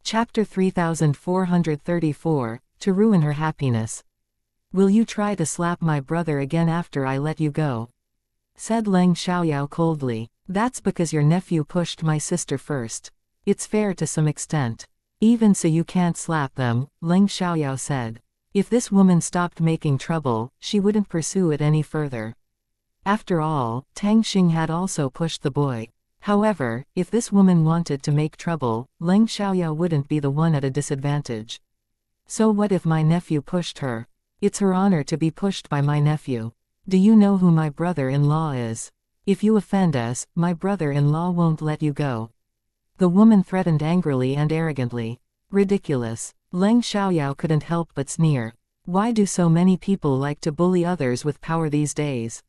Chapter 3434, To Ruin Her Happiness. Will you try to slap my brother again after I let you go? Said Leng Xiaoyao coldly. That's because your nephew pushed my sister first. It's fair to some extent. Even so you can't slap them, Leng Xiaoyao said. If this woman stopped making trouble, she wouldn't pursue it any further. After all, Tang Xing had also pushed the boy. However, if this woman wanted to make trouble, Leng Xiaoyao wouldn't be the one at a disadvantage. So what if my nephew pushed her? It's her honor to be pushed by my nephew. Do you know who my brother-in-law is? If you offend us, my brother-in-law won't let you go. The woman threatened angrily and arrogantly. Ridiculous. Leng Xiaoyao couldn't help but sneer. Why do so many people like to bully others with power these days?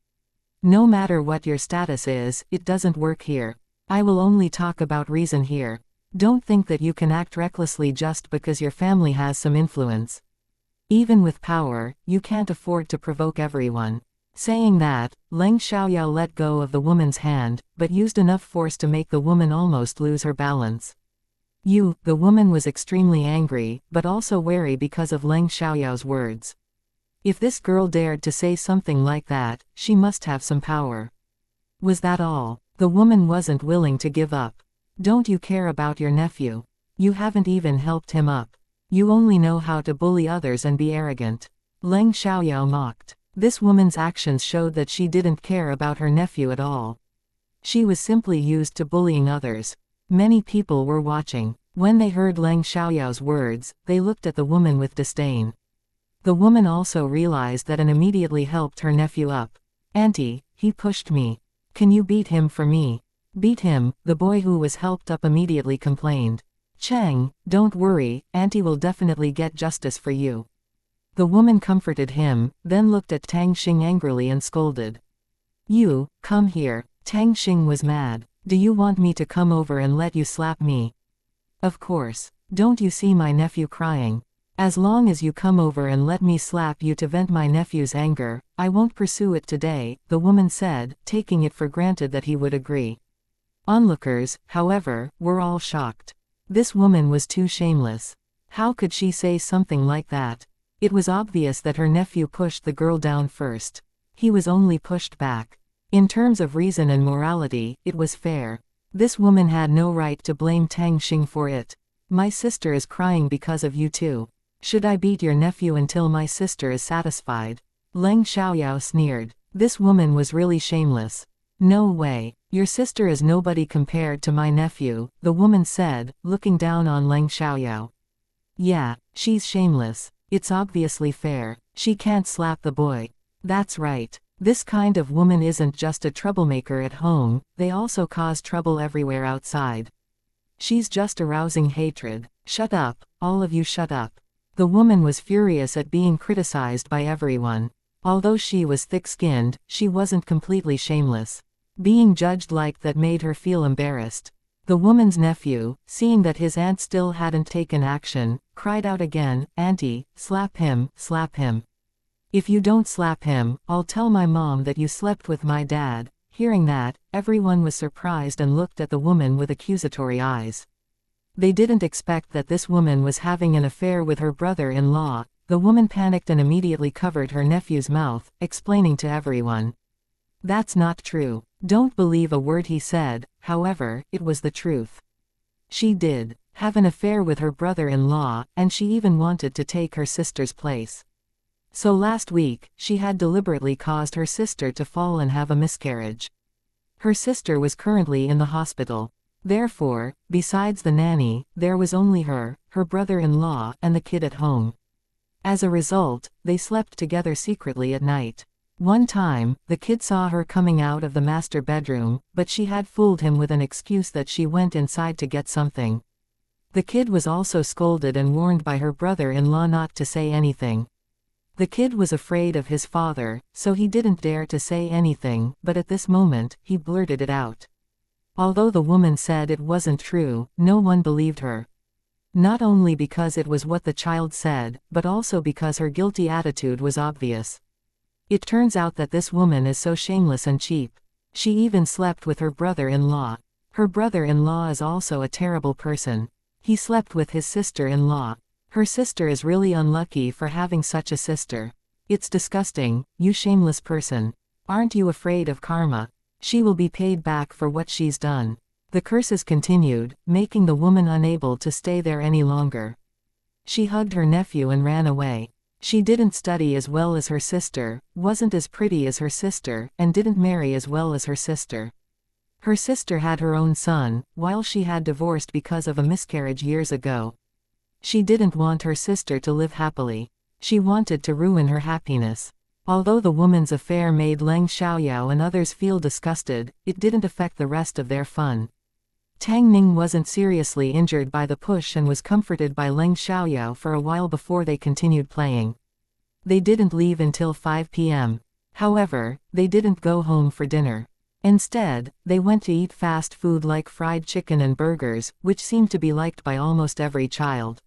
No matter what your status is, it doesn't work here. I will only talk about reason here. Don't think that you can act recklessly just because your family has some influence. Even with power, you can't afford to provoke everyone. Saying that, Leng Xiaoyao let go of the woman's hand, but used enough force to make the woman almost lose her balance. The woman was extremely angry, but also wary because of Leng Xiaoyao's words. If this girl dared to say something like that, she must have some power. Was that all? The woman wasn't willing to give up. Don't you care about your nephew? You haven't even helped him up. You only know how to bully others and be arrogant. Leng Xiaoyao mocked. This woman's actions showed that she didn't care about her nephew at all. She was simply used to bullying others. Many people were watching. When they heard Leng Xiaoyao's words, they looked at the woman with disdain. The woman also realized that and immediately helped her nephew up. Auntie, he pushed me. Can you beat him for me? Beat him, the boy who was helped up immediately complained. Chang, don't worry, Auntie will definitely get justice for you. The woman comforted him, then looked at Tang Xing angrily and scolded. You, come here. Tang Xing was mad. Do you want me to come over and let you slap me? Of course. Don't you see my nephew crying? As long as you come over and let me slap you to vent my nephew's anger, I won't pursue it today, the woman said, taking it for granted that he would agree. Onlookers, however, were all shocked. This woman was too shameless. How could she say something like that? It was obvious that her nephew pushed the girl down first. He was only pushed back. In terms of reason and morality, it was fair. This woman had no right to blame Tang Xing for it. My sister is crying because of you too. Should I beat your nephew until my sister is satisfied? Leng Xiaoyao sneered. This woman was really shameless. No way. Your sister is nobody compared to my nephew, the woman said, looking down on Leng Xiaoyao. Yeah, she's shameless. It's obviously fair. She can't slap the boy. That's right. This kind of woman isn't just a troublemaker at home, they also cause trouble everywhere outside. She's just arousing hatred. Shut up, all of you shut up. The woman was furious at being criticized by everyone. Although she was thick-skinned, she wasn't completely shameless. Being judged like that made her feel embarrassed. The woman's nephew, seeing that his aunt still hadn't taken action, cried out again, Auntie, slap him, slap him. If you don't slap him, I'll tell my mom that you slept with my dad. Hearing that, everyone was surprised and looked at the woman with accusatory eyes. They didn't expect that this woman was having an affair with her brother-in-law. The woman panicked and immediately covered her nephew's mouth, explaining to everyone. That's not true. Don't believe a word he said, however, it was the truth. She did have an affair with her brother-in-law, and she even wanted to take her sister's place. So last week, she had deliberately caused her sister to fall and have a miscarriage. Her sister was currently in the hospital. Therefore, besides the nanny, there was only her brother-in-law, and the kid at home. As a result, they slept together secretly at night. One time, the kid saw her coming out of the master bedroom, but she had fooled him with an excuse that she went inside to get something. The kid was also scolded and warned by her brother-in-law not to say anything. The kid was afraid of his father, so he didn't dare to say anything, but at this moment, he blurted it out. Although the woman said it wasn't true, no one believed her. Not only because it was what the child said, but also because her guilty attitude was obvious. It turns out that this woman is so shameless and cheap. She even slept with her brother-in-law. Her brother-in-law is also a terrible person. He slept with his sister-in-law. Her sister is really unlucky for having such a sister. It's disgusting, you shameless person. Aren't you afraid of karma? She will be paid back for what she's done. The curses continued, making the woman unable to stay there any longer. She hugged her nephew and ran away. She didn't study as well as her sister, wasn't as pretty as her sister, and didn't marry as well as her sister. Her sister had her own son, while she had divorced because of a miscarriage years ago. She didn't want her sister to live happily. She wanted to ruin her happiness. Although the woman's affair made Leng Xiaoyao and others feel disgusted, it didn't affect the rest of their fun. Tang Ning wasn't seriously injured by the push and was comforted by Leng Xiaoyao for a while before they continued playing. They didn't leave until 5 p.m. However, they didn't go home for dinner. Instead, they went to eat fast food like fried chicken and burgers, which seemed to be liked by almost every child.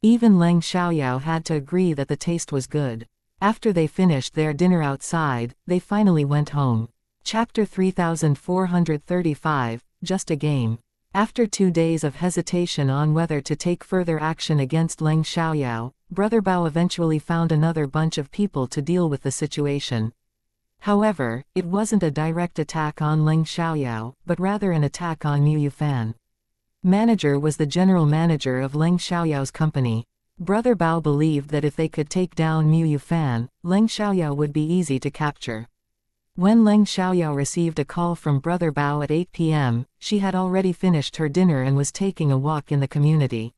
Even Leng Xiaoyao had to agree that the taste was good. After they finished their dinner outside, they finally went home. Chapter 3435, Just a Game. After 2 days of hesitation on whether to take further action against Leng Xiaoyao, Brother Bao eventually found another bunch of people to deal with the situation. However, it wasn't a direct attack on Leng Xiaoyao, but rather an attack on Mu Yufan. Manager was the general manager of Leng Xiaoyao's company. Brother Bao believed that if they could take down Mu Yufan, Leng Xiaoyao would be easy to capture. When Leng Xiaoyao received a call from Brother Bao at 8 p.m., she had already finished her dinner and was taking a walk in the community.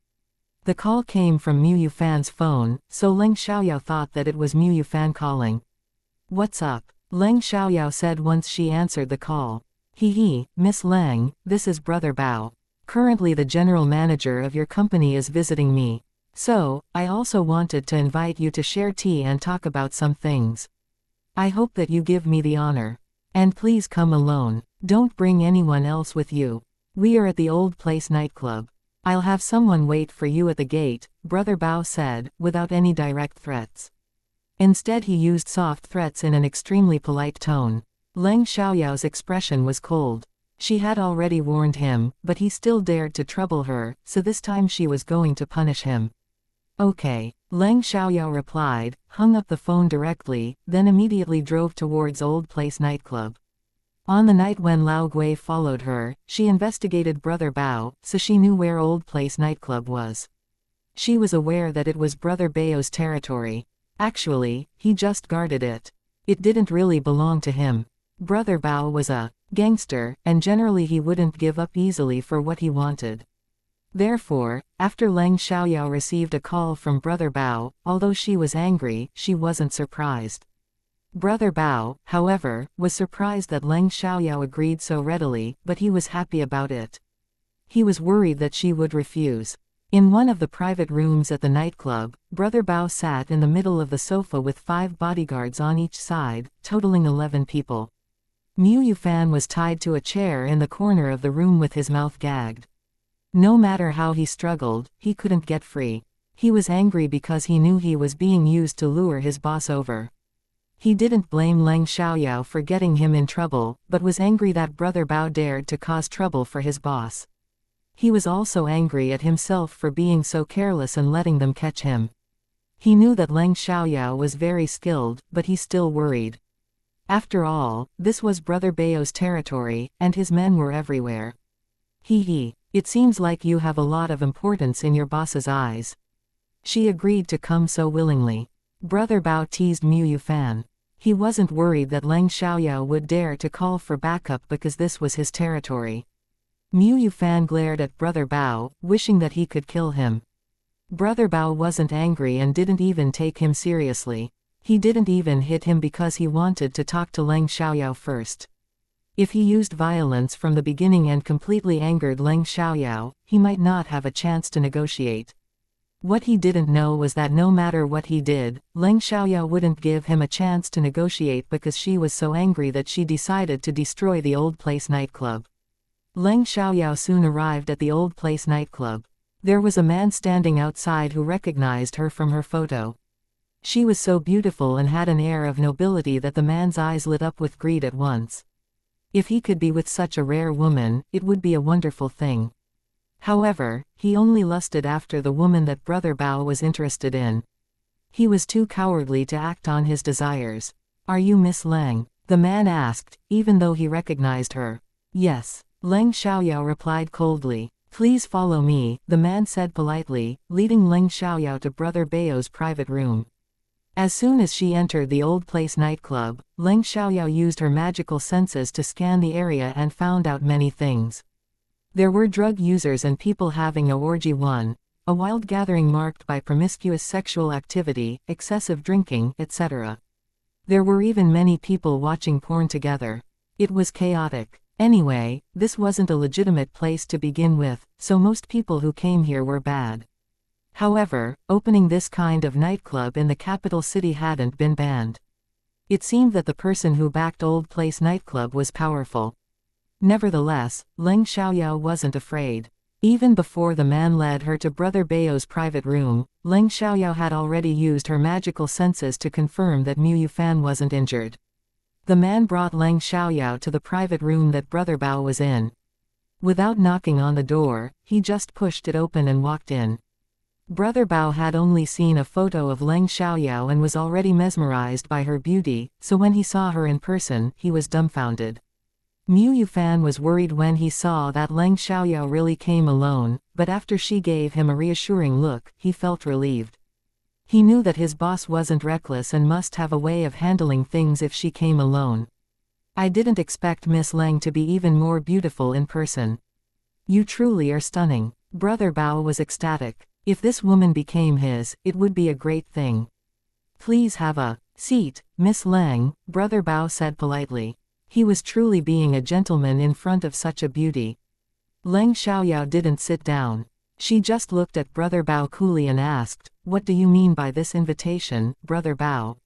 The call came from Mu Yufan's phone, so Leng Xiaoyao thought that it was Mu Yufan calling. "What's up?" Leng Xiaoyao said once she answered the call. "Hee, Miss Leng, this is Brother Bao. Currently the general manager of your company is visiting me. So, I also wanted to invite you to share tea and talk about some things. I hope that you give me the honor. And please come alone. Don't bring anyone else with you. We are at the Old Place nightclub. I'll have someone wait for you at the gate," Brother Bao said, without any direct threats. Instead he used soft threats in an extremely polite tone. Leng Xiaoyao's expression was cold. She had already warned him, but he still dared to trouble her, so this time she was going to punish him. "Okay," Leng Xiaoyao replied, hung up the phone directly, then immediately drove towards Old Place nightclub. On the night when Lao Gui followed her, she investigated Brother Bao, so she knew where Old Place nightclub was. She was aware that it was Brother Bao's territory. Actually, he just guarded it. It didn't really belong to him. Brother Bao was a gangster, and generally he wouldn't give up easily for what he wanted. Therefore, after Leng Xiaoyao received a call from Brother Bao, although she was angry, she wasn't surprised. Brother Bao, however, was surprised that Leng Xiaoyao agreed so readily, but he was happy about it. He was worried that she would refuse. In one of the private rooms at the nightclub, Brother Bao sat in the middle of the sofa with 5 bodyguards on each side, totaling 11 people. Mu Yufan was tied to a chair in the corner of the room with his mouth gagged. No matter how he struggled, he couldn't get free. He was angry because he knew he was being used to lure his boss over. He didn't blame Leng Xiaoyao for getting him in trouble, but was angry that Brother Bao dared to cause trouble for his boss. He was also angry at himself for being so careless and letting them catch him. He knew that Leng Xiaoyao was very skilled, but he still worried. After all, this was Brother Bao's territory, and his men were everywhere. Hee, it seems like you have a lot of importance in your boss's eyes. She agreed to come so willingly. Brother Bao teased Mu Yufan. He wasn't worried that Leng Xiaoyao would dare to call for backup because this was his territory. Mu Yufan glared at Brother Bao, wishing that he could kill him. Brother Bao wasn't angry and didn't even take him seriously. He didn't even hit him because he wanted to talk to Leng Xiaoyao first. If he used violence from the beginning and completely angered Leng Xiaoyao, he might not have a chance to negotiate. What he didn't know was that no matter what he did, Leng Xiaoyao wouldn't give him a chance to negotiate because she was so angry that she decided to destroy the Old Place nightclub. Leng Xiaoyao soon arrived at the Old Place nightclub. There was a man standing outside who recognized her from her photo. She was so beautiful and had an air of nobility that the man's eyes lit up with greed at once. If he could be with such a rare woman, it would be a wonderful thing. However, he only lusted after the woman that Brother Bao was interested in. He was too cowardly to act on his desires. Are you Miss Leng? The man asked, even though he recognized her. Yes. Leng Xiaoyao replied coldly. Please follow me, the man said politely, leading Leng Xiaoyao to Brother Bao's private room. As soon as she entered the Old Place nightclub, Leng Xiaoyao used her magical senses to scan the area and found out many things. There were drug users and people having a orgy, a wild gathering marked by promiscuous sexual activity, excessive drinking, etc. There were even many people watching porn together. It was chaotic. Anyway, this wasn't a legitimate place to begin with, so most people who came here were bad. However, opening this kind of nightclub in the capital city hadn't been banned. It seemed that the person who backed Old Place nightclub was powerful. Nevertheless, Leng Xiaoyao wasn't afraid. Even before the man led her to Brother Bao's private room, Leng Xiaoyao had already used her magical senses to confirm that Mu Yufan wasn't injured. The man brought Leng Xiaoyao to the private room that Brother Bao was in. Without knocking on the door, he just pushed it open and walked in. Brother Bao had only seen a photo of Leng Xiaoyao and was already mesmerized by her beauty, so when he saw her in person, he was dumbfounded. Mu Yufan was worried when he saw that Leng Xiaoyao really came alone, but after she gave him a reassuring look, he felt relieved. He knew that his boss wasn't reckless and must have a way of handling things if she came alone. I didn't expect Miss Leng to be even more beautiful in person. You truly are stunning. Brother Bao was ecstatic. If this woman became his, it would be a great thing. Please have a seat, Miss Leng, Brother Bao said politely. He was truly being a gentleman in front of such a beauty. Leng Xiaoyao didn't sit down. She just looked at Brother Bao coolly and asked, "What do you mean by this invitation, Brother Bao?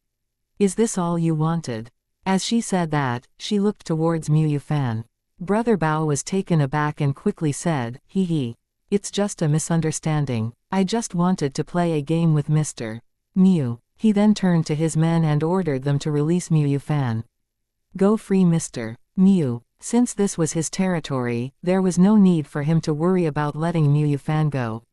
Is this all you wanted?" As she said that, she looked towards Mu Yufan. Brother Bao was taken aback and quickly said, "Hee. It's just a misunderstanding. I just wanted to play a game with Mr. Mu." He then turned to his men and ordered them to release Mu Yufan. Go free Mr. Mu. Since this was his territory, there was no need for him to worry about letting Mu Yufan go.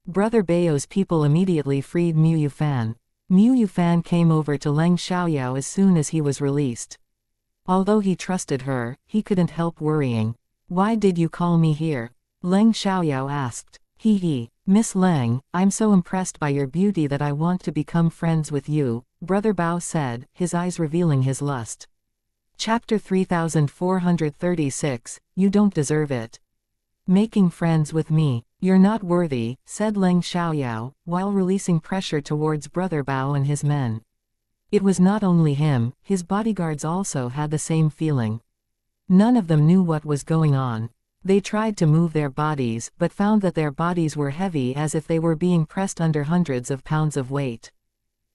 Brother Bao's people immediately freed Mu Yufan. Mu Yufan came over to Leng Xiaoyao as soon as he was released. Although he trusted her, he couldn't help worrying. Why did you call me here? Leng Xiaoyao asked. Hee. Miss Leng, I'm so impressed by your beauty that I want to become friends with you, Brother Bao said, his eyes revealing his lust. Chapter 3436, You Don't Deserve It. Making friends with me. You're not worthy, said Leng Xiaoyao, while releasing pressure towards Brother Bao and his men. It was not only him, his bodyguards also had the same feeling. None of them knew what was going on. They tried to move their bodies, but found that their bodies were heavy as if they were being pressed under hundreds of pounds of weight.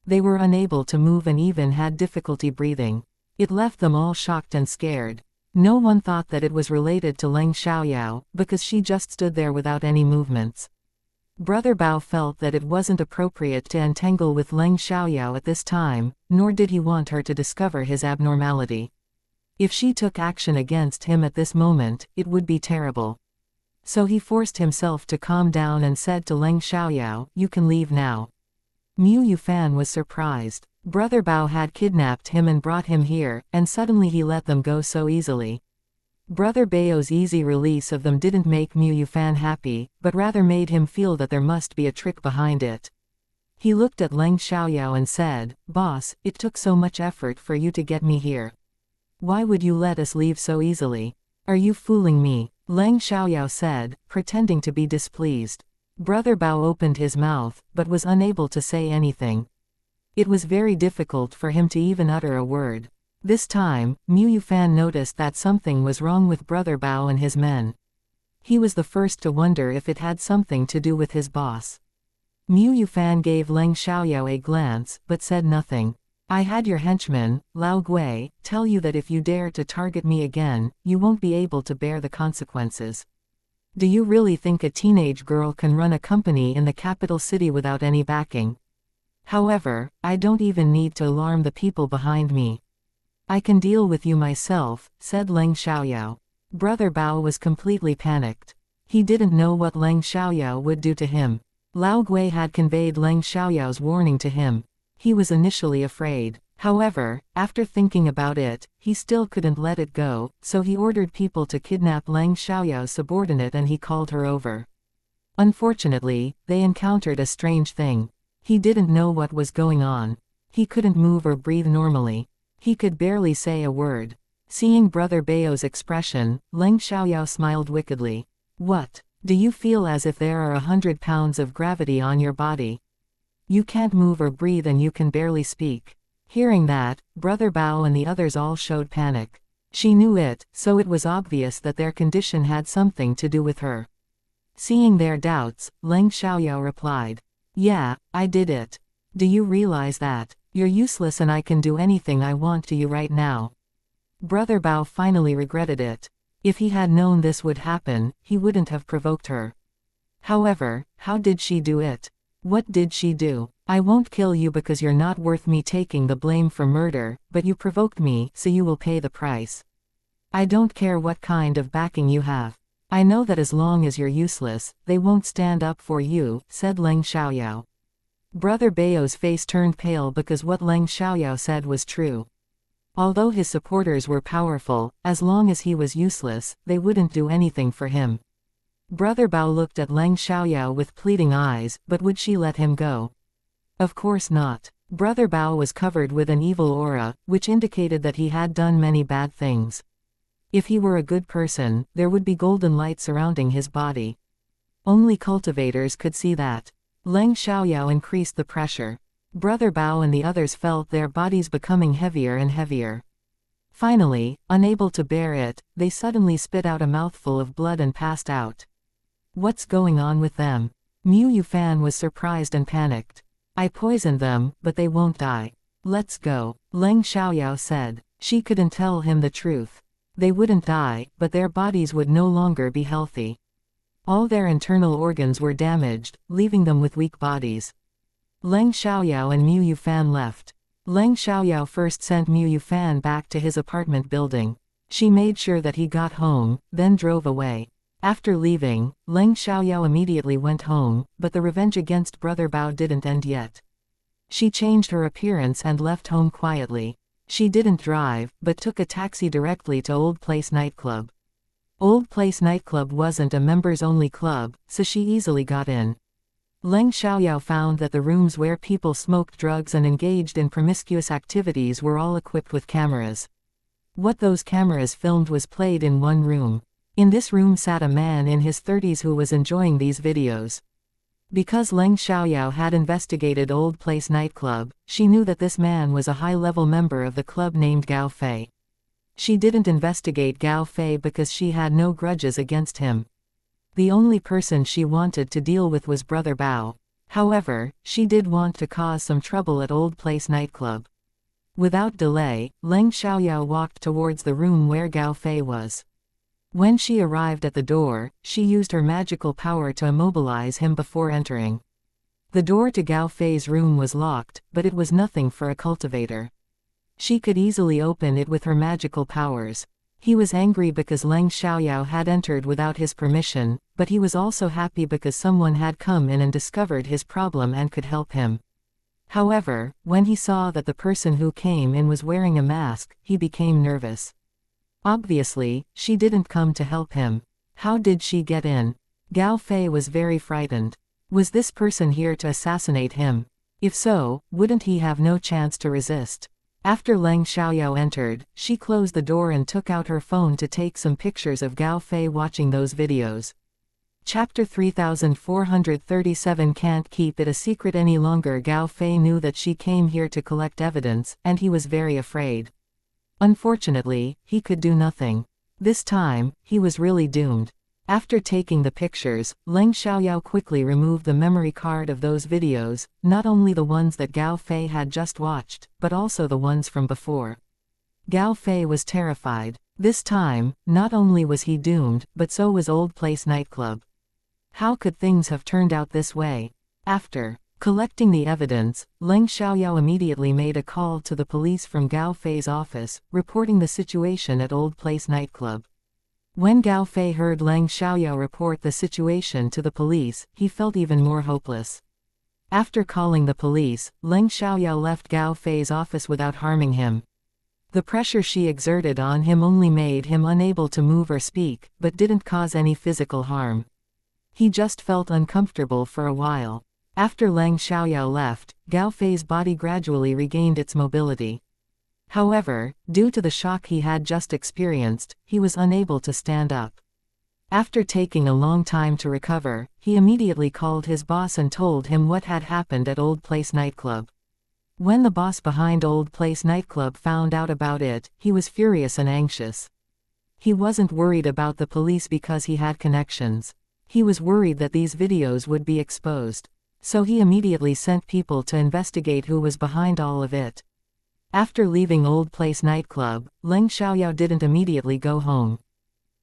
They were unable to move and even had difficulty breathing. It left them all shocked and scared. No one thought that it was related to Leng Xiaoyao, because she just stood there without any movements. Brother Bao felt that it wasn't appropriate to entangle with Leng Xiaoyao at this time, nor did he want her to discover his abnormality. If she took action against him at this moment, it would be terrible. So he forced himself to calm down and said to Leng Xiaoyao, "You can leave now." Mu Yufan was surprised. Brother Bao had kidnapped him and brought him here, and suddenly he let them go so easily. Brother Bao's easy release of them didn't make Mu Yufan happy, but rather made him feel that there must be a trick behind it. He looked at Leng Xiaoyao and said, "Boss, it took so much effort for you to get me here. Why would you let us leave so easily? Are you fooling me?" Leng Xiaoyao said, pretending to be displeased. Brother Bao opened his mouth, but was unable to say anything. It was very difficult for him to even utter a word. This time, Mu Yufan noticed that something was wrong with Brother Bao and his men. He was the first to wonder if it had something to do with his boss. Mu Yufan gave Leng Xiaoyao a glance, but said nothing. "I had your henchman, Lao Gui, tell you that if you dare to target me again, you won't be able to bear the consequences. Do you really think a teenage girl can run a company in the capital city without any backing? However, I don't even need to alarm the people behind me. I can deal with you myself," said Leng Xiaoyao. Brother Bao was completely panicked. He didn't know what Leng Xiaoyao would do to him. Lao Gui had conveyed Leng Xiaoyao's warning to him. He was initially afraid. However, after thinking about it, he still couldn't let it go, so he ordered people to kidnap Leng Xiaoyao's subordinate and he called her over. Unfortunately, they encountered a strange thing. He didn't know what was going on. He couldn't move or breathe normally. He could barely say a word. Seeing Brother Bao's expression, Leng Xiaoyao smiled wickedly. What? Do you feel as if there are 100 pounds of gravity on your body? You can't move or breathe and you can barely speak. Hearing that, Brother Bao and the others all showed panic. She knew it, so it was obvious that their condition had something to do with her. Seeing their doubts, Leng Xiaoyao replied. Yeah, I did it. Do you realize that? You're useless and I can do anything I want to you right now. Brother Bao finally regretted it. If he had known this would happen, he wouldn't have provoked her. However, how did she do it? What did she do? I won't kill you because you're not worth me taking the blame for murder, but you provoked me, so you will pay the price. I don't care what kind of backing you have. I know that as long as you're useless, they won't stand up for you, said Leng Xiaoyao. Brother Bao's face turned pale because what Leng Xiaoyao said was true. Although his supporters were powerful, as long as he was useless, they wouldn't do anything for him. Brother Bao looked at Leng Xiaoyao with pleading eyes, but would she let him go? Of course not. Brother Bao was covered with an evil aura, which indicated that he had done many bad things. If he were a good person, there would be golden light surrounding his body. Only cultivators could see that. Leng Xiaoyao increased the pressure. Brother Bao and the others felt their bodies becoming heavier and heavier. Finally, unable to bear it, they suddenly spit out a mouthful of blood and passed out. What's going on with them? Mu Yufan was surprised and panicked. I poisoned them, but they won't die. Let's go, Leng Xiaoyao said. She couldn't tell him the truth. They wouldn't die, but their bodies would no longer be healthy. All their internal organs were damaged, leaving them with weak bodies. Leng Xiaoyao and Mu Yufan left. Leng Xiaoyao first sent Mu Yufan back to his apartment building. She made sure that he got home, then drove away. After leaving, Leng Xiaoyao immediately went home, but the revenge against Brother Bao didn't end yet. She changed her appearance and left home quietly. She didn't drive, but took a taxi directly to Old Place nightclub. Old Place nightclub wasn't a members-only club, so she easily got in. Leng Xiaoyao found that the rooms where people smoked drugs and engaged in promiscuous activities were all equipped with cameras. What those cameras filmed was played in one room. In this room sat a man in his 30s who was enjoying these videos. Because Leng Xiaoyao had investigated Old Place nightclub, she knew that this man was a high-level member of the club named Gao Fei. She didn't investigate Gao Fei because she had no grudges against him. The only person she wanted to deal with was Brother Bao. However, she did want to cause some trouble at Old Place nightclub. Without delay, Leng Xiaoyao walked towards the room where Gao Fei was. When she arrived at the door, she used her magical power to immobilize him before entering. The door to Gao Fei's room was locked, but it was nothing for a cultivator. She could easily open it with her magical powers. He was angry because Leng Xiaoyao had entered without his permission, but he was also happy because someone had come in and discovered his problem and could help him. However, when he saw that the person who came in was wearing a mask, he became nervous. Obviously, she didn't come to help him. How did she get in? Gao Fei was very frightened. Was this person here to assassinate him? If so, wouldn't he have no chance to resist? After Leng Xiaoyao entered, she closed the door and took out her phone to take some pictures of Gao Fei watching those videos. Chapter 3437 Can't keep it a secret any longer. Gao Fei knew that she came here to collect evidence, and he was very afraid. Unfortunately, he could do nothing. This time, he was really doomed. After taking the pictures, Leng Xiaoyao quickly removed the memory card of those videos, not only the ones that Gao Fei had just watched, but also the ones from before. Gao Fei was terrified. This time, not only was he doomed, but so was Old Place nightclub. How could things have turned out this way? After collecting the evidence, Leng Xiaoyao immediately made a call to the police from Gao Fei's office, reporting the situation at Old Place nightclub. When Gao Fei heard Leng Xiaoyao report the situation to the police, he felt even more hopeless. After calling the police, Leng Xiaoyao left Gao Fei's office without harming him. The pressure she exerted on him only made him unable to move or speak, but didn't cause any physical harm. He just felt uncomfortable for a while. After Leng Xiaoyao left, Gao Fei's body gradually regained its mobility. However, due to the shock he had just experienced, he was unable to stand up. After taking a long time to recover, he immediately called his boss and told him what had happened at Old Place nightclub. When the boss behind Old Place nightclub found out about it, he was furious and anxious. He wasn't worried about the police because he had connections. He was worried that these videos would be exposed. So he immediately sent people to investigate who was behind all of it. After leaving Old Place nightclub, Leng Xiaoyao didn't immediately go home.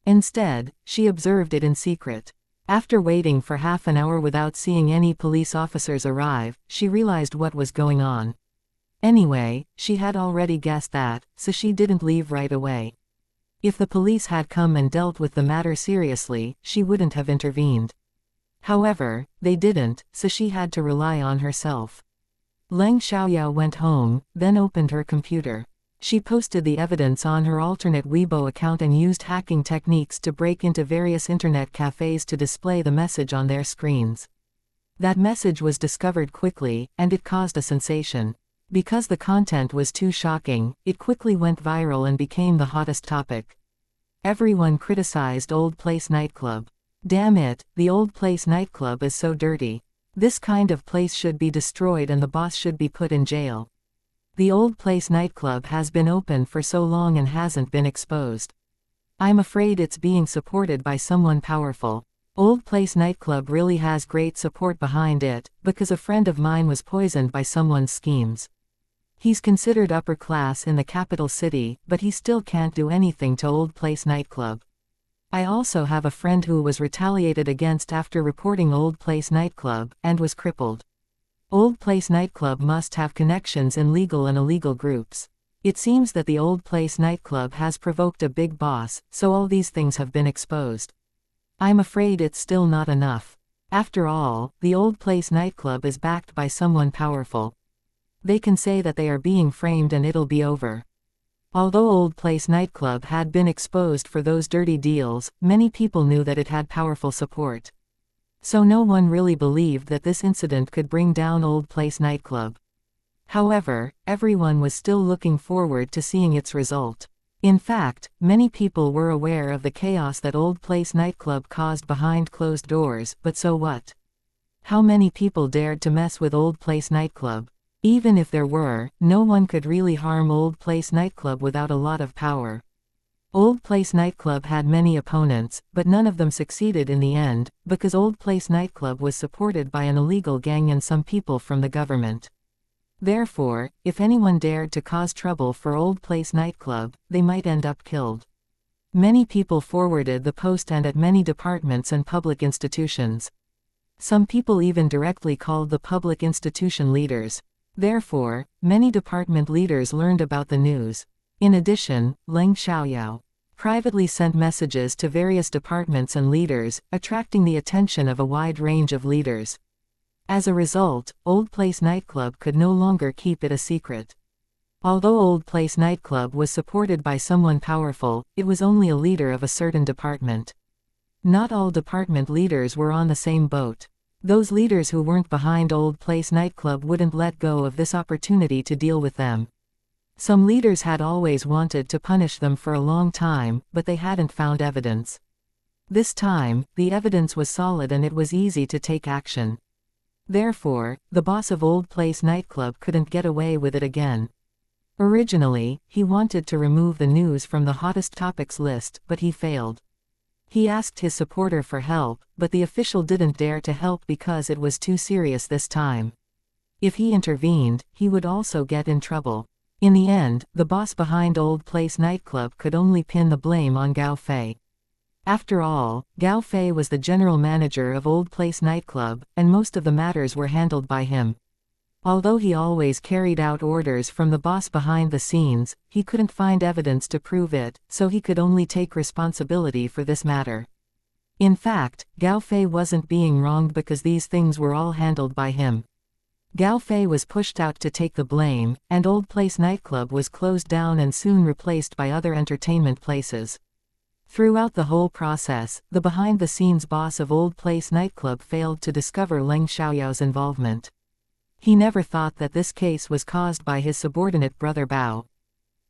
Instead, she observed it in secret. After waiting for half an hour without seeing any police officers arrive, she realized what was going on. Anyway, she had already guessed that, so she didn't leave right away. If the police had come and dealt with the matter seriously, she wouldn't have intervened. However, they didn't, so she had to rely on herself. Leng Xiaoyao went home, then opened her computer. She posted the evidence on her alternate Weibo account and used hacking techniques to break into various internet cafes to display the message on their screens. That message was discovered quickly, and it caused a sensation. Because the content was too shocking, it quickly went viral and became the hottest topic. Everyone criticized Old Place nightclub. Damn it, the Old Place nightclub is so dirty. This kind of place should be destroyed and the boss should be put in jail. The Old Place nightclub has been open for so long and hasn't been exposed. I'm afraid it's being supported by someone powerful. Old Place nightclub really has great support behind it, because a friend of mine was poisoned by someone's schemes. He's considered upper class in the capital city, but he still can't do anything to Old Place nightclub. I also have a friend who was retaliated against after reporting Old Place nightclub, and was crippled. Old Place nightclub must have connections in legal and illegal groups. It seems that the Old Place nightclub has provoked a big boss, so all these things have been exposed. I'm afraid it's still not enough. After all, the Old Place nightclub is backed by someone powerful. They can say that they are being framed and it'll be over. Although Old Place nightclub had been exposed for those dirty deals, many people knew that it had powerful support. So no one really believed that this incident could bring down Old Place nightclub. However, everyone was still looking forward to seeing its result. In fact, many people were aware of the chaos that Old Place nightclub caused behind closed doors, but so what? How many people dared to mess with Old Place nightclub? Even if there were, no one could really harm Old Place nightclub without a lot of power. Old Place nightclub had many opponents, but none of them succeeded in the end, because Old Place nightclub was supported by an illegal gang and some people from the government. Therefore, if anyone dared to cause trouble for Old Place nightclub, they might end up killed. Many people forwarded the post and at many departments and public institutions. Some people even directly called the public institution leaders. Therefore, many department leaders learned about the news. In addition, Leng Xiaoyao privately sent messages to various departments and leaders, attracting the attention of a wide range of leaders. As a result, Old Place nightclub could no longer keep it a secret. Although Old Place nightclub was supported by someone powerful, it was only a leader of a certain department. Not all department leaders were on the same boat. Those leaders who weren't behind Old Place nightclub wouldn't let go of this opportunity to deal with them. Some leaders had always wanted to punish them for a long time, but they hadn't found evidence. This time, the evidence was solid and it was easy to take action. Therefore, the boss of Old Place nightclub couldn't get away with it again. Originally, he wanted to remove the news from the hottest topics list, but he failed. He asked his supporter for help, but the official didn't dare to help because it was too serious this time. If he intervened, he would also get in trouble. In the end, the boss behind Old Place nightclub could only pin the blame on Gao Fei. After all, Gao Fei was the general manager of Old Place nightclub, and most of the matters were handled by him. Although he always carried out orders from the boss behind the scenes, he couldn't find evidence to prove it, so he could only take responsibility for this matter. In fact, Gao Fei wasn't being wronged because these things were all handled by him. Gao Fei was pushed out to take the blame, and Old Place nightclub was closed down and soon replaced by other entertainment places. Throughout the whole process, the behind-the-scenes boss of Old Place nightclub failed to discover Leng Xiaoyao's involvement. He never thought that this case was caused by his subordinate brother Bao.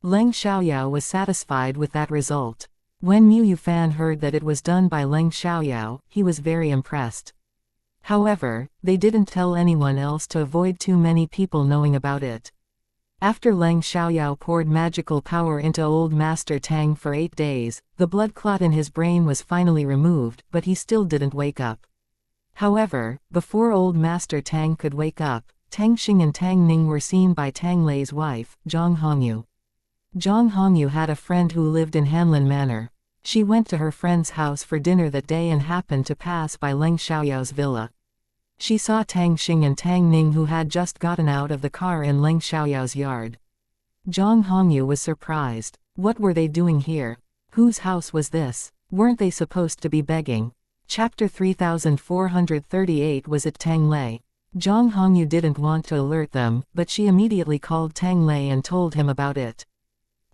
Leng Xiaoyao was satisfied with that result. When Mu Yufan heard that it was done by Leng Xiaoyao, he was very impressed. However, they didn't tell anyone else to avoid too many people knowing about it. After Leng Xiaoyao poured magical power into Old Master Tang for 8 days, the blood clot in his brain was finally removed, but he still didn't wake up. However, before Old Master Tang could wake up, Tang Xing and Tang Ning were seen by Tang Lei's wife, Zhang Hongyu. Zhang Hongyu had a friend who lived in Hanlin Manor. She went to her friend's house for dinner that day and happened to pass by Leng Xiaoyao's villa. She saw Tang Xing and Tang Ning who had just gotten out of the car in Leng Xiaoyao's yard. Zhang Hongyu was surprised. What were they doing here? Whose house was this? Weren't they supposed to be begging? Chapter 3438 Was it Tang Lei? Zhang Hongyu didn't want to alert them, but she immediately called Tang Lei and told him about it.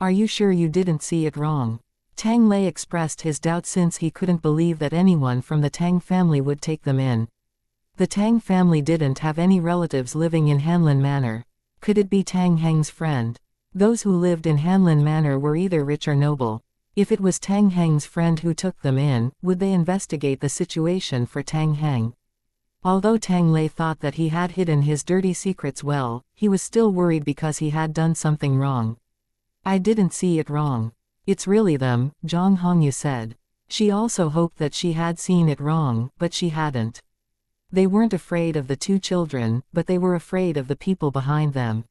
Are you sure you didn't see it wrong? Tang Lei expressed his doubt since he couldn't believe that anyone from the Tang family would take them in. The Tang family didn't have any relatives living in Hanlin Manor. Could it be Tang Heng's friend? Those who lived in Hanlin Manor were either rich or noble. If it was Tang Heng's friend who took them in, would they investigate the situation for Tang Heng? Although Tang Lei thought that he had hidden his dirty secrets well, he was still worried because he had done something wrong. I didn't see it wrong. It's really them, Zhang Hongyu said. She also hoped that she had seen it wrong, but she hadn't. They weren't afraid of the 2 children, but they were afraid of the people behind them.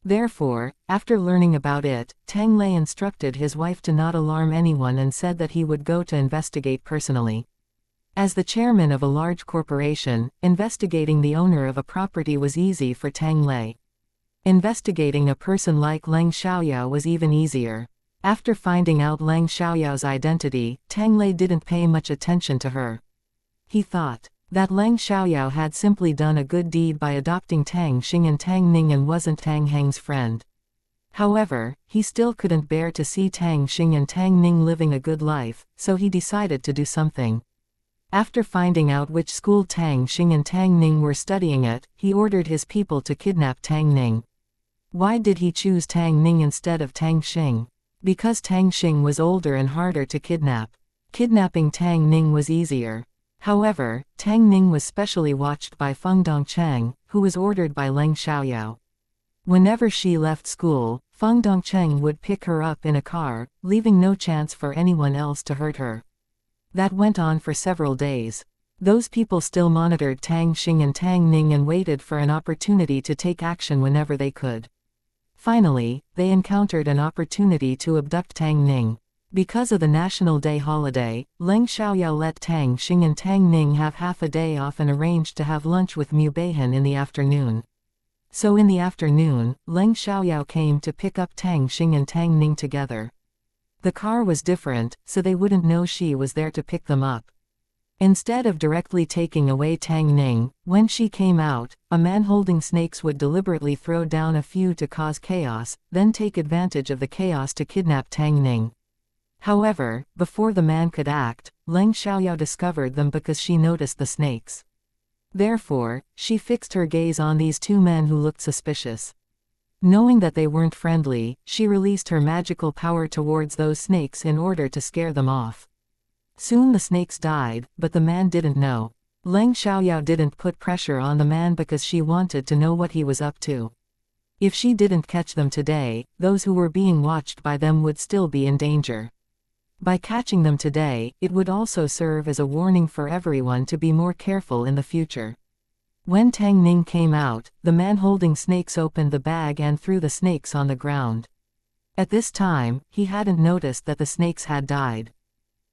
Therefore, after learning about it, Tang Lei instructed his wife to not alarm anyone and said that he would go to investigate personally. As the chairman of a large corporation, investigating the owner of a property was easy for Tang Lei. Investigating a person like Leng Xiaoyao was even easier. After finding out Leng Xiaoyao's identity, Tang Lei didn't pay much attention to her. He thought that Leng Xiaoyao had simply done a good deed by adopting Tang Xing and Tang Ning and wasn't Tang Heng's friend. However, he still couldn't bear to see Tang Xing and Tang Ning living a good life, so he decided to do something. After finding out which school Tang Xing and Tang Ning were studying at, he ordered his people to kidnap Tang Ning. Why did he choose Tang Ning instead of Tang Xing? Because Tang Xing was older and harder to kidnap. Kidnapping Tang Ning was easier. However, Tang Ning was specially watched by Feng Dongcheng, who was ordered by Leng Xiaoyao. Whenever she left school, Feng Dongcheng would pick her up in a car, leaving no chance for anyone else to hurt her. That went on for several days. Those people still monitored Tang Xing and Tang Ning and waited for an opportunity to take action whenever they could. Finally, they encountered an opportunity to abduct Tang Ning. Because of the National Day holiday, Leng Xiaoyao let Tang Xing and Tang Ning have half a day off and arranged to have lunch with Mu Beihan in the afternoon. So in the afternoon, Leng Xiaoyao came to pick up Tang Xing and Tang Ning together. The car was different, so they wouldn't know she was there to pick them up. Instead of directly taking away Tang Ning, when she came out, a man holding snakes would deliberately throw down a few to cause chaos, then take advantage of the chaos to kidnap Tang Ning. However, before the man could act, Leng Xiaoyao discovered them because she noticed the snakes. Therefore, she fixed her gaze on these 2 men who looked suspicious. Knowing that they weren't friendly, she released her magical power towards those snakes in order to scare them off. Soon the snakes died, but the man didn't know. Leng Xiaoyao didn't put pressure on the man because she wanted to know what he was up to. If she didn't catch them today, those who were being watched by them would still be in danger. By catching them today, it would also serve as a warning for everyone to be more careful in the future. When Tang Ning came out, the man holding snakes opened the bag and threw the snakes on the ground. At this time, he hadn't noticed that the snakes had died.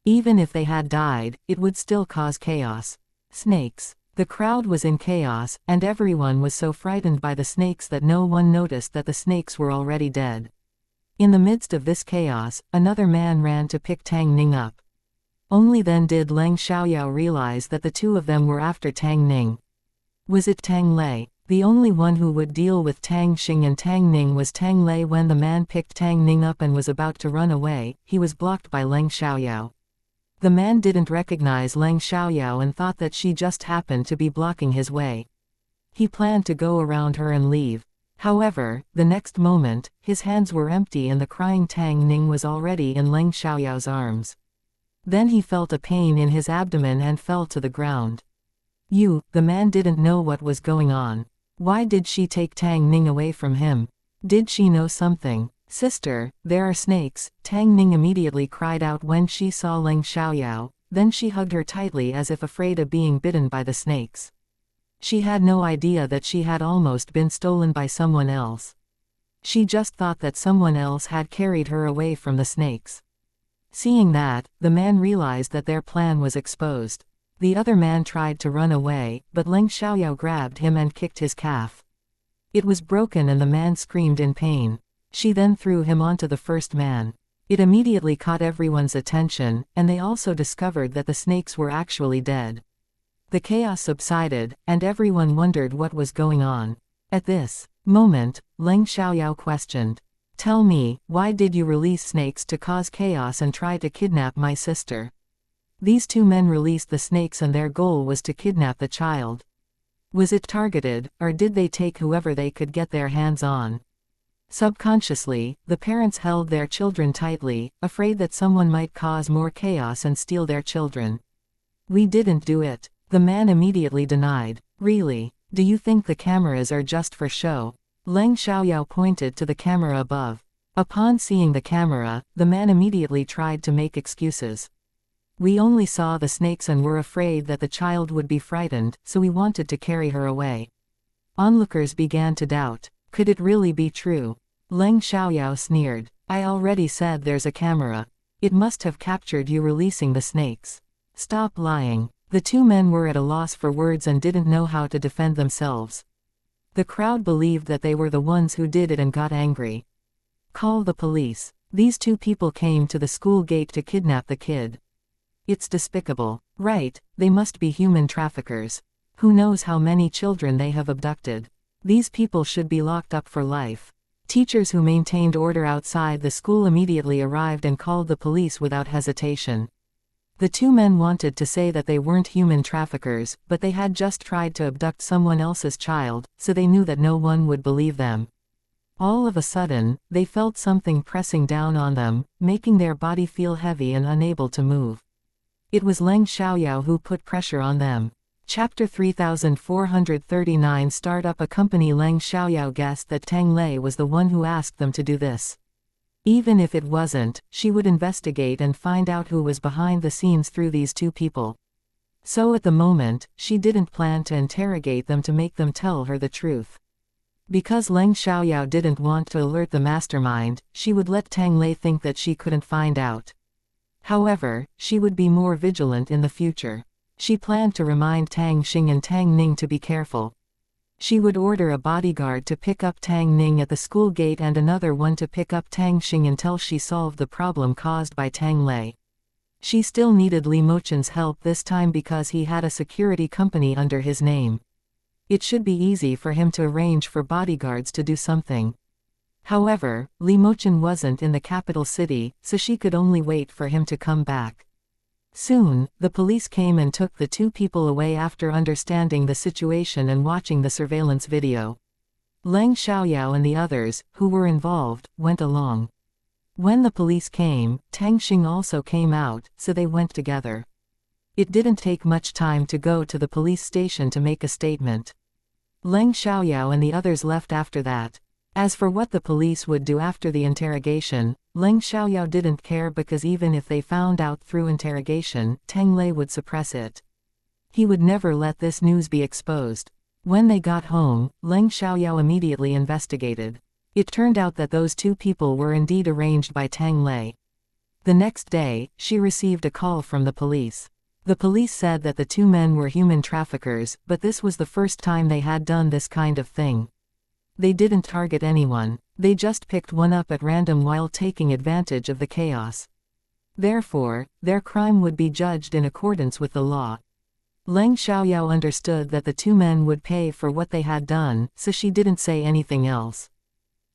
Even if they had died, it would still cause chaos. Snakes. The crowd was in chaos, and everyone was so frightened by the snakes that no one noticed that the snakes were already dead. In the midst of this chaos, another man ran to pick Tang Ning up. Only then did Leng Xiaoyao realize that the two of them were after Tang Ning. Was it Tang Lei? The only one who would deal with Tang Xing and Tang Ning was Tang Lei. When the man picked Tang Ning up and was about to run away, he was blocked by Leng Xiaoyao. The man didn't recognize Leng Xiaoyao and thought that she just happened to be blocking his way. He planned to go around her and leave. However, the next moment, his hands were empty and the crying Tang Ning was already in Leng Xiaoyao's arms. Then he felt a pain in his abdomen and fell to the ground. The man didn't know what was going on. Why did she take Tang Ning away from him? Did she know something? Sister, there are snakes, Tang Ning immediately cried out when she saw Leng Xiaoyao, then she hugged her tightly as if afraid of being bitten by the snakes. She had no idea that she had almost been stolen by someone else. She just thought that someone else had carried her away from the snakes. Seeing that, the man realized that their plan was exposed. The other man tried to run away, but Leng Xiaoyao grabbed him and kicked his calf. It was broken and the man screamed in pain. She then threw him onto the first man. It immediately caught everyone's attention, and they also discovered that the snakes were actually dead. The chaos subsided, and everyone wondered what was going on. At this moment, Leng Xiaoyao questioned, "Tell me, why did you release snakes to cause chaos and try to kidnap my sister?" These two men released the snakes and their goal was to kidnap the child. Was it targeted, or did they take whoever they could get their hands on? Subconsciously, the parents held their children tightly, afraid that someone might cause more chaos and steal their children. "We didn't do it," the man immediately denied. "Really? Do you think the cameras are just for show?" Leng Xiaoyao pointed to the camera above. Upon seeing the camera, the man immediately tried to make excuses. "We only saw the snakes and were afraid that the child would be frightened, so we wanted to carry her away." Onlookers began to doubt. Could it really be true? Leng Xiaoyao sneered. "I already said there's a camera. It must have captured you releasing the snakes. Stop lying." The two men were at a loss for words and didn't know how to defend themselves. The crowd believed that they were the ones who did it and got angry. "Call the police." These two people came to the school gate to kidnap the kid. It's despicable. Right, they must be human traffickers. Who knows how many children they have abducted. These people should be locked up for life. Teachers who maintained order outside the school immediately arrived and called the police without hesitation. The two men wanted to say that they weren't human traffickers, but they had just tried to abduct someone else's child, so they knew that no one would believe them. All of a sudden, they felt something pressing down on them, making their body feel heavy and unable to move. It was Leng Xiaoyao who put pressure on them. Chapter 3439 Startup A company. Leng Xiaoyao guessed that Tang Lei was the one who asked them to do this. Even if it wasn't, she would investigate and find out who was behind the scenes through these two people. So at the moment, she didn't plan to interrogate them to make them tell her the truth. Because Leng Xiaoyao didn't want to alert the mastermind, she would let Tang Lei think that she couldn't find out. However, she would be more vigilant in the future. She planned to remind Tang Xing and Tang Ning to be careful. She would order a bodyguard to pick up Tang Ning at the school gate and another one to pick up Tang Xing until she solved the problem caused by Tang Lei. She still needed Li Mochen's help this time because he had a security company under his name. It should be easy for him to arrange for bodyguards to do something. However, Li Mochen wasn't in the capital city, so she could only wait for him to come back. Soon, the police came and took the two people away after understanding the situation and watching the surveillance video. Leng Xiaoyao and the others, who were involved, went along. When the police came, Tang Xing also came out, so they went together. It didn't take much time to go to the police station to make a statement. Leng Xiaoyao and the others left after that. As for what the police would do after the interrogation, Leng Xiaoyao didn't care because even if they found out through interrogation, Tang Lei would suppress it. He would never let this news be exposed. When they got home, Leng Xiaoyao immediately investigated. It turned out that those two people were indeed arranged by Tang Lei. The next day, she received a call from the police. The police said that the two men were human traffickers, but this was the first time they had done this kind of thing. They didn't target anyone, they just picked one up at random while taking advantage of the chaos. Therefore, their crime would be judged in accordance with the law. Leng Xiaoyao understood that the two men would pay for what they had done, so she didn't say anything else.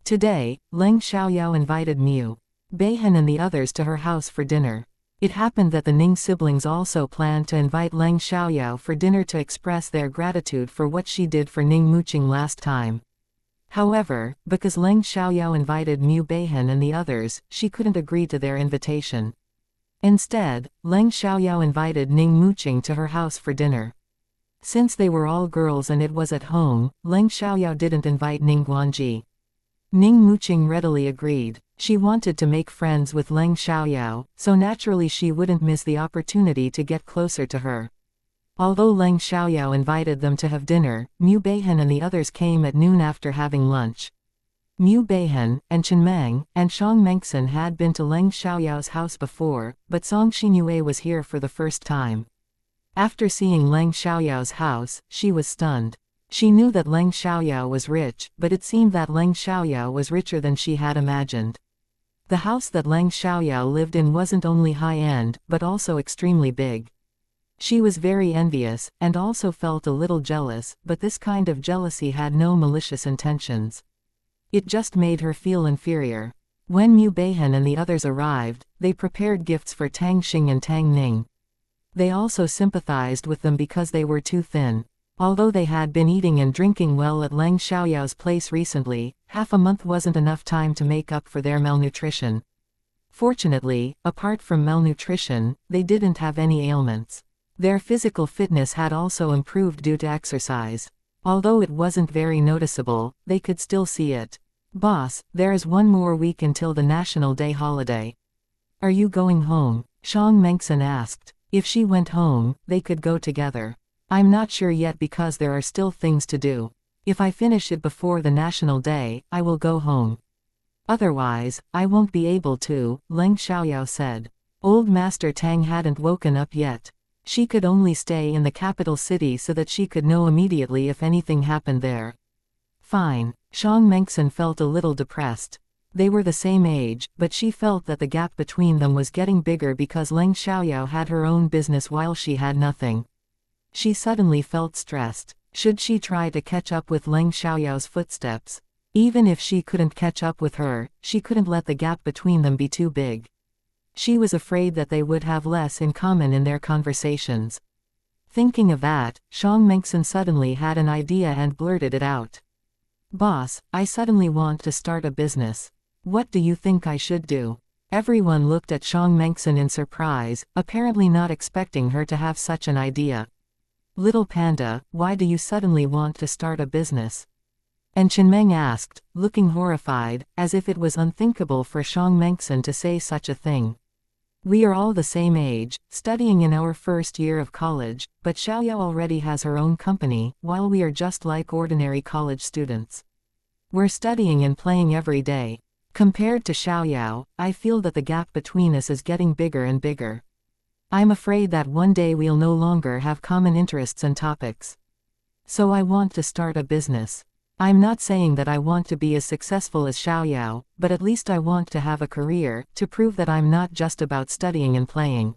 Today, Leng Xiaoyao invited Mu Beihan and the others to her house for dinner. It happened that the Ning siblings also planned to invite Leng Xiaoyao for dinner to express their gratitude for what she did for Ning Muqing last time. However, because Leng Xiaoyao invited Mu Beihan and the others, she couldn't agree to their invitation. Instead, Leng Xiaoyao invited Ning Muqing to her house for dinner. Since they were all girls and it was at home, Leng Xiaoyao didn't invite Ning Guanji. Ning Muqing readily agreed. She wanted to make friends with Leng Xiaoyao, so naturally she wouldn't miss the opportunity to get closer to her. Although Leng Xiaoyao invited them to have dinner, Mu Beihan and the others came at noon after having lunch. Mu Beihan, and Chenmeng, and Shang Mengxin had been to Leng Xiaoyao's house before, but Song Xinyue was here for the first time. After seeing Leng Xiaoyao's house, she was stunned. She knew that Leng Xiaoyao was rich, but it seemed that Leng Xiaoyao was richer than she had imagined. The house that Leng Xiaoyao lived in wasn't only high-end, but also extremely big. She was very envious, and also felt a little jealous, but this kind of jealousy had no malicious intentions. It just made her feel inferior. When Mu Beihan and the others arrived, they prepared gifts for Tang Xing and Tang Ning. They also sympathized with them because they were too thin. Although they had been eating and drinking well at Leng Xiaoyao's place recently, half a month wasn't enough time to make up for their malnutrition. Fortunately, apart from malnutrition, they didn't have any ailments. Their physical fitness had also improved due to exercise. Although it wasn't very noticeable, they could still see it. "Boss, there is one more week until the National Day holiday. Are you going home?" Shang Mengxin asked. If she went home, they could go together. "I'm not sure yet because there are still things to do. If I finish it before the National Day, I will go home. Otherwise, I won't be able to," Leng Xiaoyao said. Old Master Tang hadn't woken up yet. She could only stay in the capital city so that she could know immediately if anything happened there. Fine. Shang Mengxin felt a little depressed. They were the same age, but she felt that the gap between them was getting bigger because Leng Xiaoyao had her own business while she had nothing. She suddenly felt stressed. Should she try to catch up with Leng Xiaoyao's footsteps? Even if she couldn't catch up with her, she couldn't let the gap between them be too big. She was afraid that they would have less in common in their conversations. Thinking of that, Shang Mengxin suddenly had an idea and blurted it out. "Boss, I suddenly want to start a business. What do you think I should do?" Everyone looked at Shang Mengxin in surprise, apparently not expecting her to have such an idea. "Little panda, why do you suddenly want to start a business?" And Chenmeng asked, looking horrified, as if it was unthinkable for Shang Mengxin to say such a thing. "We are all the same age, studying in our first year of college, but Xiaoyao already has her own company, while we are just like ordinary college students. We're studying and playing every day. Compared to Xiaoyao, I feel that the gap between us is getting bigger and bigger. I'm afraid that one day we'll no longer have common interests and topics. So I want to start a business. I'm not saying that I want to be as successful as Xiaoyao, but at least I want to have a career, to prove that I'm not just about studying and playing.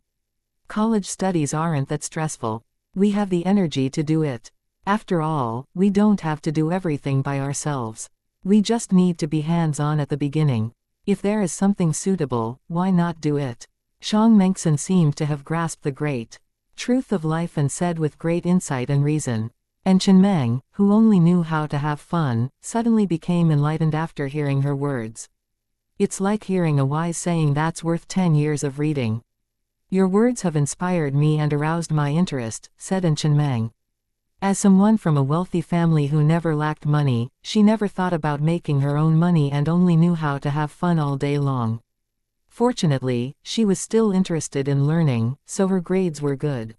College studies aren't that stressful. We have the energy to do it. After all, we don't have to do everything by ourselves. We just need to be hands-on at the beginning. If there is something suitable, why not do it?" Shang Mengxin seemed to have grasped the great truth of life and said with great insight and reason. And Chenmeng, who only knew how to have fun, suddenly became enlightened after hearing her words. "It's like hearing a wise saying that's worth 10 years of reading. Your words have inspired me and aroused my interest," said Chenmeng. As someone from a wealthy family who never lacked money, she never thought about making her own money and only knew how to have fun all day long. Fortunately, she was still interested in learning, so her grades were good.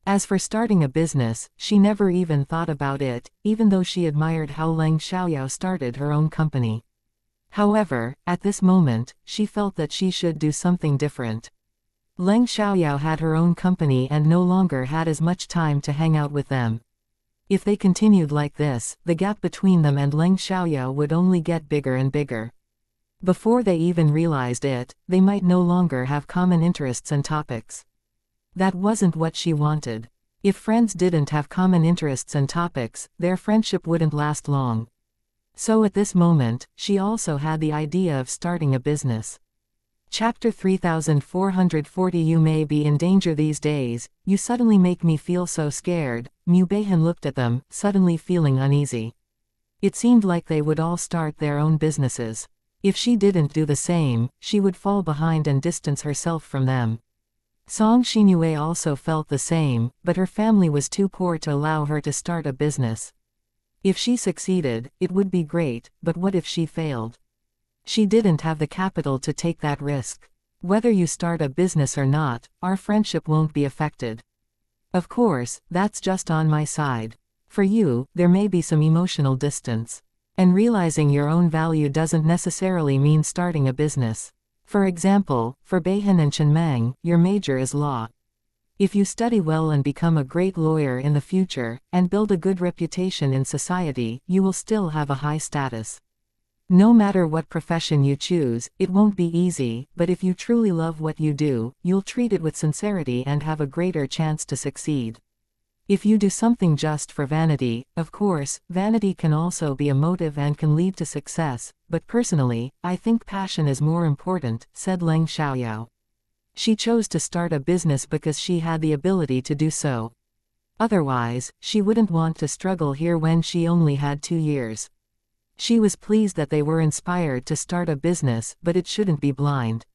As for starting a business, she never even thought about it, even though she admired how Leng Xiaoyao started her own company. However, at this moment, she felt that she should do something different. Leng Xiaoyao had her own company and no longer had as much time to hang out with them. If they continued like this, the gap between them and Leng Xiaoyao would only get bigger and bigger. Before they even realized it, they might no longer have common interests and topics. That wasn't what she wanted. If friends didn't have common interests and topics, their friendship wouldn't last long. So at this moment, she also had the idea of starting a business. Chapter 3440. You may be in danger these days, you suddenly make me feel so scared. Mu Beihan looked at them, suddenly feeling uneasy. It seemed like they would all start their own businesses. If she didn't do the same, she would fall behind and distance herself from them. Song Xinyue also felt the same, but her family was too poor to allow her to start a business. If she succeeded, it would be great, but what if she failed? She didn't have the capital to take that risk. Whether you start a business or not, our friendship won't be affected. Of course, that's just on my side. For you, there may be some emotional distance. And realizing your own value doesn't necessarily mean starting a business. For example, for Beihan and Chenmeng, your major is law. If you study well and become a great lawyer in the future, and build a good reputation in society, you will still have a high status. No matter what profession you choose, it won't be easy, but if you truly love what you do, you'll treat it with sincerity and have a greater chance to succeed. If you do something just for vanity, of course, vanity can also be a motive and can lead to success, but personally, I think passion is more important, said Leng Xiaoyao. She chose to start a business because she had the ability to do so. Otherwise, she wouldn't want to struggle here when she only had 2 years. She was pleased that they were inspired to start a business, but it shouldn't be blind.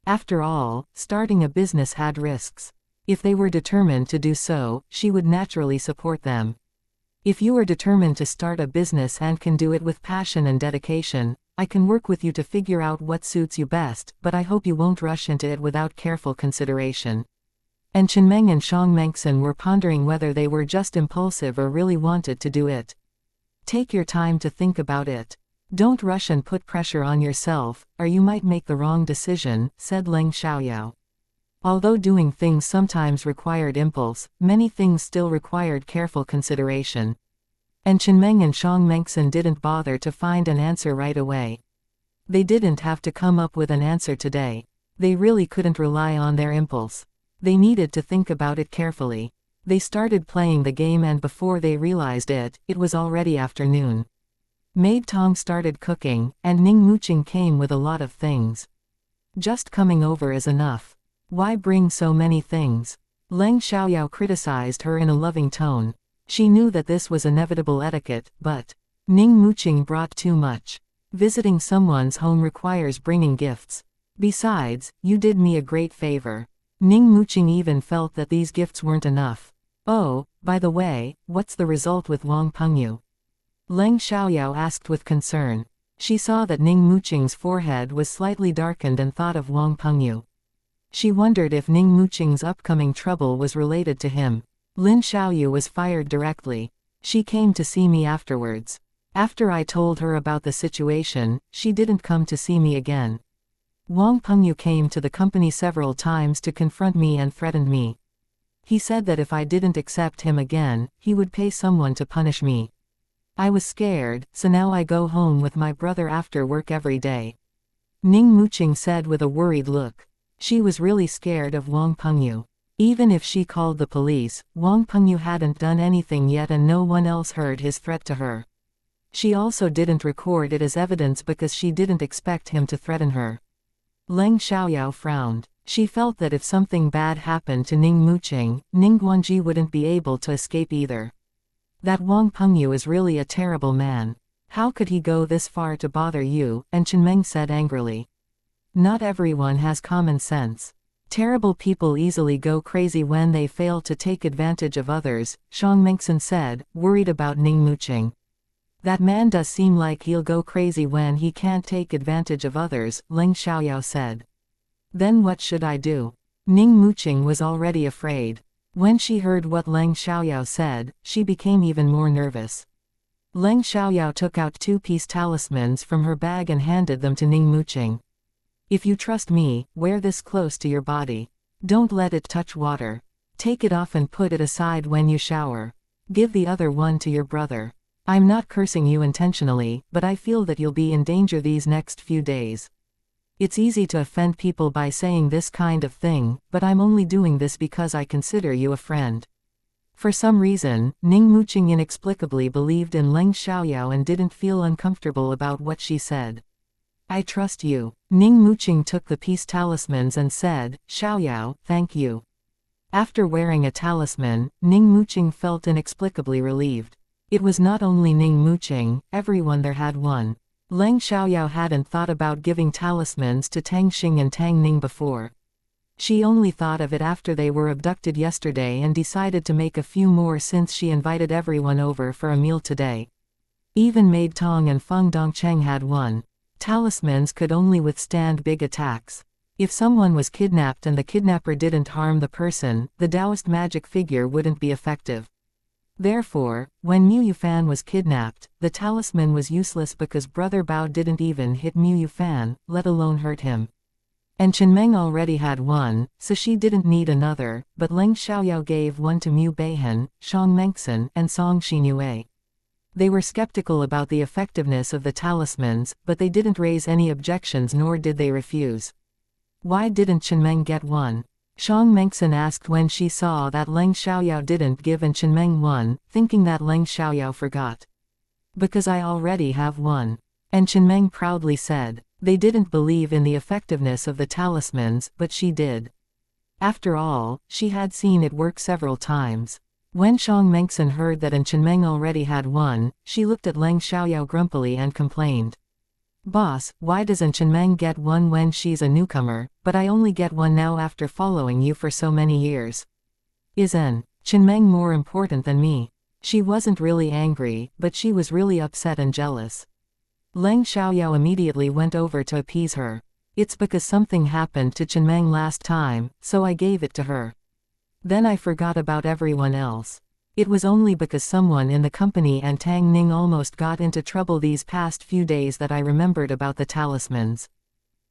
After all, starting a business had risks. If they were determined to do so, she would naturally support them. If you are determined to start a business and can do it with passion and dedication, I can work with you to figure out what suits you best, but I hope you won't rush into it without careful consideration. And Chenmeng and Xianxia were pondering whether they were just impulsive or really wanted to do it. Take your time to think about it. Don't rush and put pressure on yourself, or you might make the wrong decision, said Leng Xiaoyao. Although doing things sometimes required impulse, many things still required careful consideration. And Chenmeng and Xianxia didn't bother to find an answer right away. They didn't have to come up with an answer today. They really couldn't rely on their impulse. They needed to think about it carefully. They started playing the game and before they realized it, it was already afternoon. Maid Tong started cooking, and Ning Muqing came with a lot of things. Just coming over is enough. Why bring so many things? Leng Xiaoyao criticized her in a loving tone. She knew that this was inevitable etiquette, but Ning Muqing brought too much. Visiting someone's home requires bringing gifts. Besides, you did me a great favor. Ning Muqing even felt that these gifts weren't enough. Oh, by the way, what's the result with Wang Pengyu? Leng Xiaoyao asked with concern. She saw that Ning Muqing's forehead was slightly darkened and thought of Wang Pengyu. She wondered if Ning Muqing's upcoming trouble was related to him. Lin Xiaoyu was fired directly. She came to see me afterwards. After I told her about the situation, she didn't come to see me again. Wang Pengyu came to the company several times to confront me and threatened me. He said that if I didn't accept him again, he would pay someone to punish me. I was scared, so now I go home with my brother after work every day. Ning Muqing said with a worried look. She was really scared of Wang Pengyu. Even if she called the police, Wang Pengyu hadn't done anything yet and no one else heard his threat to her. She also didn't record it as evidence because she didn't expect him to threaten her. Leng Xiaoyao frowned. She felt that if something bad happened to Ning Muqing, Ning Guanji wouldn't be able to escape either. That Wang Pengyu is really a terrible man. How could he go this far to bother you? And Chenmeng said angrily. Not everyone has common sense. Terrible people easily go crazy when they fail to take advantage of others, Xianxia said, worried about Ning Muqing. That man does seem like he'll go crazy when he can't take advantage of others, Leng Xiaoyao said. Then what should I do? Ning Muqing was already afraid. When she heard what Leng Xiaoyao said, she became even more nervous. Leng Xiaoyao took out 2-piece talismans from her bag and handed them to Ning Muqing. If you trust me, wear this close to your body. Don't let it touch water. Take it off and put it aside when you shower. Give the other one to your brother. I'm not cursing you intentionally, but I feel that you'll be in danger these next few days. It's easy to offend people by saying this kind of thing, but I'm only doing this because I consider you a friend. For some reason, Ning Muqing inexplicably believed in Leng Xiaoyao and didn't feel uncomfortable about what she said. I trust you. Ning Muqing took the peace talismans and said, Xiaoyao, thank you. After wearing a talisman, Ning Muqing felt inexplicably relieved. It was not only Ning Muqing, everyone there had one. Leng Xiaoyao hadn't thought about giving talismans to Tang Xing and Tang Ning before. She only thought of it after they were abducted yesterday and decided to make a few more since she invited everyone over for a meal today. Even Maid Tong and Feng Dongcheng had one. Talismans could only withstand big attacks. If someone was kidnapped and the kidnapper didn't harm the person, the Taoist magic figure wouldn't be effective. Therefore, when Mu Yufan was kidnapped, the talisman was useless because Brother Bao didn't even hit Mu Yufan, let alone hurt him. And Chenmeng already had one, so she didn't need another, but Leng Xiaoyao gave one to Mu Beihan, Shang Mengxin, and Song Xinyue. They were skeptical about the effectiveness of the talismans, but they didn't raise any objections nor did they refuse. Why didn't Chenmeng get one? Shang Mengxin asked when she saw that Leng Xiaoyao didn't give and Chenmeng one, thinking that Leng Xiaoyao forgot. Because I already have one. And Chenmeng proudly said. They didn't believe in the effectiveness of the talismans, but she did. After all, she had seen it work several times. When Shang Mengxin heard that Chenmeng already had one, she looked at Leng Xiaoyao grumpily and complained. Boss, why does Chenmeng get one when she's a newcomer, but I only get one now after following you for so many years? Is Chenmeng more important than me? She wasn't really angry, but she was really upset and jealous. Leng Xiaoyao immediately went over to appease her. It's because something happened to Chenmeng last time, so I gave it to her. Then I forgot about everyone else. It was only because someone in the company and Tang Ning almost got into trouble these past few days that I remembered about the talismans.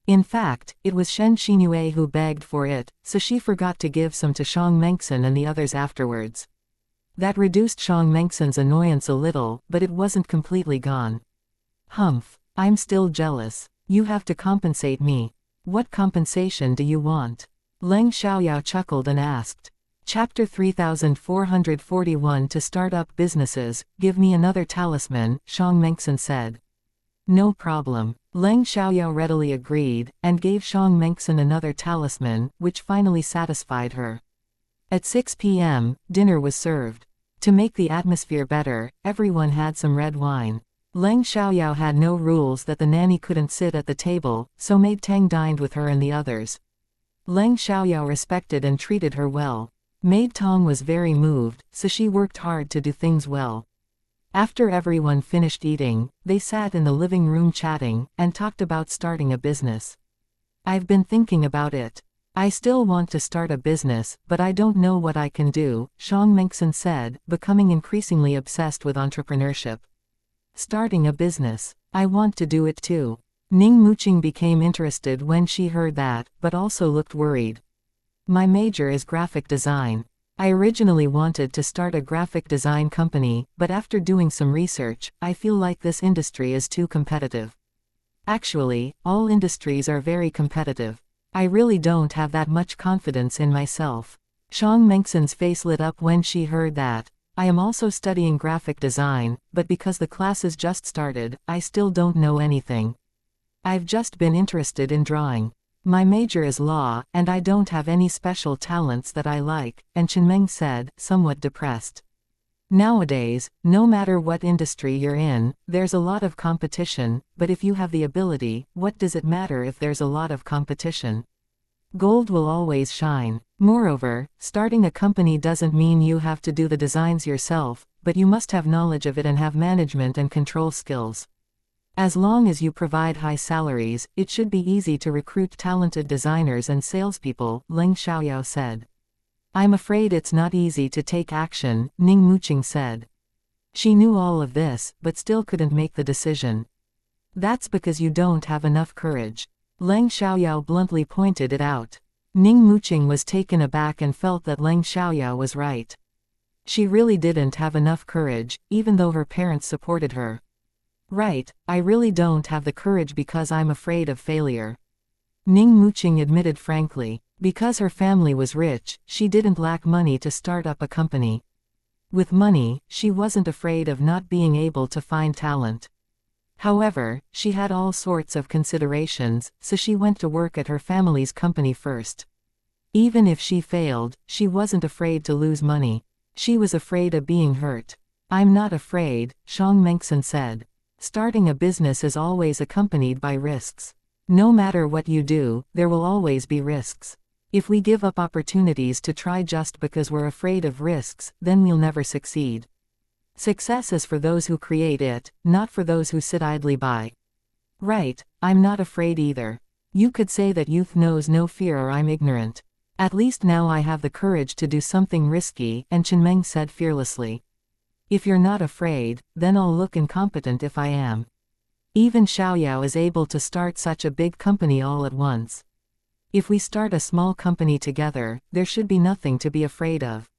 In fact, it was Shen Xinyue who begged for it, so she forgot to give some to Shang Mengxin and the others afterwards. That reduced Shang Mengxin's annoyance a little, but it wasn't completely gone. Humph, I'm still jealous. You have to compensate me. What compensation do you want? Leng Xiaoyao chuckled and asked. Chapter 3441 To start up businesses, give me another talisman, Shang Mengxin said. No problem. Leng Xiaoyao readily agreed, and gave Shang Mengxin another talisman, which finally satisfied her. At 6 p.m., dinner was served. To make the atmosphere better, everyone had some red wine. Leng Xiaoyao had no rules that the nanny couldn't sit at the table, so Maid Tang dined with her and the others. Leng Xiaoyao respected and treated her well. Maid Tong was very moved, so she worked hard to do things well. After everyone finished eating, they sat in the living room chatting, and talked about starting a business. I've been thinking about it. I still want to start a business, but I don't know what I can do, Shang Mengxin said, becoming increasingly obsessed with entrepreneurship. Starting a business. I want to do it too. Ning Muqing became interested when she heard that, but also looked worried. My major is graphic design. I originally wanted to start a graphic design company, but after doing some research, I feel like this industry is too competitive. Actually, all industries are very competitive. I really don't have that much confidence in myself. Shang Mengxin's face lit up when she heard that. I am also studying graphic design, but because the classes just started, I still don't know anything. I've just been interested in drawing. My major is law, and I don't have any special talents that I like, and Chenmeng said, somewhat depressed. Nowadays, no matter what industry you're in, there's a lot of competition, but if you have the ability, what does it matter if there's a lot of competition? Gold will always shine. Moreover, starting a company doesn't mean you have to do the designs yourself, but you must have knowledge of it and have management and control skills. As long as you provide high salaries, it should be easy to recruit talented designers and salespeople, Leng Xiaoyao said. I'm afraid it's not easy to take action, Ning Muqing said. She knew all of this, but still couldn't make the decision. That's because you don't have enough courage. Leng Xiaoyao bluntly pointed it out. Ning Muqing was taken aback and felt that Leng Xiaoyao was right. She really didn't have enough courage, even though her parents supported her. Right, I really don't have the courage because I'm afraid of failure. Ning Muqing admitted frankly. Because her family was rich, she didn't lack money to start up a company. With money, she wasn't afraid of not being able to find talent. However, she had all sorts of considerations, so she went to work at her family's company first. Even if she failed, she wasn't afraid to lose money. She was afraid of being hurt. I'm not afraid, Xiang Mengxin said. Starting a business is always accompanied by risks. No matter what you do, there will always be risks. If we give up opportunities to try just because we're afraid of risks, then we'll never succeed. Success is for those who create it, not for those who sit idly by. Right, I'm not afraid either. You could say that youth knows no fear or I'm ignorant. At least now I have the courage to do something risky, and Chenmeng said fearlessly. If you're not afraid, then I'll look incompetent if I am. Even Xiaoyao is able to start such a big company all at once. If we start a small company together, there should be nothing to be afraid of.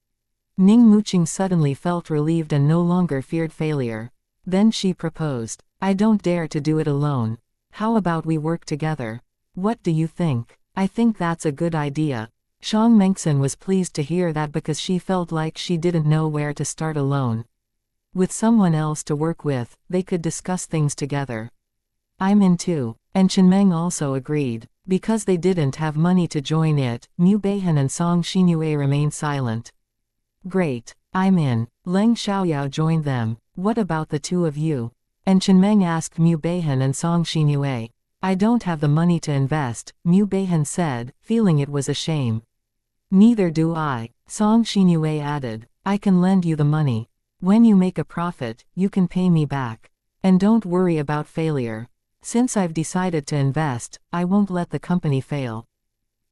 Ning Muqing suddenly felt relieved and no longer feared failure. Then she proposed. I don't dare to do it alone. How about we work together? What do you think? I think that's a good idea. Xiang Mengxin was pleased to hear that because she felt like she didn't know where to start alone. With someone else to work with, they could discuss things together. I'm in too. And Chenmeng also agreed. Because they didn't have money to join it, Mu Beihan and Song Xinyue remained silent. Great. I'm in. Leng Xiaoyao joined them. What about the two of you? And Chenmeng asked Mu Beihan and Song Xinyue. I don't have the money to invest, Mu Beihan said, feeling it was a shame. Neither do I, Song Xinyue added. I can lend you the money. When you make a profit, you can pay me back. And don't worry about failure. Since I've decided to invest, I won't let the company fail.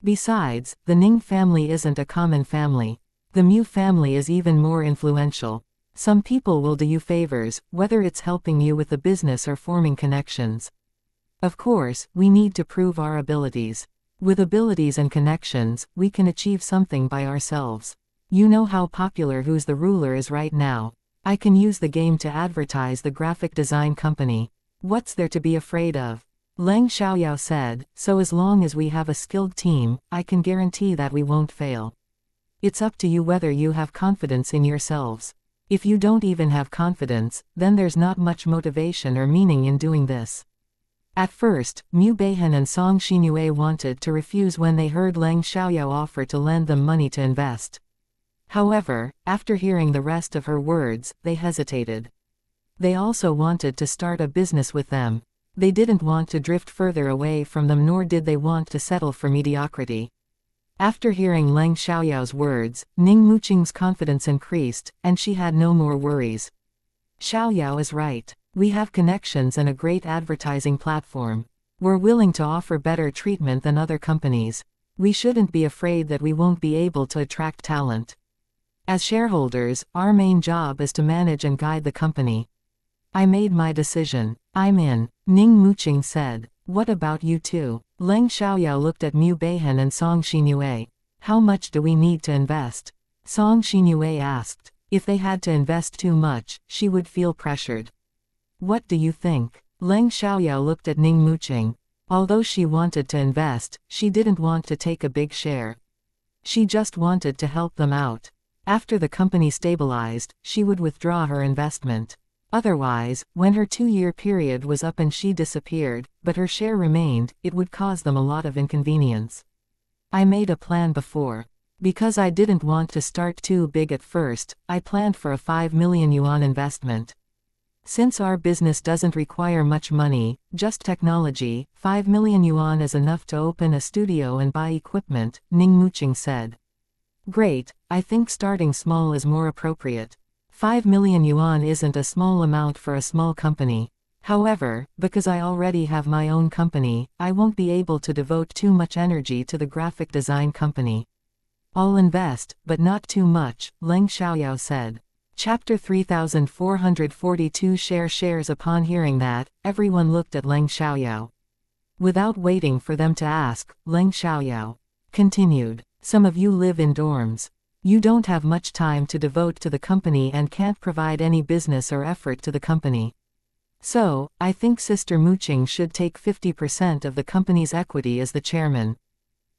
Besides, the Ning family isn't a common family. The Mu family is even more influential. Some people will do you favors, whether it's helping you with the business or forming connections. Of course, we need to prove our abilities. With abilities and connections, we can achieve something by ourselves. You know how popular Who's the Ruler is right now. I can use the game to advertise the graphic design company. What's there to be afraid of? Leng Xiaoyao said, so as long as we have a skilled team, I can guarantee that we won't fail. It's up to you whether you have confidence in yourselves. If you don't even have confidence, then there's not much motivation or meaning in doing this. At first, Mu Beihan and Song Xinyue wanted to refuse when they heard Leng Xiaoyao offer to lend them money to invest. However, after hearing the rest of her words, they hesitated. They also wanted to start a business with them. They didn't want to drift further away from them, nor did they want to settle for mediocrity. After hearing Leng Xiaoyao's words, Ning Muqing's confidence increased, and she had no more worries. Xiaoyao is right. We have connections and a great advertising platform. We're willing to offer better treatment than other companies. We shouldn't be afraid that we won't be able to attract talent. As shareholders, our main job is to manage and guide the company. I made my decision. I'm in, Ning Muqing said. What about you two? Leng Xiaoyao looked at Mu Beihan and Song Xinyue. How much do we need to invest? Song Xinyue asked. If they had to invest too much, she would feel pressured. What do you think? Leng Xiaoyao looked at Ning Muqing. Although she wanted to invest, she didn't want to take a big share. She just wanted to help them out. After the company stabilized, she would withdraw her investment. Otherwise, when her 2-year period was up and she disappeared, but her share remained, it would cause them a lot of inconvenience. I made a plan before. Because I didn't want to start too big at first, I planned for a 5 million yuan investment. Since our business doesn't require much money, just technology, 5 million yuan is enough to open a studio and buy equipment, Ning Muqing said. Great, I think starting small is more appropriate. 5 million yuan isn't a small amount for a small company. However, because I already have my own company, I won't be able to devote too much energy to the graphic design company. I'll invest, but not too much, Leng Xiaoyao said. Chapter 3442 Shares. Upon hearing that, everyone looked at Leng Xiaoyao. Without waiting for them to ask, Leng Xiaoyao Continued. Some of you live in dorms. You don't have much time to devote to the company and can't provide any business or effort to the company. So, I think Sister Mooching should take 50% of the company's equity as the chairman.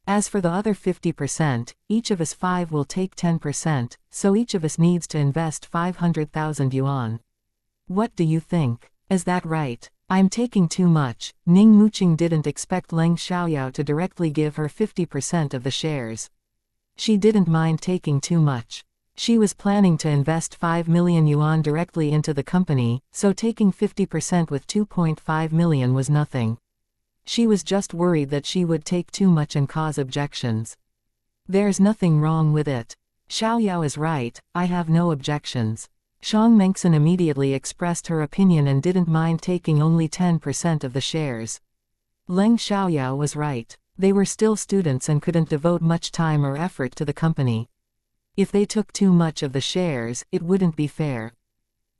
As for the other 50%, each of us 5 will take 10%, so each of us needs to invest 500,000 yuan. What do you think? Is that right? I'm taking too much. Ning Mooching didn't expect Leng Xiaoyao to directly give her 50% of the shares. She didn't mind taking too much. She was planning to invest 5 million yuan directly into the company, so taking 50% with 2.5 million was nothing. She was just worried that she would take too much and cause objections. There's nothing wrong with it. Xiaoyao is right, I have no objections. Shang Mengxin immediately expressed her opinion and didn't mind taking only 10% of the shares. Leng Xiaoyao was right. They were still students and couldn't devote much time or effort to the company. If they took too much of the shares, it wouldn't be fair.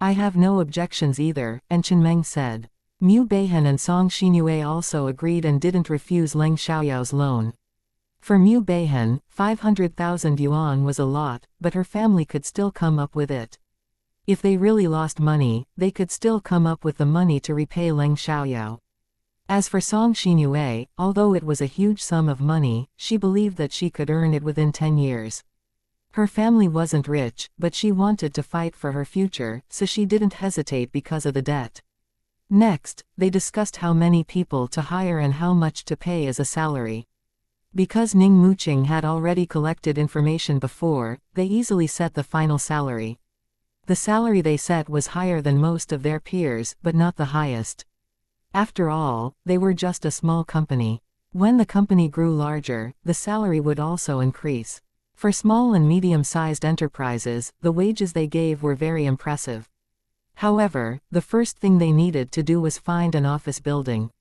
I have no objections either, and Chen Meng said. Mu Beihan and Song Xinyue also agreed and didn't refuse Leng Xiaoyao's loan. For Mu Beihan, 500,000 yuan was a lot, but her family could still come up with it. If they really lost money, they could still come up with the money to repay Leng Xiaoyao. As for Song Xinyue, although it was a huge sum of money, she believed that she could earn it within 10 years. Her family wasn't rich, but she wanted to fight for her future, so she didn't hesitate because of the debt. Next, they discussed how many people to hire and how much to pay as a salary. Because Ning Mooching had already collected information before, they easily set the final salary. The salary they set was higher than most of their peers, but not the highest. After all, they were just a small company. When the company grew larger, the salary would also increase. For small and medium-sized enterprises, the wages they gave were very impressive. However, the first thing they needed to do was find an office building.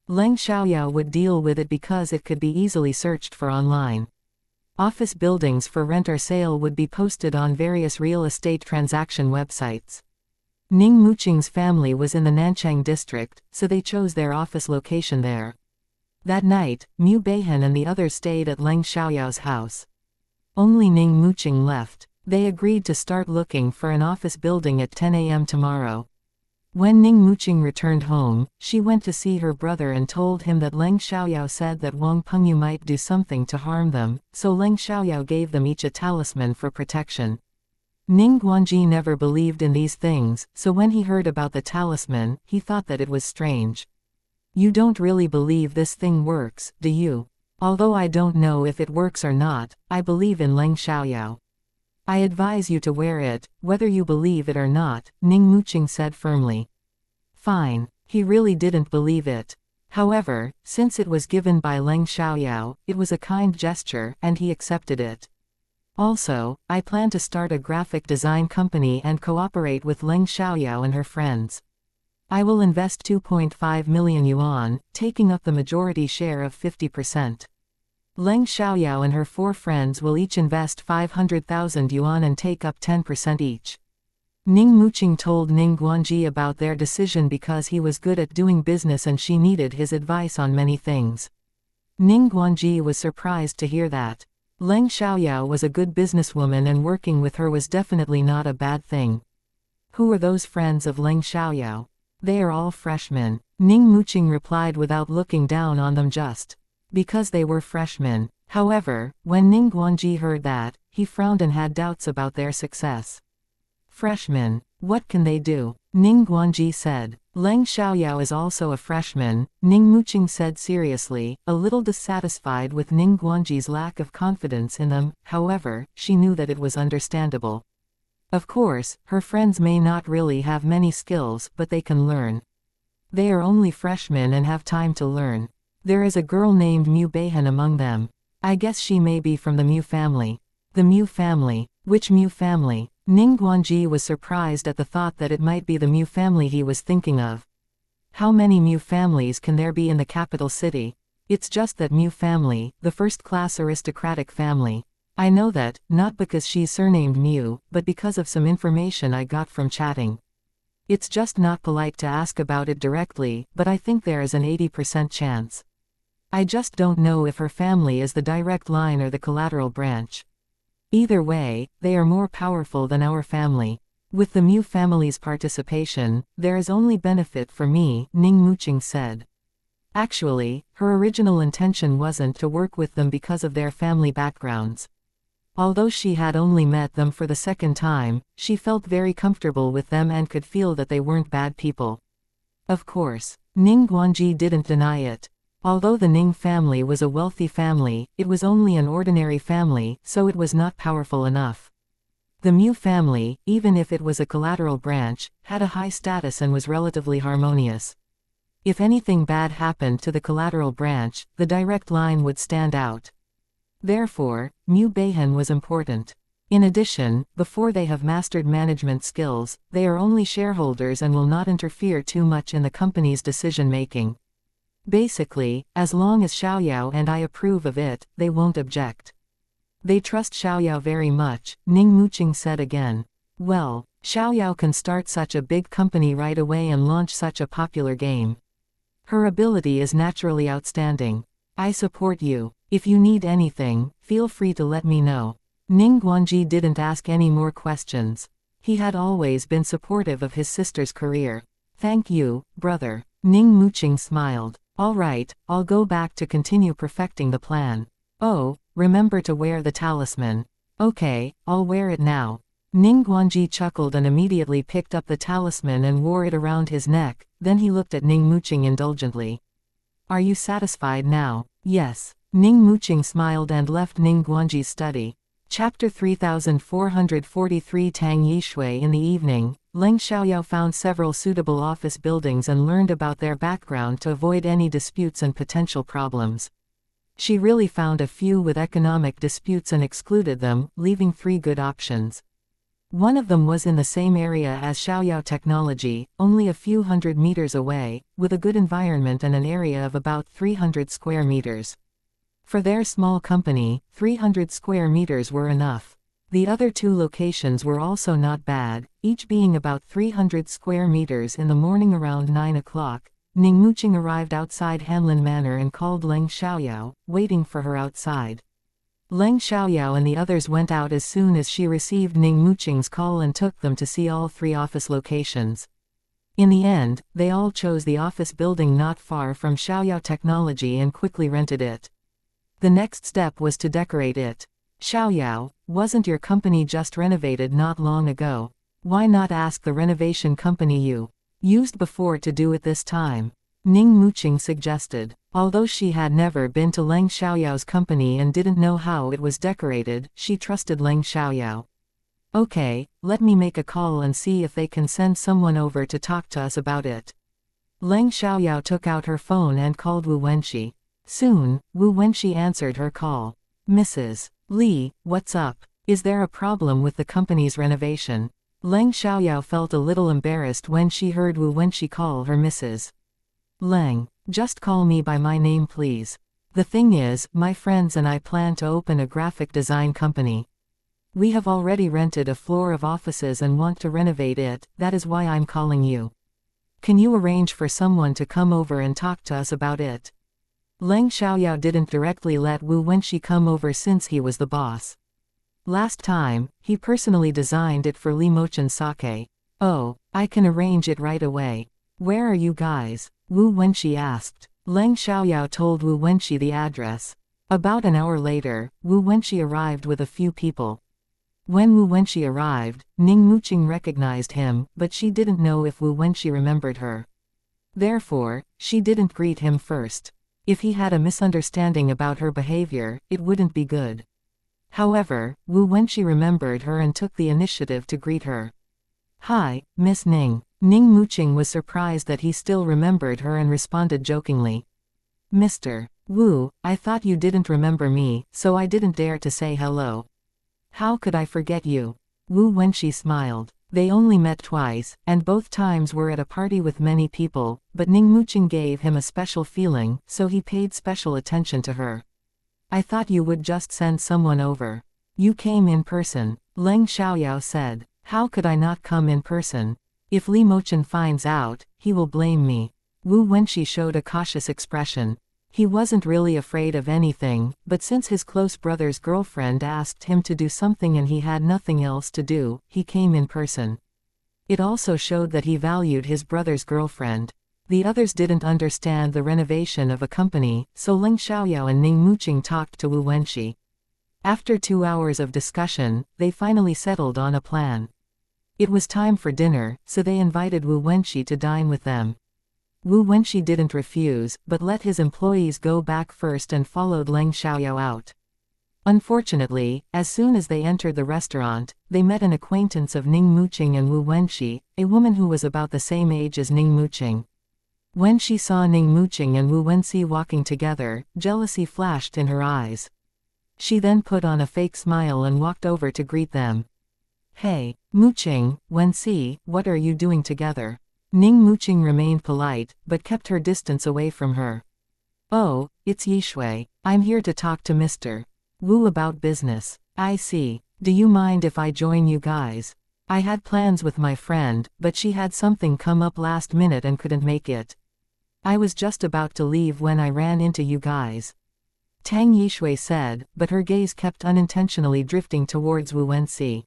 Leng Xiaoyao would deal with it because it could be easily searched for online. Office buildings for rent or sale would be posted on various real estate transaction websites. Ning Mooching's family was in the Nanchang district, so they chose their office location there. That night, Mu Beihan and the others stayed at Leng Xiaoyao's house. Only Ning Mooching left. They agreed to start looking for an office building at 10 a.m. tomorrow. When Ning Mooching returned home, she went to see her brother and told him that Leng Xiaoyao said that Wang Pengyu might do something to harm them, so Leng Xiaoyao gave them each a talisman for protection. Ning Guanji never believed in these things, so when he heard about the talisman, he thought that it was strange. You don't really believe this thing works, do you? Although I don't know if it works or not, I believe in Leng Xiaoyao. I advise you to wear it, whether you believe it or not, Ning Mooching said firmly. Fine. He really didn't believe it. However, since it was given by Leng Xiaoyao, it was a kind gesture, and he accepted it. Also, I plan to start a graphic design company and cooperate with Leng Xiaoyao and her friends. I will invest 2.5 million yuan, taking up the majority share of 50%. Leng Xiaoyao and her 4 friends will each invest 500,000 yuan and take up 10% each. Ning Mooching told Ning Guanji about their decision because he was good at doing business and she needed his advice on many things. Ning Guanji was surprised to hear that. Leng Xiaoyao was a good businesswoman and working with her was definitely not a bad thing. Who are those friends of Leng Xiaoyao? They are all freshmen. Ning Mooching replied without looking down on them just because they were freshmen. However, when Ning Guanji heard that, he frowned and had doubts about their success. Freshmen, what can they do? Ning Guanji said. Leng Xiaoyao is also a freshman, Ning Mooching said seriously, a little dissatisfied with Ning Guanji's lack of confidence in them. However, she knew that it was understandable. Of course, her friends may not really have many skills, but they can learn. They are only freshmen and have time to learn. There is a girl named Mu Beihan among them. I guess she may be from the Mu family. The Mu family. Which Mu family? Ning Guanji was surprised at the thought that it might be the Mu family he was thinking of. How many Mu families can there be in the capital city? It's just that Mu family, the first-class aristocratic family. I know that, not because she's surnamed Mu, but because of some information I got from chatting. It's just not polite to ask about it directly, but I think there is an 80% chance. I just don't know if her family is the direct line or the collateral branch. Either way, they are more powerful than our family. With the Mu family's participation, there is only benefit for me, Ning Muqing said. Actually, her original intention wasn't to work with them because of their family backgrounds. Although she had only met them for the second time, she felt very comfortable with them and could feel that they weren't bad people. Of course, Ning Guanji didn't deny it. Although the Ning family was a wealthy family, it was only an ordinary family, so it was not powerful enough. The Mu family, even if it was a collateral branch, had a high status and was relatively harmonious. If anything bad happened to the collateral branch, the direct line would stand out. Therefore, Mu Beihan was important. In addition, before they have mastered management skills, they are only shareholders and will not interfere too much in the company's decision-making. Basically, as long as Xiaoyao and I approve of it, they won't object. They trust Xiaoyao very much, Ning Muqing said again. Well, Xiaoyao can start such a big company right away and launch such a popular game. Her ability is naturally outstanding. I support you. If you need anything, feel free to let me know. Ning Guanji didn't ask any more questions. He had always been supportive of his sister's career. Thank you, brother. Ning Muqing smiled. All right, I'll go back to continue perfecting the plan. Oh, remember to wear the talisman. Okay, I'll wear it now. Ning Guanji chuckled and immediately picked up the talisman and wore it around his neck, then he looked at Ning Muqing indulgently. Are you satisfied now? Yes. Ning Muqing smiled and left Ning Guanji's study. Chapter 3443 Tang Yishui. In the evening, Leng Xiaoyao found several suitable office buildings and learned about their background to avoid any disputes and potential problems. She really found a few with economic disputes and excluded them, leaving 3 good options. One of them was in the same area as Xiaoyao Technology, only a few hundred meters away, with a good environment and an area of about 300 square meters. For their small company, 300 square meters were enough. The other 2 locations were also not bad, each being about 300 square meters. In the morning around 9 o'clock, Ning Muqing arrived outside Hanlin Manor and called Leng Xiaoyao, waiting for her outside. Leng Xiaoyao and the others went out as soon as she received Ning Muqing's call and took them to see all 3 office locations. In the end, they all chose the office building not far from Xiaoyao Technology and quickly rented it. The next step was to decorate it. Xiaoyao, wasn't your company just renovated not long ago? Why not ask the renovation company you used before to do it this time? Ning Muqing suggested. Although she had never been to Leng Xiaoyao's company and didn't know how it was decorated, she trusted Leng Xiaoyao. Okay, let me make a call and see if they can send someone over to talk to us about it. Leng Xiaoyao took out her phone and called Wu Wenxi. Soon, Wu Wenxi answered her call. Mrs. Li, what's up? Is there a problem with the company's renovation? Leng Xiaoyao felt a little embarrassed when she heard Wu Wenxi call her Mrs. Leng. Just call me by my name please. The thing is, my friends and I plan to open a graphic design company. We have already rented a floor of offices and want to renovate it, that is why I'm calling you. Can you arrange for someone to come over and talk to us about it? Leng Xiaoyao didn't directly let Wu Wenxi come over since he was the boss. Last time, he personally designed it for Li Mochen Sake. Oh, I can arrange it right away. Where are you guys? Wu Wenxi asked. Leng Xiaoyao told Wu Wenxi the address. About an hour later, Wu Wenxi arrived with a few people. When Wu Wenxi arrived, Ning Muqing recognized him, but she didn't know if Wu Wenxi remembered her. Therefore, she didn't greet him first. If he had a misunderstanding about her behavior, it wouldn't be good. However, Wu Wenxi remembered her and took the initiative to greet her. Hi, Miss Ning. Ning Muqing was surprised that he still remembered her and responded jokingly. Mr. Wu, I thought you didn't remember me, so I didn't dare to say hello. How could I forget you? Wu Wenxi smiled. They only met twice, and both times were at a party with many people, but Ning Muqing gave him a special feeling, so he paid special attention to her. I thought you would just send someone over. You came in person, Leng Xiaoyao said. How could I not come in person? If Li Mochen finds out, he will blame me. Wu Wenxi showed a cautious expression. He wasn't really afraid of anything, but since his close brother's girlfriend asked him to do something and he had nothing else to do, he came in person. It also showed that he valued his brother's girlfriend. The others didn't understand the renovation of a company, so Leng Xiaoyao and Ning Muqing talked to Wu Wenxi. After 2 hours of discussion, they finally settled on a plan. It was time for dinner, so they invited Wu Wenxi to dine with them. Wu Wenxi didn't refuse, but let his employees go back first and followed Leng Xiaoyao out. Unfortunately, as soon as they entered the restaurant, they met an acquaintance of Ning Muqing and Wu Wenxi, a woman who was about the same age as Ning Muqing. When she saw Ning Muqing and Wu Wenxi walking together, jealousy flashed in her eyes. She then put on a fake smile and walked over to greet them. "Hey, Muqing, Wenxi, what are you doing together?" Ning Muqing remained polite, but kept her distance away from her. "Oh, it's Yishui. I'm here to talk to Mr. Wu about business." "I see. Do you mind if I join you guys? I had plans with my friend, but she had something come up last minute and couldn't make it. I was just about to leave when I ran into you guys," Tang Yishui said, but her gaze kept unintentionally drifting towards Wu Wenxi.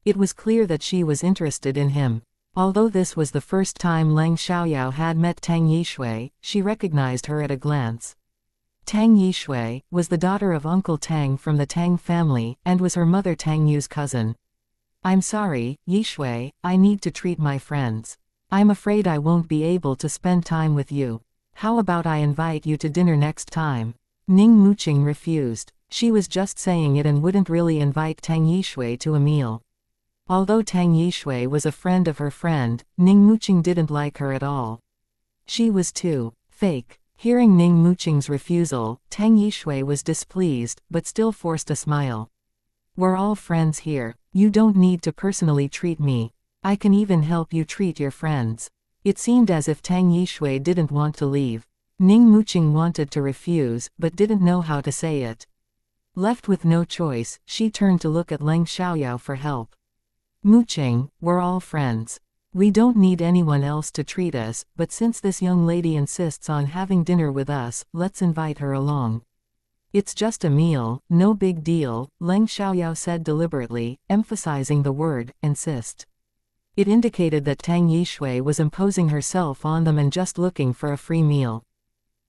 It was clear that she was interested in him. Although this was the first time Leng Xiaoyao had met Tang Yishui, she recognized her at a glance. Tang Yishui was the daughter of Uncle Tang from the Tang family, and was her mother Tang Yu's cousin. "I'm sorry, Yishui, I need to treat my friends. I'm afraid I won't be able to spend time with you. How about I invite you to dinner next time?" Ning Muqing refused. She was just saying it and wouldn't really invite Tang Yishui to a meal. Although Tang Yishui was a friend of her friend, Ning Muqing didn't like her at all. She was too fake. Hearing Ning Muqing's refusal, Tang Yishui was displeased, but still forced a smile. "We're all friends here. You don't need to personally treat me. I can even help you treat your friends." It seemed as if Tang Yishui didn't want to leave. Ning Muqing wanted to refuse, but didn't know how to say it. Left with no choice, she turned to look at Leng Xiaoyao for help. "Muqing, we're all friends. We don't need anyone else to treat us, but since this young lady insists on having dinner with us, let's invite her along." "It's just a meal, no big deal," Leng Xiaoyao said deliberately, emphasizing the word, insist. It indicated that Tang Yishui was imposing herself on them and just looking for a free meal.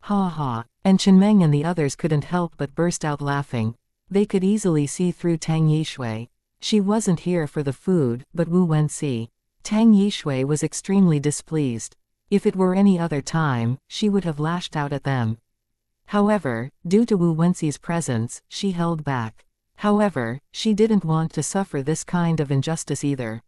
"Ha ha," and Chenmeng and the others couldn't help but burst out laughing. They could easily see through Tang Yishui. She wasn't here for the food, but Wu Wenxi. Tang Yishui was extremely displeased. If it were any other time, she would have lashed out at them. However, due to Wu Wenxi's presence, she held back. However, she didn't want to suffer this kind of injustice either.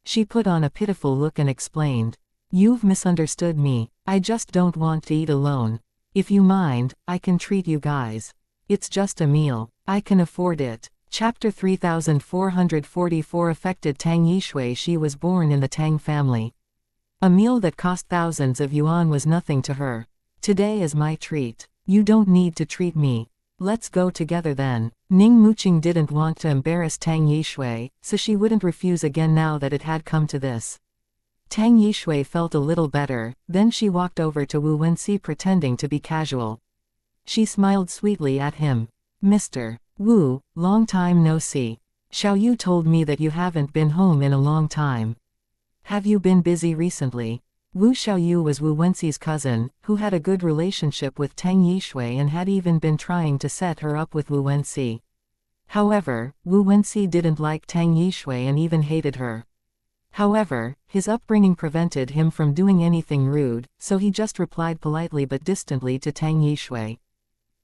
She put on a pitiful look and explained, "You've misunderstood me. I just don't want to eat alone. If you mind, I can treat you guys. It's just a meal. I can afford it." Chapter 3444 affected Tang Yishui. She was born in the Tang family. A meal that cost thousands of yuan was nothing to her. "Today is my treat. You don't need to treat me. Let's go together then." Ning Muqing didn't want to embarrass Tang Yishui, so she wouldn't refuse again now that it had come to this. Tang Yishui felt a little better, then she walked over to Wu Wenxi pretending to be casual. She smiled sweetly at him. "Mr. Wu, long time no see. Xiaoyu told me that you haven't been home in a long time. Have you been busy recently?" Wu Xiaoyu was Wu Wenxi's cousin, who had a good relationship with Tang Yishui and had even been trying to set her up with Wu Wenxi. However, Wu Wenxi didn't like Tang Yishui and even hated her. However, his upbringing prevented him from doing anything rude, so he just replied politely but distantly to Tang Yishui.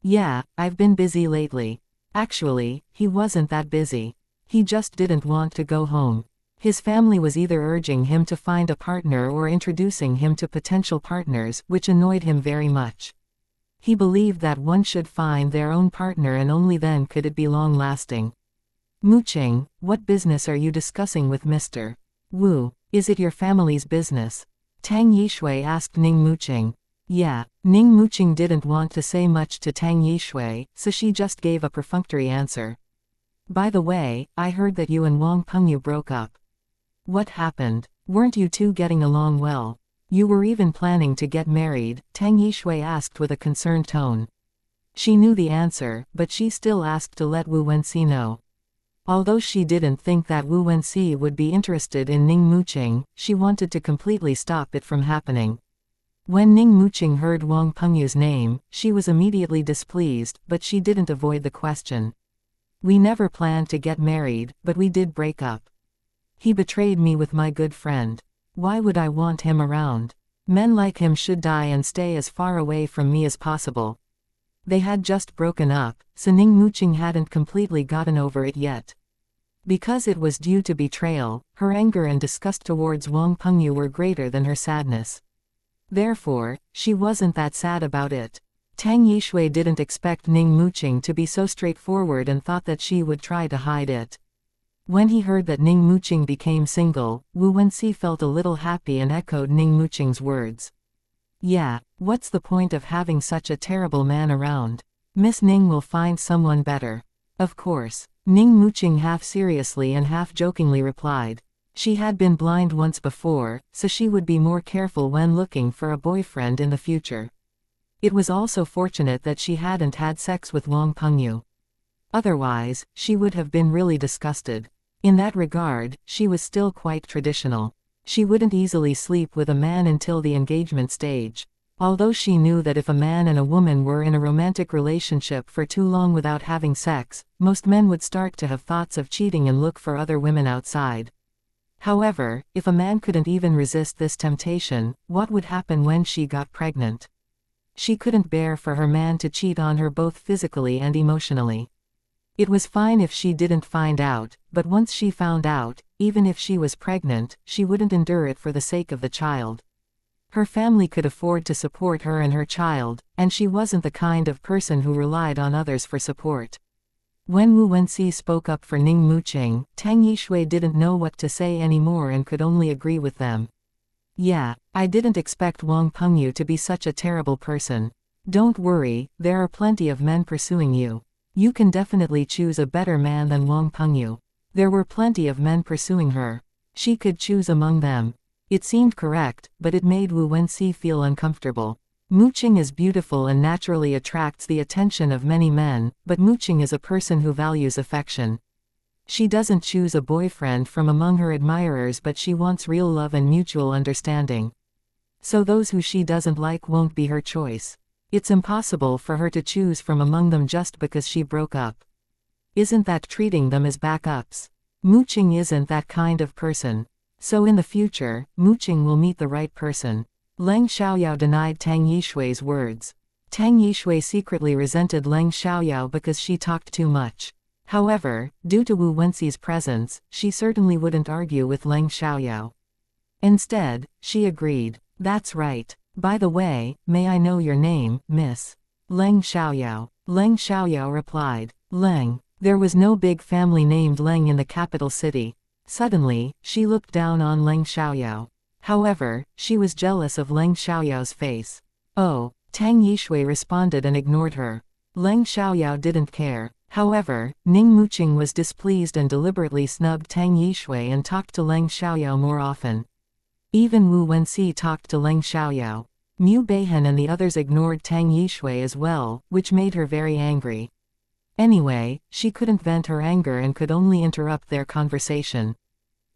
"Yeah, I've been busy lately." Actually, he wasn't that busy. He just didn't want to go home. His family was either urging him to find a partner or introducing him to potential partners, which annoyed him very much. He believed that one should find their own partner and only then could it be long-lasting. "Muqing, what business are you discussing with Mr. Wu? Is it your family's business?" Tang Yishui asked Ning Muqing. "Yeah." Ning Muqing didn't want to say much to Tang Yishui, so she just gave a perfunctory answer. "By the way, I heard that you and Wang Pengyu broke up. What happened? Weren't you two getting along well?" You were even planning to get married? Tang Yishui asked with a concerned tone. She knew the answer, but she still asked to let Wu Wenxi know. Although she didn't think that Wu Wenxi would be interested in Ning Muqing, she wanted to completely stop it from happening. When Ning Muqing heard Wang Pengyu's name, she was immediately displeased, but she didn't avoid the question. We never planned to get married, but we did break up. He betrayed me with my good friend. Why would I want him around? Men like him should die and stay as far away from me as possible. They had just broken up, so Ning Muqing hadn't completely gotten over it yet. Because it was due to betrayal, her anger and disgust towards Wang Pengyu were greater than her sadness. Therefore, she wasn't that sad about it. Tang Yishui didn't expect Ning Muqing to be so straightforward and thought that she would try to hide it. When he heard that Ning Muqing became single, Wu Wenxi felt a little happy and echoed Ning Muqing's words. Yeah, what's the point of having such a terrible man around? Miss Ning will find someone better. Of course. Ning Muqing half seriously and half jokingly replied. She had been blind once before, so she would be more careful when looking for a boyfriend in the future. It was also fortunate that she hadn't had sex with Wang Pengyu. Otherwise, she would have been really disgusted. In that regard, she was still quite traditional. She wouldn't easily sleep with a man until the engagement stage. Although she knew that if a man and a woman were in a romantic relationship for too long without having sex, most men would start to have thoughts of cheating and look for other women outside. However, if a man couldn't even resist this temptation, what would happen when she got pregnant? She couldn't bear for her man to cheat on her both physically and emotionally. It was fine if she didn't find out, but once she found out, even if she was pregnant, she wouldn't endure it for the sake of the child. Her family could afford to support her and her child, and she wasn't the kind of person who relied on others for support. When Wu Wenxi spoke up for Ning Muqing, Tang Yishui didn't know what to say anymore and could only agree with them. Yeah, I didn't expect Wang Pengyu to be such a terrible person. Don't worry, there are plenty of men pursuing you. You can definitely choose a better man than Wang Pengyu. There were plenty of men pursuing her. She could choose among them. It seemed correct, but it made Wu Wenxi feel uncomfortable. Muqing is beautiful and naturally attracts the attention of many men, but Muqing is a person who values affection. She doesn't choose a boyfriend from among her admirers, but she wants real love and mutual understanding. So those who she doesn't like won't be her choice. It's impossible for her to choose from among them just because she broke up. Isn't that treating them as backups? Muqing isn't that kind of person. So in the future, Muqing will meet the right person. Leng Xiaoyao denied Tang Yishui's words. Tang Yishui secretly resented Leng Xiaoyao because she talked too much. However, due to Wu Wenxi's presence, she certainly wouldn't argue with Leng Xiaoyao. Instead, she agreed. That's right. By the way, may I know your name, Miss? Leng Xiaoyao. Leng Xiaoyao replied. Leng. There was no big family named Leng in the capital city. Suddenly, she looked down on Leng Xiaoyao. However, she was jealous of Leng Xiaoyao's face. Oh, Tang Yishui responded and ignored her. Leng Xiaoyao didn't care. However, Ning Muqing was displeased and deliberately snubbed Tang Yishui and talked to Leng Xiaoyao more often. Even Wu Wenxi talked to Leng Xiaoyao. Mu Beihan and the others ignored Tang Yishui as well, which made her very angry. Anyway, she couldn't vent her anger and could only interrupt their conversation.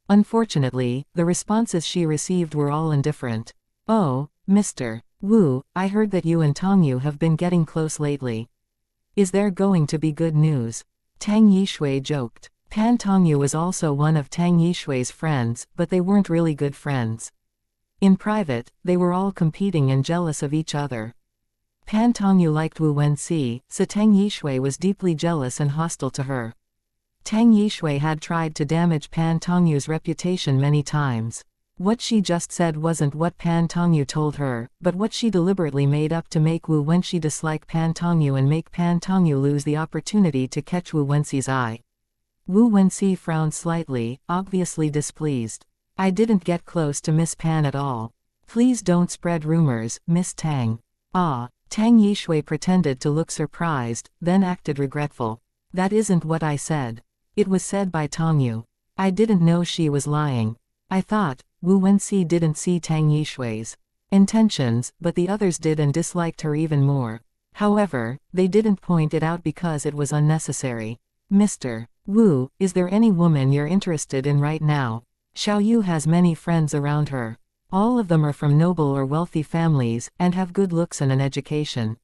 Unfortunately, the responses she received were all indifferent. Oh, Mr. Wu, I heard that you and Tongyu have been getting close lately. Is there going to be good news? Tang Yishui joked. Pan Tongyu was also one of Tang Yishui's friends, but they weren't really good friends. In private, they were all competing and jealous of each other. Pan Tongyu liked Wu Wenxi, so Tang Yishui was deeply jealous and hostile to her. Tang Yishui had tried to damage Pan Tongyu's reputation many times. What she just said wasn't what Pan Tongyu told her, but what she deliberately made up to make Wu Wenxi dislike Pan Tongyu and make Pan Tongyu lose the opportunity to catch Wu Wenxi's eye. Wu Wenxi frowned slightly, obviously displeased. I didn't get close to Miss Pan at all. Please don't spread rumors, Miss Tang. Ah, Tang Yishui pretended to look surprised, then acted regretful. That isn't what I said. It was said by Tongyu. I didn't know she was lying. I thought, Wu Wenxi didn't see Tang Yishui's intentions, but the others did and disliked her even more. However, they didn't point it out because it was unnecessary. Mr. Wu, is there any woman you're interested in right now? Xiao Yu has many friends around her. All of them are from noble or wealthy families, and have good looks and an education.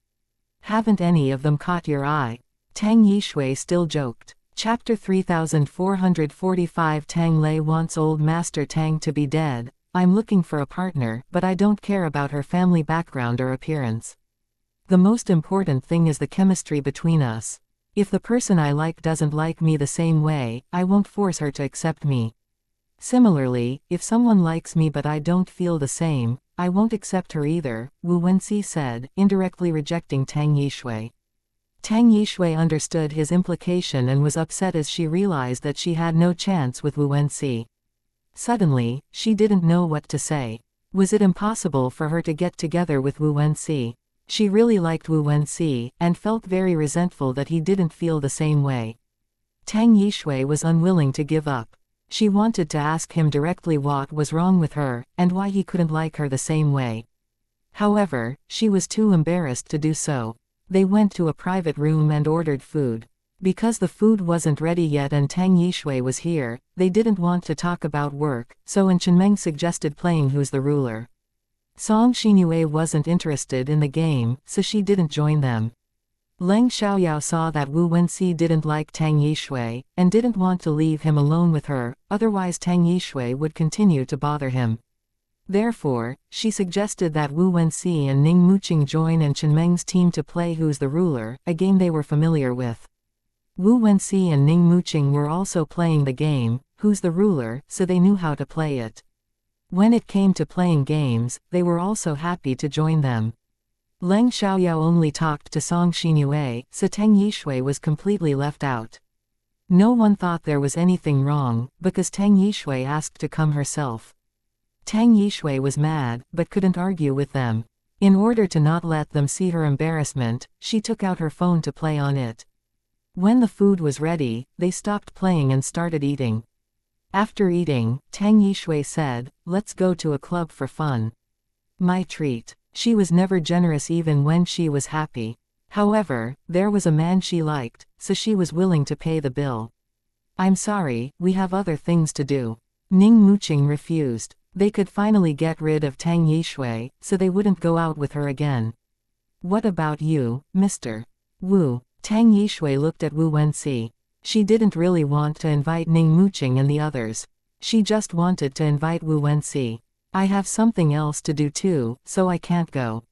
Haven't any of them caught your eye? Tang Yishui still joked. Chapter 3445 Tang Lei wants old Master Tang to be dead. I'm looking for a partner, but I don't care about her family background or appearance. The most important thing is the chemistry between us. If the person I like doesn't like me the same way, I won't force her to accept me. Similarly, if someone likes me but I don't feel the same, I won't accept her either, Wu Wenxi said, indirectly rejecting Tang Yishui. Tang Yishui understood his implication and was upset as she realized that she had no chance with Wu Wenxi. Suddenly, she didn't know what to say. Was it impossible for her to get together with Wu Wenxi? She really liked Wu Wenxi, and felt very resentful that he didn't feel the same way. Tang Yishui was unwilling to give up. She wanted to ask him directly what was wrong with her, and why he couldn't like her the same way. However, she was too embarrassed to do so. They went to a private room and ordered food. Because the food wasn't ready yet and Tang Yishui was here, they didn't want to talk about work, so Chunmeng suggested playing Who's the Ruler. Song Xinyue wasn't interested in the game, so she didn't join them. Leng Xiaoyao saw that Wu Wenxi didn't like Tang Yishui, and didn't want to leave him alone with her, otherwise Tang Yishui would continue to bother him. Therefore, she suggested that Wu Wenxi and Ning Muqing join Chunmeng's team to play Who's the Ruler, a game they were familiar with. Wu Wenxi and Ning Muqing were also playing the game, Who's the Ruler, so they knew how to play it. When it came to playing games, they were also happy to join them. Leng Xiaoyao only talked to Song Xinyue, so Tang Yishui was completely left out. No one thought there was anything wrong, because Tang Yishui asked to come herself. Tang Yishui was mad, but couldn't argue with them. In order to not let them see her embarrassment, she took out her phone to play on it. When the food was ready, they stopped playing and started eating. After eating, Tang Yishui said, "Let's go to a club for fun." My treat. She was never generous even when she was happy. However, there was a man she liked, so she was willing to pay the bill. "I'm sorry, we have other things to do." Ning Muqing refused. They could finally get rid of Tang Yishui, so they wouldn't go out with her again. "What about you, Mr. Wu?" Tang Yishui looked at Wu Wenxi. She didn't really want to invite Ning Muqing and the others. She just wanted to invite Wu Wenxi. "I have something else to do too, so I can't go."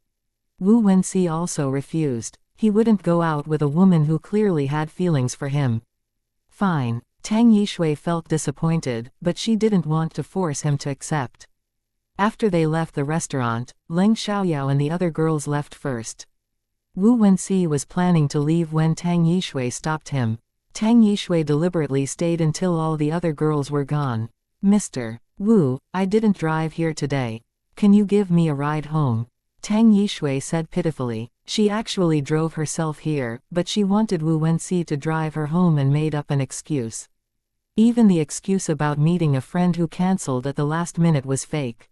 Wu Wenxi also refused. He wouldn't go out with a woman who clearly had feelings for him. Fine. Tang Yishui felt disappointed, but she didn't want to force him to accept. After they left the restaurant, Leng Xiaoyao and the other girls left first. Wu Wenxi was planning to leave when Tang Yishui stopped him. Tang Yishui deliberately stayed until all the other girls were gone. "Mr. Wu, I didn't drive here today. Can you give me a ride home?" Tang Yishui said pitifully. She actually drove herself here, but she wanted Wu Wenxi to drive her home and made up an excuse. Even the excuse about meeting a friend who cancelled at the last minute was fake.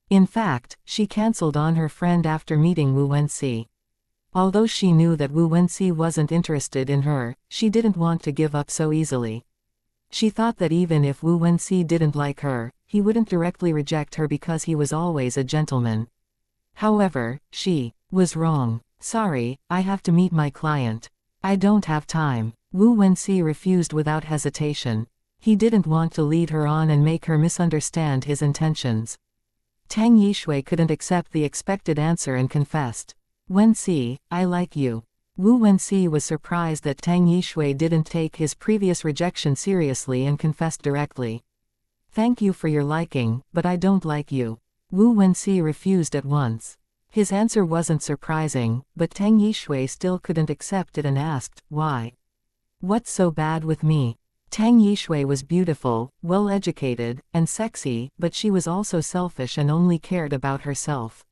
In fact, she cancelled on her friend after meeting Wu Wenxi. Although she knew that Wu Wenxi wasn't interested in her, she didn't want to give up so easily. She thought that even if Wu Wenxi didn't like her, he wouldn't directly reject her because he was always a gentleman. However, she was wrong. "Sorry, I have to meet my client. I don't have time." Wu Wenxi refused without hesitation. He didn't want to lead her on and make her misunderstand his intentions. Tang Yishui couldn't accept the expected answer and confessed. "Wenxi, I like you." Wu Wenxi was surprised that Tang Yishui didn't take his previous rejection seriously and confessed directly. "Thank you for your liking, but I don't like you." Wu Wenxi refused at once. His answer wasn't surprising, but Tang Yishui still couldn't accept it and asked, "Why? What's so bad with me?" Tang Yishui was beautiful, well-educated, and sexy, but she was also selfish and only cared about herself.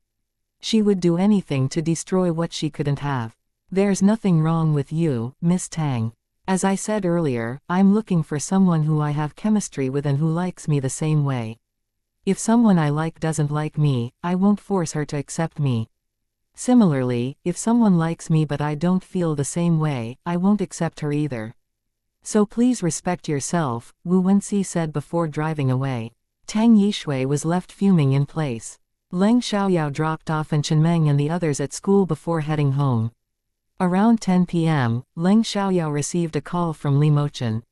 She would do anything to destroy what she couldn't have. "There's nothing wrong with you, Miss Tang. As I said earlier, I'm looking for someone who I have chemistry with and who likes me the same way. If someone I like doesn't like me, I won't force her to accept me. Similarly, if someone likes me but I don't feel the same way, I won't accept her either. So please respect yourself, Wu Wenxi said before driving away. Tang Yishui was left fuming in place. Leng Xiaoyao dropped off and Chenmeng and the others at school before heading home. Around 10 p.m., Leng Xiaoyao received a call from Li Mochen.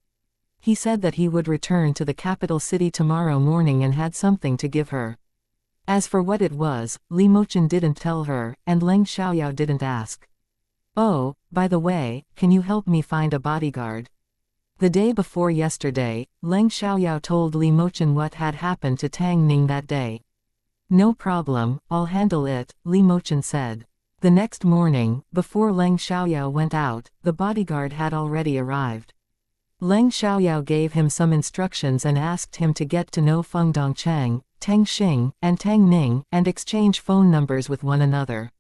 He said that he would return to the capital city tomorrow morning and had something to give her. As for what it was, Li Mochen didn't tell her, and Leng Xiaoyao didn't ask. Oh, by the way, can you help me find a bodyguard? The day before yesterday, Leng Xiaoyao told Li Mochen what had happened to Tang Ning that day. No problem, I'll handle it, Li Mochen said. The next morning, before Leng Xiaoyao went out, the bodyguard had already arrived. Leng Xiaoyao gave him some instructions and asked him to get to know Feng Dongcheng, Tang Xing, and Tang Ning, and exchange phone numbers with one another.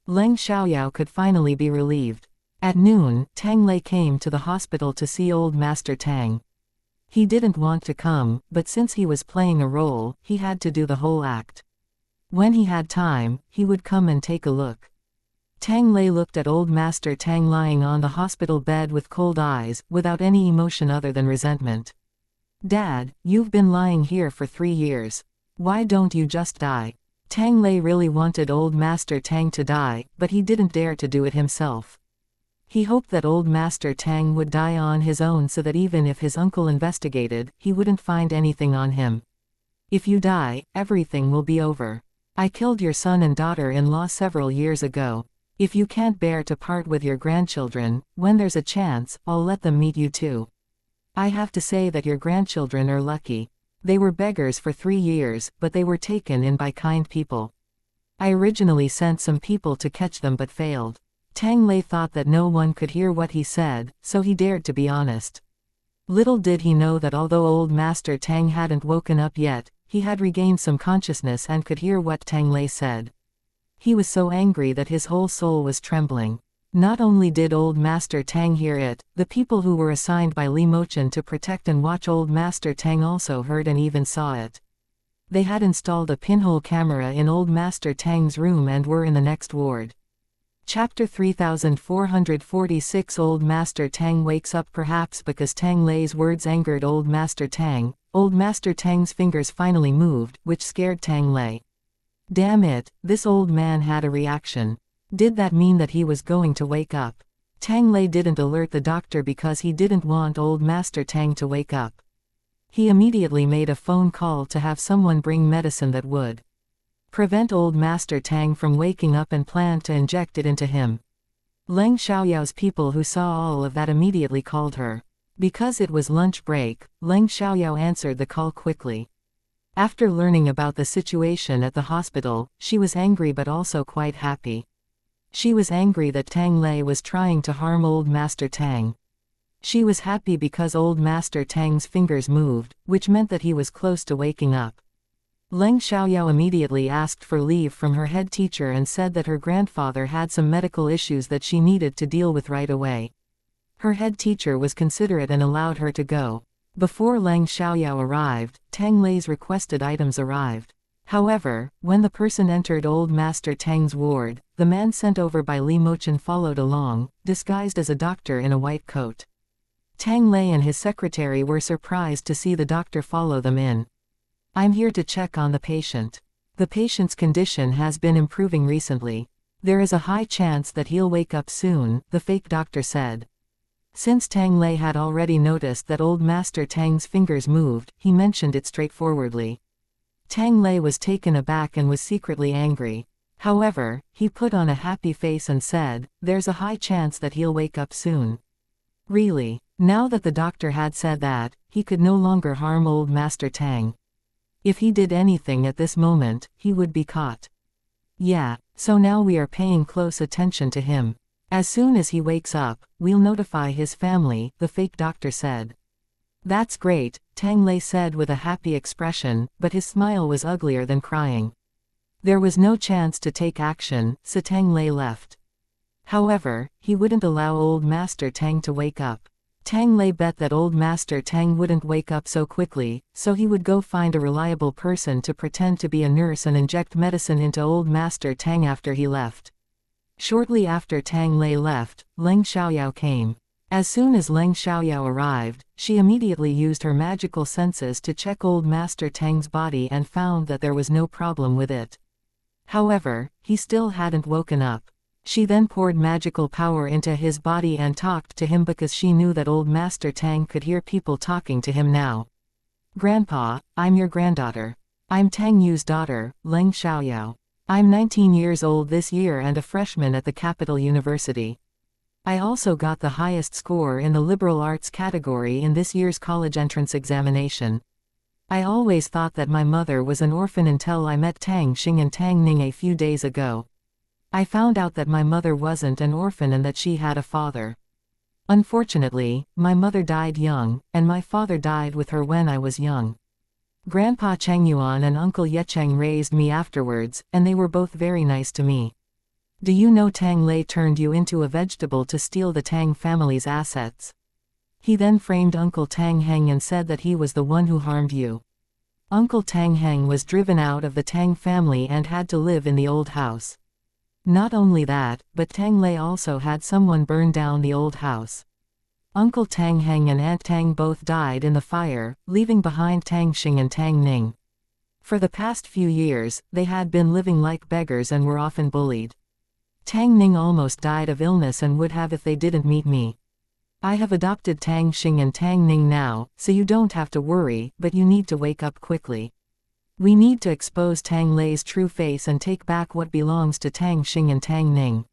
Leng Xiaoyao could finally be relieved. At noon, Tang Lei came to the hospital to see old Master Tang. He didn't want to come, but since he was playing a role, he had to do the whole act. When he had time, he would come and take a look. Tang Lei looked at old Master Tang lying on the hospital bed with cold eyes, without any emotion other than resentment. Dad, you've been lying here for 3 years. Why don't you just die? Tang Lei really wanted old Master Tang to die, but he didn't dare to do it himself. He hoped that old Master Tang would die on his own so that even if his uncle investigated, he wouldn't find anything on him. If you die, everything will be over. I killed your son and daughter-in-law several years ago. If you can't bear to part with your grandchildren, when there's a chance, I'll let them meet you too. I have to say that your grandchildren are lucky. They were beggars for 3 years, but they were taken in by kind people. I originally sent some people to catch them but failed. Tang Lei thought that no one could hear what he said, so he dared to be honest. Little did he know that although old Master Tang hadn't woken up yet, he had regained some consciousness and could hear what Tang Lei said. He was so angry that his whole soul was trembling. Not only did old Master Tang hear it, the people who were assigned by Li Mochen to protect and watch old Master Tang also heard and even saw it. They had installed a pinhole camera in old Master Tang's room and were in the next ward. Chapter 3446 Old Master Tang wakes up. Perhaps because Tang Lei's words angered old Master Tang, old Master Tang's fingers finally moved, which scared Tang Lei. Damn it, this old man had a reaction. Did that mean that he was going to wake up? Tang Lei didn't alert the doctor because he didn't want old Master Tang to wake up. He immediately made a phone call to have someone bring medicine that would prevent old Master Tang from waking up and planned to inject it into him. Leng Xiaoyao's people who saw all of that immediately called her. Because it was lunch break, Leng Xiaoyao answered the call quickly. After learning about the situation at the hospital, she was angry but also quite happy. She was angry that Tang Lei was trying to harm old Master Tang. She was happy because old Master Tang's fingers moved, which meant that he was close to waking up. Leng Xiaoyao immediately asked for leave from her head teacher and said that her grandfather had some medical issues that she needed to deal with right away. Her head teacher was considerate and allowed her to go. Before Leng Xiaoyao arrived, Tang Lei's requested items arrived. However, when the person entered old Master Tang's ward, the man sent over by Li Mochen followed along, disguised as a doctor in a white coat. Tang Lei and his secretary were surprised to see the doctor follow them in. I'm here to check on the patient. The patient's condition has been improving recently. There is a high chance that he'll wake up soon, the fake doctor said. Since Tang Lei had already noticed that old Master Tang's fingers moved, he mentioned it straightforwardly. Tang Lei was taken aback and was secretly angry. However, he put on a happy face and said, "There's a high chance that he'll wake up soon." Really? Now that the doctor had said that, he could no longer harm old Master Tang. If he did anything at this moment, he would be caught. Yeah, so now we are paying close attention to him. As soon as he wakes up, we'll notify his family, the fake doctor said. That's great, Tang Lei said with a happy expression, but his smile was uglier than crying. There was no chance to take action, so Tang Lei left. However, he wouldn't allow old Master Tang to wake up. Tang Lei bet that old Master Tang wouldn't wake up so quickly, so he would go find a reliable person to pretend to be a nurse and inject medicine into old Master Tang after he left. Shortly after Tang Lei left, Leng Xiaoyao came. As soon as Leng Xiaoyao arrived, she immediately used her magical senses to check old Master Tang's body and found that there was no problem with it. However, he still hadn't woken up. She then poured magical power into his body and talked to him because she knew that old Master Tang could hear people talking to him now. "Grandpa, I'm your granddaughter. I'm Tang Yu's daughter, Leng Xiaoyao. I'm 19 years old this year and a freshman at the capital university. I also got the highest score in the liberal arts category in this year's college entrance examination. I always thought that my mother was an orphan until I met Tang Xing and Tang Ning a few days ago. I found out that my mother wasn't an orphan and that she had a father. Unfortunately, my mother died young, and my father died with her when I was young. Grandpa Cheng Yuan and Uncle Yecheng raised me afterwards, and they were both very nice to me. Do you know Tang Lei turned you into a vegetable to steal the Tang family's assets? He then framed Uncle Tang Heng and said that he was the one who harmed you. Uncle Tang Heng was driven out of the Tang family and had to live in the old house. Not only that, but Tang Lei also had someone burn down the old house. Uncle Tang Heng and Aunt Tang both died in the fire, leaving behind Tang Xing and Tang Ning. For the past few years, they had been living like beggars and were often bullied. Tang Ning almost died of illness and would have if they didn't meet me. I have adopted Tang Xing and Tang Ning now, so you don't have to worry, but you need to wake up quickly. We need to expose Tang Lei's true face and take back what belongs to Tang Xing and Tang Ning.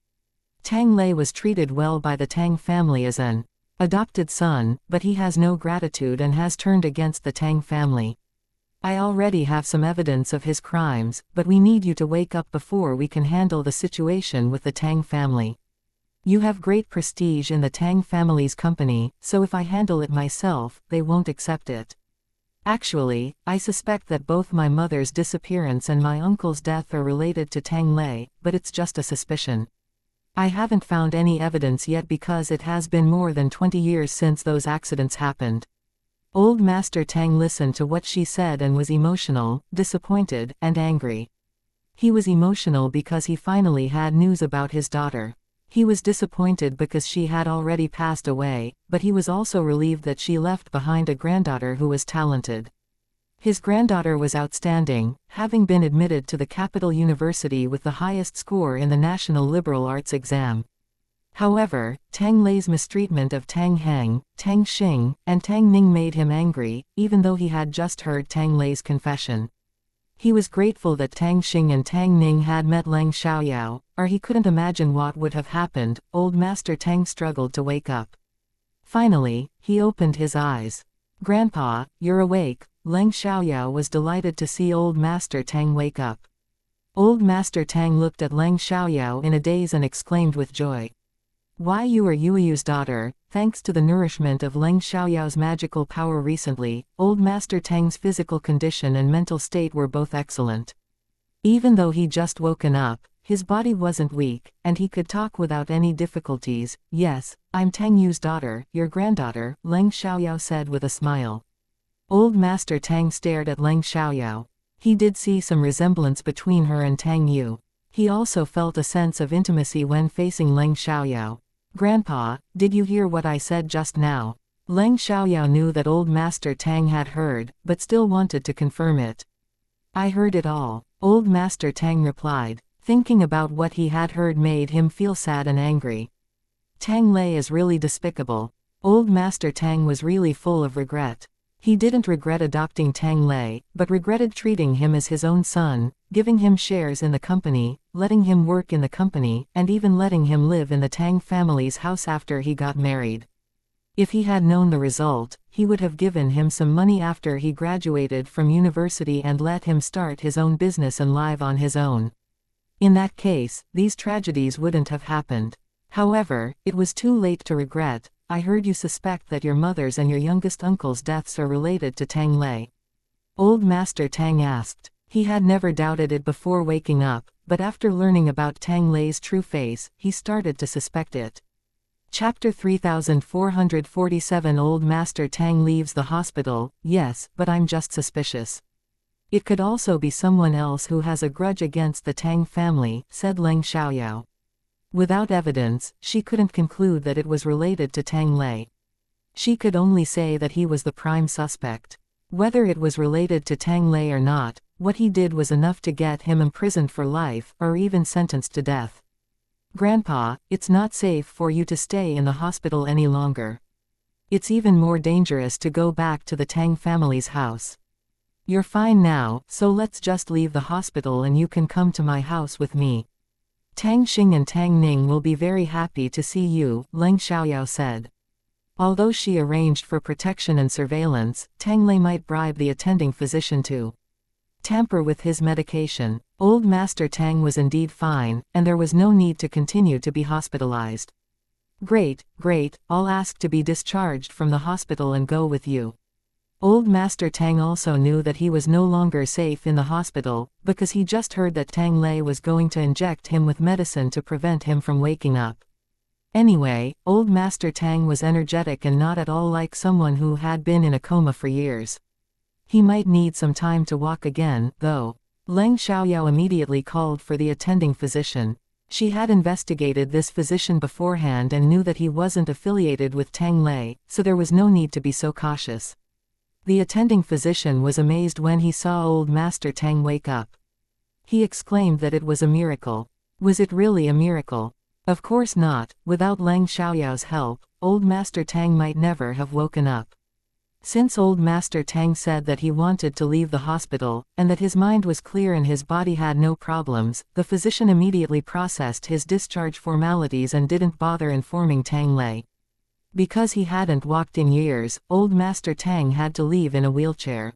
Tang Lei was treated well by the Tang family as an adopted son, but he has no gratitude and has turned against the Tang family. I already have some evidence of his crimes, but we need you to wake up before we can handle the situation with the Tang family. You have great prestige in the Tang family's company, so if I handle it myself, they won't accept it. Actually, I suspect that both my mother's disappearance and my uncle's death are related to Tang Lei, but it's just a suspicion. I haven't found any evidence yet because it has been more than 20 years since those accidents happened. Old Master Tang listened to what she said and was emotional, disappointed, and angry. He was emotional because he finally had news about his daughter. He was disappointed because she had already passed away, but he was also relieved that she left behind a granddaughter who was talented. His granddaughter was outstanding, having been admitted to the capital university with the highest score in the National Liberal Arts exam. However, Tang Lei's mistreatment of Tang Heng, Tang Xing, and Tang Ning made him angry, even though he had just heard Tang Lei's confession. He was grateful that Tang Xing and Tang Ning had met Leng Xiaoyao, or he couldn't imagine what would have happened. Old Master Tang struggled to wake up. Finally, he opened his eyes. "Grandpa, you're awake." Leng Xiaoyao was delighted to see Old Master Tang wake up. Old Master Tang looked at Leng Xiaoyao in a daze and exclaimed with joy. "Why, you are Yueyu's daughter." Thanks to the nourishment of Leng Xiaoyao's magical power recently, Old Master Tang's physical condition and mental state were both excellent. Even though he just woken up, his body wasn't weak, and he could talk without any difficulties. "Yes, I'm Tang Yu's daughter, your granddaughter," Leng Xiaoyao said with a smile. Old Master Tang stared at Leng Xiaoyao. He did see some resemblance between her and Tang Yu. He also felt a sense of intimacy when facing Leng Xiaoyao. "Grandpa, did you hear what I said just now?" Leng Xiaoyao knew that Old Master Tang had heard, but still wanted to confirm it. "I heard it all," Old Master Tang replied. Thinking about what he had heard made him feel sad and angry. Tang Lei is really despicable. Old Master Tang was really full of regret. He didn't regret adopting Tang Lei, but regretted treating him as his own son, giving him shares in the company, letting him work in the company, and even letting him live in the Tang family's house after he got married. If he had known the result, he would have given him some money after he graduated from university and let him start his own business and live on his own. In that case, these tragedies wouldn't have happened. However, it was too late to regret. "I heard you suspect that your mother's and your youngest uncle's deaths are related to Tang Lei?" Old Master Tang asked. He had never doubted it before waking up, but after learning about Tang Lei's true face, he started to suspect it. Chapter 3447. Old Master Tang leaves the hospital. Yes, but I'm just suspicious. It could also be someone else who has a grudge against the Tang family, said Leng Xiaoyao. Without evidence, she couldn't conclude that it was related to Tang Lei. She could only say that he was the prime suspect. Whether it was related to Tang Lei or not, what he did was enough to get him imprisoned for life, or even sentenced to death. Grandpa, it's not safe for you to stay in the hospital any longer. It's even more dangerous to go back to the Tang family's house. You're fine now, so let's just leave the hospital and you can come to my house with me. Tang Xing and Tang Ning will be very happy to see you, Leng Xiaoyao said. Although she arranged for protection and surveillance, Tang Lei might bribe the attending physician to tamper with his medication. Old Master Tang was indeed fine, and there was no need to continue to be hospitalized. Great, great, I'll ask to be discharged from the hospital and go with you. Old Master Tang also knew that he was no longer safe in the hospital, because he just heard that Tang Lei was going to inject him with medicine to prevent him from waking up. Anyway, Old Master Tang was energetic and not at all like someone who had been in a coma for years. He might need some time to walk again, though. Leng Xiaoyao immediately called for the attending physician. She had investigated this physician beforehand and knew that he wasn't affiliated with Tang Lei, so there was no need to be so cautious. The attending physician was amazed when he saw Old Master Tang wake up. He exclaimed that it was a miracle. Was it really a miracle? Of course not. Without Leng Xiaoyao's help, Old Master Tang might never have woken up. Since Old Master Tang said that he wanted to leave the hospital, and that his mind was clear and his body had no problems, the physician immediately processed his discharge formalities and didn't bother informing Tang Lei. Because he hadn't walked in years, Old Master Tang had to leave in a wheelchair.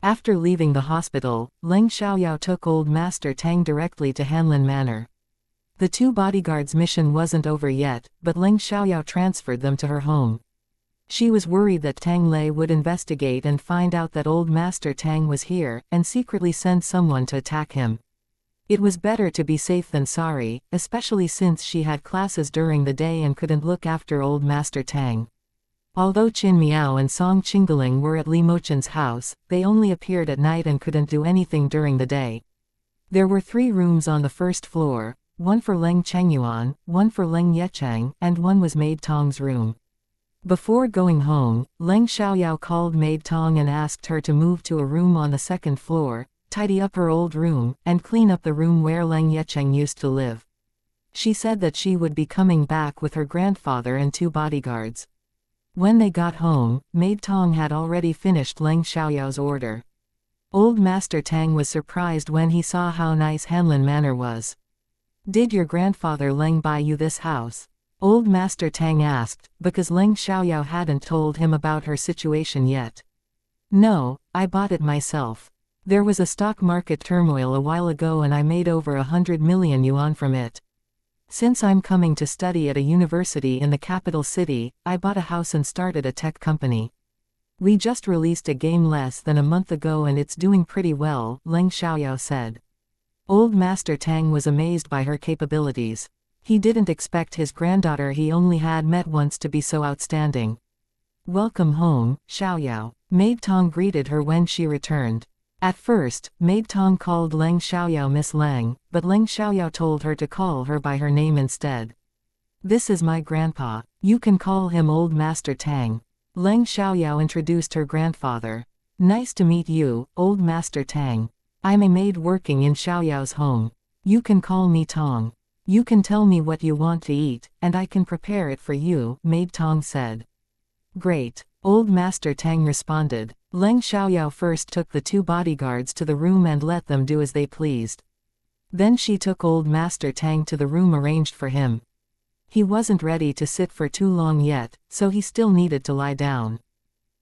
After leaving the hospital, Leng Xiaoyao took Old Master Tang directly to Hanlin Manor. The two bodyguards' mission wasn't over yet, but Leng Xiaoyao transferred them to her home. She was worried that Tang Lei would investigate and find out that Old Master Tang was here, and secretly send someone to attack him. It was better to be safe than sorry, especially since she had classes during the day and couldn't look after Old Master Tang. Although Qin Miao and Song Qinggaling were at Li Mochen's house, they only appeared at night and couldn't do anything during the day. There were 3 rooms on the first floor, one for Leng Chengyuan, one for Leng Yecheng, and one was Maid Tong's room. Before going home, Leng Xiaoyao called Maid Tong and asked her to move to a room on the 2nd floor, tidy up her old room, and clean up the room where Leng Yecheng used to live. She said that she would be coming back with her grandfather and 2 bodyguards. When they got home, Maid Tong had already finished Leng Xiaoyao's order. Old Master Tang was surprised when he saw how nice Hanlin Manor was. "Did your grandfather Leng buy you this house?" Old Master Tang asked, because Leng Xiaoyao hadn't told him about her situation yet. "No, I bought it myself. There was a stock market turmoil a while ago and I made over 100 million yuan from it. Since I'm coming to study at a university in the capital city, I bought a house and started a tech company. We just released a game less than a month ago and it's doing pretty well," Leng Xiaoyao said. Old Master Tang was amazed by her capabilities. He didn't expect his granddaughter he only had met once to be so outstanding. "Welcome home, Xiaoyao." Maid Tong greeted her when she returned. At first, Maid Tong called Leng Xiaoyao Miss Leng, but Leng Xiaoyao told her to call her by her name instead. "This is my grandpa. You can call him Old Master Tang." Leng Xiaoyao introduced her grandfather. "Nice to meet you, Old Master Tang. I'm a maid working in Xiaoyao's home. You can call me Tong. You can tell me what you want to eat, and I can prepare it for you," Maid Tong said. "Great," Old Master Tang responded. Leng Xiaoyao first took the 2 bodyguards to the room and let them do as they pleased. Then she took Old Master Tang to the room arranged for him. He wasn't ready to sit for too long yet, so he still needed to lie down.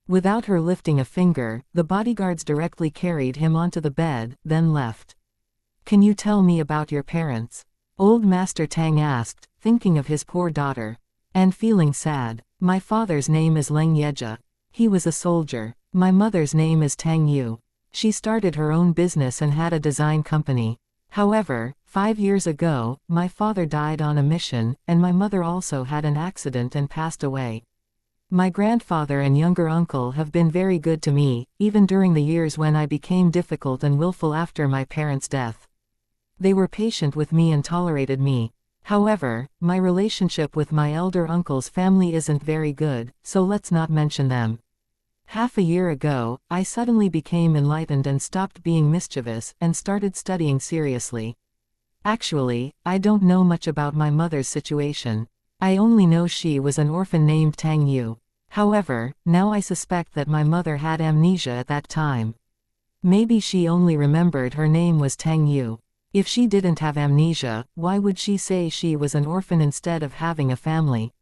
Without her lifting a finger, the bodyguards directly carried him onto the bed, then left. "Can you tell me about your parents?" Old Master Tang asked, thinking of his poor daughter. And feeling sad. "My father's name is Leng Yeja. He was a soldier. My mother's name is Tang Yu. She started her own business and had a design company. However, 5 years ago, my father died on a mission, and my mother also had an accident and passed away. My grandfather and younger uncle have been very good to me, even during the years when I became difficult and willful after my parents' death. They were patient with me and tolerated me. However, my relationship with my elder uncle's family isn't very good, so let's not mention them. Half a year ago, I suddenly became enlightened and stopped being mischievous, and started studying seriously. Actually, I don't know much about my mother's situation. I only know she was an orphan named Tang Yu. However, now I suspect that my mother had amnesia at that time. Maybe she only remembered her name was Tang Yu. If she didn't have amnesia, why would she say she was an orphan instead of having a family?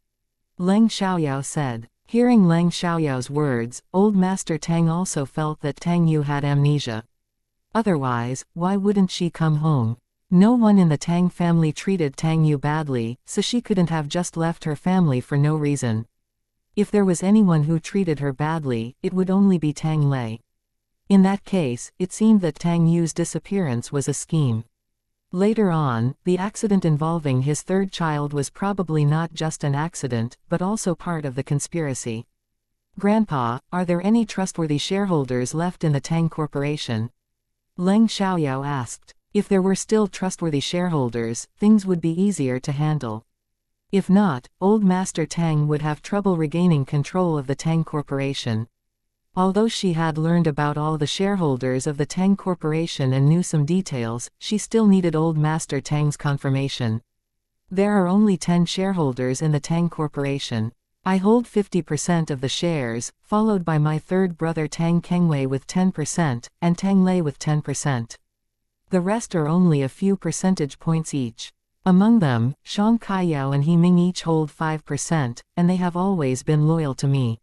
Leng Xiaoyao said. Hearing Leng Xiaoyao's words, Old Master Tang also felt that Tang Yu had amnesia. Otherwise, why wouldn't she come home? No one in the Tang family treated Tang Yu badly, so she couldn't have just left her family for no reason. If there was anyone who treated her badly, it would only be Tang Lei. In that case, it seemed that Tang Yu's disappearance was a scheme. Later on, the accident involving his third child was probably not just an accident, but also part of the conspiracy. Grandpa, are there any trustworthy shareholders left in the Tang Corporation? Leng Xiaoyao asked. If there were still trustworthy shareholders, things would be easier to handle. If not, Old Master Tang would have trouble regaining control of the Tang Corporation. Although she had learned about all the shareholders of the Tang Corporation and knew some details, she still needed Old Master Tang's confirmation. There are only 10 shareholders in the Tang Corporation. I hold 50% of the shares, followed by my third brother Tang Kengwei with 10%, and Tang Lei with 10%. The rest are only a few percentage points each. Among them, xianxia and He Ming each hold 5%, and they have always been loyal to me.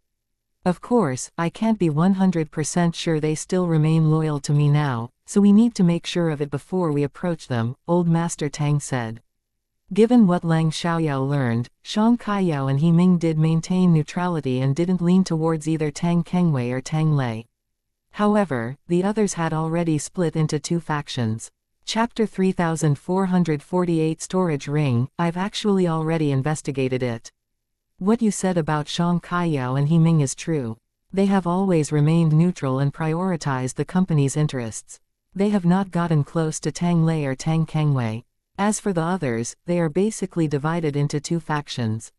Of course, I can't be 100% sure they still remain loyal to me now, so we need to make sure of it before we approach them, Old Master Tang said. Given what Leng Xiaoyao learned, xianxia and He Ming did maintain neutrality and didn't lean towards either Tang Kengwei or Tang Lei. However, the others had already split into 2 factions. Chapter 3448 Storage Ring. I've actually already investigated it. What you said about xianxia and He Ming is true. They have always remained neutral and prioritized the company's interests. They have not gotten close to Tang Lei or Tang Kengwei. As for the others, they are basically divided into 2 factions.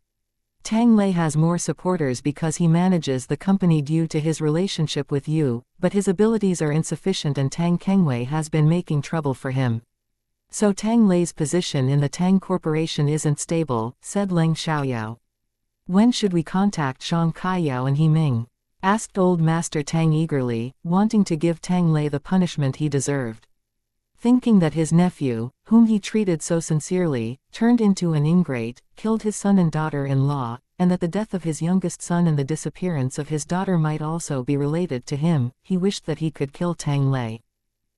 Tang Lei has more supporters because he manages the company due to his relationship with you, but his abilities are insufficient and Tang Kengwei has been making trouble for him. So Tang Lei's position in the Tang Corporation isn't stable, said Leng Xiaoyao. When should we contact xianxia and He Ming? Asked Old Master Tang eagerly, wanting to give Tang Lei the punishment he deserved. Thinking that his nephew, whom he treated so sincerely, turned into an ingrate, killed his son and daughter-in-law, and that the death of his youngest son and the disappearance of his daughter might also be related to him, he wished that he could kill Tang Lei.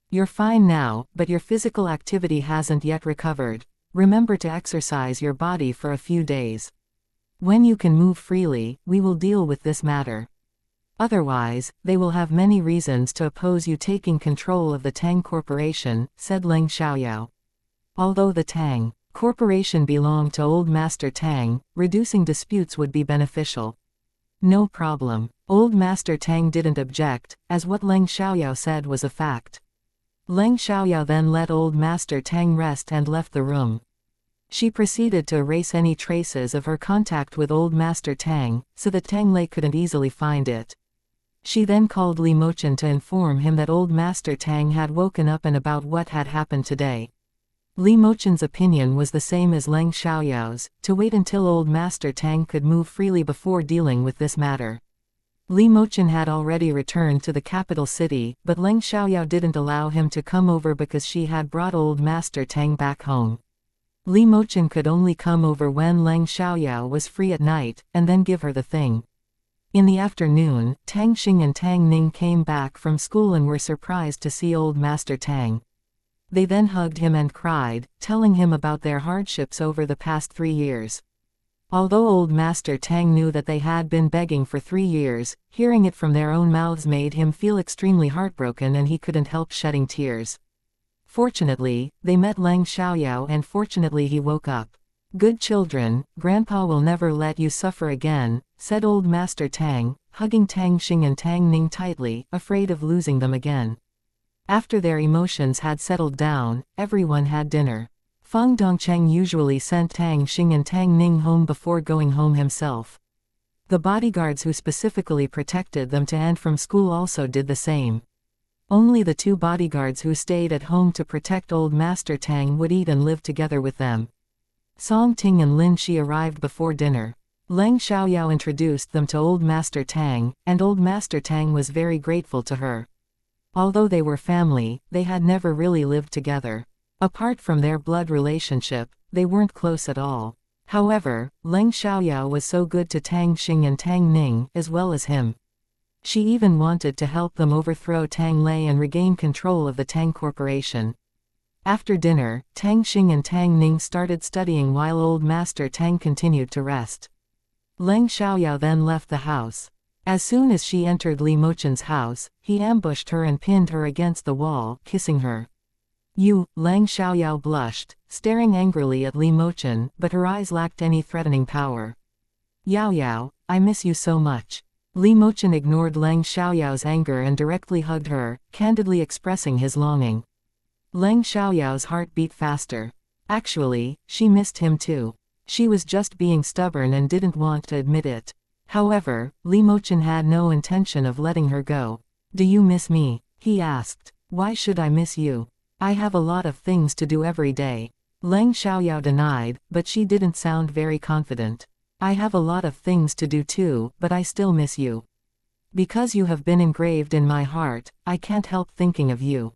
You're fine now, but your physical activity hasn't yet recovered. Remember to exercise your body for a few days. When you can move freely, we will deal with this matter. Otherwise, they will have many reasons to oppose you taking control of the Tang Corporation, said Leng Xiaoyao. Although the Tang Corporation belonged to Old Master Tang, reducing disputes would be beneficial. No problem. Old Master Tang didn't object, as what Leng Xiaoyao said was a fact. Leng Xiaoyao then let Old Master Tang rest and left the room. She proceeded to erase any traces of her contact with Old Master Tang, so that Tang Lei couldn't easily find it. She then called Li Mochen to inform him that Old Master Tang had woken up and about what had happened today. Li Mochen's opinion was the same as Leng Xiaoyao's, to wait until Old Master Tang could move freely before dealing with this matter. Li Mochen had already returned to the capital city, but Leng Xiaoyao didn't allow him to come over because she had brought Old Master Tang back home. Li Mochen could only come over when Leng Xiaoyao was free at night, and then give her the thing. In the afternoon, Tang Xing and Tang Ning came back from school and were surprised to see Old Master Tang. They then hugged him and cried, telling him about their hardships over the past 3 years. Although Old Master Tang knew that they had been begging for 3 years, hearing it from their own mouths made him feel extremely heartbroken and he couldn't help shedding tears. Fortunately, they met Leng Xiaoyao and fortunately he woke up. Good children, Grandpa will never let you suffer again, said old Master Tang, hugging Tang Xing and Tang Ning tightly, afraid of losing them again. After their emotions had settled down, everyone had dinner. Feng Dongcheng usually sent Tang Xing and Tang Ning home before going home himself. The bodyguards who specifically protected them to and from school also did the same. Only the 2 bodyguards who stayed at home to protect old Master Tang would eat and live together with them. Song Ting and Lin Shi arrived before dinner. Leng Xiaoyao introduced them to old Master Tang, and old Master Tang was very grateful to her. Although they were family, they had never really lived together. Apart from their blood relationship, they weren't close at all. However, Leng Xiaoyao was so good to Tang Xing and Tang Ning, as well as him. She even wanted to help them overthrow Tang Lei and regain control of the Tang Corporation. After dinner, Tang Xing and Tang Ning started studying while old Master Tang continued to rest. Leng Xiaoyao then left the house. As soon as she entered Li Mochen's house, he ambushed her and pinned her against the wall, kissing her. You, Leng Xiaoyao blushed, staring angrily at Li Mochen, but her eyes lacked any threatening power. Yao Yao, I miss you so much. Li Mochen ignored Leng Xiaoyao's anger and directly hugged her, candidly expressing his longing. Leng Xiaoyao's heart beat faster. Actually, she missed him too. She was just being stubborn and didn't want to admit it. However, Li Mochen had no intention of letting her go. Do you miss me? He asked. Why should I miss you? I have a lot of things to do every day. Leng Xiaoyao denied, but she didn't sound very confident. I have a lot of things to do too, but I still miss you. Because you have been engraved in my heart, I can't help thinking of you.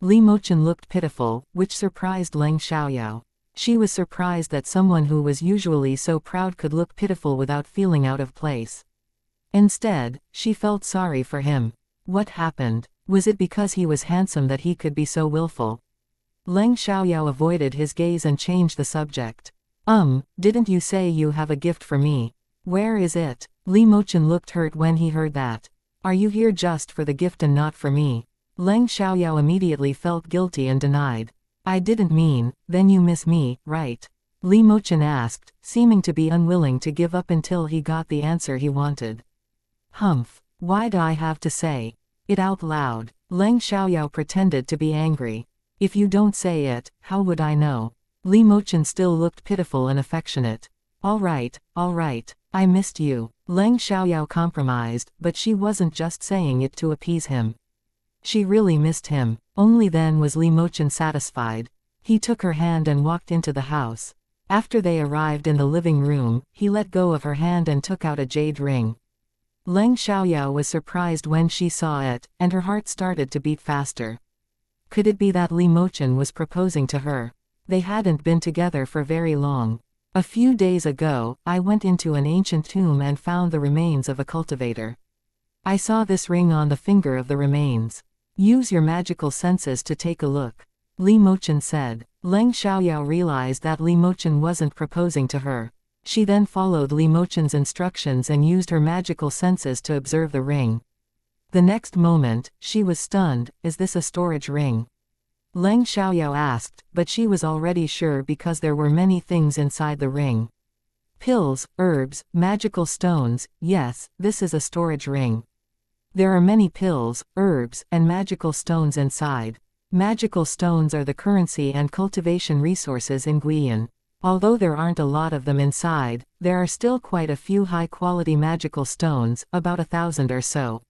Li Mochen looked pitiful, which surprised Leng Xiaoyao. She was surprised that someone who was usually so proud could look pitiful without feeling out of place. Instead, she felt sorry for him. What happened? Was it because he was handsome that he could be so willful? Leng Xiaoyao avoided his gaze and changed the subject. Didn't you say you have a gift for me? Where is it? Li Mochen looked hurt when he heard that. Are you here just for the gift and not for me? Leng Xiaoyao immediately felt guilty and denied. I didn't mean, then you miss me, right? Li Mochen asked, seeming to be unwilling to give up until he got the answer he wanted. Humph, why'd I have to say it out loud? Leng Xiaoyao pretended to be angry. If you don't say it, how would I know? Li Mochen still looked pitiful and affectionate. All right, I missed you. Leng Xiaoyao compromised, but she wasn't just saying it to appease him. She really missed him. Only then was Li Mochen satisfied. He took her hand and walked into the house. After they arrived in the living room, he let go of her hand and took out a jade ring. Leng Xiaoyao was surprised when she saw it, and her heart started to beat faster. Could it be that Li Mochen was proposing to her? They hadn't been together for very long. A few days ago, I went into an ancient tomb and found the remains of a cultivator. I saw this ring on the finger of the remains. Use your magical senses to take a look. Li Mochen said. Leng Xiaoyao realized that Li Mochen wasn't proposing to her. She then followed Li Mochen's instructions and used her magical senses to observe the ring. The next moment, she was stunned. Is this a storage ring? Leng Xiaoyao asked, but she was already sure because there were many things inside the ring. Pills, herbs, magical stones. Yes, this is a storage ring. There are many pills, herbs, and magical stones inside. Magical stones are the currency and cultivation resources in Guiyan. Although there aren't a lot of them inside, there are still quite a few high-quality magical stones, about 1,000 or so.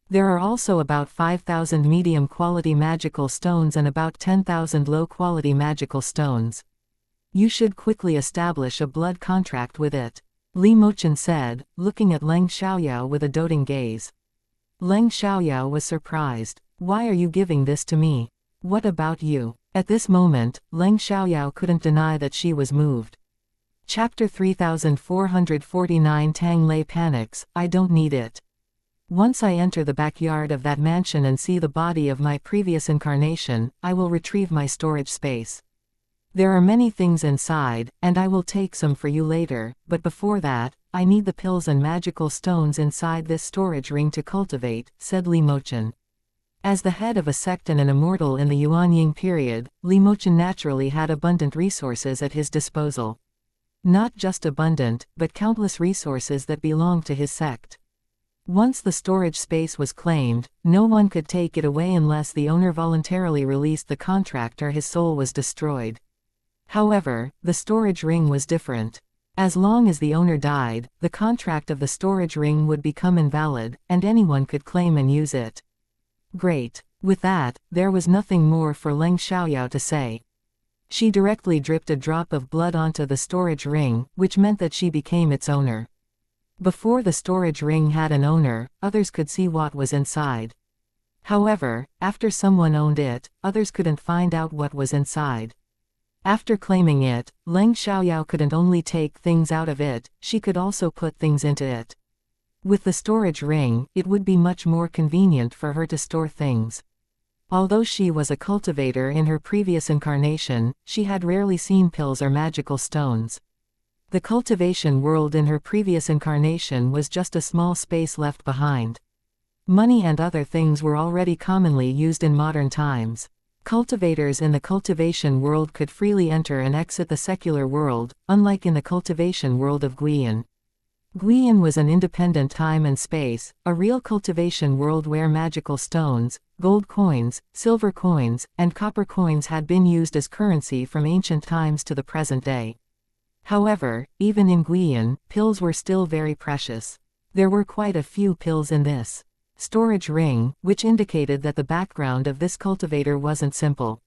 There are also about 5,000 medium-quality magical stones and about 10,000 low-quality magical stones. You should quickly establish a blood contract with it. Li Mochen said, looking at Leng Xiaoyao with a doting gaze. Leng Xiaoyao was surprised. Why are you giving this to me? What about you? At this moment, Leng Xiaoyao couldn't deny that she was moved. Chapter 3449 Tang Lei panics. I don't need it. Once I enter the backyard of that mansion and see the body of my previous incarnation, I will retrieve my storage space. There are many things inside, and I will take some for you later, but before that, I need the pills and magical stones inside this storage ring to cultivate, said Li Mochen. As the head of a sect and an immortal in the Yuanying period, Li Mochen naturally had abundant resources at his disposal. Not just abundant, but countless resources that belonged to his sect. Once the storage space was claimed, no one could take it away unless the owner voluntarily released the contract or his soul was destroyed. However, the storage ring was different. As long as the owner died, the contract of the storage ring would become invalid, and anyone could claim and use it. Great. With that, there was nothing more for Leng Xiaoyao to say. She directly dripped a drop of blood onto the storage ring, which meant that she became its owner. Before the storage ring had an owner, others could see what was inside. However, after someone owned it, others couldn't find out what was inside. After claiming it, Leng Xiaoyao couldn't only take things out of it, she could also put things into it. With the storage ring, it would be much more convenient for her to store things. Although she was a cultivator in her previous incarnation, she had rarely seen pills or magical stones. The cultivation world in her previous incarnation was just a small space left behind. Money and other things were already commonly used in modern times. Cultivators in the cultivation world could freely enter and exit the secular world, unlike in the cultivation world of Guiyan. Guiyan was an independent time and space, a real cultivation world where magical stones, gold coins, silver coins, and copper coins had been used as currency from ancient times to the present day. However, even in Guiyan, pills were still very precious. There were quite a few pills in this storage ring, which indicated that the background of this cultivator wasn't simple.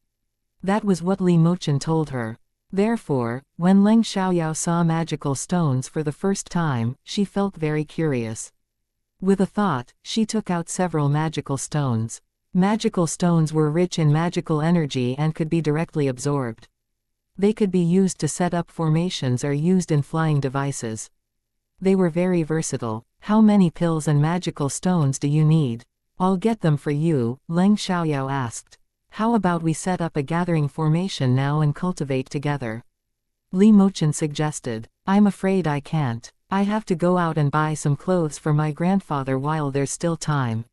That was what Li Mochen told her. Therefore, when Leng Xiaoyao saw magical stones for the first time, she felt very curious. With a thought, she took out several magical stones. Magical stones were rich in magical energy and could be directly absorbed. They could be used to set up formations or used in flying devices. They were very versatile. How many pills and magical stones do you need? I'll get them for you, Leng Xiaoyao asked. How about we set up a gathering formation now and cultivate together? Li Mochen suggested. I'm afraid I can't. I have to go out and buy some clothes for my grandfather while there's still time.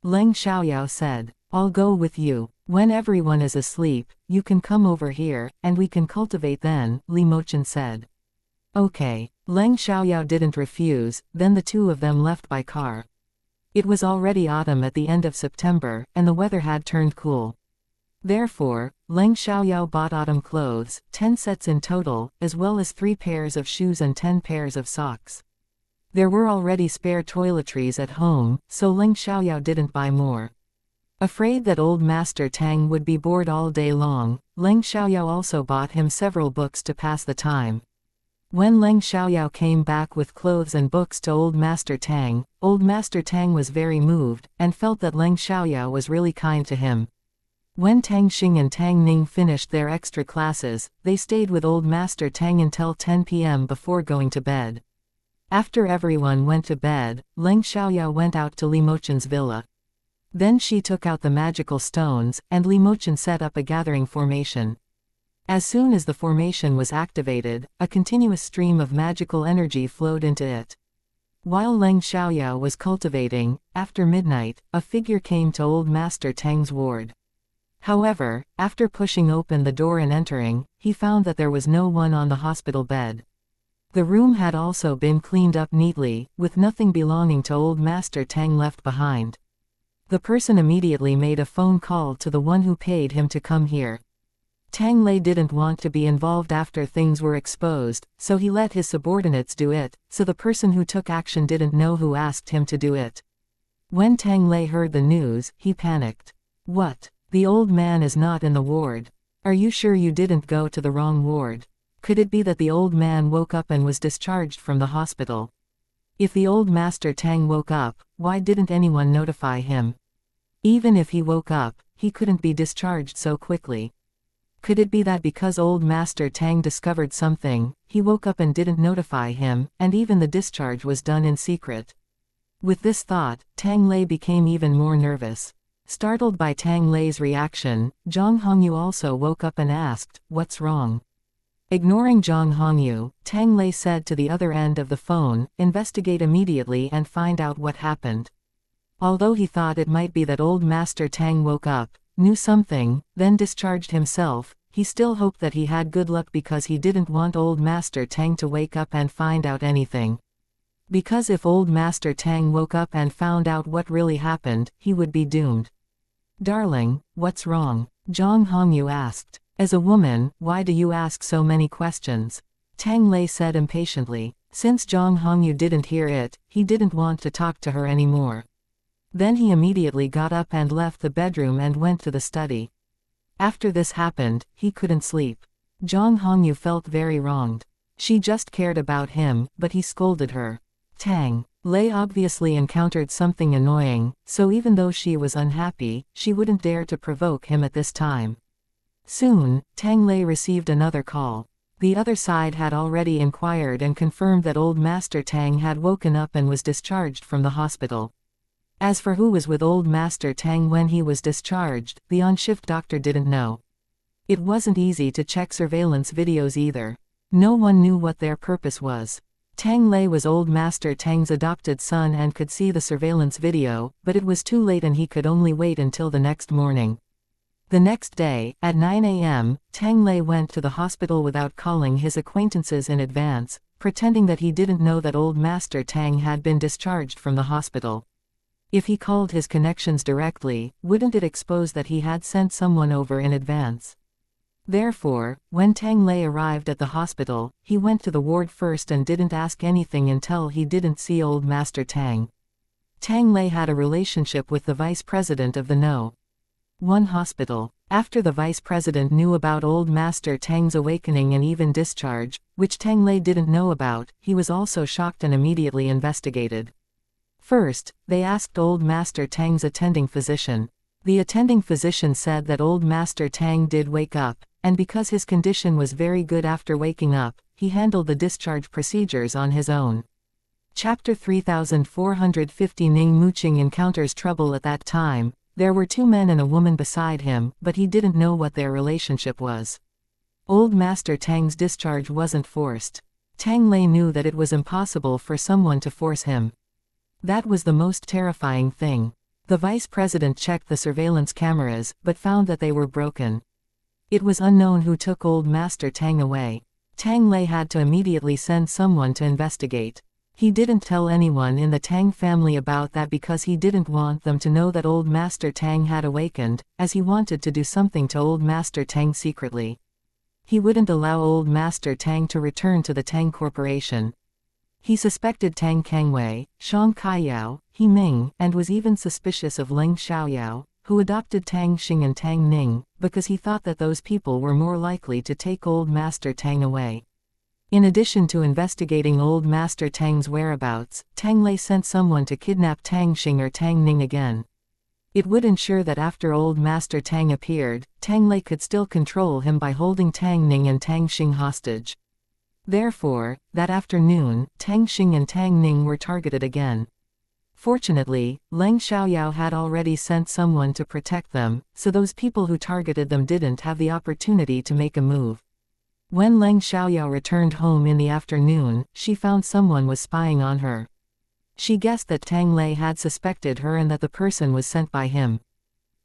Leng Xiaoyao said. I'll go with you. When everyone is asleep, you can come over here, and we can cultivate then, Li Mochen said. Okay. Leng Xiaoyao didn't refuse, then the two of them left by car. It was already autumn at the end of September, and the weather had turned cool. Therefore, Leng Xiaoyao bought autumn clothes, 10 sets in total, as well as 3 pairs of shoes and 10 pairs of socks. There were already spare toiletries at home, so Leng Xiaoyao didn't buy more. Afraid that old Master Tang would be bored all day long, Leng Xiaoyao also bought him several books to pass the time. When Leng Xiaoyao came back with clothes and books to old Master Tang was very moved, and felt that Leng Xiaoyao was really kind to him. When Tang Xing and Tang Ning finished their extra classes, they stayed with old Master Tang until 10 p.m. before going to bed. After everyone went to bed, Leng Xiaoyao went out to Li Mochen's villa. Then she took out the magical stones, and Li Mochen set up a gathering formation. As soon as the formation was activated, a continuous stream of magical energy flowed into it. While Leng Xiaoyao was cultivating, after midnight, a figure came to old Master Tang's ward. However, after pushing open the door and entering, he found that there was no one on the hospital bed. The room had also been cleaned up neatly, with nothing belonging to old Master Tang left behind. The person immediately made a phone call to the one who paid him to come here. Tang Lei didn't want to be involved after things were exposed, so he let his subordinates do it, so the person who took action didn't know who asked him to do it. When Tang Lei heard the news, he panicked. What? The old man is not in the ward. Are you sure you didn't go to the wrong ward? Could it be that the old man woke up and was discharged from the hospital? If the old Master Tang woke up, why didn't anyone notify him? Even if he woke up, he couldn't be discharged so quickly. Could it be that because old Master Tang discovered something, he woke up and didn't notify him, and even the discharge was done in secret? With this thought, Tang Lei became even more nervous. Startled by Tang Lei's reaction, Zhang Hongyu also woke up and asked, "What's wrong?" Ignoring Zhang Hongyu, Tang Lei said to the other end of the phone, "Investigate immediately and find out what happened." Although he thought it might be that old Master Tang woke up, knew something, then discharged himself, he still hoped that he had good luck because he didn't want old Master Tang to wake up and find out anything. Because if old Master Tang woke up and found out what really happened, he would be doomed. "Darling, what's wrong?" Zhang Hongyu asked. "As a woman, why do you ask so many questions?" Tang Lei said impatiently. Since Zhang Hongyu didn't hear it, he didn't want to talk to her anymore. Then he immediately got up and left the bedroom and went to the study. After this happened, he couldn't sleep. Zhang Hongyu felt very wronged. She just cared about him, but he scolded her. Tang Lei obviously encountered something annoying, so even though she was unhappy, she wouldn't dare to provoke him at this time. Soon, Tang Lei received another call. The other side had already inquired and confirmed that old Master Tang had woken up and was discharged from the hospital. As for who was with old Master Tang when he was discharged, the on-shift doctor didn't know. It wasn't easy to check surveillance videos either. No one knew what their purpose was. Tang Lei was old Master Tang's adopted son and could see the surveillance video, but it was too late and he could only wait until the next morning. The next day, at 9 a.m., Tang Lei went to the hospital without calling his acquaintances in advance, pretending that he didn't know that old Master Tang had been discharged from the hospital. If he called his connections directly, wouldn't it expose that he had sent someone over in advance? Therefore, when Tang Lei arrived at the hospital, he went to the ward first and didn't ask anything until he didn't see old Master Tang. Tang Lei had a relationship with the vice president of the No. 1 hospital. After the vice president knew about old Master Tang's awakening and even discharge, which Tang Lei didn't know about, he was also shocked and immediately investigated. First, they asked old Master Tang's attending physician. The attending physician said that old Master Tang did wake up, and because his condition was very good after waking up, he handled the discharge procedures on his own. Chapter 3450 Ning Muqing encounters trouble at that time. There were 2 men and a woman beside him, but he didn't know what their relationship was. Old Master Tang's discharge wasn't forced. Tang Lei knew that it was impossible for someone to force him. That was the most terrifying thing. The vice president checked the surveillance cameras, but found that they were broken. It was unknown who took old Master Tang away. Tang Lei had to immediately send someone to investigate. He didn't tell anyone in the Tang family about that because he didn't want them to know that old Master Tang had awakened, as he wanted to do something to old Master Tang secretly. He wouldn't allow old Master Tang to return to the Tang Corporation. He suspected Tang Kangwei, Shang Kaiyao, He Ming, and was even suspicious of Leng Xiaoyao, who adopted Tang Xing and Tang Ning, because he thought that those people were more likely to take old Master Tang away. In addition to investigating old Master Tang's whereabouts, Tang Lei sent someone to kidnap Tang Xing or Tang Ning again. It would ensure that after old Master Tang appeared, Tang Lei could still control him by holding Tang Ning and Tang Xing hostage. Therefore, that afternoon, Tang Xing and Tang Ning were targeted again. Fortunately, Leng Xiaoyao had already sent someone to protect them, so those people who targeted them didn't have the opportunity to make a move. When Leng Xiaoyao returned home in the afternoon, she found someone was spying on her. She guessed that Tang Lei had suspected her and that the person was sent by him.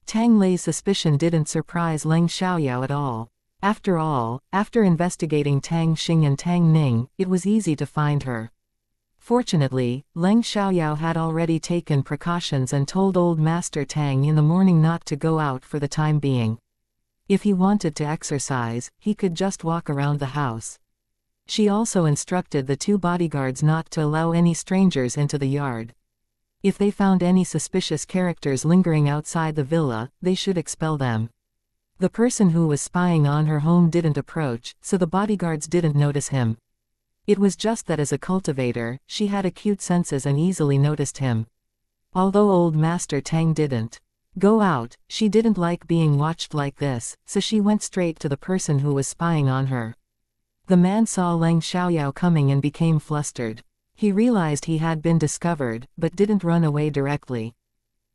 Tang Lei's suspicion didn't surprise Leng Xiaoyao at all. After all, after investigating Tang Xing and Tang Ning, it was easy to find her. Fortunately, Leng Xiaoyao had already taken precautions and told old Master Tang in the morning not to go out for the time being. If he wanted to exercise, he could just walk around the house. She also instructed the 2 bodyguards not to allow any strangers into the yard. If they found any suspicious characters lingering outside the villa, they should expel them. The person who was spying on her home didn't approach, so the bodyguards didn't notice him. It was just that as a cultivator, she had acute senses and easily noticed him. Although old Master Tang didn't go out, she didn't like being watched like this, so she went straight to the person who was spying on her. The man saw Leng Xiaoyao coming and became flustered. He realized he had been discovered, but didn't run away directly.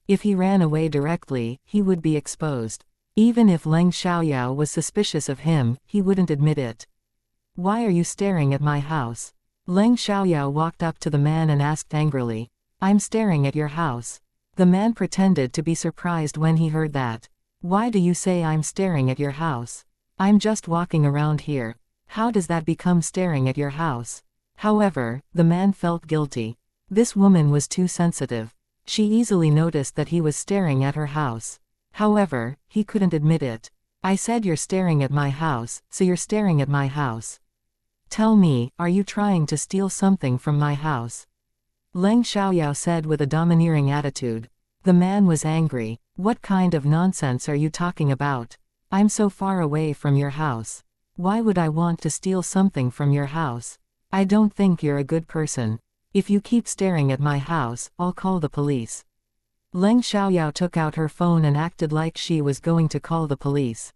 If he ran away directly, he would be exposed. Even if Leng Xiaoyao was suspicious of him, he wouldn't admit it. "Why are you staring at my house?" Leng Xiaoyao walked up to the man and asked angrily. "I'm staring at your house." The man pretended to be surprised when he heard that. Why do you say I'm staring at your house? I'm just walking around here. How does that become staring at your house? However, the man felt guilty. This woman was too sensitive. She easily noticed that he was staring at her house. However, he couldn't admit it. I said you're staring at my house, so you're staring at my house. Tell me, are you trying to steal something from my house? Leng Xiaoyao said with a domineering attitude. The man was angry. What kind of nonsense are you talking about? I'm so far away from your house. Why would I want to steal something from your house? I don't think you're a good person. If you keep staring at my house, I'll call the police. Leng Xiaoyao took out her phone and acted like she was going to call the police.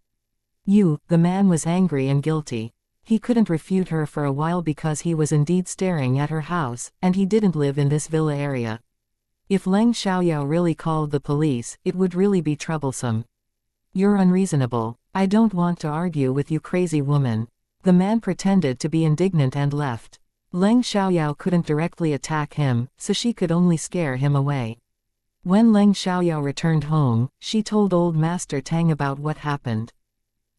The man was angry and guilty. He couldn't refute her for a while because he was indeed staring at her house, and he didn't live in this villa area. If Leng Xiaoyao really called the police, it would really be troublesome. You're unreasonable. I don't want to argue with you, crazy woman. The man pretended to be indignant and left. Leng Xiaoyao couldn't directly attack him, so she could only scare him away. When Leng Xiaoyao returned home, she told old Master Tang about what happened.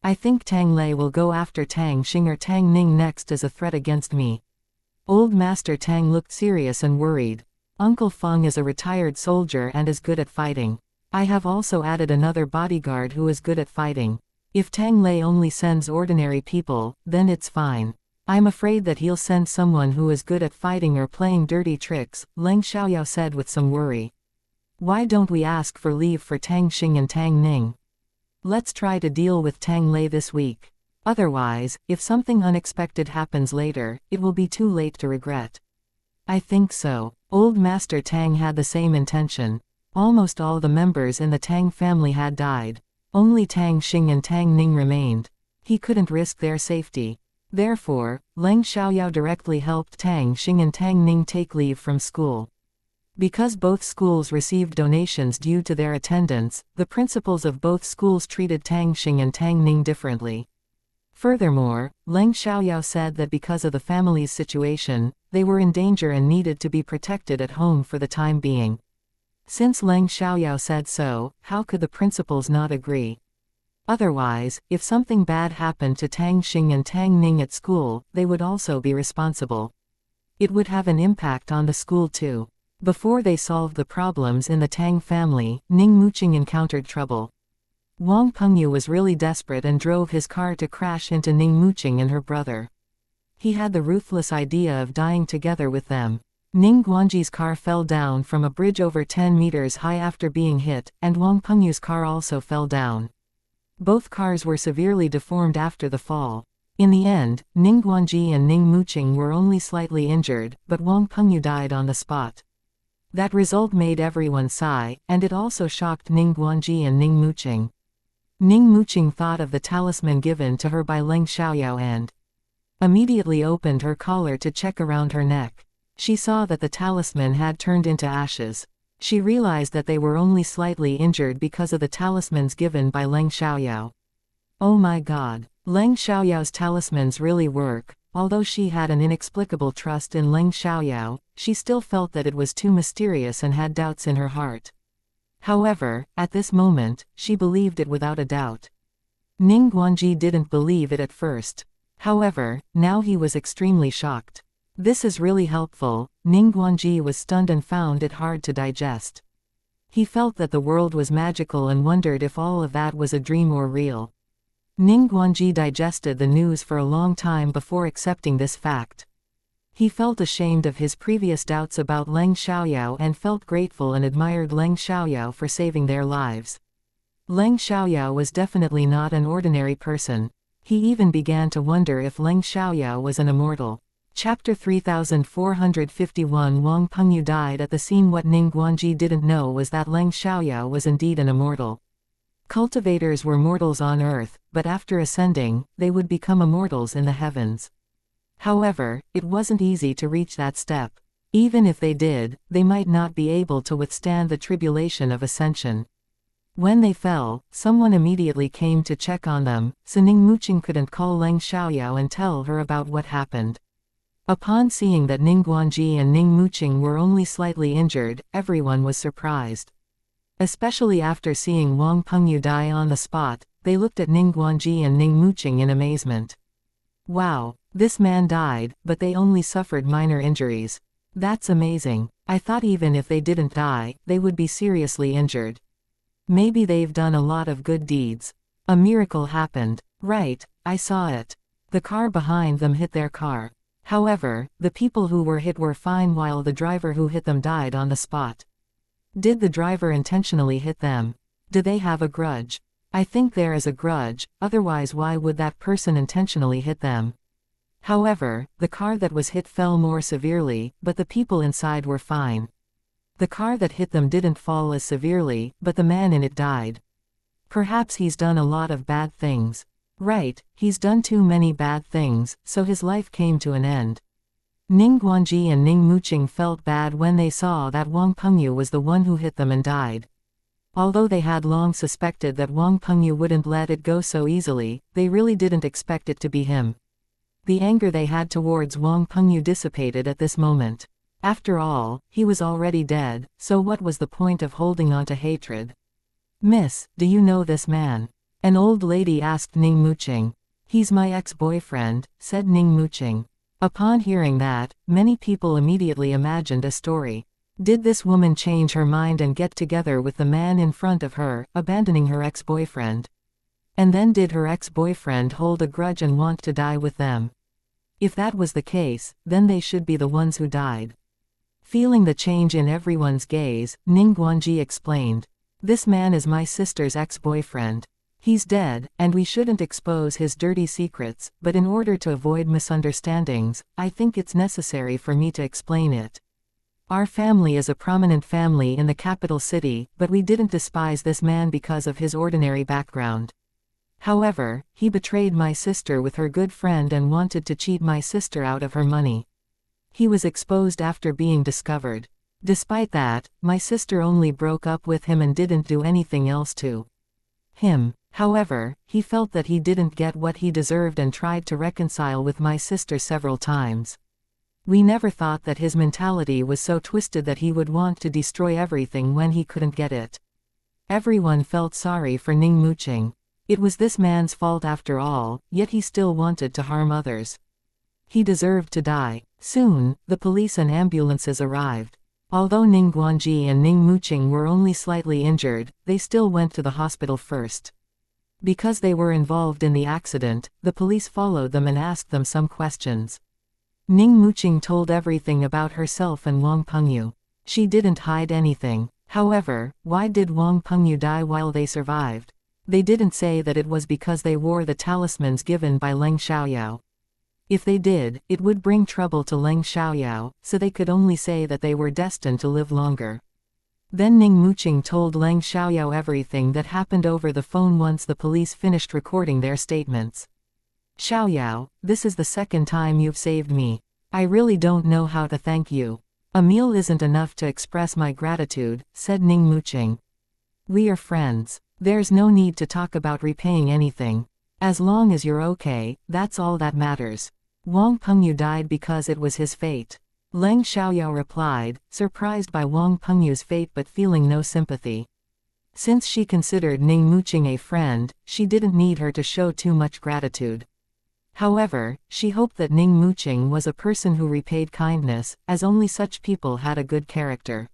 I think Tang Lei will go after Tang Xing or Tang Ning next as a threat against me. Old Master Tang looked serious and worried. Uncle Feng is a retired soldier and is good at fighting. I have also added another bodyguard who is good at fighting. If Tang Lei only sends ordinary people, then it's fine. I'm afraid that he'll send someone who is good at fighting or playing dirty tricks, Leng Xiaoyao said with some worry. Why don't we ask for leave for Tang Xing and Tang Ning? Let's try to deal with Tang Lei this week. Otherwise, if something unexpected happens later, it will be too late to regret. I think so. Old Master Tang had the same intention. Almost all the members in the Tang family had died. Only Tang Xing and Tang Ning remained. He couldn't risk their safety. Therefore, Leng Xiaoyao directly helped Tang Xing and Tang Ning take leave from school. Because both schools received donations due to their attendance, the principals of both schools treated Tang Xing and Tang Ning differently. Furthermore, Leng Xiaoyao said that because of the family's situation, they were in danger and needed to be protected at home for the time being. Since Leng Xiaoyao said so, how could the principals not agree? Otherwise, if something bad happened to Tang Xing and Tang Ning at school, they would also be responsible. It would have an impact on the school too. Before they solved the problems in the Tang family, Ning Muqing encountered trouble. Wang Pengyu was really desperate and drove his car to crash into Ning Muqing and her brother. He had the ruthless idea of dying together with them. Ning Guangji's car fell down from a bridge over 10 meters high after being hit, and Wang Pengyu's car also fell down. Both cars were severely deformed after the fall. In the end, Ning Guangji and Ning Muqing were only slightly injured, but Wang Pengyu died on the spot. That result made everyone sigh, and it also shocked Ning Guangji and Ning Muqing. Ning Muqing thought of the talisman given to her by Leng Xiaoyao and immediately opened her collar to check around her neck. She saw that the talisman had turned into ashes. She realized that they were only slightly injured because of the talismans given by Leng Xiaoyao. Oh my god. Leng Xiaoyao's talismans really work. Although she had an inexplicable trust in Leng Xiaoyao, she still felt that it was too mysterious and had doubts in her heart. However, at this moment, she believed it without a doubt. Ning Guangji didn't believe it at first. However, now he was extremely shocked. This is really helpful. Ning Guangji was stunned and found it hard to digest. He felt that the world was magical and wondered if all of that was a dream or real. Ning Guangji digested the news for a long time before accepting this fact. He felt ashamed of his previous doubts about Leng Xiaoyao and felt grateful and admired Leng Xiaoyao for saving their lives. Leng Xiaoyao was definitely not an ordinary person. He even began to wonder if Leng Xiaoyao was an immortal. Chapter 3451 Wang Pengyu died at the scene. What Ning Guangji didn't know was that Leng Xiaoyao was indeed an immortal. Cultivators were mortals on earth, but after ascending, they would become immortals in the heavens. However, it wasn't easy to reach that step. Even if they did, they might not be able to withstand the tribulation of ascension. When they fell, someone immediately came to check on them, so Ning Muqing couldn't call Leng Xiaoyao and tell her about what happened. Upon seeing that Ning Guangji and Ning Muqing were only slightly injured, everyone was surprised. Especially after seeing Wang Pengyu die on the spot, they looked at Ning Guanji and Ning Muqing in amazement. Wow, this man died, but they only suffered minor injuries. That's amazing. I thought even if they didn't die, they would be seriously injured. Maybe they've done a lot of good deeds. A miracle happened. Right, I saw it. The car behind them hit their car. However, the people who were hit were fine while the driver who hit them died on the spot. Did the driver intentionally hit them? Do they have a grudge? I think there is a grudge, otherwise why would that person intentionally hit them? However, the car that was hit fell more severely, but the people inside were fine. The car that hit them didn't fall as severely, but the man in it died. Perhaps he's done a lot of bad things. Right, he's done too many bad things, so his life came to an end. Ning Guanji and Ning Muqing felt bad when they saw that Wang Pengyu was the one who hit them and died. Although they had long suspected that Wang Pengyu wouldn't let it go so easily, they really didn't expect it to be him. The anger they had towards Wang Pengyu dissipated at this moment. After all, he was already dead, so what was the point of holding on to hatred? Miss, do you know this man? An old lady asked Ning Muqing. He's my ex-boyfriend, said Ning Muqing. Upon hearing that, many people immediately imagined a story. Did this woman change her mind and get together with the man in front of her, abandoning her ex-boyfriend? And then did her ex-boyfriend hold a grudge and want to die with them? If that was the case, then they should be the ones who died. Feeling the change in everyone's gaze, Ning Guanji explained. This man is my sister's ex-boyfriend. He's dead, and we shouldn't expose his dirty secrets, but in order to avoid misunderstandings, I think it's necessary for me to explain it. Our family is a prominent family in the capital city, but we didn't despise this man because of his ordinary background. However, he betrayed my sister with her good friend and wanted to cheat my sister out of her money. He was exposed after being discovered. Despite that, my sister only broke up with him and didn't do anything else to him. However, he felt that he didn't get what he deserved and tried to reconcile with my sister several times. We never thought that his mentality was so twisted that he would want to destroy everything when he couldn't get it. Everyone felt sorry for Ning Muqing. It was this man's fault after all, yet he still wanted to harm others. He deserved to die. Soon, the police and ambulances arrived. Although Ning Guanji and Ning Muqing were only slightly injured, they still went to the hospital first. Because they were involved in the accident, the police followed them and asked them some questions. Ning Muqing told everything about herself and Wang Pengyu. She didn't hide anything. However, why did Wang Pengyu die while they survived? They didn't say that it was because they wore the talismans given by Leng Xiaoyao. If they did, it would bring trouble to Leng Xiaoyao, so they could only say that they were destined to live longer. Then Ning Muqing told Leng Xiaoyao everything that happened over the phone once the police finished recording their statements. Xiaoyao, this is the second time you've saved me. I really don't know how to thank you. A meal isn't enough to express my gratitude, said Ning Muqing. We are friends. There's no need to talk about repaying anything. As long as you're okay, that's all that matters. Wang Pengyu died because it was his fate. Leng Xiaoyao replied, surprised by Wang Pengyu's fate but feeling no sympathy. Since she considered Ning Muqing a friend, she didn't need her to show too much gratitude. However, she hoped that Ning Muqing was a person who repaid kindness, as only such people had a good character.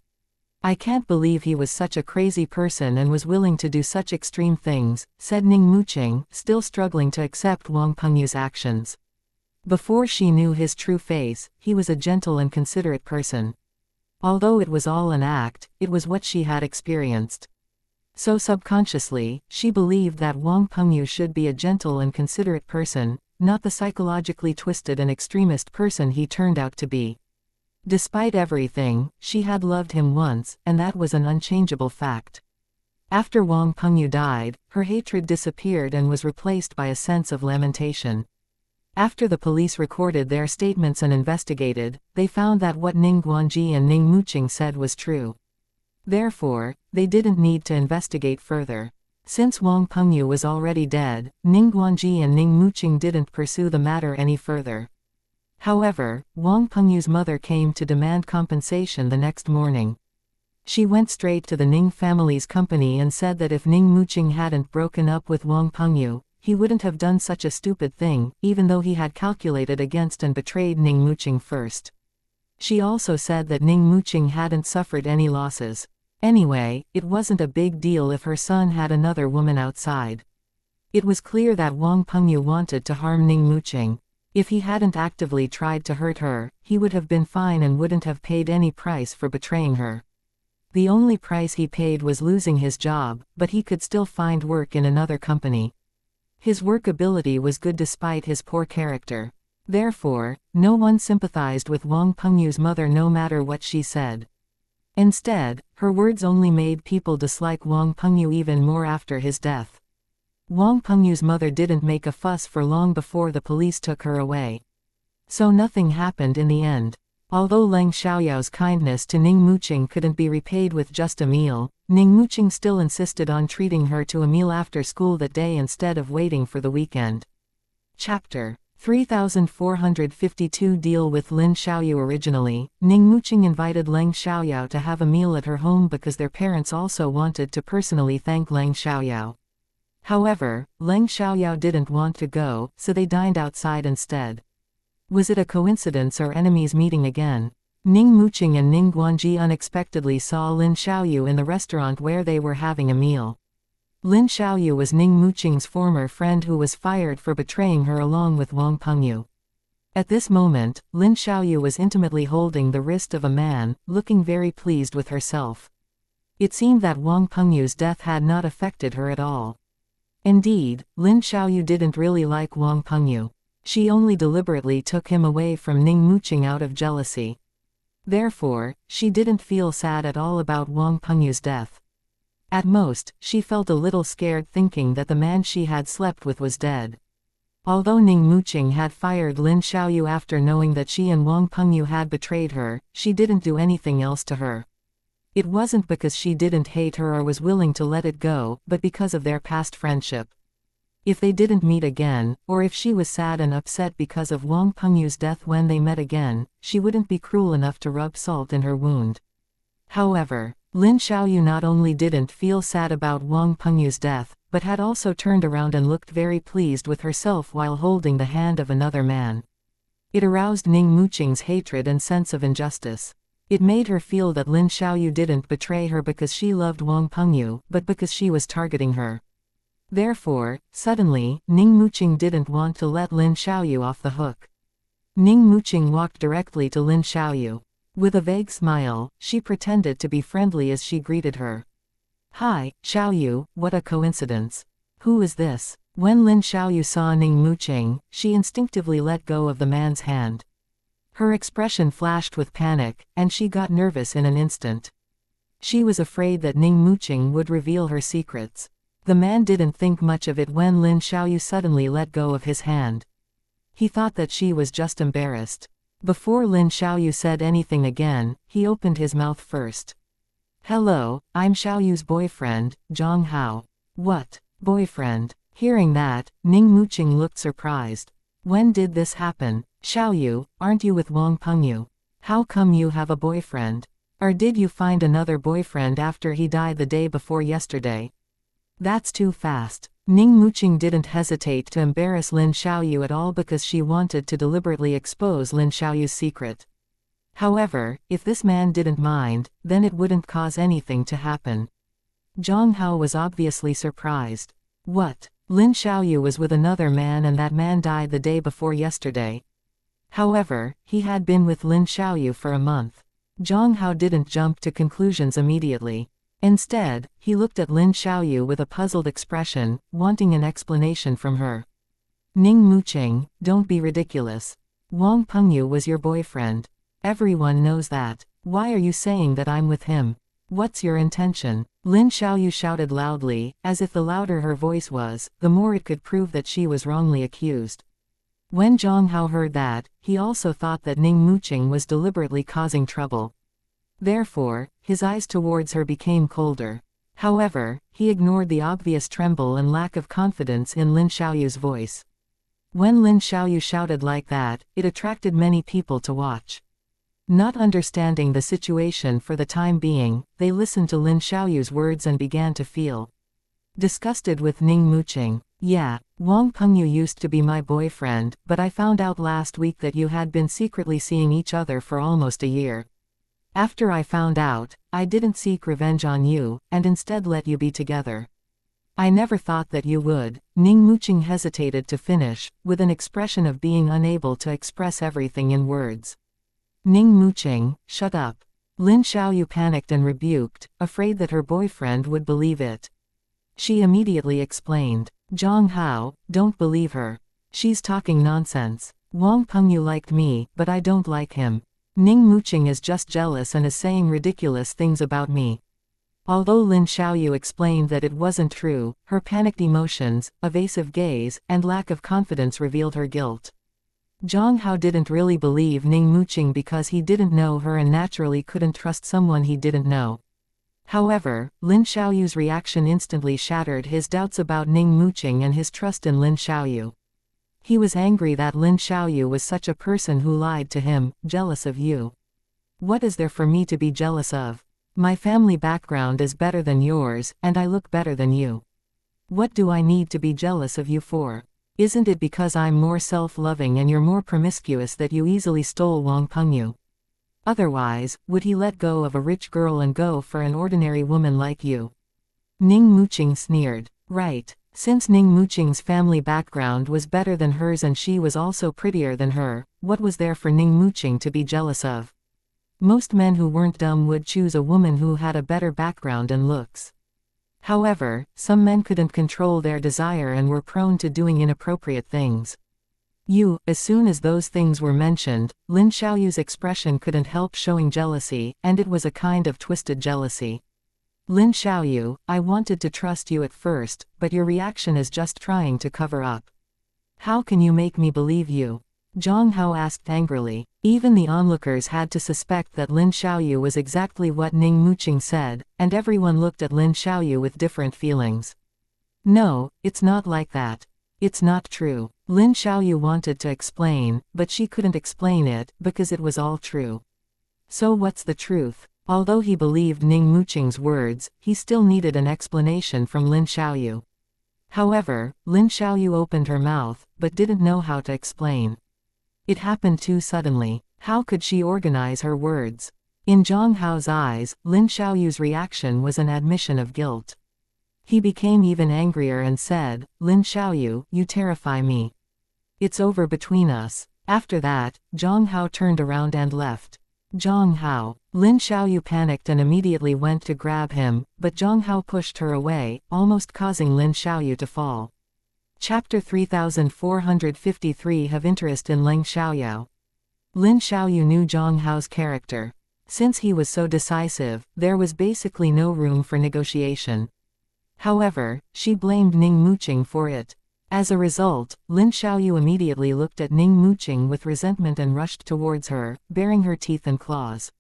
I can't believe he was such a crazy person and was willing to do such extreme things, said Ning Muqing, still struggling to accept Wang Pengyu's actions. Before she knew his true face, he was a gentle and considerate person. Although it was all an act, it was what she had experienced. So subconsciously, she believed that Wang Pengyu should be a gentle and considerate person, not the psychologically twisted and extremist person he turned out to be. Despite everything, she had loved him once, and that was an unchangeable fact. After Wang Pengyu died, her hatred disappeared and was replaced by a sense of lamentation. After the police recorded their statements and investigated, they found that what Ning Guanji and Ning Muqing said was true. Therefore, they didn't need to investigate further. Since Wang Pengyu was already dead, Ning Guanji and Ning Muqing didn't pursue the matter any further. However, Wang Pengyu's mother came to demand compensation the next morning. She went straight to the Ning family's company and said that if Ning Muqing hadn't broken up with Wang Pengyu, he wouldn't have done such a stupid thing, even though he had calculated against and betrayed Ning Muqing first. She also said that Ning Muqing hadn't suffered any losses. Anyway, it wasn't a big deal if her son had another woman outside. It was clear that Wang Pengyu wanted to harm Ning Muqing. If he hadn't actively tried to hurt her, he would have been fine and wouldn't have paid any price for betraying her. The only price he paid was losing his job, but he could still find work in another company. His work ability was good despite his poor character. Therefore, no one sympathized with Wang Pengyu's mother no matter what she said. Instead, her words only made people dislike Wang Pengyu even more after his death. Wang Pengyu's mother didn't make a fuss for long before the police took her away. So nothing happened in the end. Although Leng Xiaoyao's kindness to Ning Muqing couldn't be repaid with just a meal, Ning Muqing still insisted on treating her to a meal after school that day instead of waiting for the weekend. Chapter 3452 Deal with Lin Xiaoyu. Originally, Ning Muqing invited Leng Xiaoyao to have a meal at her home because their parents also wanted to personally thank Leng Xiaoyao. However, Leng Xiaoyao didn't want to go, so they dined outside instead. Was it a coincidence or enemies meeting again? Ning Muqing and Ning Guanji unexpectedly saw Lin Xiaoyu in the restaurant where they were having a meal. Lin Xiaoyu was Ning Muqing's former friend who was fired for betraying her along with Wang Pengyu. At this moment, Lin Xiaoyu was intimately holding the wrist of a man, looking very pleased with herself. It seemed that Wang Pengyu's death had not affected her at all. Indeed, Lin Xiaoyu didn't really like Wang Pengyu. She only deliberately took him away from Ning Muqing out of jealousy. Therefore, she didn't feel sad at all about Wang Pengyu's death. At most, she felt a little scared thinking that the man she had slept with was dead. Although Ning Muqing had fired Lin Xiaoyu after knowing that she and Wang Pengyu had betrayed her, she didn't do anything else to her. It wasn't because she didn't hate her or was willing to let it go, but because of their past friendship. If they didn't meet again, or if she was sad and upset because of Wang Pengyu's death when they met again, she wouldn't be cruel enough to rub salt in her wound. However, Lin Xiaoyu not only didn't feel sad about Wang Pengyu's death, but had also turned around and looked very pleased with herself while holding the hand of another man. It aroused Ning Muqing's hatred and sense of injustice. It made her feel that Lin Xiaoyu didn't betray her because she loved Wang Pengyu, but because she was targeting her. Therefore, suddenly, Ning Muqing didn't want to let Lin Xiaoyu off the hook. Ning Muqing walked directly to Lin Xiaoyu. With a vague smile, she pretended to be friendly as she greeted her. "Hi, Xiaoyu, what a coincidence. Who is this?" When Lin Xiaoyu saw Ning Muqing, she instinctively let go of the man's hand. Her expression flashed with panic, and she got nervous in an instant. She was afraid that Ning Muqing would reveal her secrets. The man didn't think much of it when Lin Xiaoyu suddenly let go of his hand. He thought that she was just embarrassed. Before Lin Xiaoyu said anything again, he opened his mouth first. "Hello, I'm Xiaoyu's boyfriend, Zhang Hao." "What? Boyfriend?" Hearing that, Ning Muqing looked surprised. "When did this happen? Xiaoyu, aren't you with Wang Pengyu? How come you have a boyfriend? Or did you find another boyfriend after he died the day before yesterday?" "That's too fast." Ning Muqing didn't hesitate to embarrass Lin Xiaoyu at all because she wanted to deliberately expose Lin Xiaoyu's secret. However, if this man didn't mind, then it wouldn't cause anything to happen. Zhang Hao was obviously surprised. "What? Lin Xiaoyu was with another man and that man died the day before yesterday?" However, he had been with Lin Xiaoyu for a month. Zhang Hao didn't jump to conclusions immediately. Instead, he looked at Lin Xiaoyu with a puzzled expression, wanting an explanation from her. "Ning Muqing, don't be ridiculous. Wang Pengyu was your boyfriend. Everyone knows that. Why are you saying that I'm with him? What's your intention?" Lin Xiaoyu shouted loudly, as if the louder her voice was, the more it could prove that she was wrongly accused. When Zhang Hao heard that, he also thought that Ning Muqing was deliberately causing trouble. Therefore, his eyes towards her became colder. However, he ignored the obvious tremble and lack of confidence in Lin Xiaoyu's voice. When Lin Xiaoyu shouted like that, it attracted many people to watch. Not understanding the situation for the time being, they listened to Lin Xiaoyu's words and began to feel disgusted with Ning Muqing. Yeah, Wang Pengyu used to be my boyfriend, but I found out last week that you had been secretly seeing each other for almost a year. After I found out, I didn't seek revenge on you, and instead let you be together. I never thought that you would. Ning Muqing hesitated to finish, with an expression of being unable to express everything in words. Ning Muqing, shut up. Lin Xiaoyu panicked and rebuked, afraid that her boyfriend would believe it. She immediately explained, Zhang Hao, don't believe her. She's talking nonsense. Wang Pengyu liked me, but I don't like him. Ning Muqing is just jealous and is saying ridiculous things about me. Although Lin Xiaoyu explained that it wasn't true, her panicked emotions, evasive gaze, and lack of confidence revealed her guilt. Zhang Hao didn't really believe Ning Muqing because he didn't know her and naturally couldn't trust someone he didn't know. However, Lin Xiaoyu's reaction instantly shattered his doubts about Ning Muqing and his trust in Lin Xiaoyu. He was angry that Lin Xiaoyu was such a person who lied to him, jealous of you. What is there for me to be jealous of? My family background is better than yours, and I look better than you. What do I need to be jealous of you for? Isn't it because I'm more self-loving and you're more promiscuous that you easily stole Wang Pengyu? Otherwise, would he let go of a rich girl and go for an ordinary woman like you? Ning Muqing sneered. Right. Since Ning Muqing's family background was better than hers and she was also prettier than her, what was there for Ning Muqing to be jealous of? Most men who weren't dumb would choose a woman who had a better background and looks. However, some men couldn't control their desire and were prone to doing inappropriate things. As soon as those things were mentioned, Lin Xiaoyu's expression couldn't help showing jealousy, and it was a kind of twisted jealousy. Lin Xiaoyu, I wanted to trust you at first, but your reaction is just trying to cover up. How can you make me believe you? Zhang Hao asked angrily. Even the onlookers had to suspect that Lin Xiaoyu was exactly what Ning Muqing said, and everyone looked at Lin Xiaoyu with different feelings. No, it's not like that. It's not true. Lin Xiaoyu wanted to explain, but she couldn't explain it, because it was all true. So what's the truth? Although he believed Ning Muqing's words, he still needed an explanation from Lin Xiaoyu. However, Lin Xiaoyu opened her mouth, but didn't know how to explain. It happened too suddenly. How could she organize her words? In Zhang Hao's eyes, Lin Xiaoyu's reaction was an admission of guilt. He became even angrier and said, Lin Xiaoyu, you terrify me. It's over between us. After that, Zhang Hao turned around and left. Zhang Hao. Lin Xiaoyu panicked and immediately went to grab him, but Zhang Hao pushed her away, almost causing Lin Xiaoyu to fall. Chapter 3453 Have interest in Lin Xiaoyu. Lin Xiaoyu knew Zhang Hao's character. Since he was so decisive, there was basically no room for negotiation. However, she blamed Ning Muqing for it. As a result, Lin Xiaoyu immediately looked at Ning Muqing with resentment and rushed towards her, baring her teeth and claws.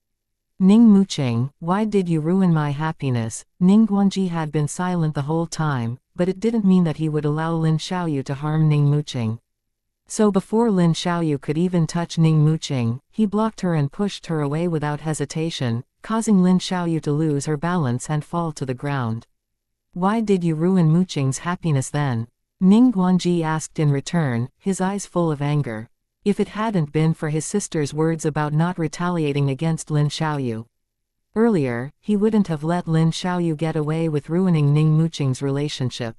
Ning Muqing, why did you ruin my happiness? Ning Guanji had been silent the whole time, but it didn't mean that he would allow Lin Xiaoyu to harm Ning Muqing. So before Lin Xiaoyu could even touch Ning Muqing, he blocked her and pushed her away without hesitation, causing Lin Xiaoyu to lose her balance and fall to the ground. Why did you ruin Muqing's happiness then? Ning Guanji asked in return, his eyes full of anger. If it hadn't been for his sister's words about not retaliating against Lin Xiaoyu earlier, he wouldn't have let Lin Xiaoyu get away with ruining Ning Muqing's relationship.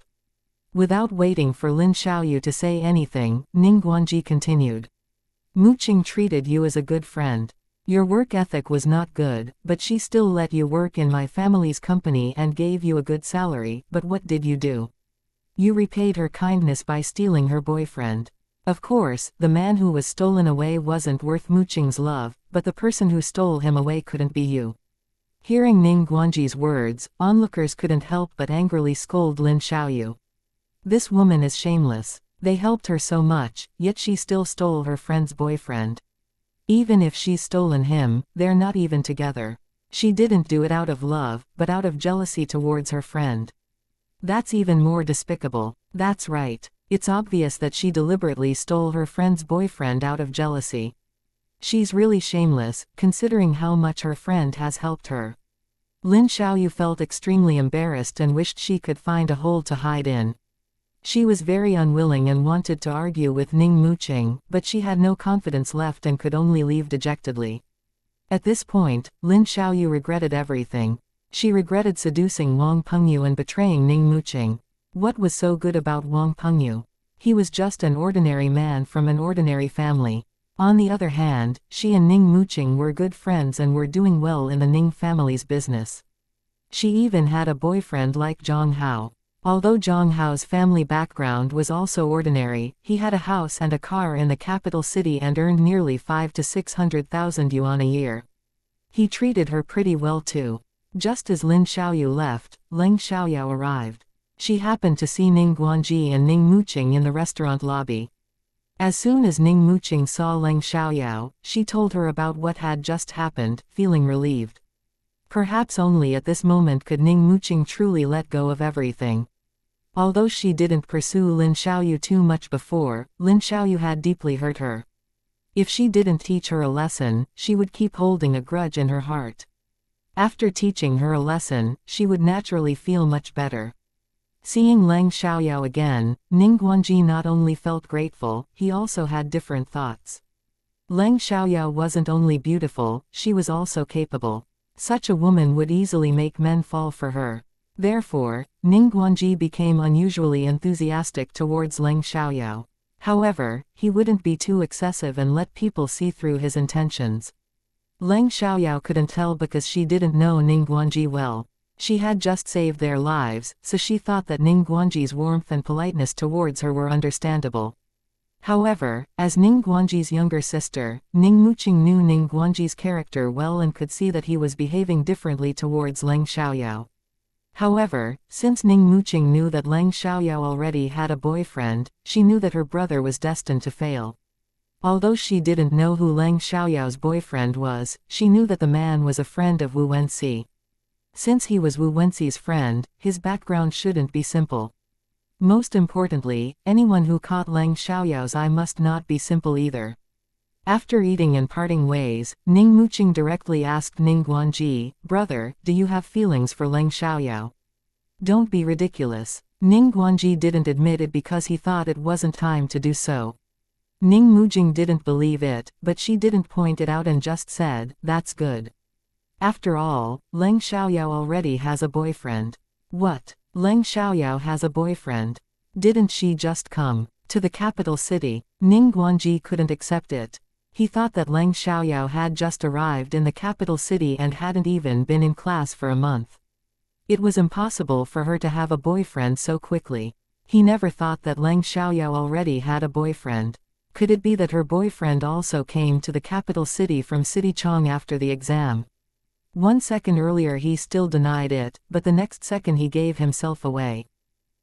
Without waiting for Lin Xiaoyu to say anything, Ning Guanji continued. Muqing treated you as a good friend. Your work ethic was not good, but she still let you work in my family's company and gave you a good salary, but what did you do? You repaid her kindness by stealing her boyfriend. Of course, the man who was stolen away wasn't worth Muqing's love, but the person who stole him away couldn't be you. Hearing Ning Guanji's words, onlookers couldn't help but angrily scold Lin Xiaoyu. This woman is shameless. They helped her so much, yet she still stole her friend's boyfriend. Even if she's stolen him, they're not even together. She didn't do it out of love, but out of jealousy towards her friend. That's even more despicable. That's right. It's obvious that she deliberately stole her friend's boyfriend out of jealousy. She's really shameless, considering how much her friend has helped her. Lin Xiaoyu felt extremely embarrassed and wished she could find a hole to hide in. She was very unwilling and wanted to argue with Ning Muqing, but she had no confidence left and could only leave dejectedly. At this point, Lin Xiaoyu regretted everything. She regretted seducing Wang Pengyu and betraying Ning Muqing. What was so good about Wang Pengyu? He was just an ordinary man from an ordinary family. On the other hand, she and Ning Muqing were good friends and were doing well in the Ning family's business. She even had a boyfriend like Zhang Hao. Although Zhang Hao's family background was also ordinary, he had a house and a car in the capital city and earned nearly 500,000 to 600,000 yuan a year. He treated her pretty well too. Just as Lin Xiaoyu left, Leng Xiaoyao arrived. She happened to see Ning Guanji and Ning Muqing in the restaurant lobby. As soon as Ning Muqing saw Leng Xiaoyao, she told her about what had just happened, feeling relieved. Perhaps only at this moment could Ning Muqing truly let go of everything. Although she didn't pursue Lin Xiaoyu too much before, Lin Xiaoyu had deeply hurt her. If she didn't teach her a lesson, she would keep holding a grudge in her heart. After teaching her a lesson, she would naturally feel much better. Seeing Leng Xiaoyao again, Ning Guanji not only felt grateful, he also had different thoughts. Leng Xiaoyao wasn't only beautiful, she was also capable. Such a woman would easily make men fall for her. Therefore, Ning Guanji became unusually enthusiastic towards Leng Xiaoyao. However, he wouldn't be too excessive and let people see through his intentions. Leng Xiaoyao couldn't tell because she didn't know Ning Guanji well. She had just saved their lives, so she thought that Ning Guanji's warmth and politeness towards her were understandable. However, as Ning Guanji's younger sister, Ning Muqing knew Ning Guanji's character well and could see that he was behaving differently towards Leng Xiaoyao. However, since Ning Muqing knew that Leng Xiaoyao already had a boyfriend, she knew that her brother was destined to fail. Although she didn't know who Leng Xiaoyao's boyfriend was, she knew that the man was a friend of Wu Wenxi. Since he was Wu Wenxi's friend, his background shouldn't be simple. Most importantly, anyone who caught Leng Xiaoyao's eye must not be simple either. After eating and parting ways, Ning Muqing directly asked Ning Guanji, "Brother, do you have feelings for Leng Xiaoyao?" "Don't be ridiculous." Ning Guanji didn't admit it because he thought it wasn't time to do so. Ning Muqing didn't believe it, but she didn't point it out and just said, "That's good." After all, Leng Xiaoyao already has a boyfriend. What? Leng Xiaoyao has a boyfriend? Didn't she just come to the capital city? Ning Guanji couldn't accept it. He thought that Leng Xiaoyao had just arrived in the capital city and hadn't even been in class for a month. It was impossible for her to have a boyfriend so quickly. He never thought that Leng Xiaoyao already had a boyfriend. Could it be that her boyfriend also came to the capital city from City Chong after the exam? 1 second earlier he still denied it, but the next second he gave himself away.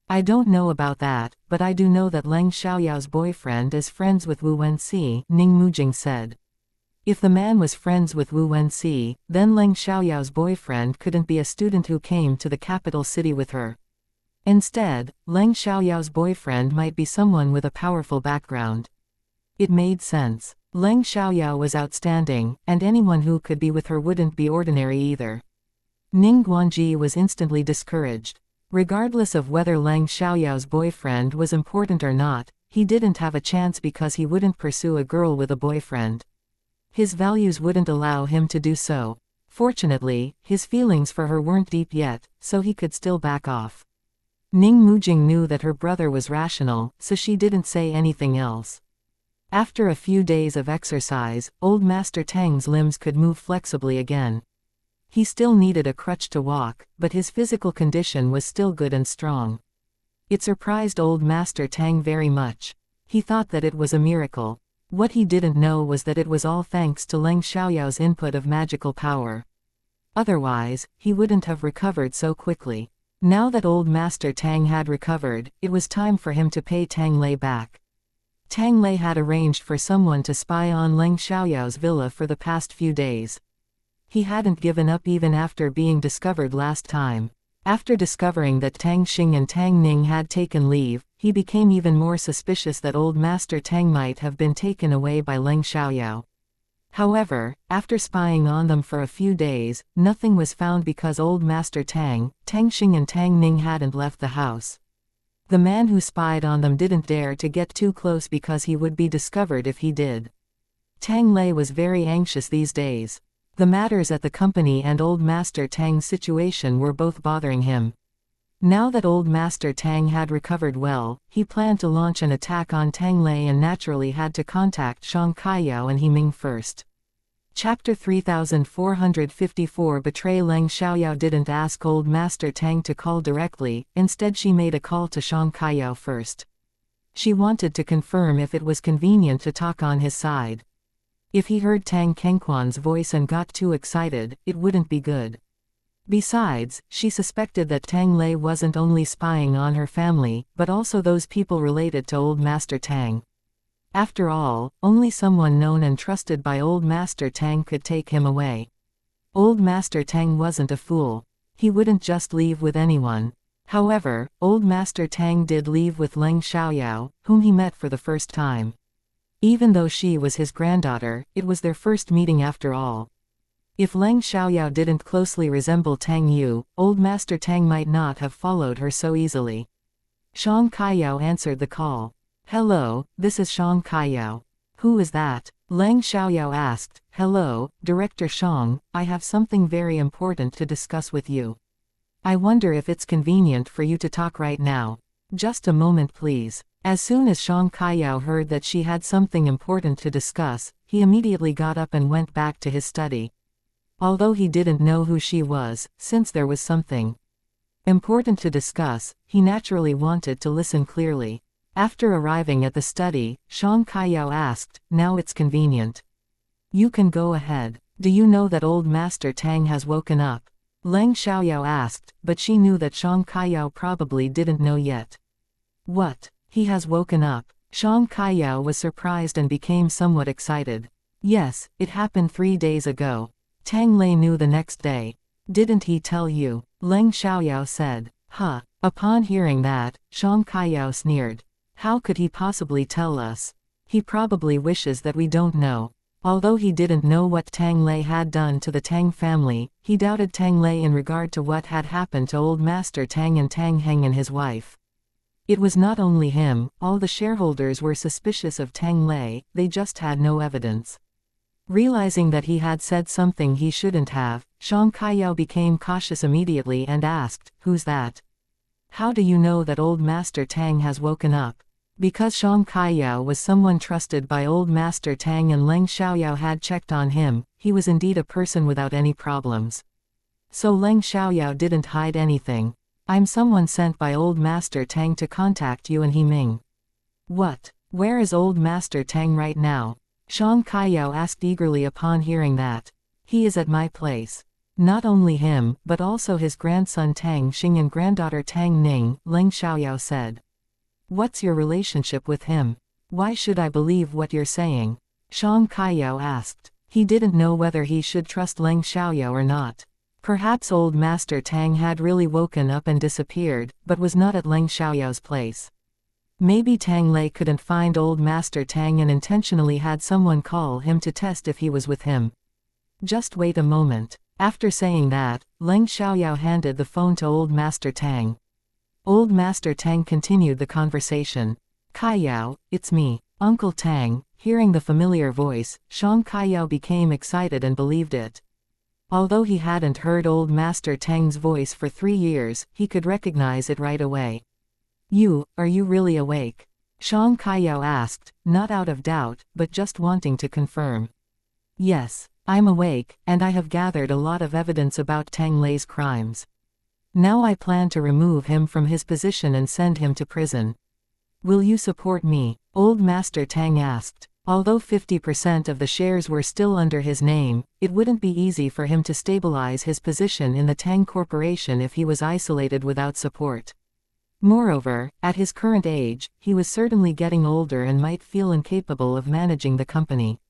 "I don't know about that, but I do know that Leng Xiaoyao's boyfriend is friends with Wu Wenxi," Ning Muqing said. If the man was friends with Wu Wenxi, then Leng Xiaoyao's boyfriend couldn't be a student who came to the capital city with her. Instead, Leng Xiaoyao's boyfriend might be someone with a powerful background. It made sense. Leng Xiaoyao was outstanding, and anyone who could be with her wouldn't be ordinary either. Ning Guanji was instantly discouraged. Regardless of whether Leng Xiaoyao's boyfriend was important or not, he didn't have a chance because he wouldn't pursue a girl with a boyfriend. His values wouldn't allow him to do so. Fortunately, his feelings for her weren't deep yet, so he could still back off. Ning Muqing knew that her brother was rational, so she didn't say anything else. After a few days of exercise, old Master Tang's limbs could move flexibly again. He still needed a crutch to walk, but his physical condition was still good and strong. It surprised old Master Tang very much. He thought that it was a miracle. What he didn't know was that it was all thanks to Leng Xiaoyao's input of magical power. Otherwise, he wouldn't have recovered so quickly. Now that old Master Tang had recovered, it was time for him to pay Tang Lei back. Tang Lei had arranged for someone to spy on Leng Xiaoyao's villa for the past few days. He hadn't given up even after being discovered last time. After discovering that Tang Xing and Tang Ning had taken leave, he became even more suspicious that old Master Tang might have been taken away by Leng Xiaoyao. However, after spying on them for a few days, nothing was found because Old Master Tang, Tang Xing and Tang Ning hadn't left the house. The man who spied on them didn't dare to get too close because he would be discovered if he did. Tang Lei was very anxious these days. The matters at the company and Old Master Tang's situation were both bothering him. Now that Old Master Tang had recovered well, he planned to launch an attack on Tang Lei and naturally had to contact xianxia and He Ming first. Chapter 3454 Betray Leng Xiaoyao didn't ask Old Master Tang to call directly, instead she made a call to xianxia first. She wanted to confirm if it was convenient to talk on his side. If he heard Tang Kengquan's voice and got too excited, it wouldn't be good. Besides, she suspected that Tang Lei wasn't only spying on her family, but also those people related to Old Master Tang. After all, only someone known and trusted by Old Master Tang could take him away. Old Master Tang wasn't a fool. He wouldn't just leave with anyone. However, Old Master Tang did leave with Leng Xiaoyao, whom he met for the first time. Even though she was his granddaughter, it was their first meeting after all. If Leng Xiaoyao didn't closely resemble Tang Yu, Old Master Tang might not have followed her so easily. xianxia answered the call. "Hello, this is xianxia. Who is that?" Leng Xiaoyao asked. "Hello, Director Xiang, I have something very important to discuss with you. I wonder if it's convenient for you to talk right now. Just a moment please." As soon as xianxia heard that she had something important to discuss, he immediately got up and went back to his study. Although he didn't know who she was, since there was something important to discuss, he naturally wanted to listen clearly. After arriving at the study, xianxia asked, "Now it's convenient. You can go ahead. Do you know that Old Master Tang has woken up?" Leng Xiaoyao asked, but she knew that xianxia probably didn't know yet. "What? He has woken up?" xianxia was surprised and became somewhat excited. "Yes, it happened 3 days ago. Tang Lei knew the next day. Didn't he tell you?" Leng Xiaoyao said. "Huh." Upon hearing that, xianxia sneered. "How could he possibly tell us? He probably wishes that we don't know." Although he didn't know what Tang Lei had done to the Tang family, he doubted Tang Lei in regard to what had happened to Old Master Tang and Tang Heng and his wife. It was not only him, all the shareholders were suspicious of Tang Lei, they just had no evidence. Realizing that he had said something he shouldn't have, xianxia became cautious immediately and asked, "Who's that? How do you know that Old Master Tang has woken up?" Because xianxia was someone trusted by Old Master Tang and Leng Xiaoyao had checked on him, he was indeed a person without any problems. So Leng Xiaoyao didn't hide anything. "I'm someone sent by Old Master Tang to contact you and He Ming." "What? Where is Old Master Tang right now?" xianxia asked eagerly upon hearing that. "He is at my place." "Not only him, but also his grandson Tang Xing and granddaughter Tang Ning," Leng Xiaoyao said. "What's your relationship with him? Why should I believe what you're saying?" xianxia asked. He didn't know whether he should trust Leng Xiaoyao or not. Perhaps Old Master Tang had really woken up and disappeared, but was not at Leng Xiaoyao's place. Maybe Tang Lei couldn't find Old Master Tang and intentionally had someone call him to test if he was with him. "Just wait a moment." After saying that, Leng Xiaoyao handed the phone to Old Master Tang. Old Master Tang continued the conversation. "Kaiyao, it's me, Uncle Tang." Hearing the familiar voice, xianxia became excited and believed it. Although he hadn't heard Old Master Tang's voice for 3 years, he could recognize it right away. Are you really awake?" xianxia asked, not out of doubt, but just wanting to confirm. "Yes, I'm awake, and I have gathered a lot of evidence about Tang Lei's crimes. Now I plan to remove him from his position and send him to prison. Will you support me?" Old Master Tang asked. Although 50% of the shares were still under his name, it wouldn't be easy for him to stabilize his position in the Tang Corporation if he was isolated without support. Moreover, at his current age, he was certainly getting older and might feel incapable of managing the company.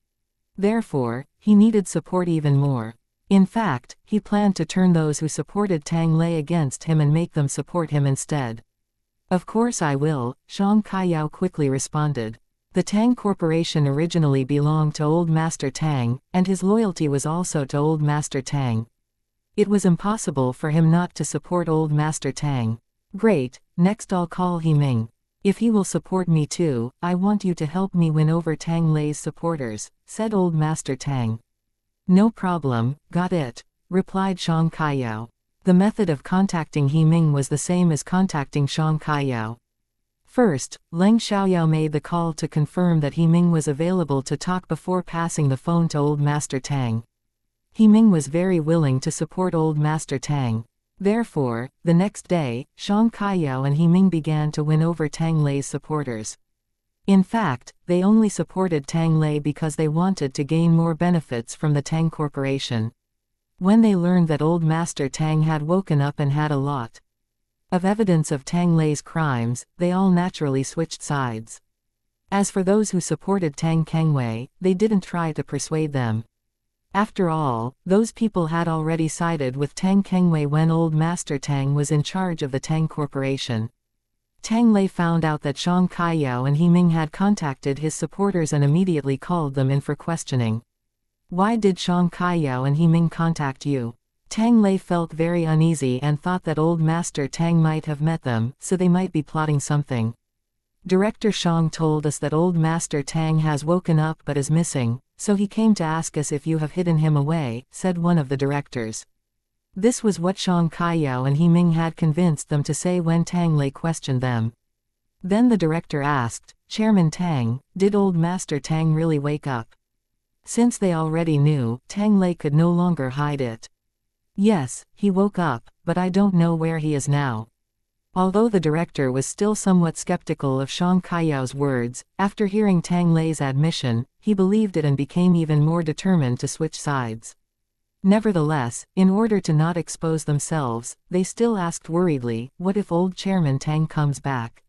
Therefore, he needed support even more. In fact, he planned to turn those who supported Tang Lei against him and make them support him instead. "Of course I will," xianxia quickly responded. The Tang Corporation originally belonged to Old Master Tang, and his loyalty was also to Old Master Tang. It was impossible for him not to support Old Master Tang. Great, next I'll call He Ming. If he will support me too, I want you to help me win over Tang Lei's supporters, said Old Master Tang. No problem, got it, replied xianxia. The method of contacting He Ming was the same as contacting xianxia. First, Leng Xiaoyao made the call to confirm that He Ming was available to talk before passing the phone to Old Master Tang. He Ming was very willing to support Old Master Tang. Therefore, the next day, xianxia and He Ming began to win over Tang Lei's supporters. In fact, they only supported Tang Lei because they wanted to gain more benefits from the Tang Corporation. When they learned that Old Master Tang had woken up and had a lot of evidence of Tang Lei's crimes, they all naturally switched sides. As for those who supported Tang Kengwei, they didn't try to persuade them. After all, those people had already sided with Tang Kengwei when Old Master Tang was in charge of the Tang Corporation. Tang Lei found out that xianxia and He Ming had contacted his supporters and immediately called them in for questioning. Why did xianxia and He Ming contact you? Tang Lei felt very uneasy and thought that Old Master Tang might have met them, so they might be plotting something. Director Shang told us that Old Master Tang has woken up but is missing, so he came to ask us if you have hidden him away, said one of the directors. This was what xianxia and He Ming had convinced them to say when Tang Lei questioned them. Then the director asked, Chairman Tang, did Old Master Tang really wake up? Since they already knew, Tang Lei could no longer hide it. Yes, he woke up, but I don't know where he is now. Although the director was still somewhat skeptical of xianxia's words, after hearing Tang Lei's admission, he believed it and became even more determined to switch sides. Nevertheless, in order to not expose themselves, they still asked worriedly, what if old Chairman Tang comes back?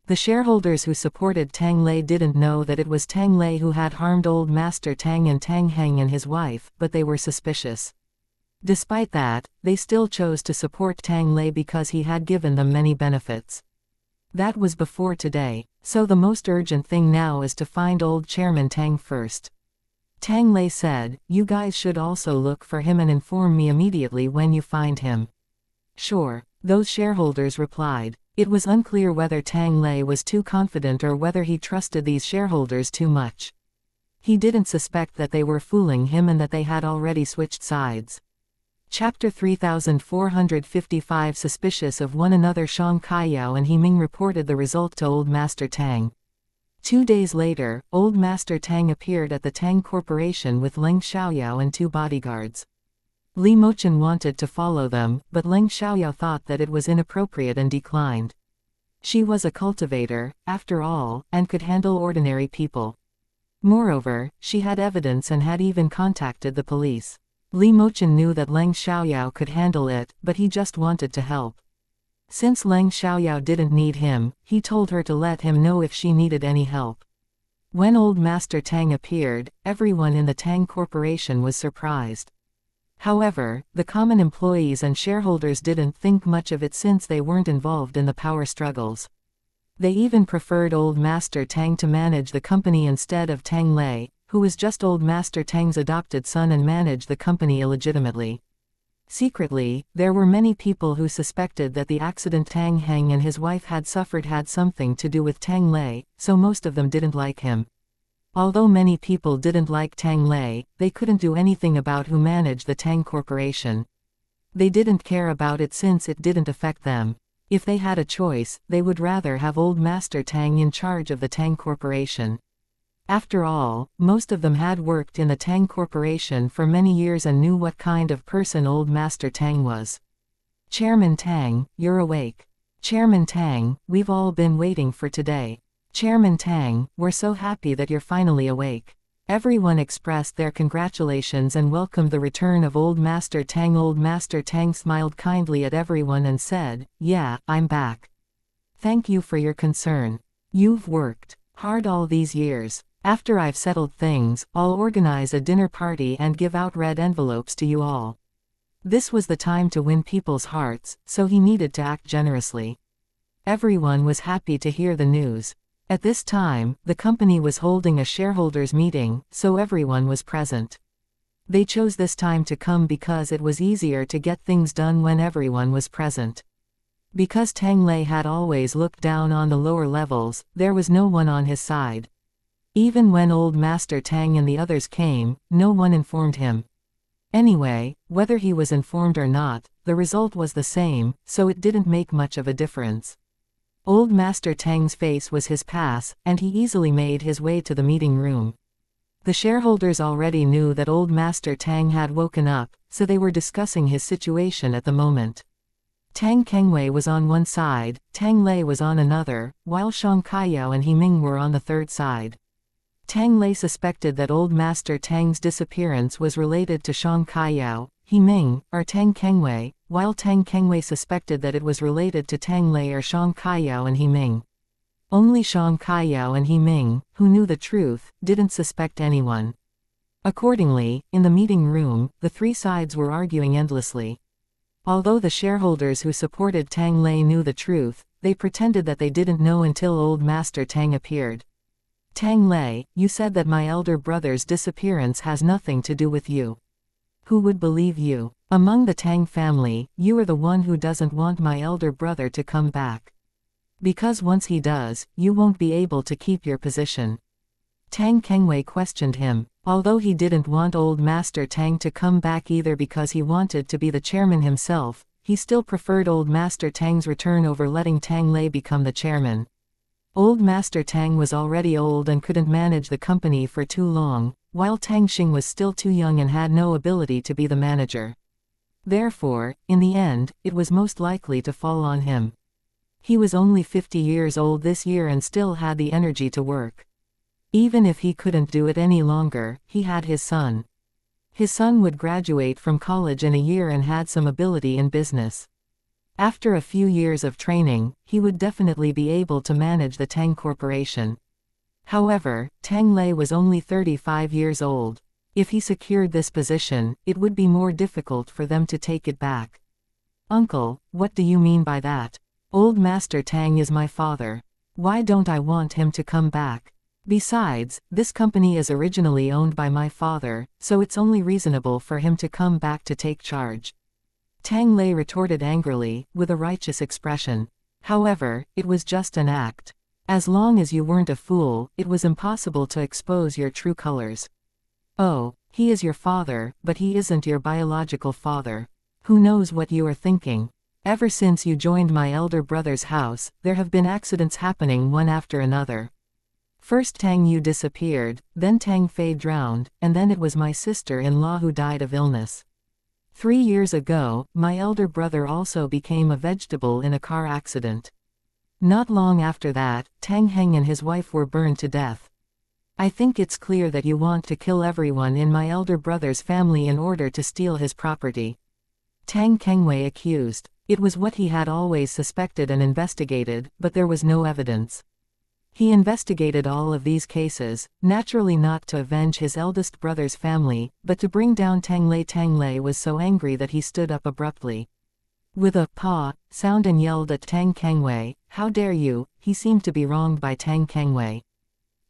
The shareholders who supported Tang Lei didn't know that it was Tang Lei who had harmed Old Master Tang and Tang Heng and his wife, but they were suspicious. Despite that, they still chose to support Tang Lei because he had given them many benefits. That was before today, so the most urgent thing now is to find old Chairman Tang first. Tang Lei said, you guys should also look for him and inform me immediately when you find him. Sure, those shareholders replied. It was unclear whether Tang Lei was too confident or whether he trusted these shareholders too much. He didn't suspect that they were fooling him and that they had already switched sides. Chapter 3455 Suspicious of one another. xianxia and He Ming reported the result to Old Master Tang. 2 days later, Old Master Tang appeared at the Tang Corporation with Leng Xiaoyao and 2 bodyguards. Li Mochen wanted to follow them, but Leng Xiaoyao thought that it was inappropriate and declined. She was a cultivator, after all, and could handle ordinary people. Moreover, she had evidence and had even contacted the police. Li Mochen knew that Leng Xiaoyao could handle it, but he just wanted to help. Since Leng Xiaoyao didn't need him, he told her to let him know if she needed any help. When Old Master Tang appeared, everyone in the Tang Corporation was surprised. However, the common employees and shareholders didn't think much of it since they weren't involved in the power struggles. They even preferred Old Master Tang to manage the company instead of Tang Lei, who was just Old Master Tang's adopted son and managed the company illegitimately. Secretly, there were many people who suspected that the accident Tang Heng and his wife had suffered had something to do with Tang Lei, so most of them didn't like him. Although many people didn't like Tang Lei, they couldn't do anything about who managed the Tang Corporation. They didn't care about it since it didn't affect them. If they had a choice, they would rather have Old Master Tang in charge of the Tang Corporation. After all, most of them had worked in the Tang Corporation for many years and knew what kind of person Old Master Tang was. Chairman Tang, you're awake. Chairman Tang, we've all been waiting for today. Chairman Tang, we're so happy that you're finally awake. Everyone expressed their congratulations and welcomed the return of Old Master Tang. Old Master Tang smiled kindly at everyone and said, yeah, I'm back. Thank you for your concern. You've worked hard all these years. After I've settled things, I'll organize a dinner party and give out red envelopes to you all. This was the time to win people's hearts, so he needed to act generously. Everyone was happy to hear the news. At this time, the company was holding a shareholders' meeting, so everyone was present. They chose this time to come because it was easier to get things done when everyone was present. Because Tang Lei had always looked down on the lower levels, there was no one on his side. Even when Old Master Tang and the others came, no one informed him. Anyway, whether he was informed or not, the result was the same, so it didn't make much of a difference. Old Master Tang's face was his pass, and he easily made his way to the meeting room. The shareholders already knew that Old Master Tang had woken up, so they were discussing his situation at the moment. Tang Kengwei was on one side, Tang Lei was on another, while xianxia and He Ming were on the third side. Tang Lei suspected that Old Master Tang's disappearance was related to xianxia, He Ming, or Tang Kengwei, while Tang Kengwei suspected that it was related to Tang Lei or xianxia and He Ming. Only xianxia and He Ming, who knew the truth, didn't suspect anyone. Accordingly, in the meeting room, the three sides were arguing endlessly. Although the shareholders who supported Tang Lei knew the truth, they pretended that they didn't know until Old Master Tang appeared. Tang Lei, you said that my elder brother's disappearance has nothing to do with you. Who would believe you? Among the Tang family, you are the one who doesn't want my elder brother to come back. Because once he does, you won't be able to keep your position. Tang Kengwei questioned him. Although he didn't want Old Master Tang to come back either because he wanted to be the chairman himself, he still preferred Old Master Tang's return over letting Tang Lei become the chairman. Old Master Tang was already old and couldn't manage the company for too long, while Tang Xing was still too young and had no ability to be the manager. Therefore, in the end, it was most likely to fall on him. He was only 50 years old this year and still had the energy to work. Even if he couldn't do it any longer, he had his son. His son would graduate from college in a year and had some ability in business. After a few years of training, he would definitely be able to manage the Tang Corporation. However, Tang Lei was only 35 years old. If he secured this position, it would be more difficult for them to take it back. Uncle, what do you mean by that? Old Master Tang is my father. Why don't I want him to come back? Besides, this company is originally owned by my father, so it's only reasonable for him to come back to take charge. Tang Lei retorted angrily, with a righteous expression. However, it was just an act. As long as you weren't a fool, it was impossible to expose your true colors. Oh, he is your father, but he isn't your biological father. Who knows what you are thinking? Ever since you joined my elder brother's house, there have been accidents happening one after another. First Tang Yu disappeared, then Tang Fei drowned, and then it was my sister-in-law who died of illness. 3 years ago, my elder brother also became a vegetable in a car accident. Not long after that, Tang Heng and his wife were burned to death. I think it's clear that you want to kill everyone in my elder brother's family in order to steal his property. Tang Kengwei accused. It was what he had always suspected and investigated, but there was no evidence. He investigated all of these cases, naturally not to avenge his eldest brother's family, but to bring down Tang Lei. Tang Lei was so angry that he stood up abruptly. With a "pa" sound and yelled at Tang Kengwei, "How dare you?" He seemed to be wronged by Tang Kengwei.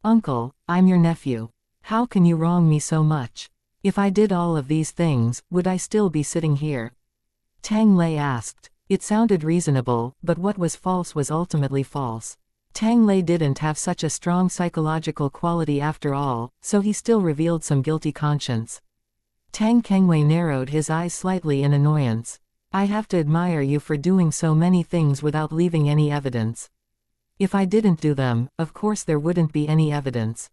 "Uncle, I'm your nephew. How can you wrong me so much? If I did all of these things, would I still be sitting here?" Tang Lei asked. It sounded reasonable, but what was false was ultimately false. Tang Lei didn't have such a strong psychological quality after all, so he still revealed some guilty conscience. Tang Kengwei narrowed his eyes slightly in annoyance. I have to admire you for doing so many things without leaving any evidence. If I didn't do them, of course there wouldn't be any evidence.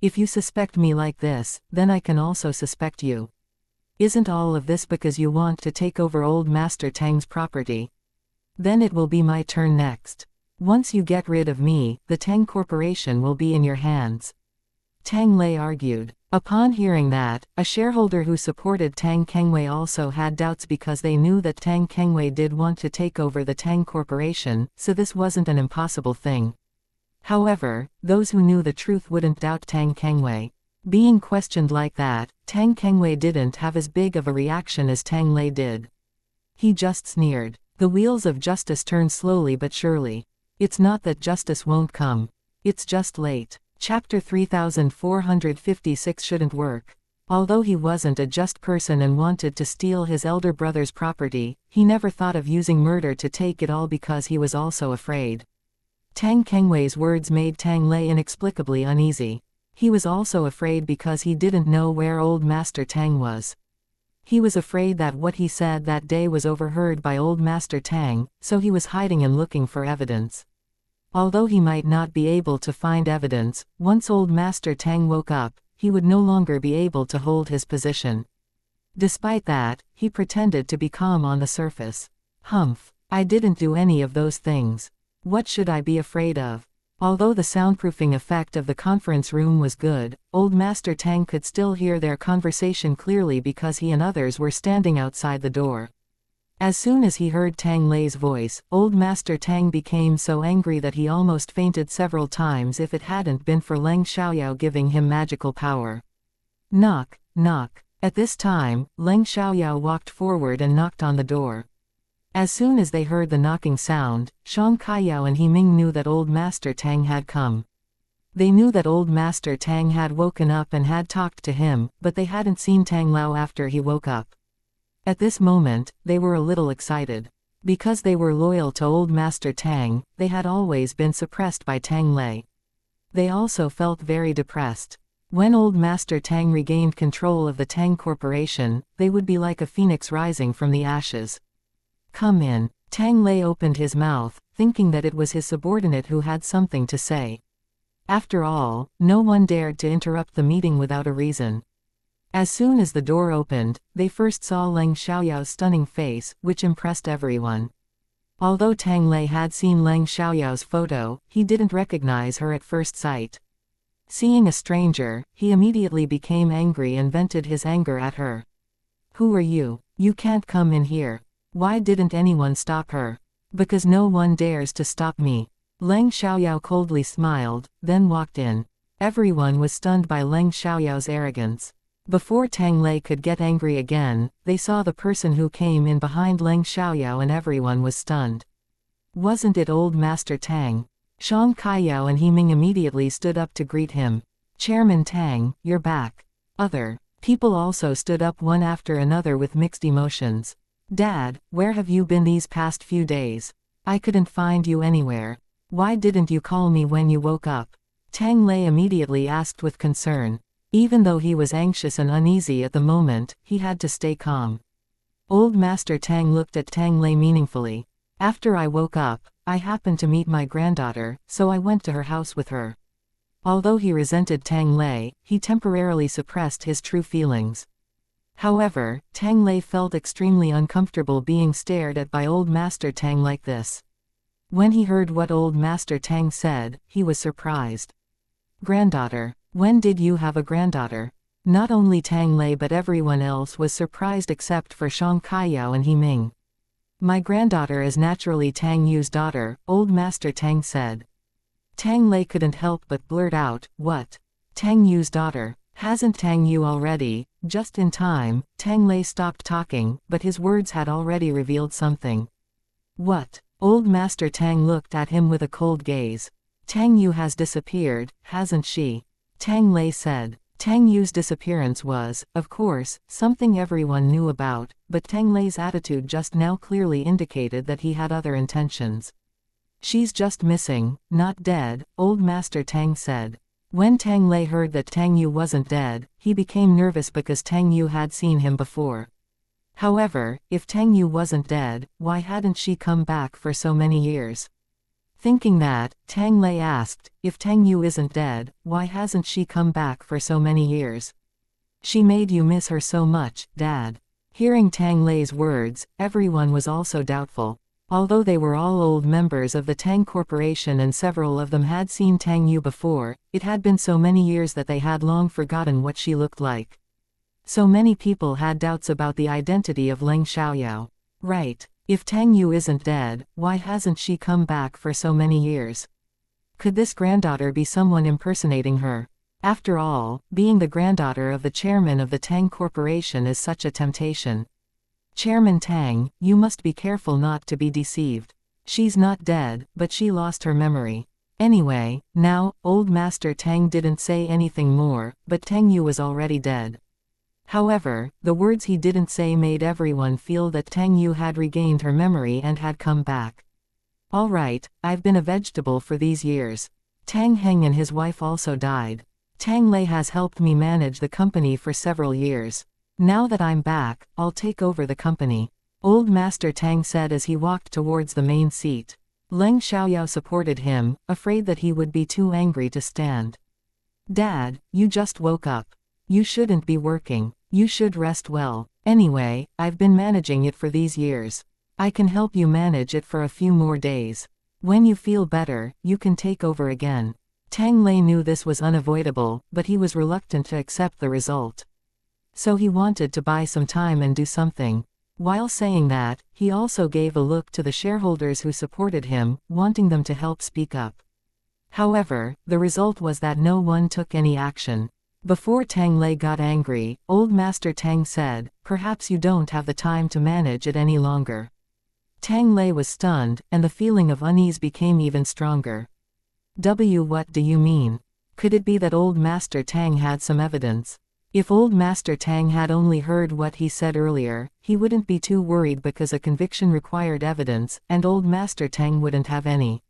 If you suspect me like this, then I can also suspect you. Isn't all of this because you want to take over Old Master Tang's property? Then it will be my turn next. Once you get rid of me, the Tang Corporation will be in your hands. Tang Lei argued. Upon hearing that, a shareholder who supported Tang Kengwei also had doubts because they knew that Tang Kengwei did want to take over the Tang Corporation, so this wasn't an impossible thing. However, those who knew the truth wouldn't doubt Tang Kengwei. Being questioned like that, Tang Kengwei didn't have as big of a reaction as Tang Lei did. He just sneered. The wheels of justice turn slowly but surely. It's not that justice won't come. It's just late. Chapter 3456 shouldn't work. Although he wasn't a just person and wanted to steal his elder brother's property, he never thought of using murder to take it all because he was also afraid. Tang Kengwei's words made Tang Lei inexplicably uneasy. He was also afraid because he didn't know where Old Master Tang was. He was afraid that what he said that day was overheard by Old Master Tang, so he was hiding and looking for evidence. Although he might not be able to find evidence, once Old Master Tang woke up, he would no longer be able to hold his position. Despite that, he pretended to be calm on the surface. Humph, I didn't do any of those things. What should I be afraid of? Although the soundproofing effect of the conference room was good, Old Master Tang could still hear their conversation clearly because he and others were standing outside the door. As soon as he heard Tang Lei's voice, Old Master Tang became so angry that he almost fainted several times if it hadn't been for Leng Xiaoyao giving him magical power. Knock, knock. At this time, Leng Xiaoyao walked forward and knocked on the door. As soon as they heard the knocking sound, xianxia and Himing knew that Old Master Tang had come. They knew that Old Master Tang had woken up and had talked to him, but they hadn't seen Tang Lao after he woke up. At this moment, they were a little excited. Because they were loyal to Old Master Tang, they had always been suppressed by Tang Lei. They also felt very depressed. When Old Master Tang regained control of the Tang Corporation, they would be like a phoenix rising from the ashes. Come in. Tang Lei opened his mouth, thinking that it was his subordinate who had something to say. After all, no one dared to interrupt the meeting without a reason. As soon as the door opened, they first saw Leng Xiaoyao's stunning face, which impressed everyone. Although Tang Lei had seen Leng Xiaoyao's photo, he didn't recognize her at first sight. Seeing a stranger, he immediately became angry and vented his anger at her. Who are you? You can't come in here. Why didn't anyone stop her? Because no one dares to stop me. Leng Xiaoyao coldly smiled, then walked in. Everyone was stunned by Leng Xiaoyao's arrogance. Before Tang Lei could get angry again, they saw the person who came in behind Leng Xiaoyao and everyone was stunned. Wasn't it Old Master Tang? Shang Kaiyao and Himing immediately stood up to greet him. Chairman Tang, you're back. Other people also stood up one after another with mixed emotions. Dad, where have you been these past few days? I couldn't find you anywhere. Why didn't you call me when you woke up? Tang Lei immediately asked with concern. Even though he was anxious and uneasy at the moment, he had to stay calm. Old Master Tang looked at Tang Lei meaningfully. After I woke up, I happened to meet my granddaughter, so I went to her house with her. Although he resented Tang Lei, he temporarily suppressed his true feelings. However, Tang Lei felt extremely uncomfortable being stared at by Old Master Tang like this. When he heard what Old Master Tang said, he was surprised. Granddaughter. When did you have a granddaughter? Not only Tang Lei but everyone else was surprised except for Shang Kaiyao and Himing. My granddaughter is naturally Tang Yu's daughter, Old Master Tang said. Tang Lei couldn't help but blurt out, what? Tang Yu's daughter? Hasn't Tang Yu already? Just in time, Tang Lei stopped talking, but his words had already revealed something. What? Old Master Tang looked at him with a cold gaze. Tang Yu has disappeared, hasn't she? Tang Lei said. Tang Yu's disappearance was, of course, something everyone knew about, but Tang Lei's attitude just now clearly indicated that he had other intentions. She's just missing, not dead, Old Master Tang said. When Tang Lei heard that Tang Yu wasn't dead, he became nervous because Tang Yu had seen him before. However, if Tang Yu wasn't dead, why hadn't she come back for so many years? Thinking that, Tang Lei asked, if Tang Yu isn't dead, why hasn't she come back for so many years? She made you miss her so much, Dad. Hearing Tang Lei's words, everyone was also doubtful. Although they were all old members of the Tang Corporation and several of them had seen Tang Yu before, it had been so many years that they had long forgotten what she looked like. So many people had doubts about the identity of Leng Xiaoyao. Right. If Tang Yu isn't dead, why hasn't she come back for so many years? Could this granddaughter be someone impersonating her? After all, being the granddaughter of the chairman of the Tang Corporation is such a temptation. Chairman Tang, you must be careful not to be deceived. She's not dead, but she lost her memory. Anyway, now, old Master Tang didn't say anything more, but Tang Yu was already dead. However, the words he didn't say made everyone feel that Tang Yu had regained her memory and had come back. All right, I've been a vegetable for these years. Tang Heng and his wife also died. Tang Lei has helped me manage the company for several years. Now that I'm back, I'll take over the company. Old Master Tang said as he walked towards the main seat. Leng Xiaoyao supported him, afraid that he would be too angry to stand. Dad, you just woke up. You shouldn't be working. You should rest well. Anyway, I've been managing it for these years. I can help you manage it for a few more days. When you feel better, you can take over again. Tang Lei knew this was unavoidable, but he was reluctant to accept the result. So he wanted to buy some time and do something. While saying that, he also gave a look to the shareholders who supported him, wanting them to help speak up. However, the result was that no one took any action. Before Tang Lei got angry, old Master Tang said, "Perhaps you don't have the time to manage it any longer." Tang Lei was stunned, and the feeling of unease became even stronger. What do you mean? Could it be that old Master Tang had some evidence? If old Master Tang had only heard what he said earlier, he wouldn't be too worried because a conviction required evidence, and old Master Tang wouldn't have any.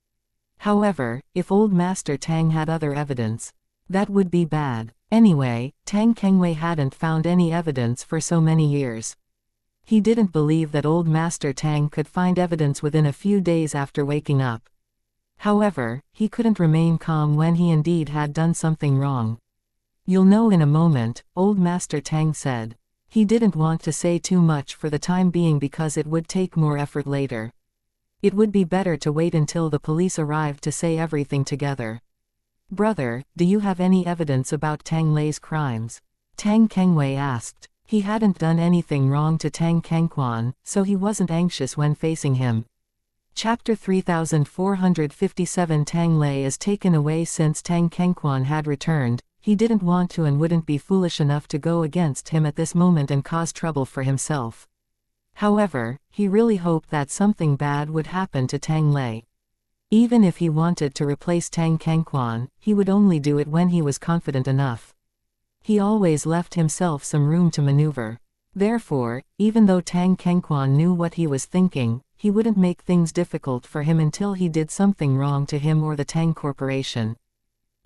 However, if old Master Tang had other evidence, that would be bad. Anyway, Tang Kengwei hadn't found any evidence for so many years. He didn't believe that old Master Tang could find evidence within a few days after waking up. However, he couldn't remain calm when he indeed had done something wrong. "You'll know in a moment," old Master Tang said. He didn't want to say too much for the time being because it would take more effort later. It would be better to wait until the police arrived to say everything together. "Brother, do you have any evidence about Tang Lei's crimes?" Tang Kengwei asked. He hadn't done anything wrong to Tang Kengquan, so he wasn't anxious when facing him. Chapter 3457 Tang Lei is taken away. Since Tang Kengquan had returned, he didn't want to and wouldn't be foolish enough to go against him at this moment and cause trouble for himself. However, he really hoped that something bad would happen to Tang Lei. Even if he wanted to replace Tang Kengquan, he would only do it when he was confident enough. He always left himself some room to maneuver. Therefore, even though Tang Kengquan knew what he was thinking, he wouldn't make things difficult for him until he did something wrong to him or the Tang Corporation.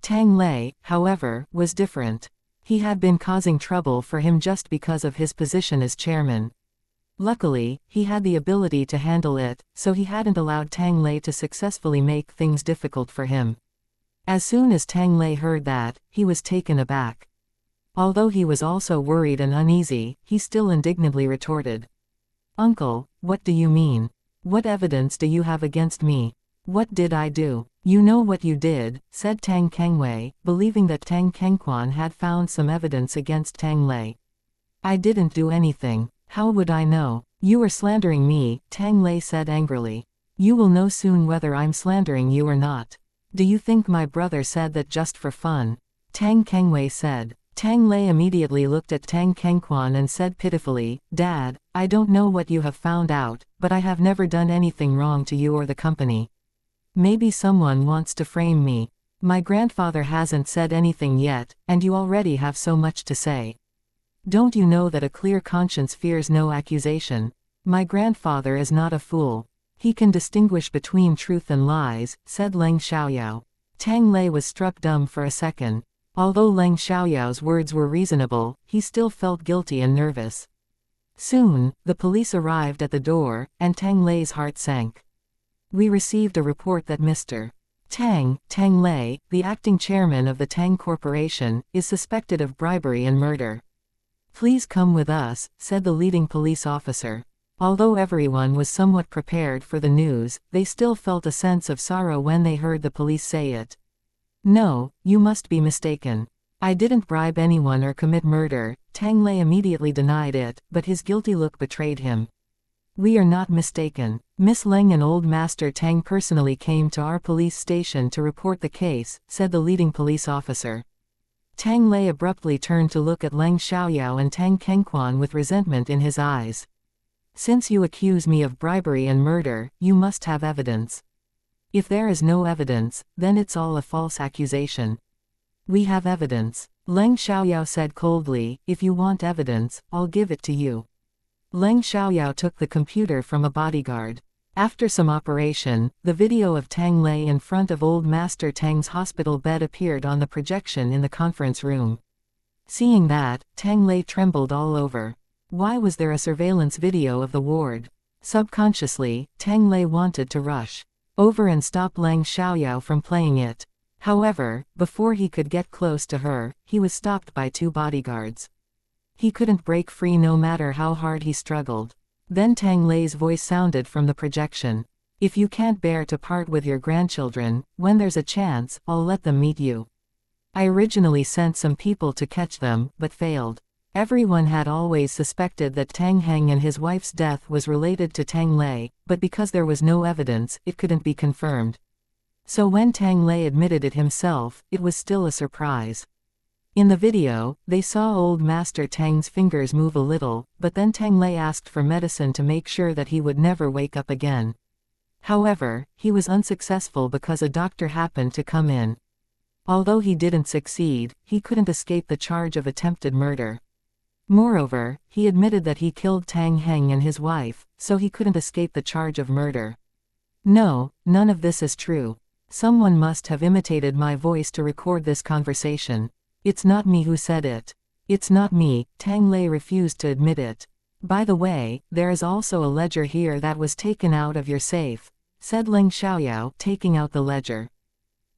Tang Lei, however, was different. He had been causing trouble for him just because of his position as chairman. Luckily, he had the ability to handle it, so he hadn't allowed Tang Lei to successfully make things difficult for him. As soon as Tang Lei heard that, he was taken aback. Although he was also worried and uneasy, he still indignantly retorted. "Uncle, what do you mean? What evidence do you have against me? What did I do?" "You know what you did," said Tang Kengwei, believing that Tang Kengquan had found some evidence against Tang Lei. "I didn't do anything. How would I know? You are slandering me," Tang Lei said angrily. "You will know soon whether I'm slandering you or not. Do you think my brother said that just for fun?" Tang Kengwei said. Tang Lei immediately looked at Tang Kengquan and said pitifully, "Dad, I don't know what you have found out, but I have never done anything wrong to you or the company. Maybe someone wants to frame me. My grandfather hasn't said anything yet, and you already have so much to say. Don't you know that a clear conscience fears no accusation? My grandfather is not a fool. He can distinguish between truth and lies," said Leng Xiaoyao. Tang Lei was struck dumb for a second. Although Leng Xiaoyao's words were reasonable, he still felt guilty and nervous. Soon, the police arrived at the door, and Tang Lei's heart sank. "We received a report that Mr. Tang Lei, the acting chairman of the Tang Corporation, is suspected of bribery and murder. Please come with us," said the leading police officer. Although everyone was somewhat prepared for the news, they still felt a sense of sorrow when they heard the police say it. "No, you must be mistaken. I didn't bribe anyone or commit murder." Tang Lei immediately denied it, but his guilty look betrayed him. "We are not mistaken. Miss Leng and old Master Tang personally came to our police station to report the case," said the leading police officer. Tang Lei abruptly turned to look at Leng Xiaoyao and Tang Kengquan with resentment in his eyes. "Since you accuse me of bribery and murder, you must have evidence." If there is no evidence, then it's all a false accusation. We have evidence. Leng Xiaoyao said coldly, if you want evidence, I'll give it to you. Leng Xiaoyao took the computer from a bodyguard. After some operation, the video of Tang Lei in front of old Master Tang's hospital bed appeared on the projection in the conference room. Seeing that, Tang Lei trembled all over. Why was there a surveillance video of the ward? Subconsciously, Tang Lei wanted to rush over and stop Leng Xiaoyao from playing it. However, before he could get close to her, he was stopped by 2 bodyguards. He couldn't break free no matter how hard he struggled. Then Tang Lei's voice sounded from the projection. If you can't bear to part with your grandchildren, when there's a chance, I'll let them meet you. I originally sent some people to catch them, but failed. Everyone had always suspected that Tang Heng and his wife's death was related to Tang Lei, but because there was no evidence, it couldn't be confirmed. So when Tang Lei admitted it himself, it was still a surprise. In the video, they saw old Master Tang's fingers move a little, but then Tang Lei asked for medicine to make sure that he would never wake up again. However, he was unsuccessful because a doctor happened to come in. Although he didn't succeed, he couldn't escape the charge of attempted murder. Moreover, he admitted that he killed Tang Heng and his wife, so he couldn't escape the charge of murder. No, none of this is true. Someone must have imitated my voice to record this conversation. It's not me who said it. It's not me, Tang Lei refused to admit it. By the way, there is also a ledger here that was taken out of your safe, said Leng Xiaoyao, taking out the ledger.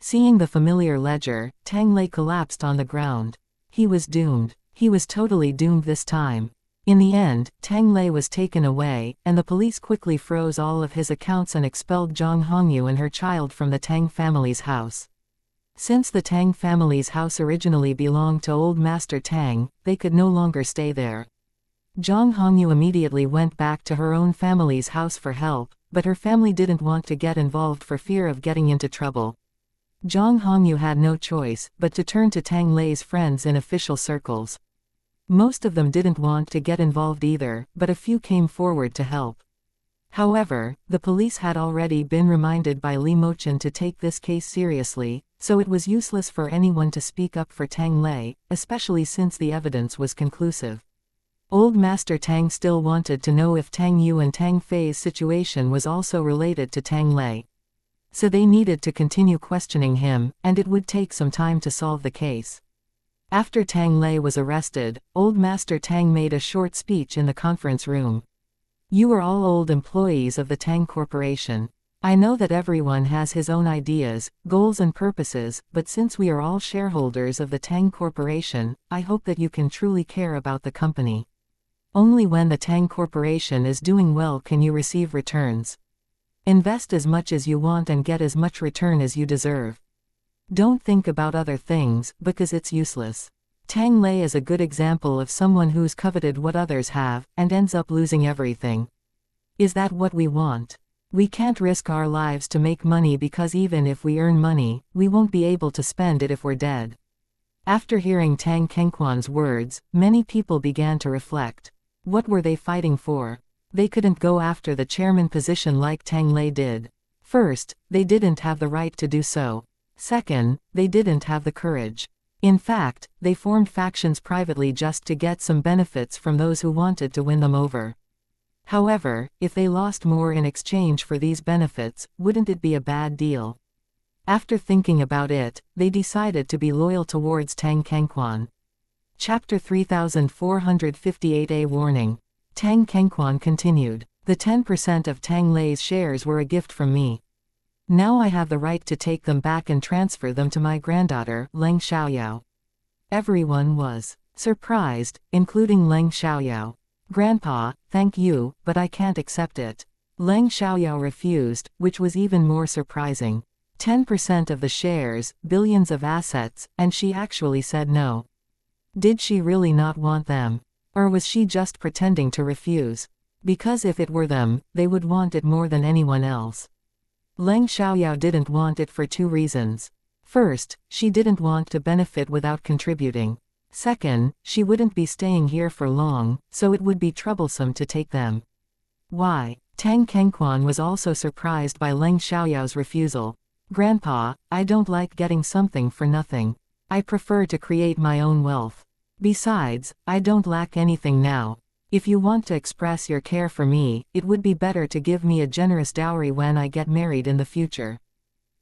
Seeing the familiar ledger, Tang Lei collapsed on the ground. He was doomed. He was totally doomed this time. In the end, Tang Lei was taken away, and the police quickly froze all of his accounts and expelled Zhang Hongyu and her child from the Tang family's house. Since the Tang family's house originally belonged to old Master Tang, they could no longer stay there. Zhang Hongyu immediately went back to her own family's house for help, but her family didn't want to get involved for fear of getting into trouble. Zhang Hongyu had no choice but to turn to Tang Lei's friends in official circles. Most of them didn't want to get involved either, but a few came forward to help. However, the police had already been reminded by Li Mochen to take this case seriously, so it was useless for anyone to speak up for Tang Lei, especially since the evidence was conclusive. Old Master Tang still wanted to know if Tang Yu and Tang Fei's situation was also related to Tang Lei. So they needed to continue questioning him, and it would take some time to solve the case. After Tang Lei was arrested, old Master Tang made a short speech in the conference room. You are all old employees of the Tang Corporation. I know that everyone has his own ideas, goals and purposes, but since we are all shareholders of the Tang Corporation, I hope that you can truly care about the company. Only when the Tang Corporation is doing well can you receive returns. Invest as much as you want and get as much return as you deserve. Don't think about other things, because it's useless. Tang Lei is a good example of someone who's coveted what others have, and ends up losing everything. Is that what we want? We can't risk our lives to make money because even if we earn money, we won't be able to spend it if we're dead. After hearing Tang Kengquan's words, many people began to reflect. What were they fighting for? They couldn't go after the chairman position like Tang Lei did. First, they didn't have the right to do so. Second, they didn't have the courage. In fact, they formed factions privately just to get some benefits from those who wanted to win them over. However, if they lost more in exchange for these benefits, wouldn't it be a bad deal? After thinking about it, they decided to be loyal towards Tang Kengquan. Chapter 3458A Warning. Tang Kengquan continued. The 10% of Tang Lei's shares were a gift from me. Now I have the right to take them back and transfer them to my granddaughter, Leng Xiaoyao. Everyone was surprised, including Leng Xiaoyao. Grandpa, thank you, but I can't accept it. Leng Xiaoyao refused, which was even more surprising. 10% of the shares, billions of assets, and she actually said no. Did she really not want them? Or was she just pretending to refuse? Because if it were them, they would want it more than anyone else. Leng Xiaoyao didn't want it for 2 reasons. First, she didn't want to benefit without contributing. Second, she wouldn't be staying here for long, so it would be troublesome to take them. Why? Tang Kengquan was also surprised by Leng Xiaoyao's refusal. "Grandpa, I don't like getting something for nothing. I prefer to create my own wealth. Besides, I don't lack anything now. If you want to express your care for me, it would be better to give me a generous dowry when I get married in the future,"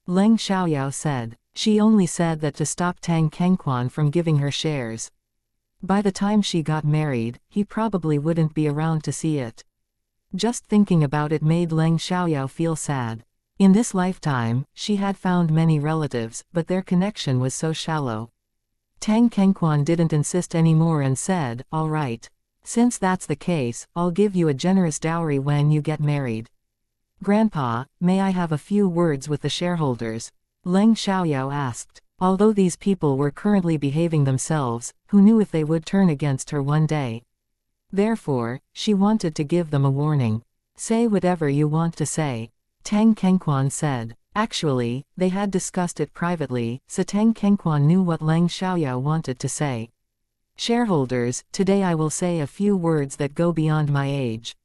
Leng Xiaoyao said. She only said that to stop Tang Kengquan from giving her shares. By the time she got married, he probably wouldn't be around to see it. Just thinking about it made Leng Xiaoyao feel sad. In this lifetime, she had found many relatives, but their connection was so shallow. Tang Kengquan didn't insist anymore and said, "All right. Since that's the case, I'll give you a generous dowry when you get married." "Grandpa, may I have a few words with the shareholders?" Leng Xiaoyao asked. Although these people were currently behaving themselves, who knew if they would turn against her one day? Therefore, she wanted to give them a warning. "Say whatever you want to say," Tang Kengquan said. Actually, they had discussed it privately, so Tang Kengquan knew what Leng Xiaoyao wanted to say. "Shareholders, today I will say a few words that go beyond my age.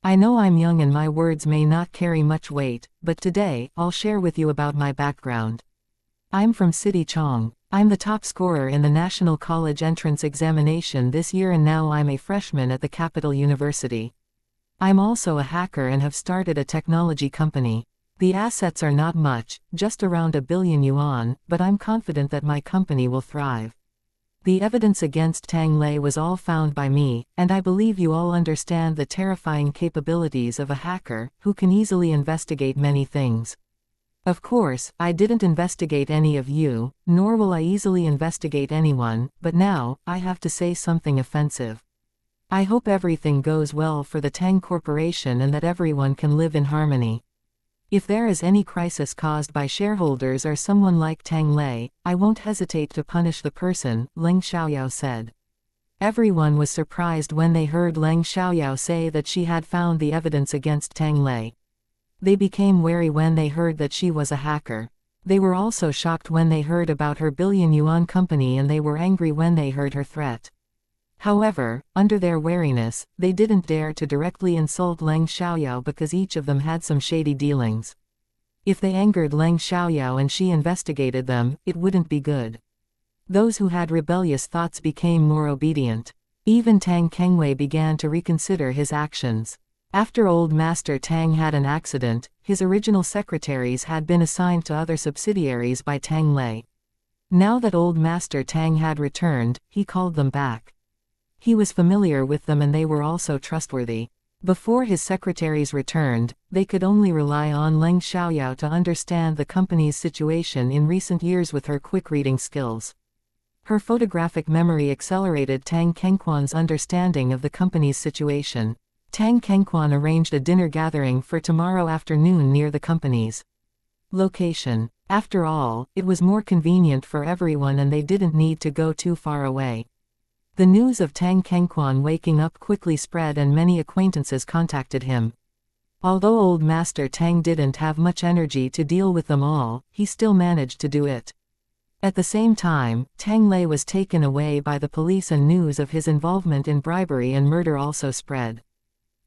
I know I'm young and my words may not carry much weight, but today, I'll share with you about my background. I'm from City Chong. I'm the top scorer in the National College Entrance Examination this year and now I'm a freshman at the Capital University. I'm also a hacker and have started a technology company. The assets are not much, just around 1 billion yuan, but I'm confident that my company will thrive. The evidence against Tang Lei was all found by me, and I believe you all understand the terrifying capabilities of a hacker, who can easily investigate many things. Of course, I didn't investigate any of you, nor will I easily investigate anyone, but now, I have to say something offensive. I hope everything goes well for the Tang Corporation and that everyone can live in harmony. If there is any crisis caused by shareholders or someone like Tang Lei, I won't hesitate to punish the person," Leng Xiaoyao said. Everyone was surprised when they heard Leng Xiaoyao say that she had found the evidence against Tang Lei. They became wary when they heard that she was a hacker. They were also shocked when they heard about her billion-yuan company and they were angry when they heard her threat. However, under their wariness, they didn't dare to directly insult Leng Xiaoyao because each of them had some shady dealings. If they angered Leng Xiaoyao and she investigated them, it wouldn't be good. Those who had rebellious thoughts became more obedient. Even Tang Kengwei began to reconsider his actions. After Old Master Tang had an accident, his original secretaries had been assigned to other subsidiaries by Tang Lei. Now that Old Master Tang had returned, he called them back. He was familiar with them and they were also trustworthy. Before his secretaries returned, they could only rely on Leng Xiaoyao to understand the company's situation in recent years with her quick reading skills. Her photographic memory accelerated Tang Kengquan's understanding of the company's situation. Tang Kengquan arranged a dinner gathering for tomorrow afternoon near the company's location. After all, it was more convenient for everyone and they didn't need to go too far away. The news of Tang Kengquan waking up quickly spread and many acquaintances contacted him. Although Old Master Tang didn't have much energy to deal with them all, he still managed to do it. At the same time, Tang Lei was taken away by the police and news of his involvement in bribery and murder also spread.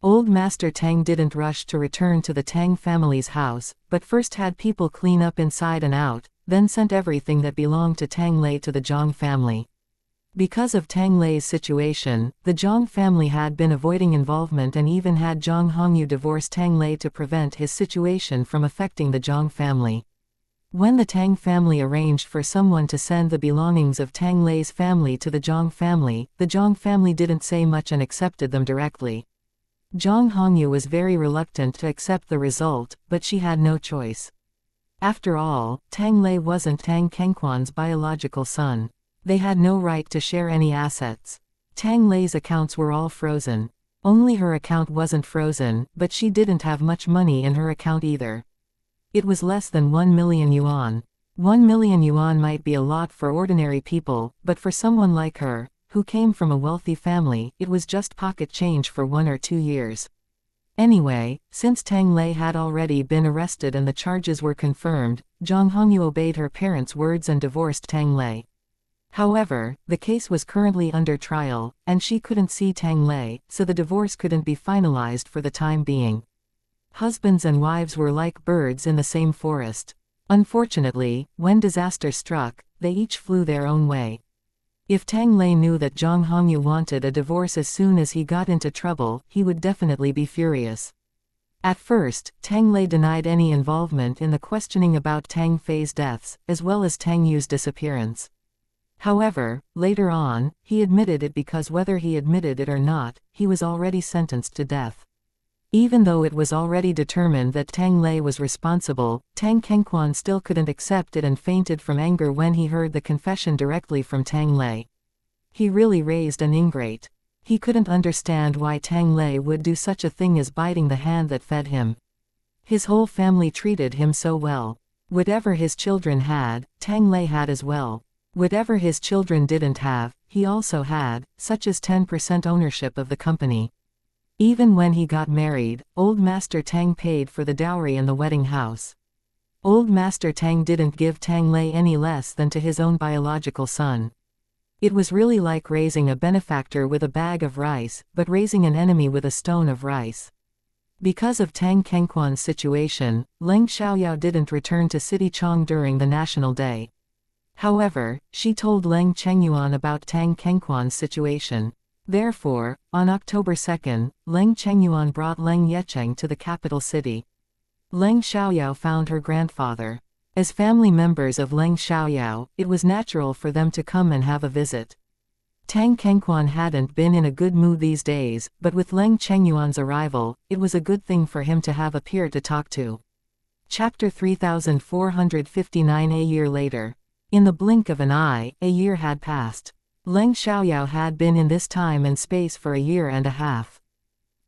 Old Master Tang didn't rush to return to the Tang family's house, but first had people clean up inside and out, then sent everything that belonged to Tang Lei to the Zhang family. Because of Tang Lei's situation, the Zhang family had been avoiding involvement and even had Zhang Hongyu divorce Tang Lei to prevent his situation from affecting the Zhang family. When the Tang family arranged for someone to send the belongings of Tang Lei's family to the Zhang family didn't say much and accepted them directly. Zhang Hongyu was very reluctant to accept the result, but she had no choice. After all, Tang Lei wasn't Tang Kengquan's biological son. They had no right to share any assets. Tang Lei's accounts were all frozen. Only her account wasn't frozen, but she didn't have much money in her account either. It was less than 1 million yuan. 1 million yuan might be a lot for ordinary people, but for someone like her, who came from a wealthy family, it was just pocket change for 1 or 2 years. Anyway, since Tang Lei had already been arrested and the charges were confirmed, Zhang Hongyu obeyed her parents' words and divorced Tang Lei. However, the case was currently under trial, and she couldn't see Tang Lei, so the divorce couldn't be finalized for the time being. Husbands and wives were like birds in the same forest. Unfortunately, when disaster struck, they each flew their own way. If Tang Lei knew that Zhang Hongyu wanted a divorce as soon as he got into trouble, he would definitely be furious. At first, Tang Lei denied any involvement in the questioning about Tang Fei's deaths, as well as Tang Yu's disappearance. However, later on, he admitted it because whether he admitted it or not, he was already sentenced to death. Even though it was already determined that Tang Lei was responsible, Tang Kengquan still couldn't accept it and fainted from anger when he heard the confession directly from Tang Lei. He really raised an ingrate. He couldn't understand why Tang Lei would do such a thing as biting the hand that fed him. His whole family treated him so well. Whatever his children had, Tang Lei had as well. Whatever his children didn't have, he also had, such as 10% ownership of the company. Even when he got married, Old Master Tang paid for the dowry and the wedding house. Old Master Tang didn't give Tang Lei any less than to his own biological son. It was really like raising a benefactor with a bag of rice, but raising an enemy with a stone of rice. Because of Tang Kengquan's situation, Leng Xiaoyao didn't return to City Chong during the National Day. However, she told Leng Chengyuan about Tang Kengquan's situation. Therefore, on October 2, Leng Chengyuan brought Leng Yecheng to the capital city. Leng Xiaoyao found her grandfather. As family members of Leng Xiaoyao, it was natural for them to come and have a visit. Tang Kengquan hadn't been in a good mood these days, but with Leng Chengyuan's arrival, it was a good thing for him to have a peer to talk to. Chapter 3459. A year later. In the blink of an eye, a year had passed. Leng Xiaoyao had been in this time and space for a year and a half.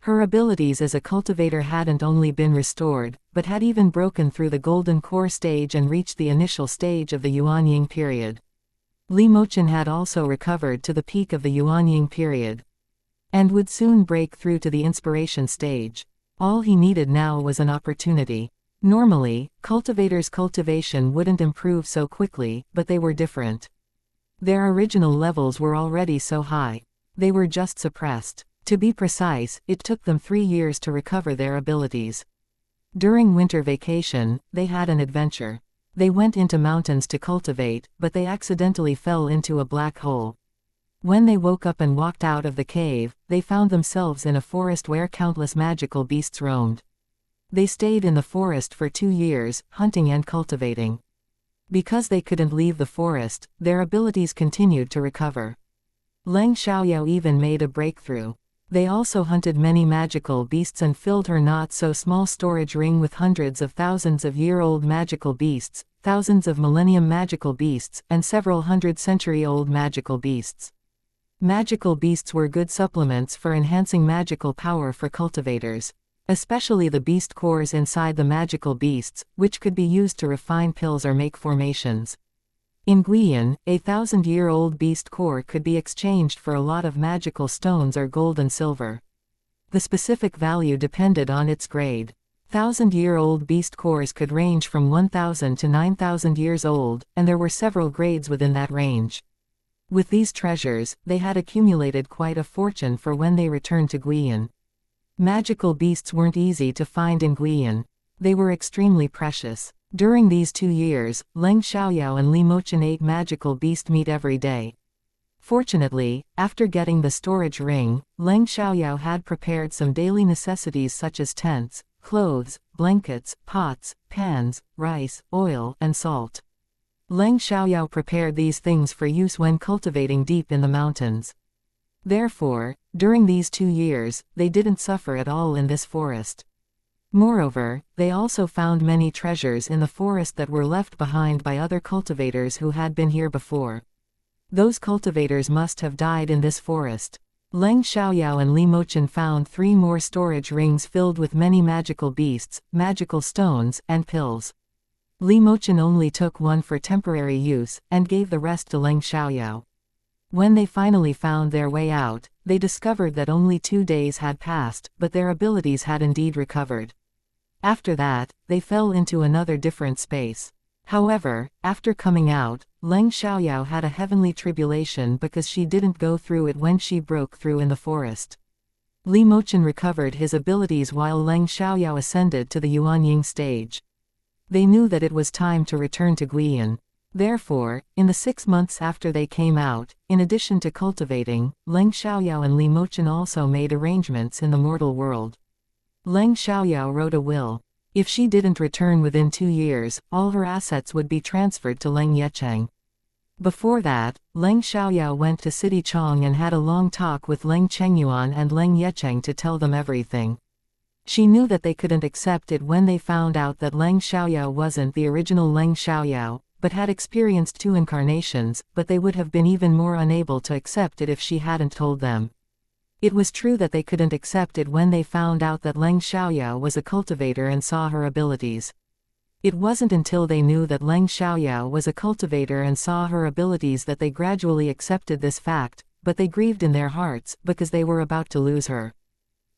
Her abilities as a cultivator hadn't only been restored, but had even broken through the golden core stage and reached the initial stage of the Yuanying period. Li Mochen had also recovered to the peak of the Yuanying period, and would soon break through to the inspiration stage. All he needed now was an opportunity. Normally, cultivators' cultivation wouldn't improve so quickly, but they were different. Their original levels were already so high. They were just suppressed. To be precise, it took them 3 years to recover their abilities. During winter vacation, they had an adventure. They went into mountains to cultivate, but they accidentally fell into a black hole. When they woke up and walked out of the cave, they found themselves in a forest where countless magical beasts roamed. They stayed in the forest for 2 years, hunting and cultivating. Because they couldn't leave the forest, their abilities continued to recover. Leng Xiaoyao even made a breakthrough. They also hunted many magical beasts and filled her not-so-small storage ring with hundreds of thousands of year-old magical beasts, thousands of millennium magical beasts, and several hundred-century-old magical beasts. Magical beasts were good supplements for enhancing magical power for cultivators. Especially the beast cores inside the magical beasts, which could be used to refine pills or make formations. In Guiyan, a 1,000-year-old beast core could be exchanged for a lot of magical stones or gold and silver. The specific value depended on its grade. 1,000-year-old beast cores could range from 1,000 to 9,000 years old, and there were several grades within that range. With these treasures, they had accumulated quite a fortune for when they returned to Guiyan. Magical beasts weren't easy to find in Guiyan. They were extremely precious. During these 2 years, Leng Xiaoyao and Li Mochen ate magical beast meat every day. Fortunately, after getting the storage ring, Leng Xiaoyao had prepared some daily necessities such as tents, clothes, blankets, pots, pans, rice, oil, and salt. Leng Xiaoyao prepared these things for use when cultivating deep in the mountains. Therefore, during these 2 years, they didn't suffer at all in this forest. Moreover, they also found many treasures in the forest that were left behind by other cultivators who had been here before. Those cultivators must have died in this forest. Leng Xiaoyao and Li Mochen found 3 more storage rings filled with many magical beasts, magical stones, and pills. Li Mochen only took one for temporary use, and gave the rest to Leng Xiaoyao. When they finally found their way out, they discovered that only 2 days had passed, but their abilities had indeed recovered. After that, they fell into another different space. However, after coming out, Leng Xiaoyao had a heavenly tribulation because she didn't go through it when she broke through in the forest. Li Mochen recovered his abilities while Leng Xiaoyao ascended to the Yuanying stage. They knew that it was time to return to Guiyan. Therefore, in the 6 months after they came out, in addition to cultivating, Leng Xiaoyao and Li Mochen also made arrangements in the mortal world. Leng Xiaoyao wrote a will. If she didn't return within 2 years, all her assets would be transferred to Leng Yecheng. Before that, Leng Xiaoyao went to City Chong and had a long talk with Leng Chengyuan and Leng Yecheng to tell them everything. She knew that they couldn't accept it when they found out that Leng Xiaoyao wasn't the original Leng Xiaoyao, but had experienced 2 incarnations, but they would have been even more unable to accept it if she hadn't told them. It was true that they couldn't accept it when they found out that Leng Xiaoyao was a cultivator and saw her abilities. It wasn't until they knew that Leng Xiaoyao was a cultivator and saw her abilities that they gradually accepted this fact, but they grieved in their hearts because they were about to lose her.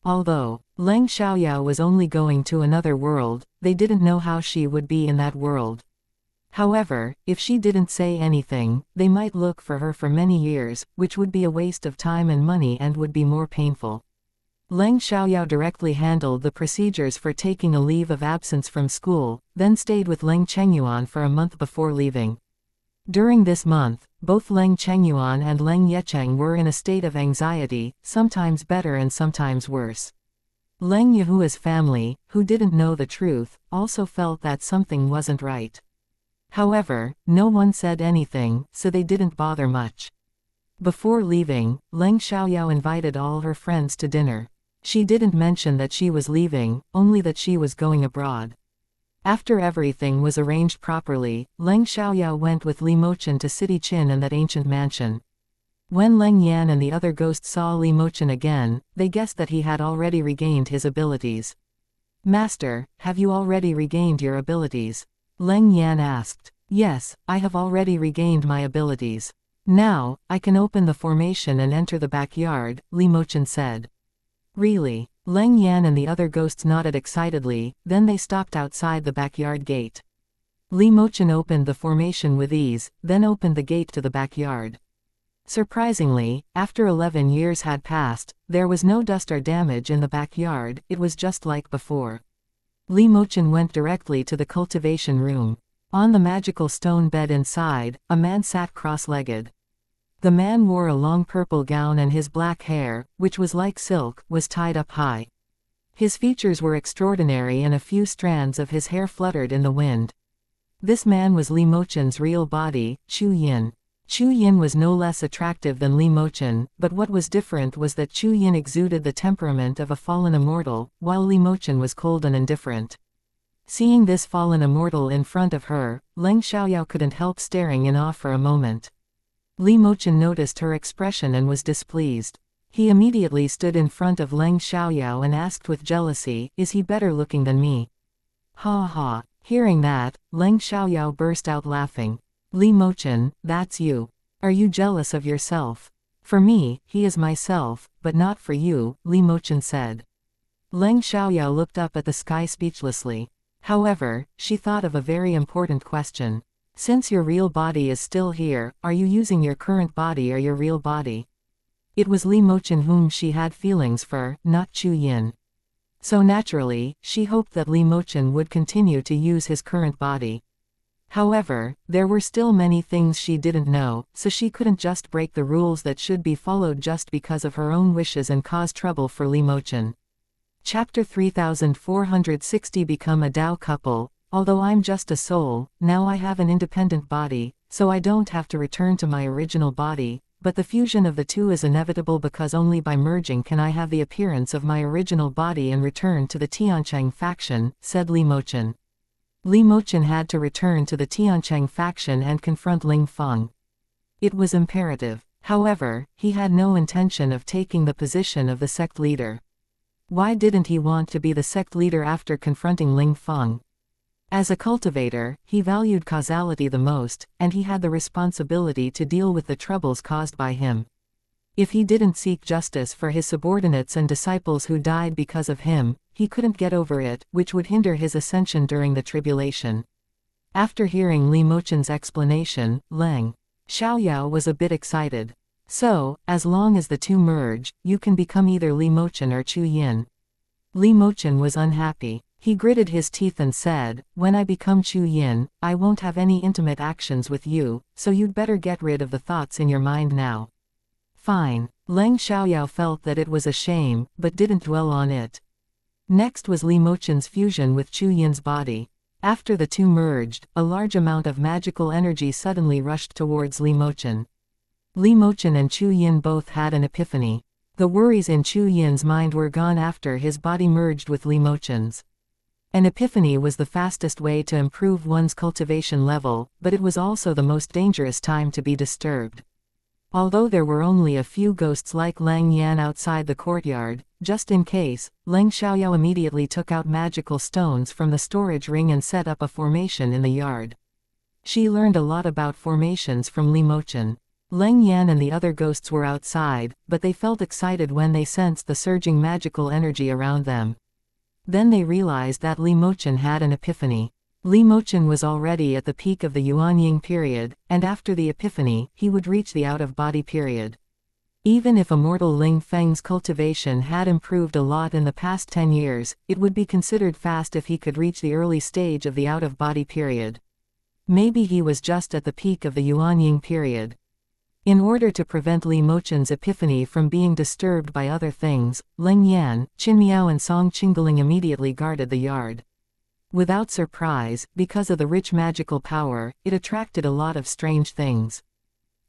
Although Leng Xiaoyao was only going to another world, they didn't know how she would be in that world. However, if she didn't say anything, they might look for her for many years, which would be a waste of time and money and would be more painful. Leng Xiaoyao directly handled the procedures for taking a leave of absence from school, then stayed with Leng Chengyuan for a month before leaving. During this month, both Leng Chengyuan and Leng Yecheng were in a state of anxiety, sometimes better and sometimes worse. Leng Yahua's family, who didn't know the truth, also felt that something wasn't right. However, no one said anything, so they didn't bother much. Before leaving, Leng Xiaoyao invited all her friends to dinner. She didn't mention that she was leaving, only that she was going abroad. After everything was arranged properly, Leng Xiaoyao went with Li Mochen to City Qin and that ancient mansion. When Leng Yan and the other ghosts saw Li Mochen again, they guessed that he had already regained his abilities. "Master, have you already regained your abilities?" Leng Yan asked. "Yes, I have already regained my abilities. Now, I can open the formation and enter the backyard," Li Mochen said. "Really?" Leng Yan and the other ghosts nodded excitedly, then they stopped outside the backyard gate. Li Mochen opened the formation with ease, then opened the gate to the backyard. Surprisingly, after 11 years had passed, there was no dust or damage in the backyard, it was just like before. Li Mochen went directly to the cultivation room. On the magical stone bed inside, a man sat cross-legged. The man wore a long purple gown and his black hair, which was like silk, was tied up high. His features were extraordinary and a few strands of his hair fluttered in the wind. This man was Li Mochen's real body, Chu Yin. Chu Yin was no less attractive than Li Mochen, but what was different was that Chu Yin exuded the temperament of a fallen immortal, while Li Mochen was cold and indifferent. Seeing this fallen immortal in front of her, Leng Xiaoyao couldn't help staring in awe for a moment. Li Mochen noticed her expression and was displeased. He immediately stood in front of Leng Xiaoyao and asked with jealousy, "Is he better looking than me?" "Ha ha." Hearing that, Leng Xiaoyao burst out laughing. "Li Mochen, that's you. Are you jealous of yourself?" "For me, he is myself, but not for you," Li Mochen said. Leng Xiaoyao looked up at the sky speechlessly. However, she thought of a very important question. "Since your real body is still here, are you using your current body or your real body?" It was Li Mochen whom she had feelings for, not Chu Yin. So naturally, she hoped that Li Mochen would continue to use his current body. However, there were still many things she didn't know, so she couldn't just break the rules that should be followed just because of her own wishes and cause trouble for Li Mochen. Chapter 3460 Become a Tao couple. Although I'm just a soul, now I have an independent body, so I don't have to return to my original body, but the fusion of the two is inevitable because only by merging can I have the appearance of my original body and return to the Tiancheng faction, said Li Mochen. Li Mochen had to return to the Tiancheng faction and confront Ling Feng. It was imperative. However, he had no intention of taking the position of the sect leader. Why didn't he want to be the sect leader after confronting Ling Feng? As a cultivator, he valued causality the most, and he had the responsibility to deal with the troubles caused by him. If he didn't seek justice for his subordinates and disciples who died because of him, he couldn't get over it, which would hinder his ascension during the tribulation. After hearing Li Mochen's explanation, Leng Xiaoyao was a bit excited. So, as long as the two merge, you can become either Li Mochen or Chu Yin. Li Mochen was unhappy. He gritted his teeth and said, "When I become Chu Yin, I won't have any intimate actions with you, so you'd better get rid of the thoughts in your mind now." Fine. Leng Xiaoyao felt that it was a shame, but didn't dwell on it. Next was Li Mochen's fusion with Chu Yin's body. After the two merged, a large amount of magical energy suddenly rushed towards Li Mochen. Li Mochen and Chu Yin both had an epiphany. The worries in Chu Yin's mind were gone after his body merged with Li Mochen's. An epiphany was the fastest way to improve one's cultivation level, but it was also the most dangerous time to be disturbed. Although there were only a few ghosts like Lang Yan outside the courtyard, just in case, Leng Xiaoyao immediately took out magical stones from the storage ring and set up a formation in the yard. She learned a lot about formations from Li Mochen. Leng Yan and the other ghosts were outside, but they felt excited when they sensed the surging magical energy around them. Then they realized that Li Mochen had an epiphany. Li Mochen was already at the peak of the Yuanying period, and after the epiphany, he would reach the out-of-body period. Even if immortal Ling Feng's cultivation had improved a lot in the past 10 years, it would be considered fast if he could reach the early stage of the out-of-body period. Maybe he was just at the peak of the Yuanying period. In order to prevent Li Mochen's epiphany from being disturbed by other things, Leng Yan, Qin Miao and Song Qingling immediately guarded the yard. Without surprise, because of the rich magical power, it attracted a lot of strange things.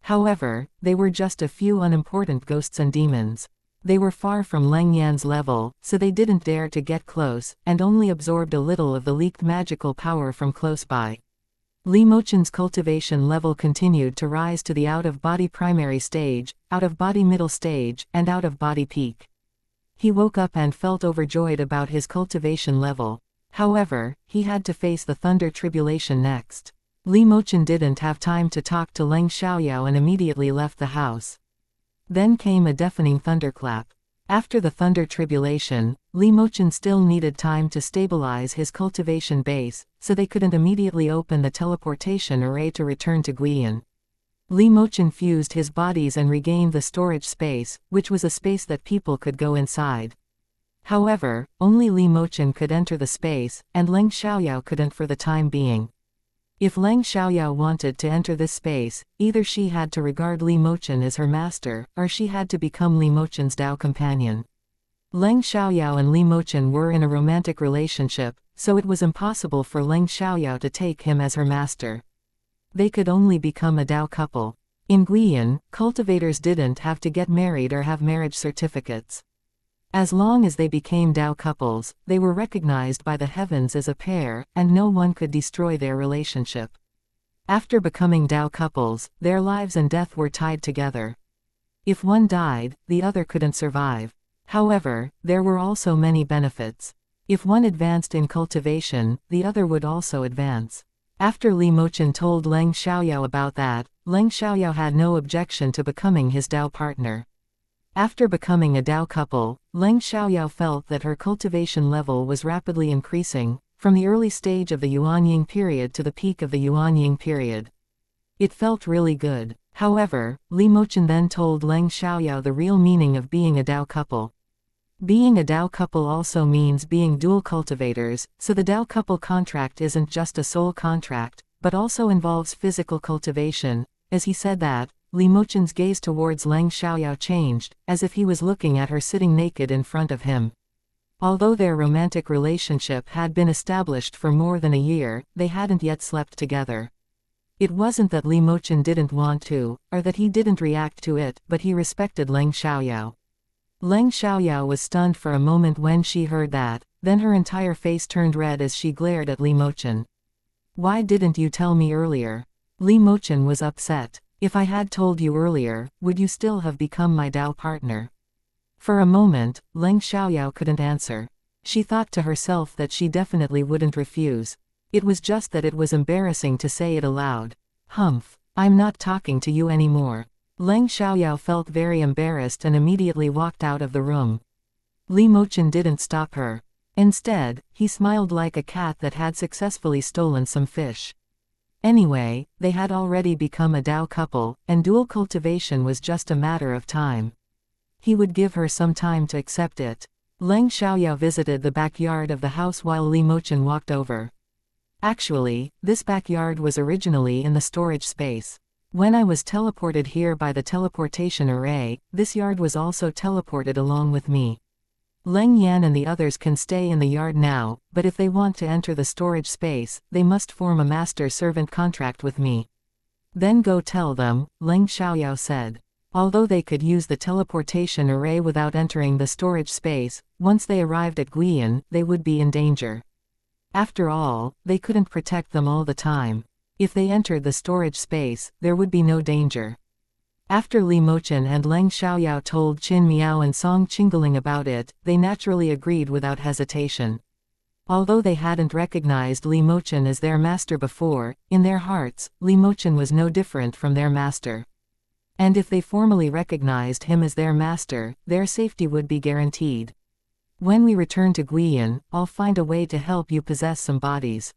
However, they were just a few unimportant ghosts and demons. They were far from Leng Yan's level, so they didn't dare to get close, and only absorbed a little of the leaked magical power from close by. Li Mochen's cultivation level continued to rise to the out-of-body primary stage, out-of-body middle stage, and out-of-body peak. He woke up and felt overjoyed about his cultivation level. However, he had to face the thunder tribulation next. Li Mochen didn't have time to talk to Leng Xiaoyao and immediately left the house. Then came a deafening thunderclap. After the thunder tribulation, Li Mochen still needed time to stabilize his cultivation base, so they couldn't immediately open the teleportation array to return to Guiyan. Li Mochen fused his bodies and regained the storage space, which was a space that people could go inside. However, only Li Mochen could enter the space, and Leng Xiaoyao couldn't for the time being. If Leng Xiaoyao wanted to enter this space, either she had to regard Li Mochen as her master, or she had to become Li Mochen's Dao companion. Leng Xiaoyao and Li Mochen were in a romantic relationship, so it was impossible for Leng Xiaoyao to take him as her master. They could only become a Dao couple. In Guiyan, cultivators didn't have to get married or have marriage certificates. As long as they became Dao couples, they were recognized by the heavens as a pair, and no one could destroy their relationship. After becoming Dao couples, their lives and death were tied together. If one died, the other couldn't survive. However, there were also many benefits. If one advanced in cultivation, the other would also advance. After Li Mochen told Leng Xiaoyao about that, Leng Xiaoyao had no objection to becoming his Dao partner. After becoming a Dao couple, Leng Xiaoyao felt that her cultivation level was rapidly increasing, from the early stage of the Yuanying period to the peak of the Yuanying period. It felt really good. However, Li Mochen then told Leng Xiaoyao the real meaning of being a Dao couple. Being a Dao couple also means being dual cultivators, so the Dao couple contract isn't just a soul contract, but also involves physical cultivation. As he said that, Li Mochen's gaze towards Leng Xiaoyao changed, as if he was looking at her sitting naked in front of him. Although their romantic relationship had been established for more than a year, they hadn't yet slept together. It wasn't that Li Mochen didn't want to, or that he didn't react to it, but he respected Leng Xiaoyao. Leng Xiaoyao was stunned for a moment when she heard that, then her entire face turned red as she glared at Li Mochen. "Why didn't you tell me earlier?" Li Mochen was upset. "If I had told you earlier, would you still have become my Dao partner?" For a moment, Leng Xiaoyao couldn't answer. She thought to herself that she definitely wouldn't refuse. It was just that it was embarrassing to say it aloud. "Humph, I'm not talking to you anymore." Leng Xiaoyao felt very embarrassed and immediately walked out of the room. Li Mochen didn't stop her. Instead, he smiled like a cat that had successfully stolen some fish. Anyway, they had already become a Dao couple, and dual cultivation was just a matter of time. He would give her some time to accept it. Leng Xiaoyao visited the backyard of the house while Li Mochen walked over. Actually, this backyard was originally in the storage space. When I was teleported here by the teleportation array, this yard was also teleported along with me. Leng Yan and the others can stay in the yard now, but if they want to enter the storage space, they must form a master-servant contract with me. Then go tell them, Leng Xiaoyao said. Although they could use the teleportation array without entering the storage space, once they arrived at Guiyan, they would be in danger. After all, they couldn't protect them all the time. If they entered the storage space, there would be no danger. After Li Mochen and Leng Xiaoyao told Qin Miao and Song Qingling about it, they naturally agreed without hesitation. Although they hadn't recognized Li Mochen as their master before, in their hearts, Li Mochen was no different from their master. And if they formally recognized him as their master, their safety would be guaranteed. When we return to Guiyan, I'll find a way to help you possess some bodies.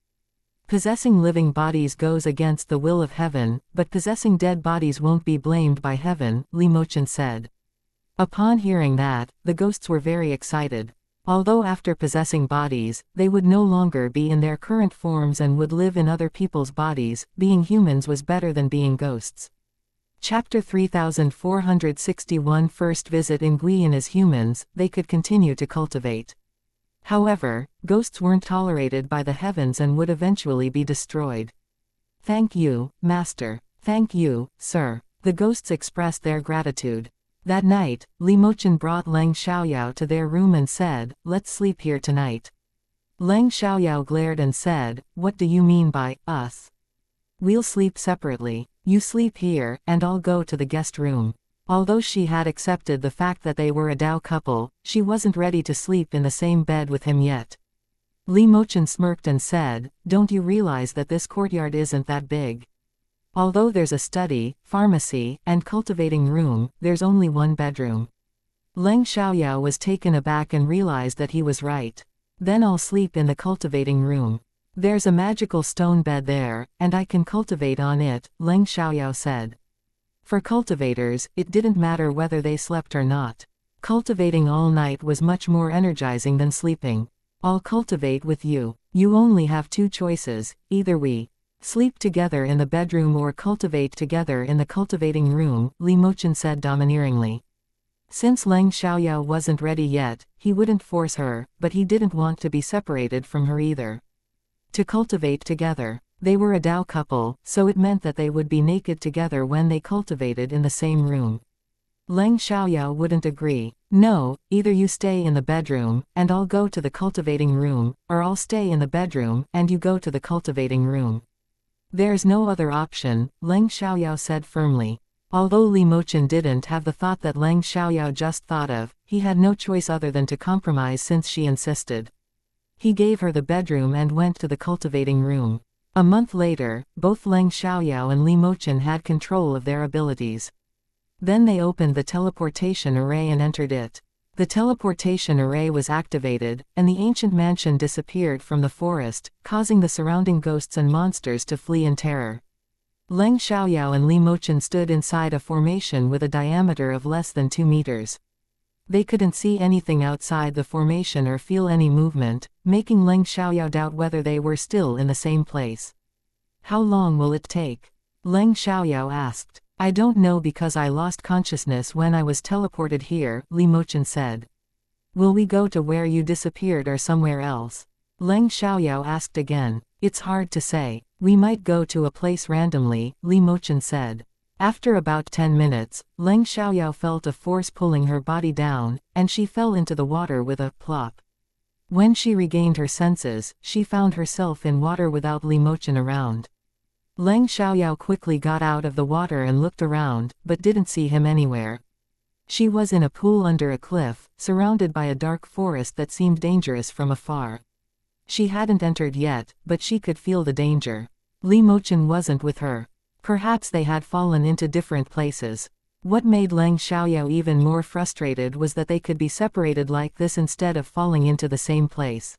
Possessing living bodies goes against the will of heaven, but possessing dead bodies won't be blamed by heaven, Li Mochen said. Upon hearing that, the ghosts were very excited. Although after possessing bodies, they would no longer be in their current forms and would live in other people's bodies, being humans was better than being ghosts. Chapter 3461 First visit in Guiyan. As humans, they could continue to cultivate. However, ghosts weren't tolerated by the heavens and would eventually be destroyed. Thank you, Master. Thank you, Sir. The ghosts expressed their gratitude. That night, Li Mochen brought Leng Xiaoyao to their room and said, "Let's sleep here tonight." Leng Xiaoyao glared and said, "What do you mean by us? We'll sleep separately. You sleep here, and I'll go to the guest room." Although she had accepted the fact that they were a Dao couple, she wasn't ready to sleep in the same bed with him yet. Li Mochen smirked and said, "Don't you realize that this courtyard isn't that big? Although there's a study, pharmacy, and cultivating room, there's only one bedroom." Leng Xiaoyao was taken aback and realized that he was right. "Then I'll sleep in the cultivating room. There's a magical stone bed there, and I can cultivate on it," Leng Xiaoyao said. For cultivators, it didn't matter whether they slept or not. Cultivating all night was much more energizing than sleeping. "I'll cultivate with you. You only have two choices, either we sleep together in the bedroom or cultivate together in the cultivating room," Li Mochen said domineeringly. Since Leng Xiaoyao wasn't ready yet, he wouldn't force her, but he didn't want to be separated from her either. To cultivate together. They were a Dao couple, so it meant that they would be naked together when they cultivated in the same room. Leng Xiaoyao wouldn't agree. "No, either you stay in the bedroom, and I'll go to the cultivating room, or I'll stay in the bedroom, and you go to the cultivating room. There's no other option," Leng Xiaoyao said firmly. Although Li Mochen didn't have the thought that Leng Xiaoyao just thought of, he had no choice other than to compromise since she insisted. He gave her the bedroom and went to the cultivating room. A month later, both Leng Xiaoyao and Li Mochen had control of their abilities. Then they opened the teleportation array and entered it. The teleportation array was activated, and the ancient mansion disappeared from the forest, causing the surrounding ghosts and monsters to flee in terror. Leng Xiaoyao and Li Mochen stood inside a formation with a diameter of less than 2 meters. They couldn't see anything outside the formation or feel any movement, making Leng Xiaoyao doubt whether they were still in the same place. "How long will it take?" Leng Xiaoyao asked. "I don't know because I lost consciousness when I was teleported here," Li Mochen said. "Will we go to where you disappeared or somewhere else?" Leng Xiaoyao asked again. "It's hard to say. We might go to a place randomly," Li Mochen said. After about 10 minutes, Leng Xiaoyao felt a force pulling her body down, and she fell into the water with a plop. When she regained her senses, she found herself in water without Li Mochen around. Leng Xiaoyao quickly got out of the water and looked around, but didn't see him anywhere. She was in a pool under a cliff, surrounded by a dark forest that seemed dangerous from afar. She hadn't entered yet, but she could feel the danger. Li Mochen wasn't with her. Perhaps they had fallen into different places. What made Leng Xiaoyao even more frustrated was that they could be separated like this instead of falling into the same place.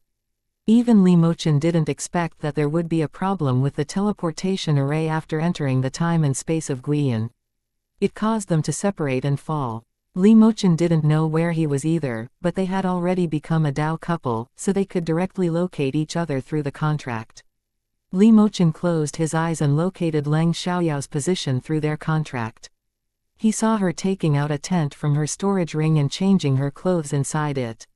Even Li Mochen didn't expect that there would be a problem with the teleportation array after entering the time and space of Guiyan. It caused them to separate and fall. Li Mochen didn't know where he was either, but they had already become a Dao couple, so they could directly locate each other through the contract. Li Mochen closed his eyes and located Leng Xiaoyao's position through their contract. He saw her taking out a tent from her storage ring and changing her clothes inside it.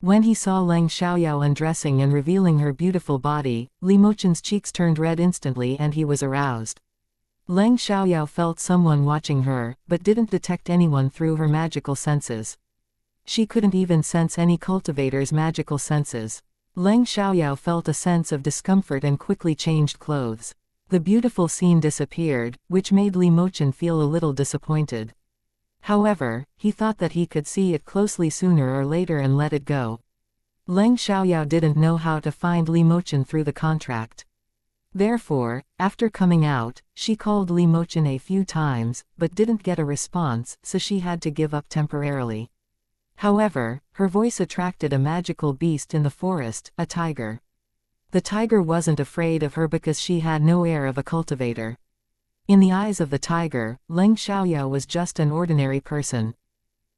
When he saw Leng Xiaoyao undressing and revealing her beautiful body, Li Mochen's cheeks turned red instantly and he was aroused. Leng Xiaoyao felt someone watching her, but didn't detect anyone through her magical senses. She couldn't even sense any cultivator's magical senses. Leng Xiaoyao felt a sense of discomfort and quickly changed clothes. The beautiful scene disappeared, which made Li Mochen feel a little disappointed. However, he thought that he could see it closely sooner or later and let it go. Leng Xiaoyao didn't know how to find Li Mochen through the contract. Therefore, after coming out, she called Li Mochen a few times, but didn't get a response, so she had to give up temporarily. However, her voice attracted a magical beast in the forest, a tiger. The tiger wasn't afraid of her because she had no air of a cultivator. In the eyes of the tiger, Leng Xiaoyao was just an ordinary person.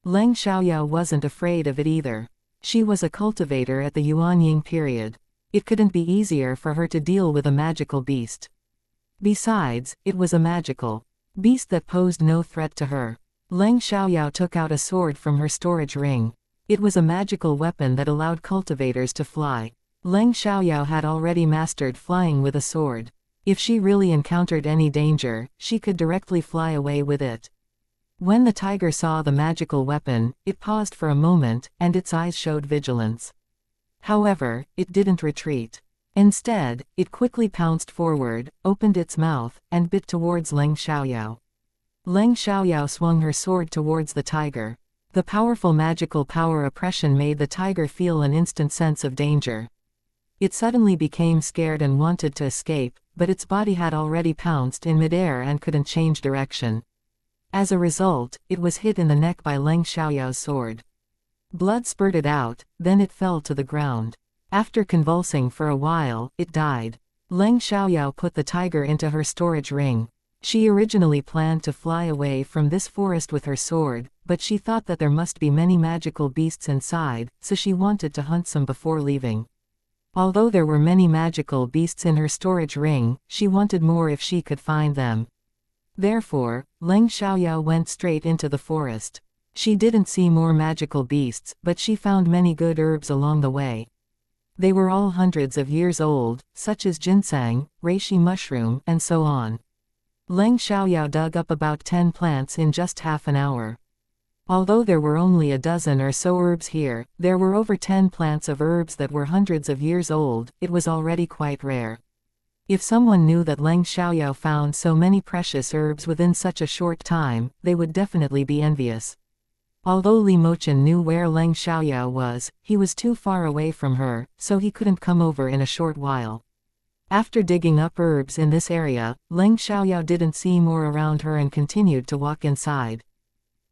Leng Xiaoyao wasn't afraid of it either. She was a cultivator at the Yuanying period. It couldn't be easier for her to deal with a magical beast. Besides, it was a magical beast that posed no threat to her. Leng Xiaoyao took out a sword from her storage ring. It was a magical weapon that allowed cultivators to fly. Leng Xiaoyao had already mastered flying with a sword. If she really encountered any danger, she could directly fly away with it. When the tiger saw the magical weapon, it paused for a moment, and its eyes showed vigilance. However, it didn't retreat. Instead, it quickly pounced forward, opened its mouth, and bit towards Leng Xiaoyao. Leng Xiaoyao swung her sword towards the tiger. The powerful magical power oppression made the tiger feel an instant sense of danger. It suddenly became scared and wanted to escape, but its body had already pounced in midair and couldn't change direction. As a result, it was hit in the neck by Leng Xiaoyao's sword. Blood spurted out, then it fell to the ground. After convulsing for a while, it died. Leng Xiaoyao put the tiger into her storage ring. She originally planned to fly away from this forest with her sword, but she thought that there must be many magical beasts inside, so she wanted to hunt some before leaving. Although there were many magical beasts in her storage ring, she wanted more if she could find them. Therefore, Leng Xiaoyao went straight into the forest. She didn't see more magical beasts, but she found many good herbs along the way. They were all hundreds of years old, such as ginseng, reishi mushroom, and so on. Leng Xiaoyao dug up about 10 plants in just half an hour. Although there were only a dozen or so herbs here, there were over 10 plants of herbs that were hundreds of years old. It was already quite rare. If someone knew that Leng Xiaoyao found so many precious herbs within such a short time, they would definitely be envious. Although Li Mochen knew where Leng Xiaoyao was, he was too far away from her, so he couldn't come over in a short while. After digging up herbs in this area, Leng Xiaoyao didn't see more around her and continued to walk inside.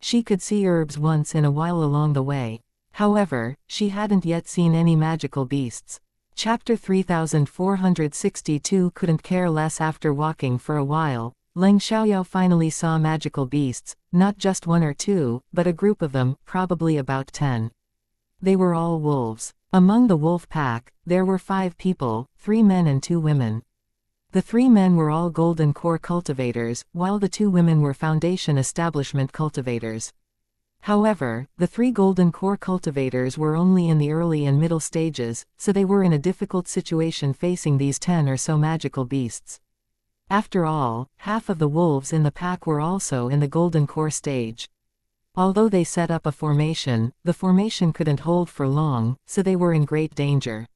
She could see herbs once in a while along the way. However, she hadn't yet seen any magical beasts. Chapter 3462 couldn't care less. After walking for a while, Leng Xiaoyao finally saw magical beasts, not just one or two, but a group of them, probably about 10. They were all wolves. Among the wolf pack, there were 5 people, 3 men and 2 women. The 3 men were all golden core cultivators, while the 2 women were foundation establishment cultivators. However, the 3 golden core cultivators were only in the early and middle stages, so they were in a difficult situation facing these 10 or so magical beasts. After all, half of the wolves in the pack were also in the golden core stage. Although they set up a formation, the formation couldn't hold for long, so they were in great danger.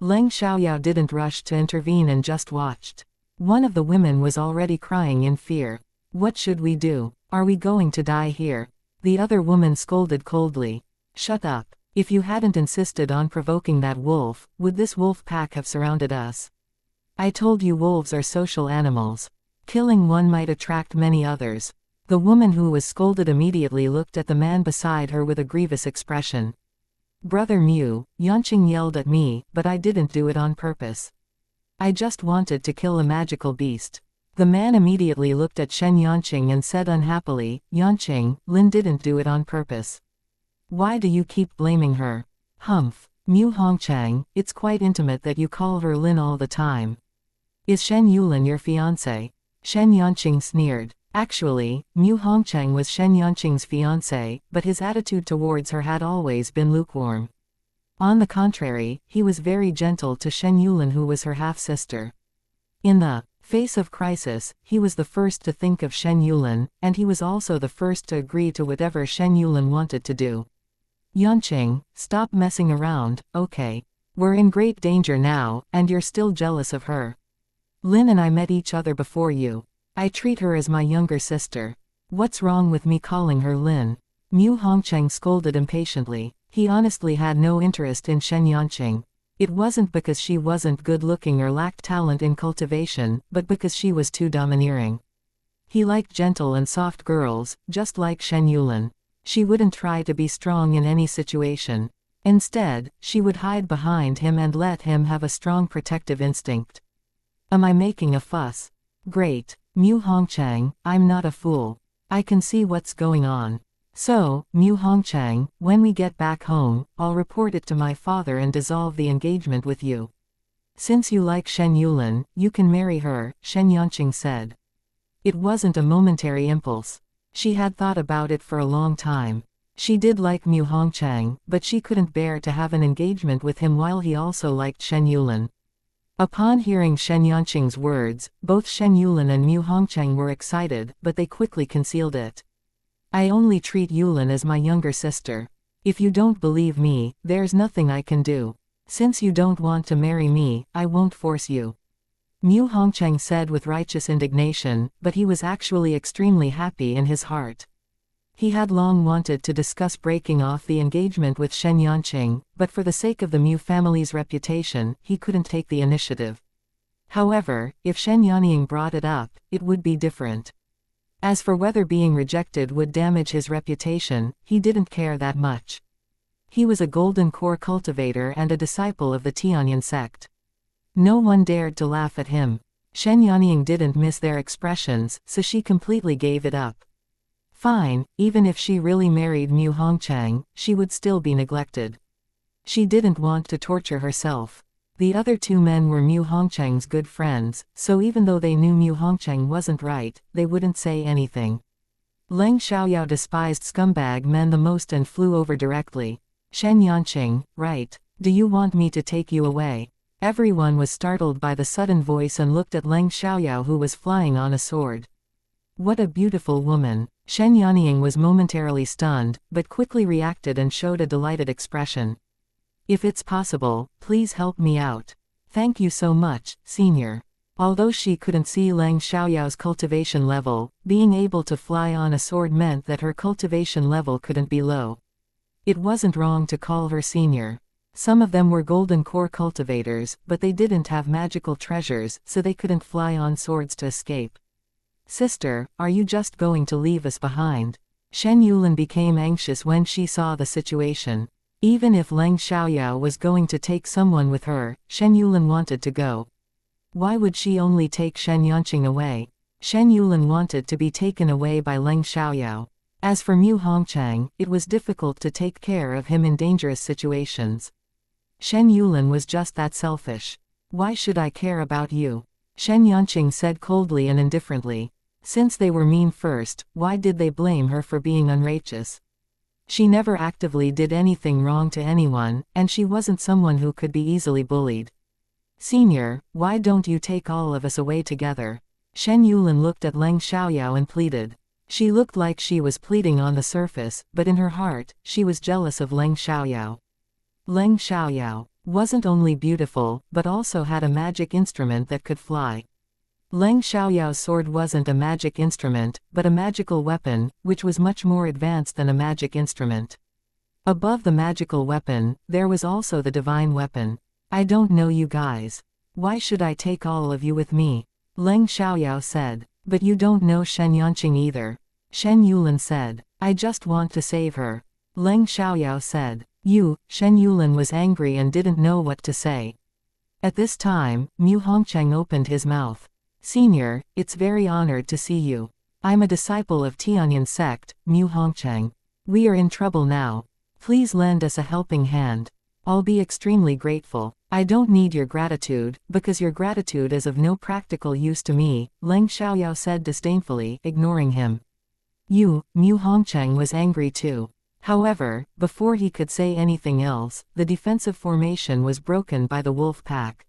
Leng Xiaoyao didn't rush to intervene and just watched. One of the women was already crying in fear. "What should we do? Are we going to die here?" The other woman scolded coldly. "Shut up. If you hadn't insisted on provoking that wolf, would this wolf pack have surrounded us? I told you wolves are social animals. Killing one might attract many others." The woman who was scolded immediately looked at the man beside her with a grievous expression. Brother Mu, Yanqing yelled at me, but I didn't do it on purpose. I just wanted to kill a magical beast. The man immediately looked at Shen Yanqing and said unhappily, Yanqing, Lin didn't do it on purpose. Why do you keep blaming her? Humph. Mu Hongchang, it's quite intimate that you call her Lin all the time. Is Shen Yulin your fiancé? Shen Yanqing sneered. Actually, Mu Hongchang was Shen Yanqing's fiancé, but his attitude towards her had always been lukewarm. On the contrary, he was very gentle to Shen Yulin, who was her half-sister. In the face of crisis, he was the first to think of Shen Yulin, and he was also the first to agree to whatever Shen Yulin wanted to do. Yanqing, stop messing around, okay? We're in great danger now, and you're still jealous of her. Lin and I met each other before you. I treat her as my younger sister. What's wrong with me calling her Lin? Mu Hongchang scolded impatiently. He honestly had no interest in Shen Yanqing. It wasn't because she wasn't good-looking or lacked talent in cultivation, but because she was too domineering. He liked gentle and soft girls, just like Shen Yulin. She wouldn't try to be strong in any situation. Instead, she would hide behind him and let him have a strong protective instinct. Am I making a fuss? Great. Mu Hongchang, I'm not a fool. I can see what's going on. So, Mu Hongchang, when we get back home, I'll report it to my father and dissolve the engagement with you. Since you like Shen Yulin, you can marry her, Shen Yanqing said. It wasn't a momentary impulse. She had thought about it for a long time. She did like Mu Hongchang, but she couldn't bear to have an engagement with him while he also liked Shen Yulin. Upon hearing Shen Yanqing's words, both Shen Yulin and Mu Hongchang were excited, but they quickly concealed it. I only treat Yulin as my younger sister. If you don't believe me, there's nothing I can do. Since you don't want to marry me, I won't force you. Mu Hongchang said with righteous indignation, but he was actually extremely happy in his heart. He had long wanted to discuss breaking off the engagement with Shen Yanqing, but for the sake of the Mu family's reputation, he couldn't take the initiative. However, if Shen Yanqing brought it up, it would be different. As for whether being rejected would damage his reputation, he didn't care that much. He was a golden core cultivator and a disciple of the Tianyan sect. No one dared to laugh at him. Shen Yanqing didn't miss their expressions, so she completely gave it up. Fine, even if she really married Mu Hongchang, she would still be neglected. She didn't want to torture herself. The other two men were Mu Hongchang's good friends, so even though they knew Mu Hongchang wasn't right, they wouldn't say anything. Leng Xiaoyao despised scumbag men the most and flew over directly. Shen Yanqing, right. Do you want me to take you away? Everyone was startled by the sudden voice and looked at Leng Xiaoyao, who was flying on a sword. What a beautiful woman. Shen Yanqing was momentarily stunned, but quickly reacted and showed a delighted expression. If it's possible, please help me out. Thank you so much, senior. Although she couldn't see Leng Xiaoyao's cultivation level, being able to fly on a sword meant that her cultivation level couldn't be low. It wasn't wrong to call her senior. Some of them were golden core cultivators, but they didn't have magical treasures, so they couldn't fly on swords to escape. Sister, are you just going to leave us behind? Shen Yulin became anxious when she saw the situation. Even if Leng Xiaoyao was going to take someone with her, Shen Yulin wanted to go. Why would she only take Shen Yanqing away? Shen Yulin wanted to be taken away by Leng Xiaoyao. As for Mu Hongchang, it was difficult to take care of him in dangerous situations. Shen Yulin was just that selfish. Why should I care about you? Shen Yanqing said coldly and indifferently. Since they were mean first, why did they blame her for being unrighteous? She never actively did anything wrong to anyone, and she wasn't someone who could be easily bullied. Senior, why don't you take all of us away together? Shen Yulin looked at Leng Xiaoyao and pleaded. She looked like she was pleading on the surface, but in her heart, she was jealous of Leng Xiaoyao. Leng Xiaoyao wasn't only beautiful, but also had a magic instrument that could fly. Leng Xiaoyao's sword wasn't a magic instrument, but a magical weapon, which was much more advanced than a magic instrument. Above the magical weapon, there was also the divine weapon. I don't know you guys. Why should I take all of you with me? Leng Xiaoyao said. But you don't know Shen Yanqing either. Shen Yulin said. I just want to save her. Leng Xiaoyao said. Shen Yulin was angry and didn't know what to say. At this time, Mu Hongcheng opened his mouth. Senior, it's very honored to see you. I'm a disciple of Tianyan sect, Mu Hongcheng. We are in trouble now. Please lend us a helping hand. I'll be extremely grateful. I don't need your gratitude, because your gratitude is of no practical use to me, Leng Xiaoyao said disdainfully, ignoring him. Mu Hongcheng was angry too. However, before he could say anything else, the defensive formation was broken by the wolf pack.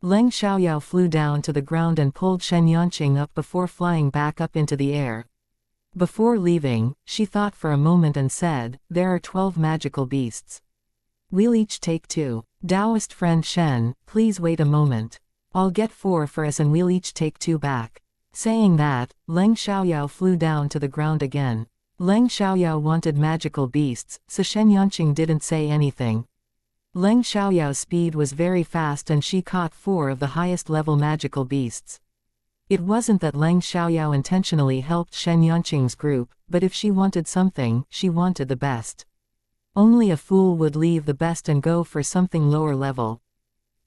Leng Xiaoyao flew down to the ground and pulled Shen Yanqing up before flying back up into the air. Before leaving, she thought for a moment and said, "There are 12 magical beasts. We'll each take 2. Taoist friend Shen, please wait a moment. I'll get 4 for us and we'll each take 2 back." Saying that, Leng Xiaoyao flew down to the ground again. Leng Xiaoyao wanted magical beasts, so Shen Yanqing didn't say anything. Leng Xiaoyao's speed was very fast and she caught 4 of the highest level magical beasts. It wasn't that Leng Xiaoyao intentionally helped Shen Yanqing's group, but if she wanted something, she wanted the best. Only a fool would leave the best and go for something lower level.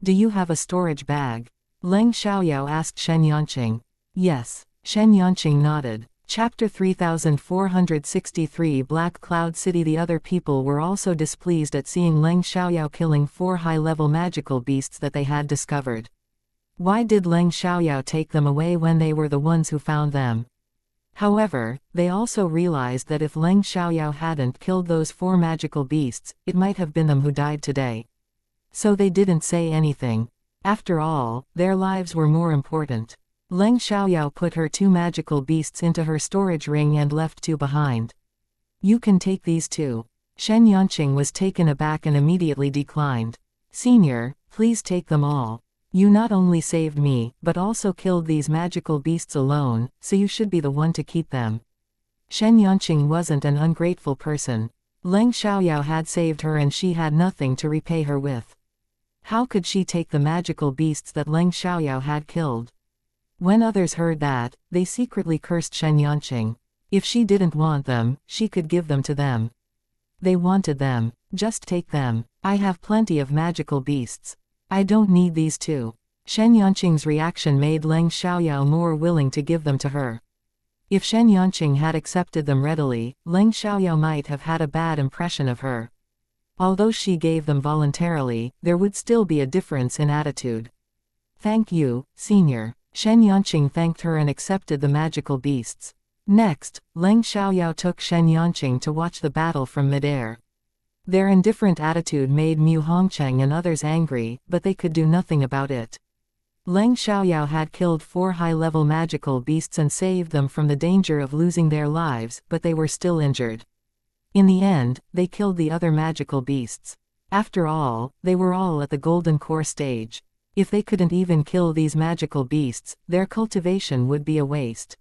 Do you have a storage bag? Leng Xiaoyao asked Shen Yanqing. Yes. Shen Yanqing nodded. Chapter 3463 Black Cloud City. The other people were also displeased at seeing Leng Xiaoyao killing 4 high-level magical beasts that they had discovered. Why did Leng Xiaoyao take them away when they were the ones who found them? However, they also realized that if Leng Xiaoyao hadn't killed those 4 magical beasts, it might have been them who died today. So they didn't say anything. After all, their lives were more important. Leng Xiaoyao put her 2 magical beasts into her storage ring and left 2 behind. You can take these 2. Shen Yanqing was taken aback and immediately declined. Senior, please take them all. You not only saved me, but also killed these magical beasts alone, so you should be the one to keep them. Shen Yanqing wasn't an ungrateful person. Leng Xiaoyao had saved her and she had nothing to repay her with. How could she take the magical beasts that Leng Xiaoyao had killed? When others heard that, they secretly cursed Shen Yanqing. If she didn't want them, she could give them to them. They wanted them. Just take them. I have plenty of magical beasts. I don't need these 2. Shen Yanqing's reaction made Leng Xiaoyao more willing to give them to her. If Shen Yanqing had accepted them readily, Leng Xiaoyao might have had a bad impression of her. Although she gave them voluntarily, there would still be a difference in attitude. Thank you, Senior. Shen Yanqing thanked her and accepted the magical beasts. Next, Leng Xiaoyao took Shen Yanqing to watch the battle from midair. Their indifferent attitude made Mu Hongcheng and others angry, but they could do nothing about it. Leng Xiaoyao had killed 4 high-level magical beasts and saved them from the danger of losing their lives, but they were still injured. In the end, they killed the other magical beasts. After all, they were all at the golden core stage. If they couldn't even kill these magical beasts, their cultivation would be a waste.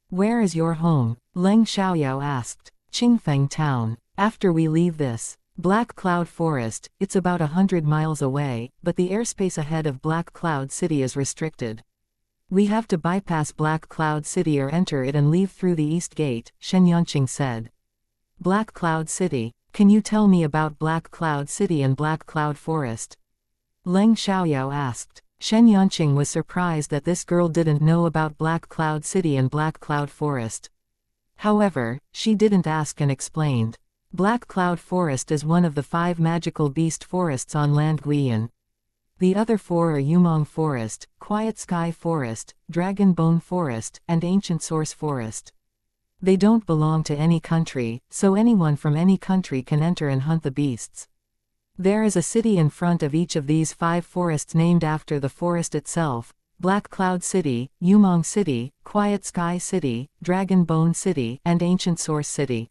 Where is your home? Leng Xiaoyao asked. Qingfeng Town. After we leave this Black Cloud Forest, it's about 100 miles away, but the airspace ahead of Black Cloud City is restricted. We have to bypass Black Cloud City or enter it and leave through the East Gate, Shen Yanqing said. Black Cloud City. Can you tell me about Black Cloud City and Black Cloud Forest? Leng Xiaoyao asked. Shen Yanqing was surprised that this girl didn't know about Black Cloud City and Black Cloud Forest. However, she didn't ask and explained. Black Cloud Forest is one of the 5 magical beast forests on land Guiyan. The other 4 are Yumong Forest, Quiet Sky Forest, Dragon Bone Forest, and Ancient Source Forest. They don't belong to any country, so anyone from any country can enter and hunt the beasts. There is a city in front of each of these 5 forests named after the forest itself: Black Cloud City, Yumong City, Quiet Sky City, Dragon Bone City, and Ancient Source City.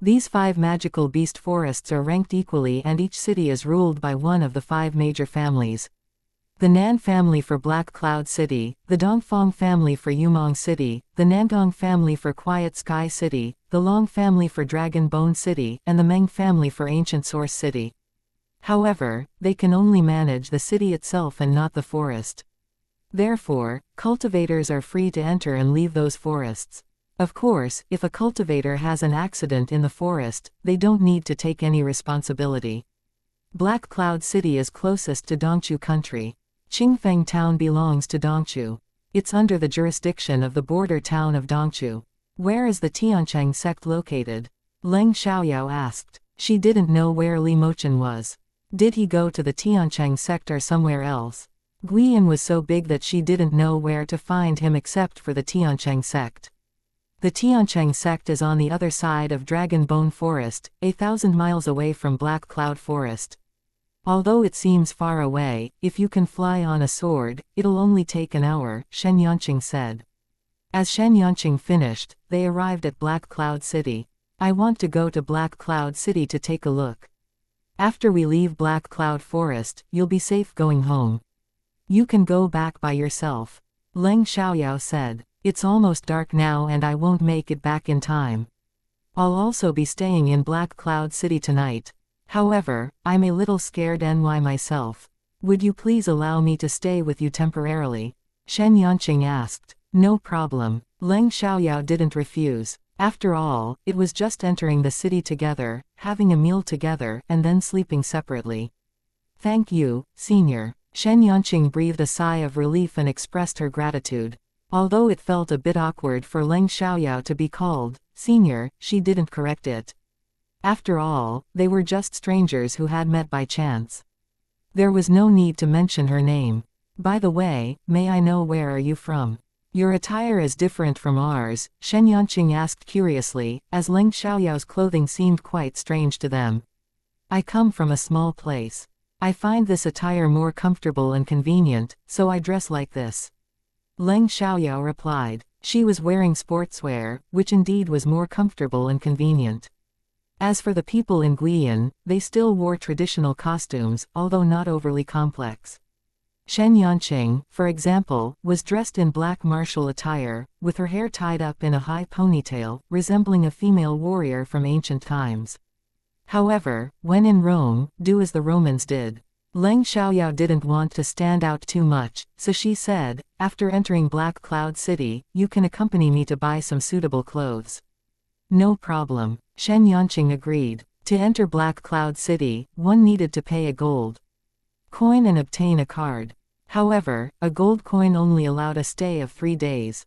These 5 magical beast forests are ranked equally and each city is ruled by one of the 5 major families. The Nan family for Black Cloud City, the Dongfang family for Yumong City, the Nangong family for Quiet Sky City, the Long family for Dragon Bone City, and the Meng family for Ancient Source City. However, they can only manage the city itself and not the forest. Therefore, cultivators are free to enter and leave those forests. Of course, if a cultivator has an accident in the forest, they don't need to take any responsibility. Black Cloud City is closest to Dongchu country. Qingfeng town belongs to Dongchu. It's under the jurisdiction of the border town of Dongchu. Where is the Tiancheng sect located? Leng Xiaoyao asked. She didn't know where Li Mochen was. Did he go to the Tiancheng sect or somewhere else? Guiyan was so big that she didn't know where to find him except for the Tiancheng sect. The Tiancheng sect is on the other side of Dragon Bone Forest, 1,000 miles away from Black Cloud Forest. Although it seems far away, if you can fly on a sword, it'll only take an hour, Shen Yanqing said. As Shen Yanqing finished, they arrived at Black Cloud City. I want to go to Black Cloud City to take a look. After we leave Black Cloud Forest, you'll be safe going home. You can go back by yourself. Leng Xiaoyao said. It's almost dark now and I won't make it back in time. I'll also be staying in Black Cloud City tonight. However, I'm a little scared myself. Would you please allow me to stay with you temporarily? Shen Yanqing asked. No problem. Leng Xiaoyao didn't refuse. After all, it was just entering the city together, having a meal together, and then sleeping separately. Thank you, senior. Shen Yanqing breathed a sigh of relief and expressed her gratitude. Although it felt a bit awkward for Leng Xiaoyao to be called senior, she didn't correct it. After all, they were just strangers who had met by chance. There was no need to mention her name. By the way, may I know where are you from? Your attire is different from ours, Shen Yanqing asked curiously, as Leng Xiaoyao's clothing seemed quite strange to them. I come from a small place. I find this attire more comfortable and convenient, so I dress like this. Leng Xiaoyao replied. She was wearing sportswear, which indeed was more comfortable and convenient. As for the people in Guiyan, they still wore traditional costumes, although not overly complex. Shen Yanqing, for example, was dressed in black martial attire, with her hair tied up in a high ponytail, resembling a female warrior from ancient times. However, when in Rome, do as the Romans did. Leng Xiaoyao didn't want to stand out too much, so she said, after entering Black Cloud City, you can accompany me to buy some suitable clothes. No problem. Shen Yanqing agreed. To enter Black Cloud City, one needed to pay a gold coin and obtain a card. However, a gold coin only allowed a stay of 3 days.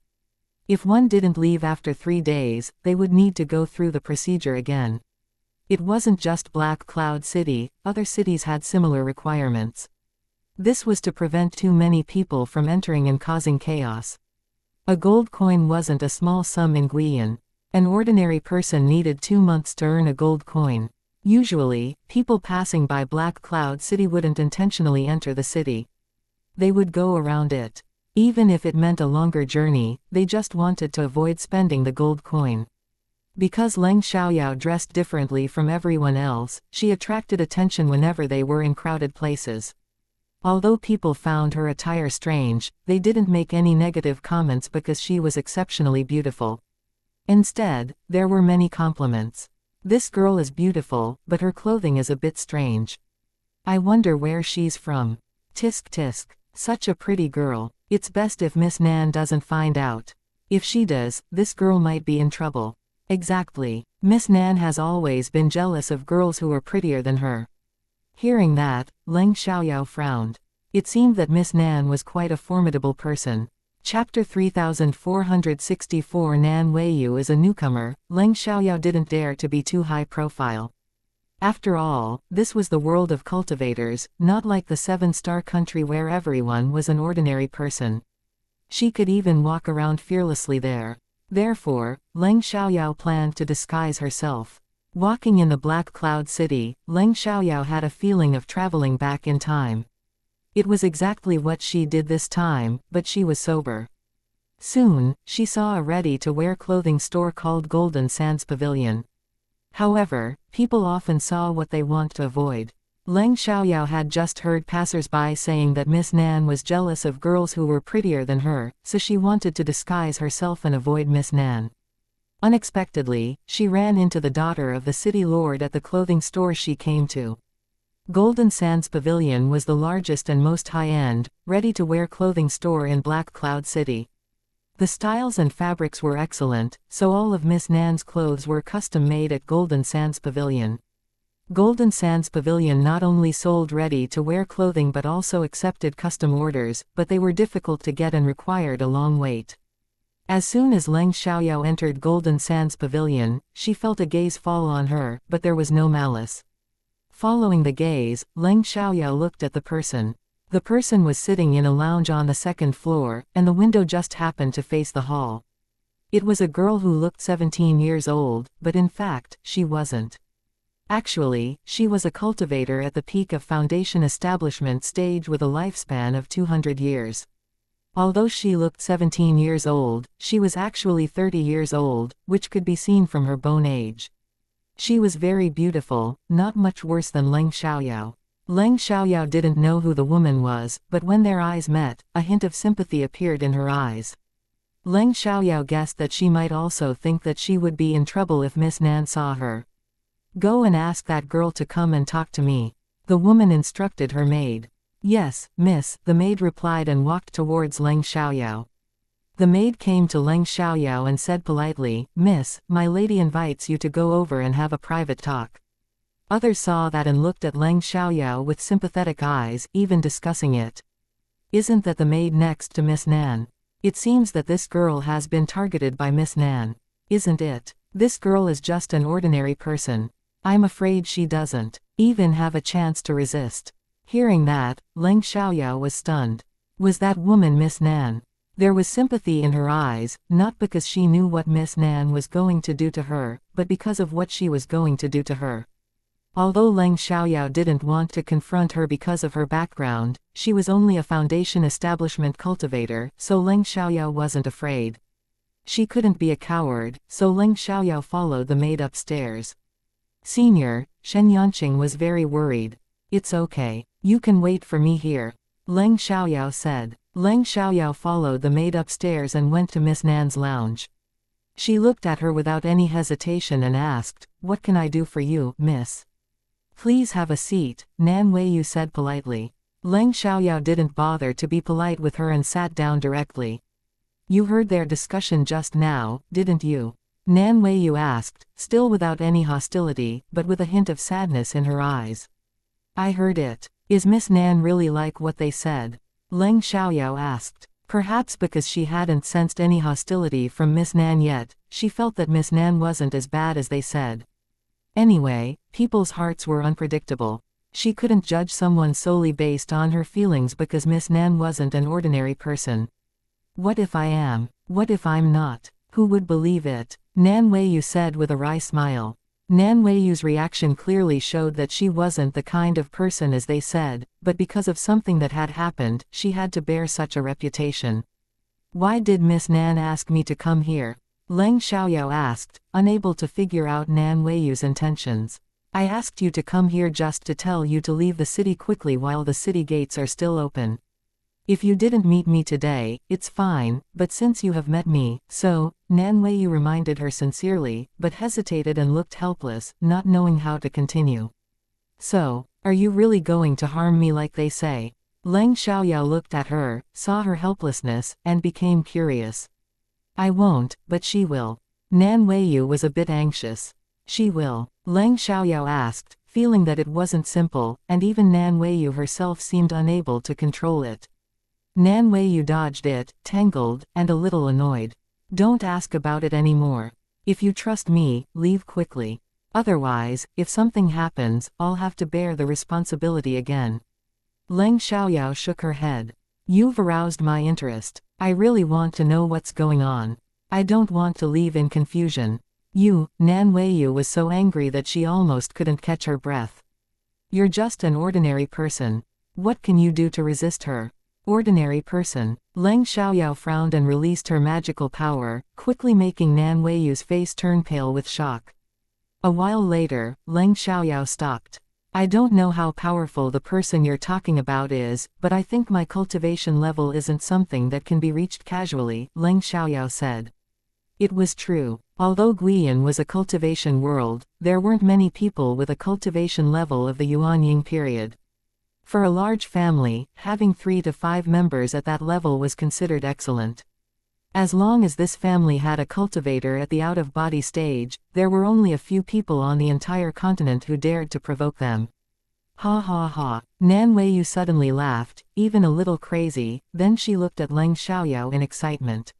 If one didn't leave after 3 days, they would need to go through the procedure again. It wasn't just Black Cloud City, other cities had similar requirements. This was to prevent too many people from entering and causing chaos. A gold coin wasn't a small sum in Guiyan. An ordinary person needed 2 months to earn a gold coin. Usually, people passing by Black Cloud City wouldn't intentionally enter the city. They would go around it. Even if it meant a longer journey, they just wanted to avoid spending the gold coin. Because Leng Xiaoyao dressed differently from everyone else, she attracted attention whenever they were in crowded places. Although people found her attire strange, they didn't make any negative comments because she was exceptionally beautiful. Instead, there were many compliments. This girl is beautiful, but her clothing is a bit strange. I wonder where she's from. Tisk tisk. Such a pretty girl. It's best if Miss Nan doesn't find out. If she does, this girl might be in trouble. Exactly. Miss Nan has always been jealous of girls who are prettier than her. Hearing that, Leng Xiaoyao frowned. It seemed that Miss Nan was quite a formidable person. Chapter 3464 Nan Weiyu is a newcomer. Leng Xiaoyao didn't dare to be too high profile. After all, this was the world of cultivators, not like the 7-star country where everyone was an ordinary person. She could even walk around fearlessly there. Therefore, Leng Xiaoyao planned to disguise herself. Walking in the Black Cloud City, Leng Xiaoyao had a feeling of traveling back in time. It was exactly what she did this time, but she was sober. Soon, she saw a ready-to-wear clothing store called Golden Sands Pavilion. However, people often saw what they want to avoid. Leng Xiaoyao had just heard passers-by saying that Miss Nan was jealous of girls who were prettier than her, so she wanted to disguise herself and avoid Miss Nan. Unexpectedly, she ran into the daughter of the city lord at the clothing store she came to. Golden Sands Pavilion was the largest and most high-end, ready-to-wear clothing store in Black Cloud City. The styles and fabrics were excellent, so all of Miss Nan's clothes were custom-made at Golden Sands Pavilion. Golden Sands Pavilion not only sold ready-to-wear clothing but also accepted custom orders, but they were difficult to get and required a long wait. As soon as Leng Xiaoyao entered Golden Sands Pavilion, she felt a gaze fall on her, but there was no malice. Following the gaze, Leng Xiaoyao looked at the person. The person was sitting in a lounge on the second floor, and the window just happened to face the hall. It was a girl who looked 17 years old, but in fact, she wasn't. Actually, she was a cultivator at the peak of foundation establishment stage with a lifespan of 200 years. Although she looked 17 years old, she was actually 30 years old, which could be seen from her bone age. She was very beautiful, not much worse than Leng Xiaoyao. Leng Xiaoyao didn't know who the woman was, but when their eyes met, a hint of sympathy appeared in her eyes. Leng Xiaoyao guessed that she might also think that she would be in trouble if Miss Nan saw her. "Go and ask that girl to come and talk to me," the woman instructed her maid. "Yes, miss," the maid replied and walked towards Leng Xiaoyao. The maid came to Leng Xiaoyao and said politely, "Miss, my lady invites you to go over and have a private talk." Others saw that and looked at Leng Xiaoyao with sympathetic eyes, even discussing it. "Isn't that the maid next to Miss Nan? It seems that this girl has been targeted by Miss Nan. Isn't it? This girl is just an ordinary person. I'm afraid she doesn't even have a chance to resist." Hearing that, Leng Xiaoyao was stunned. Was that woman Miss Nan? There was sympathy in her eyes, not because she knew what Miss Nan was going to do to her, but because of what she was going to do to her. Although Leng Xiaoyao didn't want to confront her because of her background, she was only a foundation establishment cultivator, so Leng Xiaoyao wasn't afraid. She couldn't be a coward, so Leng Xiaoyao followed the maid upstairs. Senior, Xianxia was very worried. "It's okay. You can wait for me here," Leng Xiaoyao said. Leng Xiaoyao followed the maid upstairs and went to Miss Nan's lounge. She looked at her without any hesitation and asked, "What can I do for you, miss?" "Please have a seat," Nan Weiyu said politely. Leng Xiaoyao didn't bother to be polite with her and sat down directly. "You heard their discussion just now, didn't you?" Nan Weiyu asked, still without any hostility, but with a hint of sadness in her eyes. "I heard it. Is Miss Nan really like what they said?" Leng Xiaoyao asked. Perhaps because she hadn't sensed any hostility from Miss Nan yet, she felt that Miss Nan wasn't as bad as they said. Anyway, people's hearts were unpredictable. She couldn't judge someone solely based on her feelings because Miss Nan wasn't an ordinary person. "What if I am? What if I'm not? Who would believe it?" Nan Weiyu said with a wry smile. Nan Weiyu's reaction clearly showed that she wasn't the kind of person as they said, but because of something that had happened, she had to bear such a reputation. "Why did Miss Nan ask me to come here?" Leng Xiaoyao asked, unable to figure out Nan Weiyu's intentions. "I asked you to come here just to tell you to leave the city quickly while the city gates are still open. If you didn't meet me today, it's fine, but since you have met me, so," Nan Weiyu reminded her sincerely, but hesitated and looked helpless, not knowing how to continue. "So, are you really going to harm me like they say?" Leng Xiaoyao looked at her, saw her helplessness, and became curious. "I won't, but she will." Nan Weiyu was a bit anxious. "She will?" Leng Xiaoyao asked, feeling that it wasn't simple, and even Nan Weiyu herself seemed unable to control it. Nan Weiyu dodged it, tangled, and a little annoyed. "Don't ask about it anymore. If you trust me, leave quickly. Otherwise, if something happens, I'll have to bear the responsibility again." Leng Xiaoyao shook her head. "You've aroused my interest. I really want to know what's going on. I don't want to leave in confusion." Nan Weiyu was so angry that she almost couldn't catch her breath. "You're just an ordinary person. What can you do to resist her?" "Ordinary person." Leng Xiaoyao frowned and released her magical power, quickly making Nan Weiyu's face turn pale with shock. A while later, Leng Xiaoyao stopped. "I don't know how powerful the person you're talking about is, but I think my cultivation level isn't something that can be reached casually," Leng Xiaoyao said. It was true. Although Guiyan was a cultivation world, there weren't many people with a cultivation level of the Yuanying period. For a large family, having 3 to 5 members at that level was considered excellent. As long as this family had a cultivator at the out-of-body stage, there were only a few people on the entire continent who dared to provoke them. Ha ha ha. Nan Weiyu suddenly laughed, even a little crazy, then she looked at Leng Xiaoyao in excitement.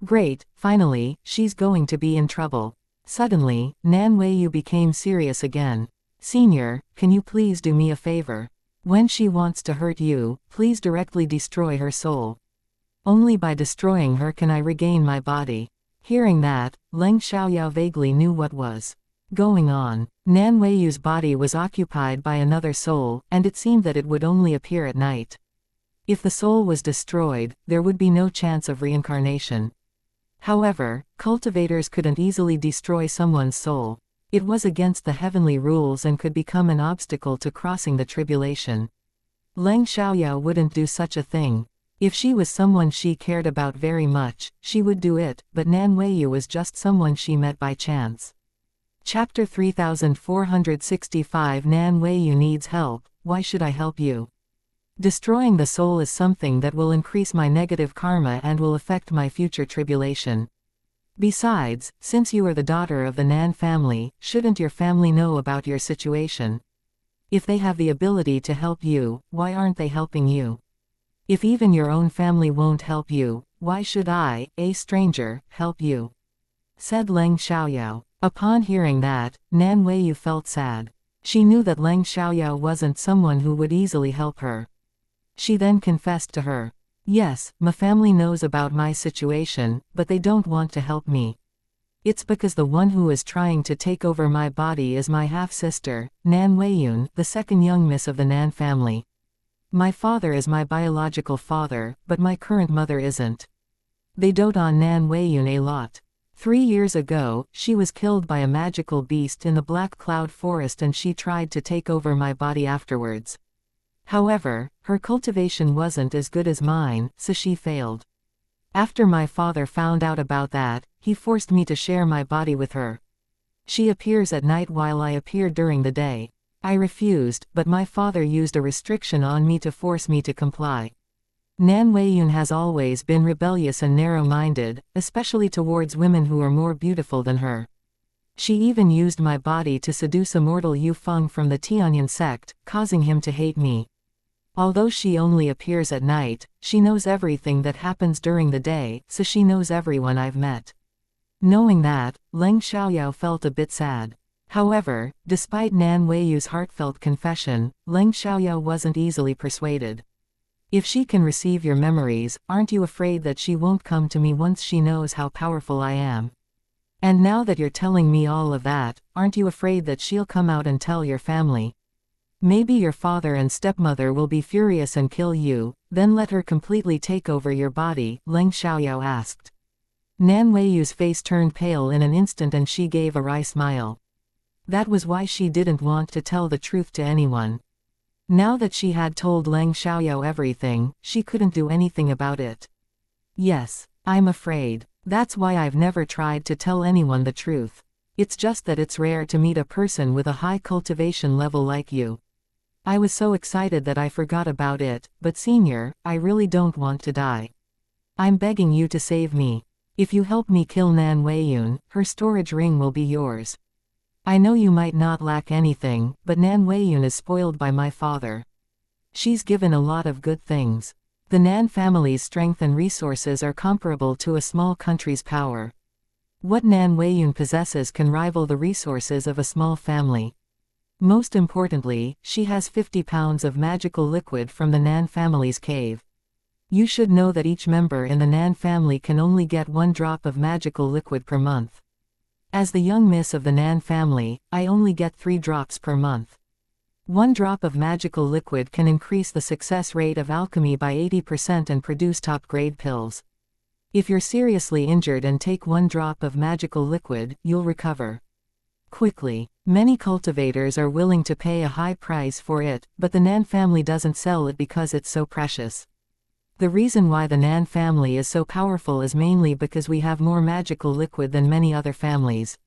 Great, finally, she's going to be in trouble. Suddenly, Nan Weiyu became serious again. Senior, can you please do me a favor? When she wants to hurt you, please directly destroy her soul. Only by destroying her can I regain my body. Hearing that, Leng Xiaoyao vaguely knew what was going on. Nan Weiyu's body was occupied by another soul, and it seemed that it would only appear at night. If the soul was destroyed, there would be no chance of reincarnation. However, cultivators couldn't easily destroy someone's soul. It was against the heavenly rules and could become an obstacle to crossing the tribulation. Leng Xiaoyao wouldn't do such a thing. If she was someone she cared about very much, she would do it, but Nan Weiyu was just someone she met by chance. Chapter 3465 Nan Weiyu needs help. Why should I help you? Destroying the soul is something that will increase my negative karma and will affect my future tribulation. Besides, since you are the daughter of the Nan family, shouldn't your family know about your situation? If they have the ability to help you, why aren't they helping you? If even your own family won't help you, why should I, a stranger, help you? Said Leng Xiaoyao. Upon hearing that, Nan Weiyu felt sad. She knew that Leng Xiaoyao wasn't someone who would easily help her. She then confessed to her. Yes, my family knows about my situation, but they don't want to help me. It's because the one who is trying to take over my body is my half-sister, Nan Weiyun, the second young miss of the Nan family. My father is my biological father, but my current mother isn't. They dote on Nan Weiyun a lot. 3 years ago, she was killed by a magical beast in the Black Cloud Forest and she tried to take over my body afterwards. However, her cultivation wasn't as good as mine, so she failed. After my father found out about that, he forced me to share my body with her. She appears at night while I appear during the day. I refused, but my father used a restriction on me to force me to comply. Nan Weiyun has always been rebellious and narrow-minded, especially towards women who are more beautiful than her. She even used my body to seduce immortal Yu Feng from the Tianyan sect, causing him to hate me. Although she only appears at night, she knows everything that happens during the day, so she knows everyone I've met. Knowing that, Leng Xiaoyao felt a bit sad. However, despite Nan Weiyu's heartfelt confession, Leng Xiaoyao wasn't easily persuaded. If she can receive your memories, aren't you afraid that she won't come to me once she knows how powerful I am? And now that you're telling me all of that, aren't you afraid that she'll come out and tell your family? Maybe your father and stepmother will be furious and kill you, then let her completely take over your body, Leng Xiaoyao asked. Nan Weiyu's face turned pale in an instant and she gave a wry smile. That was why she didn't want to tell the truth to anyone. Now that she had told Leng Xiaoyao everything, she couldn't do anything about it. Yes, I'm afraid. That's why I've never tried to tell anyone the truth. It's just that it's rare to meet a person with a high cultivation level like you. I was so excited that I forgot about it, but senior, I really don't want to die. I'm begging you to save me. If you help me kill Nan Weiyun, her storage ring will be yours. I know you might not lack anything, but Nan Weiyun is spoiled by my father. She's given a lot of good things. The Nan family's strength and resources are comparable to a small country's power. What Nan Weiyun possesses can rival the resources of a small family. Most importantly, she has 50 pounds of magical liquid from the Nan family's cave. You should know that each member in the Nan family can only get 1 drop of magical liquid per month. As the young miss of the Nan family, I only get 3 drops per month. 1 drop of magical liquid can increase the success rate of alchemy by 80% and produce top-grade pills. If you're seriously injured and take 1 drop of magical liquid, you'll recover quickly. Many cultivators are willing to pay a high price for it, but the Nan family doesn't sell it because it's so precious. The reason why the Nan family is so powerful is mainly because we have more magical liquid than many other families.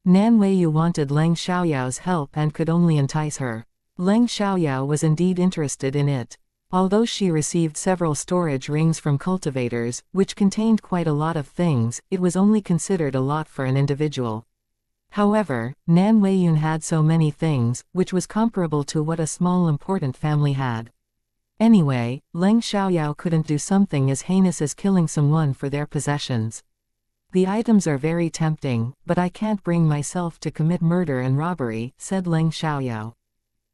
Nan Weiyu wanted Leng Xiaoyao's help and could only entice her. Leng Xiaoyao was indeed interested in it. Although she received several storage rings from cultivators, which contained quite a lot of things, it was only considered a lot for an individual. However, Nan Weiyun had so many things, which was comparable to what a small important family had. Anyway, Leng Xiaoyao couldn't do something as heinous as killing someone for their possessions. The items are very tempting, but I can't bring myself to commit murder and robbery, said Leng Xiaoyao.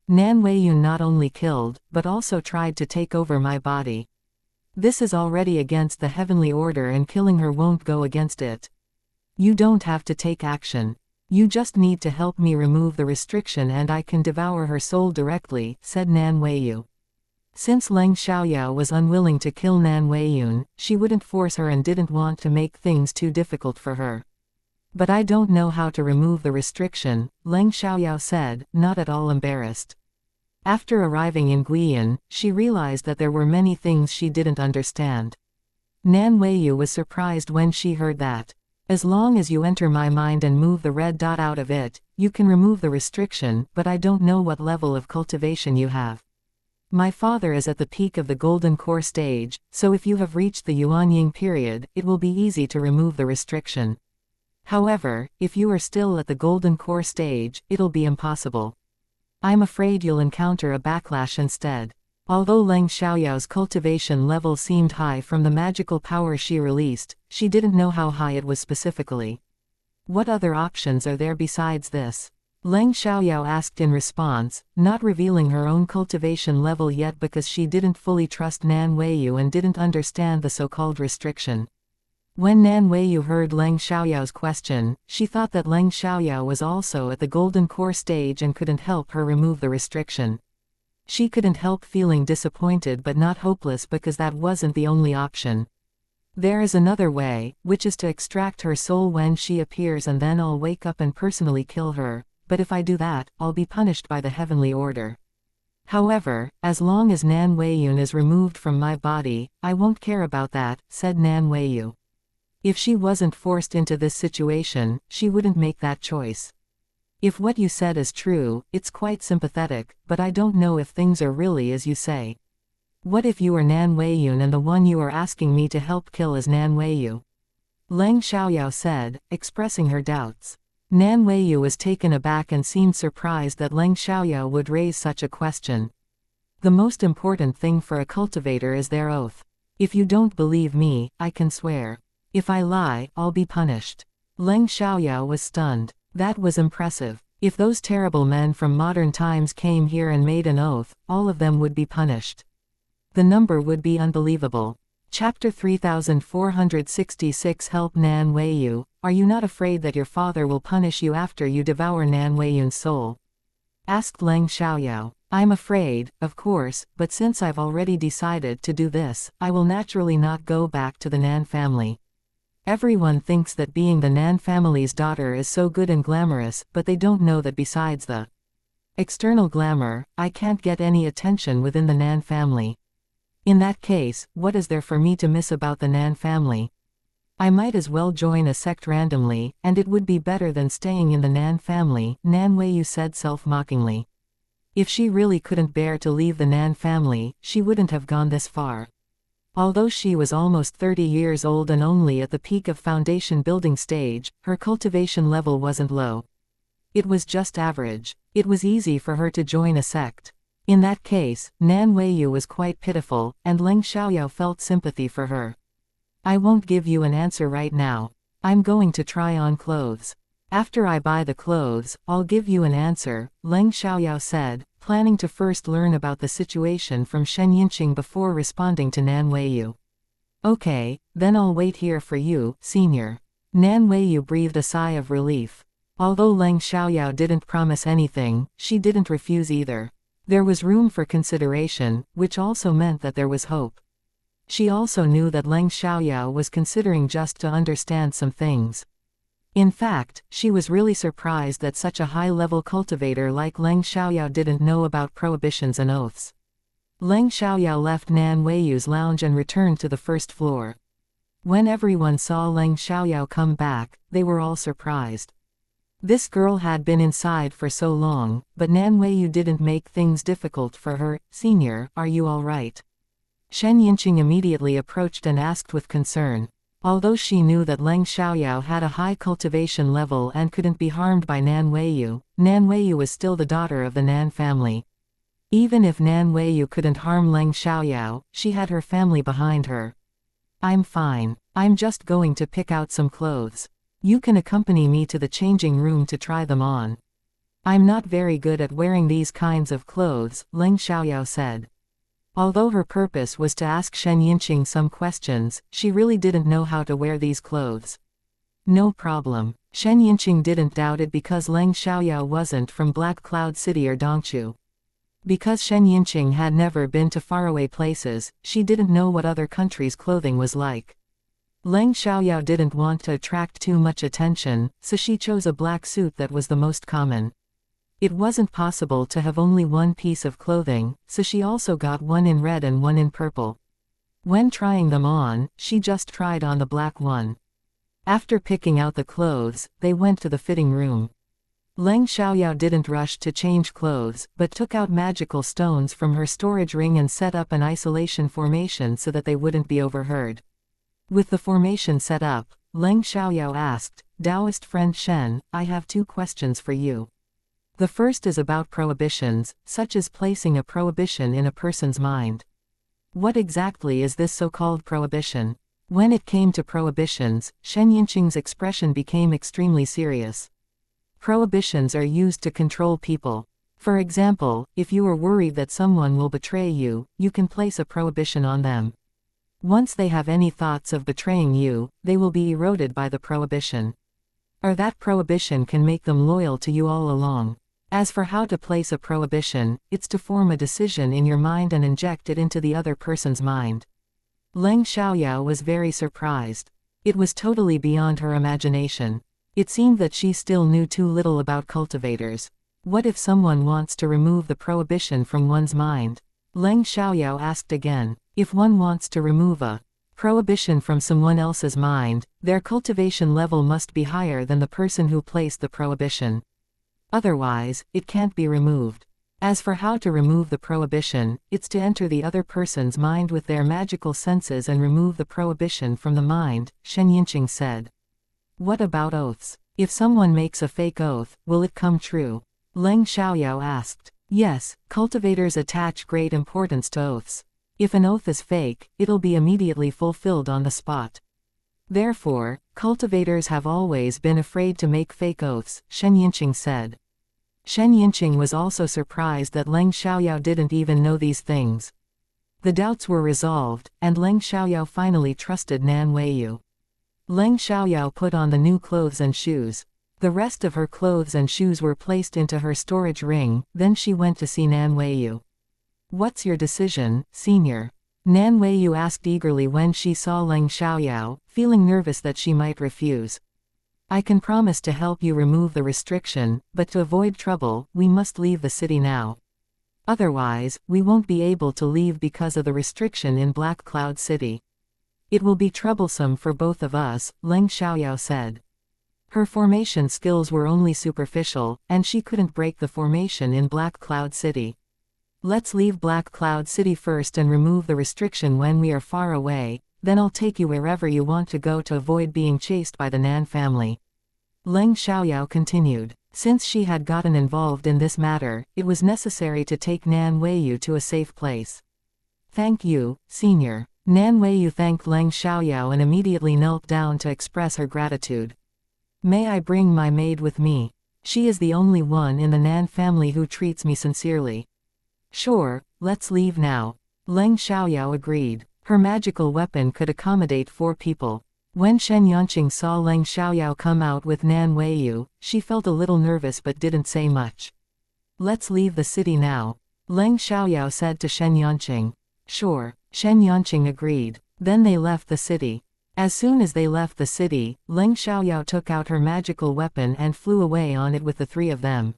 Nan Weiyun not only killed, but also tried to take over my body. This is already against the heavenly order and killing her won't go against it. You don't have to take action. You just need to help me remove the restriction and I can devour her soul directly, said Nan Weiyu. Since Leng Xiaoyao was unwilling to kill Nan Weiyun, she wouldn't force her and didn't want to make things too difficult for her. But I don't know how to remove the restriction, Leng Xiaoyao said, not at all embarrassed. After arriving in Guiyan, she realized that there were many things she didn't understand. Nan Weiyu was surprised when she heard that. As long as you enter my mind and move the red dot out of it, you can remove the restriction, but I don't know what level of cultivation you have. My father is at the peak of the golden core stage, so if you have reached the Yuanying period, it will be easy to remove the restriction. However, if you are still at the golden core stage, it'll be impossible. I'm afraid you'll encounter a backlash instead. Although Leng Xiaoyao's cultivation level seemed high from the magical power she released, she didn't know how high it was specifically. What other options are there besides this? Leng Xiaoyao asked in response, not revealing her own cultivation level yet because she didn't fully trust Nan Weiyu and didn't understand the so-called restriction. When Nan Weiyu heard Leng Xiaoyao's question, she thought that Leng Xiaoyao was also at the golden core stage and couldn't help her remove the restriction. She couldn't help feeling disappointed but not hopeless because that wasn't the only option. There is another way, which is to extract her soul when she appears and then I'll wake up and personally kill her, but if I do that, I'll be punished by the heavenly order. However, as long as Nan Weiyun is removed from my body, I won't care about that, said Nan Weiyu. If she wasn't forced into this situation, she wouldn't make that choice. If what you said is true, it's quite sympathetic, but I don't know if things are really as you say. What if you are Nan Weiyun and the one you are asking me to help kill is Nan Weiyu? Leng Xiaoyao said, expressing her doubts. Nan Weiyu was taken aback and seemed surprised that Leng Xiaoyao would raise such a question. The most important thing for a cultivator is their oath. If you don't believe me, I can swear. If I lie, I'll be punished. Leng Xiaoyao was stunned. That was impressive. If those terrible men from modern times came here and made an oath, all of them would be punished. The number would be unbelievable. Chapter 3466 Help Nan Weiyu, are you not afraid that your father will punish you after you devour Nan Weiyun's soul? Asked Leng Xiaoyao. I'm afraid, of course, but since I've already decided to do this, I will naturally not go back to the Nan family. Everyone thinks that being the Nan family's daughter is so good and glamorous, but they don't know that besides the external glamour, I can't get any attention within the Nan family. In that case, what is there for me to miss about the Nan family? I might as well join a sect randomly, and it would be better than staying in the Nan family, Nan Weiyu said self-mockingly. If she really couldn't bear to leave the Nan family, she wouldn't have gone this far. Although she was almost 30 years old and only at the peak of foundation building stage, her cultivation level wasn't low. It was just average. It was easy for her to join a sect. In that case, Nan Weiyu was quite pitiful, and Leng Xiaoyao felt sympathy for her. I won't give you an answer right now. I'm going to try on clothes. After I buy the clothes, I'll give you an answer, Leng Xiaoyao said, planning to first learn about the situation from Shen Yinqing before responding to Nan Weiyu. Okay, then I'll wait here for you, senior. Nan Weiyu breathed a sigh of relief. Although Leng Xiaoyao didn't promise anything, she didn't refuse either. There was room for consideration, which also meant that there was hope. She also knew that Leng Xiaoyao was considering just to understand some things. In fact, she was really surprised that such a high-level cultivator like Leng Xiaoyao didn't know about prohibitions and oaths. Leng Xiaoyao left Nan Weiyu's lounge and returned to the first floor. When everyone saw Leng Xiaoyao come back, they were all surprised. This girl had been inside for so long, but Nan Weiyu didn't make things difficult for her. Senior, are you all right? Shen Yinqing immediately approached and asked with concern. Although she knew that Leng Xiaoyao had a high cultivation level and couldn't be harmed by Nan Weiyu was still the daughter of the Nan family. Even if Nan Weiyu couldn't harm Leng Xiaoyao, she had her family behind her. I'm fine. I'm just going to pick out some clothes. You can accompany me to the changing room to try them on. I'm not very good at wearing these kinds of clothes, Leng Xiaoyao said. Although her purpose was to ask Shen Yinqing some questions, she really didn't know how to wear these clothes. No problem. Shen Yinqing didn't doubt it because Leng Xiaoyao wasn't from Black Cloud City or Dongchu. Because Shen Yinqing had never been to faraway places, she didn't know what other countries' clothing was like. Leng Xiaoyao didn't want to attract too much attention, so she chose a black suit that was the most common. It wasn't possible to have only one piece of clothing, so she also got one in red and one in purple. When trying them on, she just tried on the black one. After picking out the clothes, they went to the fitting room. Leng Xiaoyao didn't rush to change clothes, but took out magical stones from her storage ring and set up an isolation formation so that they wouldn't be overheard. With the formation set up, Leng Xiaoyao asked, "Taoist friend Shen, I have 2 questions for you. The first is about prohibitions, such as placing a prohibition in a person's mind. What exactly is this so-called prohibition?" When it came to prohibitions, Shen Yinqing's expression became extremely serious. Prohibitions are used to control people. For example, if you are worried that someone will betray you, you can place a prohibition on them. Once they have any thoughts of betraying you, they will be eroded by the prohibition. Or that prohibition can make them loyal to you all along. As for how to place a prohibition, it's to form a decision in your mind and inject it into the other person's mind. Leng Xiaoyao was very surprised. It was totally beyond her imagination. It seemed that she still knew too little about cultivators. What if someone wants to remove the prohibition from one's mind? Leng Xiaoyao asked again. If one wants to remove a prohibition from someone else's mind, their cultivation level must be higher than the person who placed the prohibition. Otherwise, it can't be removed. As for how to remove the prohibition, it's to enter the other person's mind with their magical senses and remove the prohibition from the mind, Shen Yinqing said. What about oaths? If someone makes a fake oath, will it come true? Leng Xiaoyao asked. Yes, cultivators attach great importance to oaths. If an oath is fake, it'll be immediately fulfilled on the spot. Therefore, cultivators have always been afraid to make fake oaths, Shen Yinqing said. Shen Yinqing was also surprised that Leng Xiaoyao didn't even know these things. The doubts were resolved, and Leng Xiaoyao finally trusted Nan Weiyu. Leng Xiaoyao put on the new clothes and shoes. The rest of her clothes and shoes were placed into her storage ring, then she went to see Nan Weiyu. What's your decision, senior? Nan Weiyu asked eagerly when she saw Leng Xiaoyao, feeling nervous that she might refuse. I can promise to help you remove the restriction, but to avoid trouble, we must leave the city now. Otherwise, we won't be able to leave because of the restriction in Black Cloud City. It will be troublesome for both of us, Leng Xiaoyao said. Her formation skills were only superficial, and she couldn't break the formation in Black Cloud City. Let's leave Black Cloud City first and remove the restriction when we are far away, then I'll take you wherever you want to go to avoid being chased by the Nan family. Leng Xiaoyao continued. Since she had gotten involved in this matter, it was necessary to take Nan Weiyu to a safe place. Thank you, senior. Nan Weiyu thanked Leng Xiaoyao and immediately knelt down to express her gratitude. May I bring my maid with me? She is the only one in the Nan family who treats me sincerely. Sure, let's leave now. Leng Xiaoyao agreed. Her magical weapon could accommodate 4 people. When Shen Yinqing saw Leng Xiaoyao come out with Nan Weiyu, she felt a little nervous but didn't say much. Let's leave the city now. Leng Xiaoyao said to Shen Yinqing. Sure. Shen Yinqing agreed. Then they left the city. As soon as they left the city, Leng Xiaoyao took out her magical weapon and flew away on it with the 3 of them.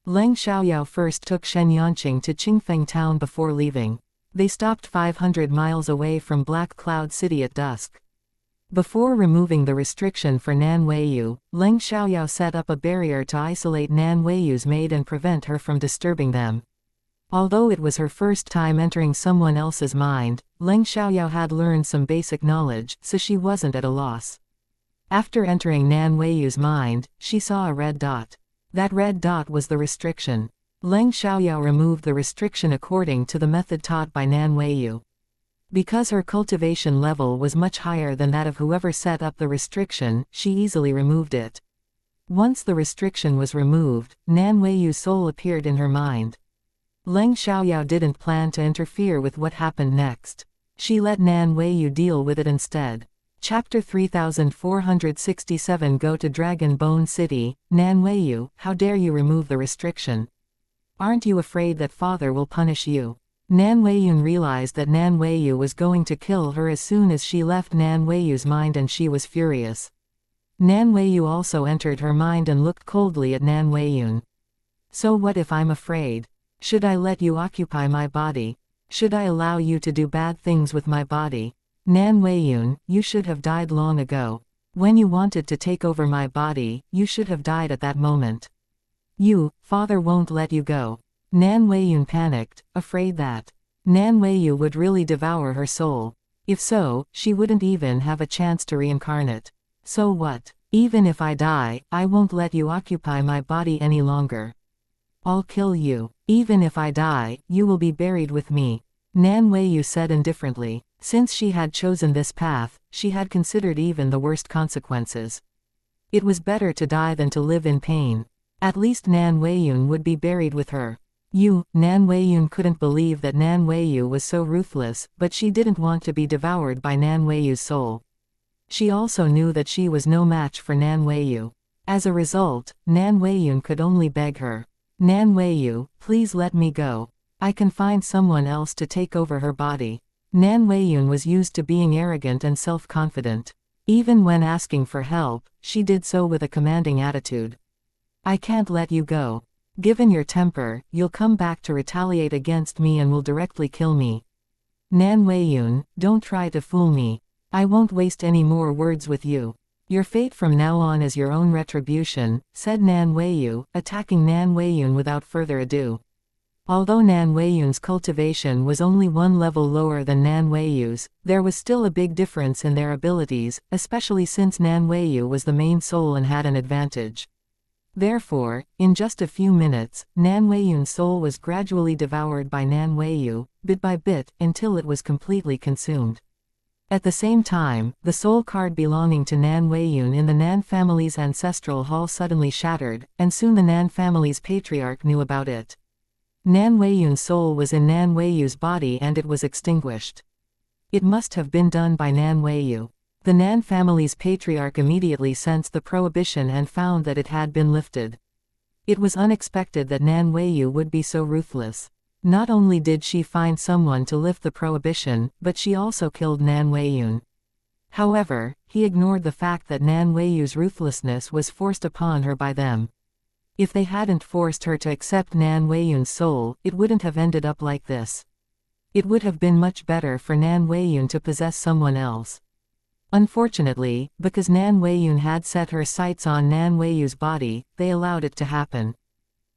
Leng Xiaoyao first took Shen Yinqing to Qingfeng town before leaving. They stopped 500 miles away from Black Cloud City at dusk. Before removing the restriction for Nan Weiyu, Leng Xiaoyao set up a barrier to isolate Nan Weiyu's maid and prevent her from disturbing them. Although it was her first time entering someone else's mind, Leng Xiaoyao had learned some basic knowledge, so she wasn't at a loss. After entering Nan Weiyu's mind, she saw a red dot. That red dot was the restriction. Leng Xiaoyao removed the restriction according to the method taught by Nan Weiyu. Because her cultivation level was much higher than that of whoever set up the restriction, she easily removed it. Once the restriction was removed, Nan Weiyu's soul appeared in her mind. Leng Xiaoyao didn't plan to interfere with what happened next. She let Nan Weiyu deal with it instead. Chapter 3467 Go to Dragon Bone City. Nan Weiyu, how dare you remove the restriction? Aren't you afraid that father will punish you? Nan Weiyun realized that Nan Weiyu was going to kill her as soon as she left Nan Weiyu's mind, and she was furious. Nan Weiyu also entered her mind and looked coldly at Nan Weiyun. So what if I'm afraid? Should I let you occupy my body? Should I allow you to do bad things with my body? Nan Weiyun, you should have died long ago. When you wanted to take over my body, you should have died at that moment. Father won't let you go. Nan Weiyun panicked, afraid that Nan Weiyu would really devour her soul. If so, she wouldn't even have a chance to reincarnate. So what? Even if I die, I won't let you occupy my body any longer. I'll kill you. Even if I die, you will be buried with me. Nan Weiyu said indifferently. Since she had chosen this path, she had considered even the worst consequences. It was better to die than to live in pain. At least Nan Weiyun would be buried with her. Nan Weiyun couldn't believe that Nan Weiyu was so ruthless, but she didn't want to be devoured by Nan Weiyu's soul. She also knew that she was no match for Nan Weiyu. As a result, Nan Weiyun could only beg her. Nan Weiyu, please let me go. I can find someone else to take over her body. Nan Weiyun was used to being arrogant and self-confident. Even when asking for help, she did so with a commanding attitude. I can't let you go. Given your temper, you'll come back to retaliate against me and will directly kill me. Nan Weiyun, don't try to fool me. I won't waste any more words with you. Your fate from now on is your own retribution, said Nan Weiyu, attacking Nan Weiyun without further ado. Although Nan Weiyun's cultivation was only one level lower than Nan Weiyu's, there was still a big difference in their abilities, especially since Nan Weiyu was the main soul and had an advantage. Therefore, in just a few minutes, Nan Weiyun's soul was gradually devoured by Nan Weiyu, bit by bit, until it was completely consumed. At the same time, the soul card belonging to Nan Weiyun in the Nan family's ancestral hall suddenly shattered, and soon the Nan family's patriarch knew about it. Nan Weiyun's soul was in Nan Weiyu's body and it was extinguished. It must have been done by Nan Weiyu. The Nan family's patriarch immediately sensed the prohibition and found that it had been lifted. It was unexpected that Nan Weiyu would be so ruthless. Not only did she find someone to lift the prohibition, but she also killed Nan Weiyun. However, he ignored the fact that Nan Weiyu's ruthlessness was forced upon her by them. If they hadn't forced her to accept Nan Weiyun's soul, it wouldn't have ended up like this. It would have been much better for Nan Weiyun to possess someone else. Unfortunately, because Nan Weiyun had set her sights on Nan Weiyu's body, they allowed it to happen.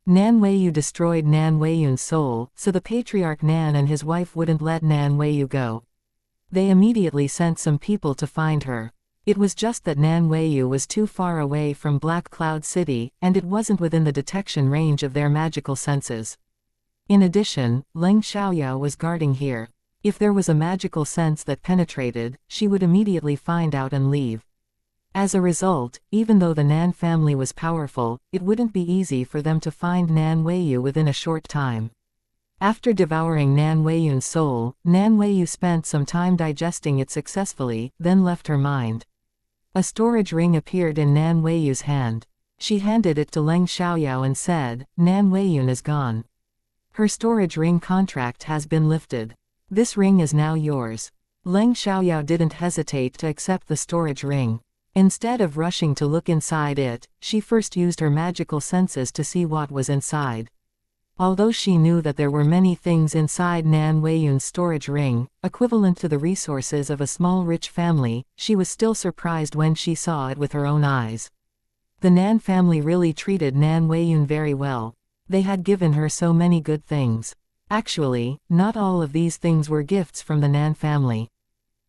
Nan Weiyu destroyed Nan Weiyun's soul, so the patriarch Nan and his wife wouldn't let Nan Weiyu go. They immediately sent some people to find her. It was just that Nan Weiyu was too far away from Black Cloud City, and it wasn't within the detection range of their magical senses. In addition, Leng Xiaoyao was guarding here. If there was a magical sense that penetrated, she would immediately find out and leave. As a result, even though the Nan family was powerful, it wouldn't be easy for them to find Nan Weiyu within a short time. After devouring Nan Weiyun's soul, Nan Weiyu spent some time digesting it successfully, then left her mind. A storage ring appeared in Nan Weiyu's hand. She handed it to Leng Xiaoyao and said, Nan Weiyun is gone. Her storage ring contract has been lifted. This ring is now yours. Leng Xiaoyao didn't hesitate to accept the storage ring. Instead of rushing to look inside it, she first used her magical senses to see what was inside. Although she knew that there were many things inside Nan Weiyun's storage ring, equivalent to the resources of a small rich family, she was still surprised when she saw it with her own eyes. The Nan family really treated Nan Weiyun very well. They had given her so many good things. Actually, not all of these things were gifts from the Nan family.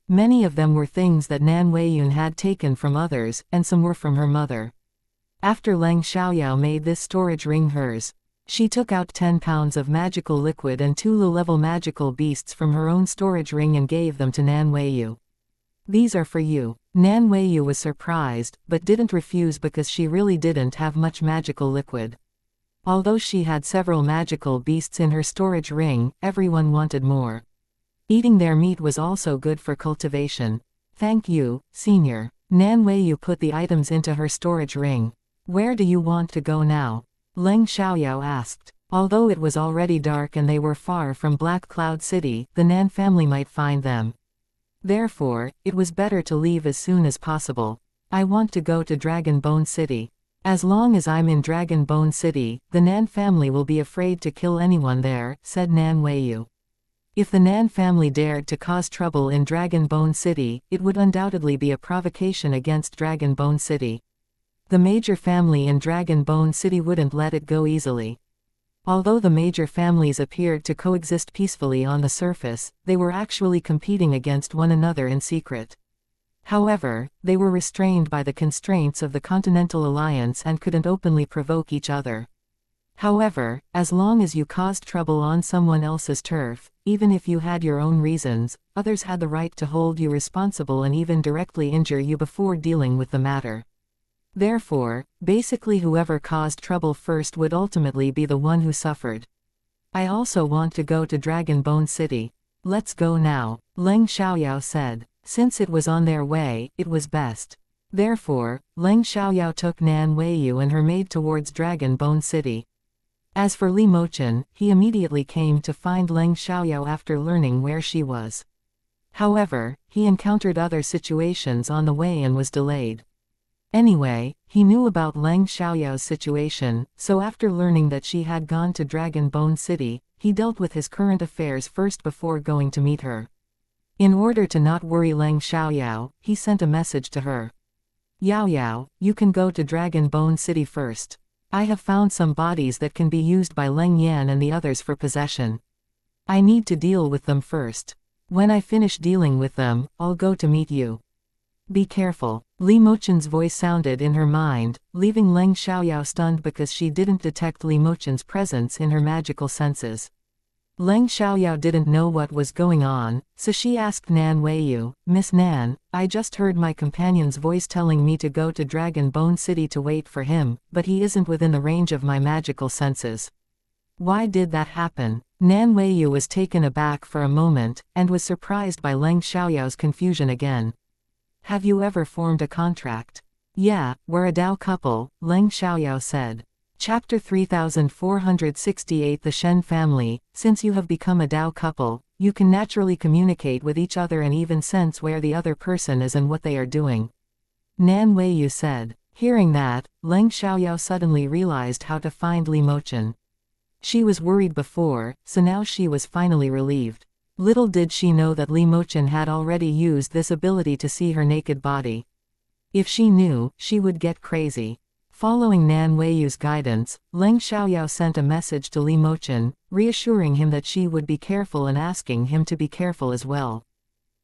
Many of them were things that Nan Weiyun had taken from others, and some were from her mother. After Leng Xiaoyao made this storage ring hers, she took out 10 pounds of magical liquid and 2 low-level magical beasts from her own storage ring and gave them to Nan Weiyu. These are for you. Nan Weiyu was surprised, but didn't refuse because she really didn't have much magical liquid. Although she had several magical beasts in her storage ring, everyone wanted more. Eating their meat was also good for cultivation. Thank you, Senior. Nan Weiyu put the items into her storage ring. Where do you want to go now? Leng Xiaoyao asked. Although it was already dark and they were far from Black Cloud City, the Nan family might find them. Therefore, it was better to leave as soon as possible. I want to go to Dragon Bone City. As long as I'm in Dragon Bone City, the Nan family will be afraid to kill anyone there, said Nan Weiyu. If the Nan family dared to cause trouble in Dragon Bone City, it would undoubtedly be a provocation against Dragon Bone City. The major family in Dragon Bone City wouldn't let it go easily. Although the major families appeared to coexist peacefully on the surface, they were actually competing against one another in secret. However, they were restrained by the constraints of the Continental Alliance and couldn't openly provoke each other. However, as long as you caused trouble on someone else's turf, even if you had your own reasons, others had the right to hold you responsible and even directly injure you before dealing with the matter. Therefore, basically whoever caused trouble first would ultimately be the one who suffered. I also want to go to Dragon Bone City. Let's go now, Leng Xiaoyao said. Since it was on their way, it was best. Therefore, Leng Xiaoyao took Nan Weiyu and her maid towards Dragon Bone City. As for Li Mochen, he immediately came to find Leng Xiaoyao after learning where she was. However, he encountered other situations on the way and was delayed. Anyway, he knew about Leng Xiaoyao's situation, so after learning that she had gone to Dragon Bone City, he dealt with his current affairs first before going to meet her. In order to not worry Leng Xiaoyao, he sent a message to her. Yao Yao, you can go to Dragon Bone City first. I have found some bodies that can be used by Leng Yan and the others for possession. I need to deal with them first. When I finish dealing with them, I'll go to meet you. Be careful. Li Mochen's voice sounded in her mind, leaving Leng Xiaoyao stunned because she didn't detect Li Mochen's presence in her magical senses. Leng Xiaoyao didn't know what was going on, so she asked Nan Weiyu, Miss Nan, I just heard my companion's voice telling me to go to Dragon Bone City to wait for him, but he isn't within the range of my magical senses. Why did that happen? Nan Weiyu was taken aback for a moment, and was surprised by Leng Xiaoyao's confusion again. Have you ever formed a contract? Yeah, we're a Dao couple, Leng Xiaoyao said. Chapter 3468 The Shen Family. Since you have become a Dao couple, you can naturally communicate with each other and even sense where the other person is and what they are doing. Nan Weiyu said. Hearing that, Leng Xiaoyao suddenly realized how to find Li Mochen. She was worried before, so now she was finally relieved. Little did she know that Li Mochen had already used this ability to see her naked body. If she knew, she would get crazy. Following Nan Weiyu's guidance, Leng Xiaoyao sent a message to Li Mochen, reassuring him that she would be careful and asking him to be careful as well.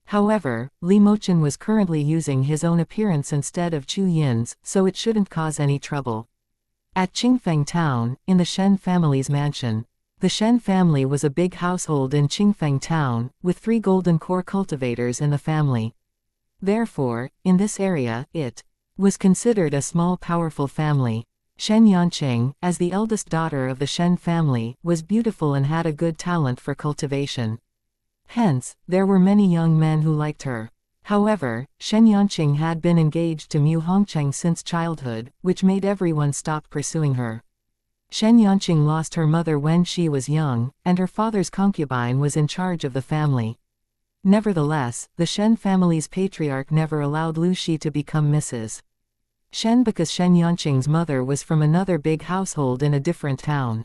However, Li Mochen was currently using his own appearance instead of Chu Yin's, so it shouldn't cause any trouble. At Qingfeng Town, in the Shen family's mansion. The Shen family was a big household in Qingfeng Town, with 3 golden core cultivators in the family. Therefore, in this area, it was considered a small powerful family. Shen Yanqing, as the eldest daughter of the Shen family, was beautiful and had a good talent for cultivation. Hence, there were many young men who liked her. However, Shen Yanqing had been engaged to Mu Hongcheng since childhood, which made everyone stop pursuing her. Shen Yanqing lost her mother when she was young, and her father's concubine was in charge of the family. Nevertheless, the Shen family's patriarch never allowed Lu Shi to become Mrs. Shen because Shen Yanqing's mother was from another big household in a different town.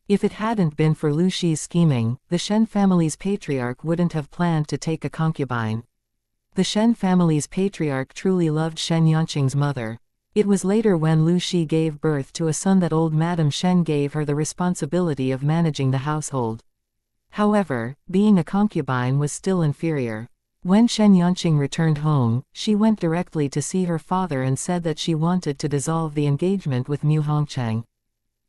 If it hadn't been for Lu Shi's scheming, the Shen family's patriarch wouldn't have planned to take a concubine. The Shen family's patriarch truly loved Shen Yanqing's mother. It was later when Lu Shi gave birth to a son that old Madame Shen gave her the responsibility of managing the household. However, being a concubine was still inferior. When xianxia returned home, she went directly to see her father and said that she wanted to dissolve the engagement with Mu Hongchang.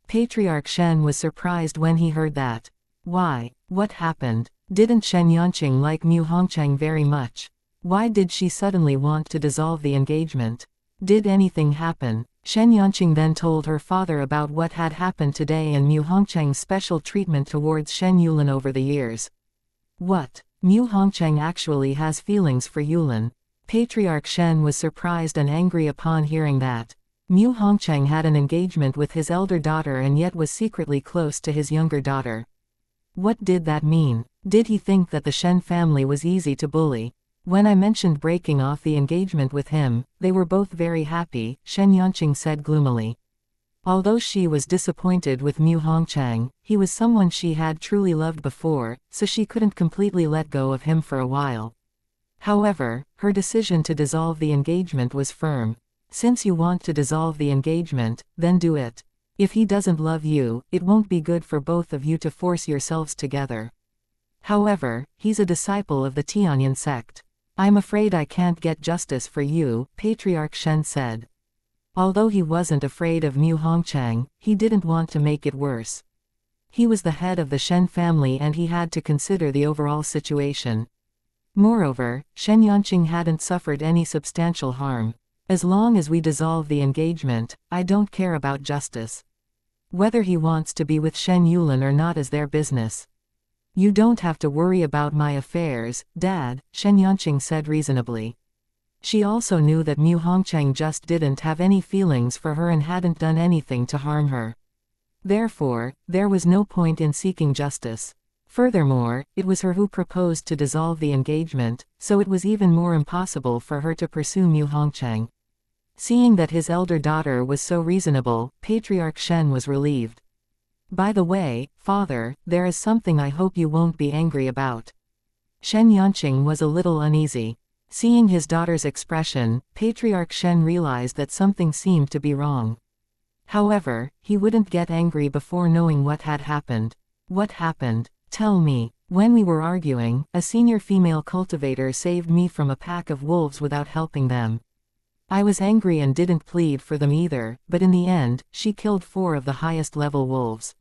Patriarch Shen was surprised when he heard that. Why? What happened? Didn't xianxia like Mu Hongchang very much? Why did she suddenly want to dissolve the engagement? Did anything happen? Xianxia then told her father about what had happened today and Mu Hongchang's special treatment towards Shen Yulin over the years. What? Mu Hongchang actually has feelings for Yulin. Patriarch Shen was surprised and angry upon hearing that. Mu Hongchang had an engagement with his elder daughter and yet was secretly close to his younger daughter. What did that mean? Did he think that the Shen family was easy to bully? When I mentioned breaking off the engagement with him, they were both very happy, xianxia said gloomily. Although she was disappointed with Mu Hongchang, he was someone she had truly loved before, so she couldn't completely let go of him for a while. However, her decision to dissolve the engagement was firm. Since you want to dissolve the engagement, then do it. If he doesn't love you, it won't be good for both of you to force yourselves together. However, he's a disciple of the Tianyan sect. I'm afraid I can't get justice for you, Patriarch Shen said. Although he wasn't afraid of Mu Hongchang, he didn't want to make it worse. He was the head of the Shen family and he had to consider the overall situation. Moreover, xianxia hadn't suffered any substantial harm. As long as we dissolve the engagement, I don't care about justice. Whether he wants to be with Shen Yulin or not is their business. You don't have to worry about my affairs, Dad, xianxia said reasonably. She also knew that Mu Hongchang just didn't have any feelings for her and hadn't done anything to harm her. Therefore, there was no point in seeking justice. Furthermore, it was her who proposed to dissolve the engagement, so it was even more impossible for her to pursue Mu Hongchang. Seeing that his elder daughter was so reasonable, Patriarch Shen was relieved. By the way, Father, there is something I hope you won't be angry about. Xianxia was a little uneasy. Seeing his daughter's expression, Patriarch Shen realized that something seemed to be wrong. However, he wouldn't get angry before knowing what had happened. What happened? Tell me. When we were arguing, a senior female cultivator saved me from a pack of wolves without helping them. I was angry and didn't plead for them either, but in the end, she killed 4 of the highest level wolves.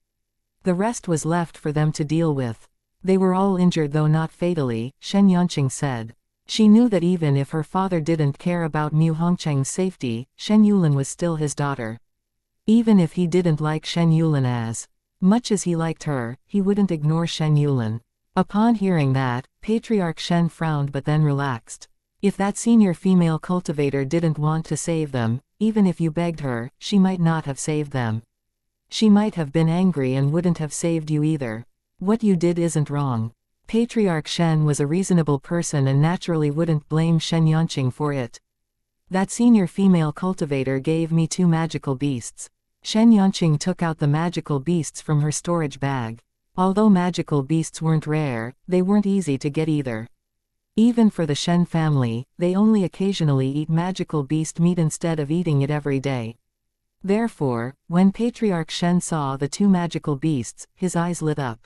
The rest was left for them to deal with. They were all injured though not fatally, xianxia said. She knew that even if her father didn't care about Mu Hongchang's safety, Shen Yulin was still his daughter. Even if he didn't like Shen Yulin as much as he liked her, he wouldn't ignore Shen Yulin. Upon hearing that, Patriarch Shen frowned but then relaxed. If that senior female cultivator didn't want to save them, even if you begged her, she might not have saved them. She might have been angry and wouldn't have saved you either. What you did isn't wrong. Patriarch Shen was a reasonable person and naturally wouldn't blame xianxia for it. That senior female cultivator gave me 2 magical beasts. Xianxia took out the magical beasts from her storage bag. Although magical beasts weren't rare, they weren't easy to get either. Even for the Shen family, they only occasionally eat magical beast meat instead of eating it every day. Therefore, when Patriarch Shen saw the 2 magical beasts, his eyes lit up.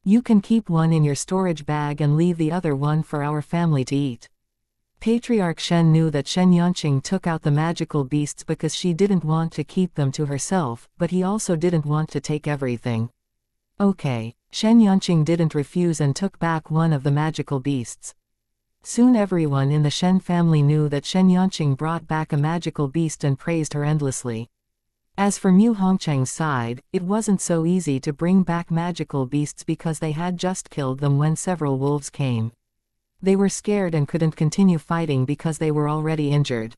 You can keep one in your storage bag and leave the other one for our family to eat. Patriarch Shen knew that xianxia took out the magical beasts because she didn't want to keep them to herself, but he also didn't want to take everything. Okay. Xianxia didn't refuse and took back one of the magical beasts. Soon everyone in the Shen family knew that xianxia brought back a magical beast and praised her endlessly. As for Mu Hongchang's side, it wasn't so easy to bring back magical beasts because they had just killed them when several wolves came. They were scared and couldn't continue fighting because they were already injured.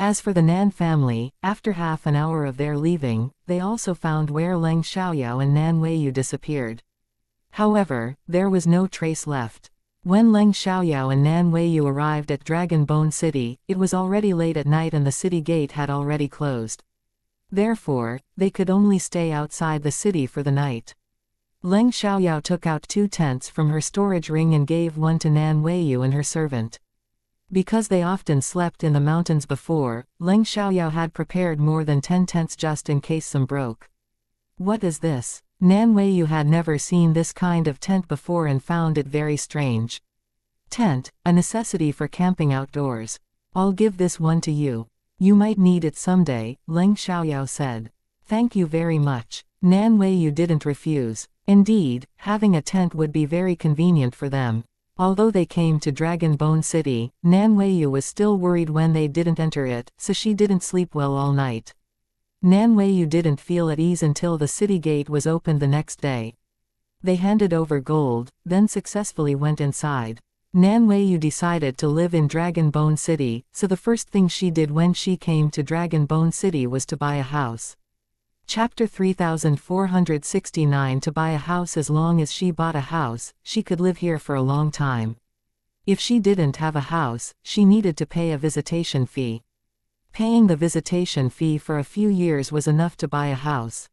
As for the Nan family, after half an hour of their leaving, they also found where Leng Xiaoyao and Nan Weiyu disappeared. However, there was no trace left. When Leng Xiaoyao and Nan Weiyu arrived at Dragon Bone City, it was already late at night and the city gate had already closed. Therefore, they could only stay outside the city for the night. Leng Xiaoyao took out 2 tents from her storage ring and gave one to Nan Weiyu and her servant. Because they often slept in the mountains before, Leng Xiaoyao had prepared more than 10 tents just in case some broke. What is this? Nan Weiyu had never seen this kind of tent before and found it very strange. Tent, a necessity for camping outdoors. I'll give this one to you. You might need it someday, Leng Xiaoyao said. Thank you very much. Nan Weiyu didn't refuse. Indeed, having a tent would be very convenient for them. Although they came to Dragon Bone City, Nan Weiyu was still worried when they didn't enter it, so she didn't sleep well all night. Nan Weiyu didn't feel at ease until the city gate was opened the next day. They handed over gold, then successfully went inside. Nan Weiyu decided to live in Dragon Bone City, so the first thing she did when she came to Dragon Bone City was to buy a house. Chapter 3469. To buy a house. As long as she bought a house, she could live here for a long time. If she didn't have a house, she needed to pay a visitation fee. Paying the visitation fee for a few years was enough to buy a house.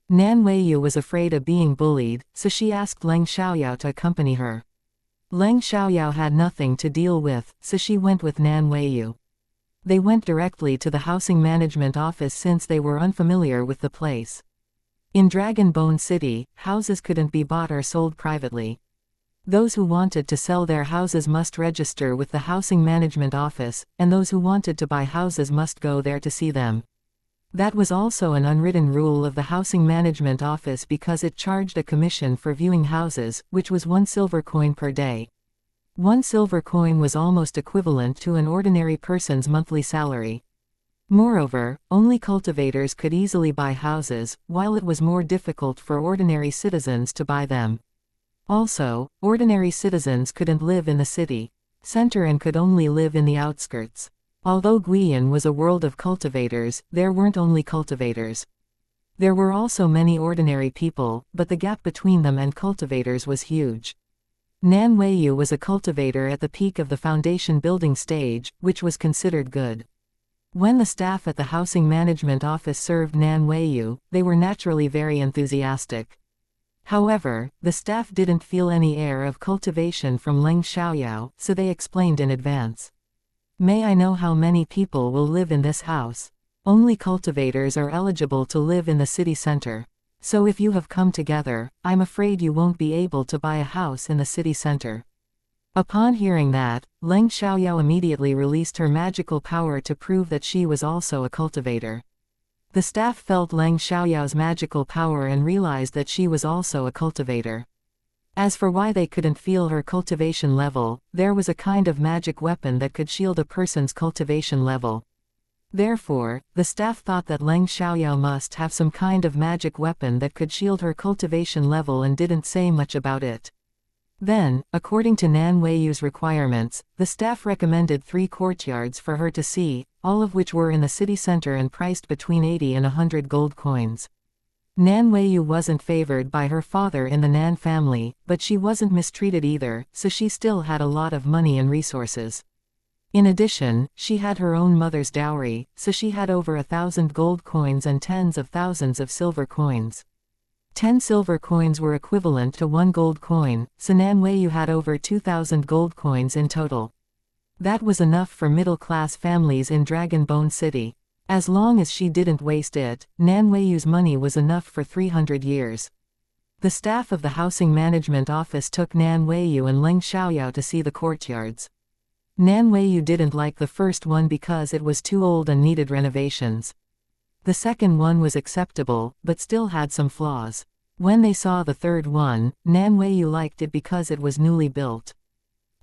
Nan Weiyu was afraid of being bullied, so she asked Leng Xiaoyao to accompany her. Leng Xiaoyao had nothing to deal with, so she went with Nan Weiyu. They went directly to the housing management office since they were unfamiliar with the place. In Dragon Bone City, houses couldn't be bought or sold privately. Those who wanted to sell their houses must register with the housing management office, and those who wanted to buy houses must go there to see them. That was also an unwritten rule of the housing management office because it charged a commission for viewing houses, which was 1 silver coin per day. 1 silver coin was almost equivalent to an ordinary person's monthly salary. Moreover, only cultivators could easily buy houses, while it was more difficult for ordinary citizens to buy them. Also, ordinary citizens couldn't live in the city center and could only live in the outskirts. Although Guiyan was a world of cultivators, there weren't only cultivators. There were also many ordinary people, but the gap between them and cultivators was huge. Nan Weiyu was a cultivator at the peak of the foundation building stage, which was considered good. When the staff at the housing management office served Nan Weiyu, they were naturally very enthusiastic. However, the staff didn't feel any air of cultivation from Leng Xiaoyao, so they explained in advance. May I know how many people will live in this house? Only cultivators are eligible to live in the city center. So if you have come together, I'm afraid you won't be able to buy a house in the city center. Upon hearing that, Leng Xiaoyao immediately released her magical power to prove that she was also a cultivator. The staff felt Leng Xiaoyao's magical power and realized that she was also a cultivator. As for why they couldn't feel her cultivation level, there was a kind of magic weapon that could shield a person's cultivation level. Therefore, the staff thought that Leng Xiaoyao must have some kind of magic weapon that could shield her cultivation level and didn't say much about it. Then, according to Nan Weiyu's requirements, the staff recommended 3 courtyards for her to see, all of which were in the city center and priced between 80 and 100 gold coins. Nan Weiyu wasn't favored by her father in the Nan family, but she wasn't mistreated either, so she still had a lot of money and resources. In addition, she had her own mother's dowry, so she had over 1,000 gold coins and tens of thousands of silver coins. 10 silver coins were equivalent to 1 gold coin, so Nan Weiyu had over 2,000 gold coins in total. That was enough for middle-class families in Dragon Bone City. As long as she didn't waste it, Nan Weiyu's money was enough for 300 years. The staff of the housing management office took Nan Weiyu and Leng Xiaoyao to see the courtyards. Nan Weiyu didn't like the first one because it was too old and needed renovations. The second one was acceptable, but still had some flaws. When they saw the third one, Nan Weiyu liked it because it was newly built.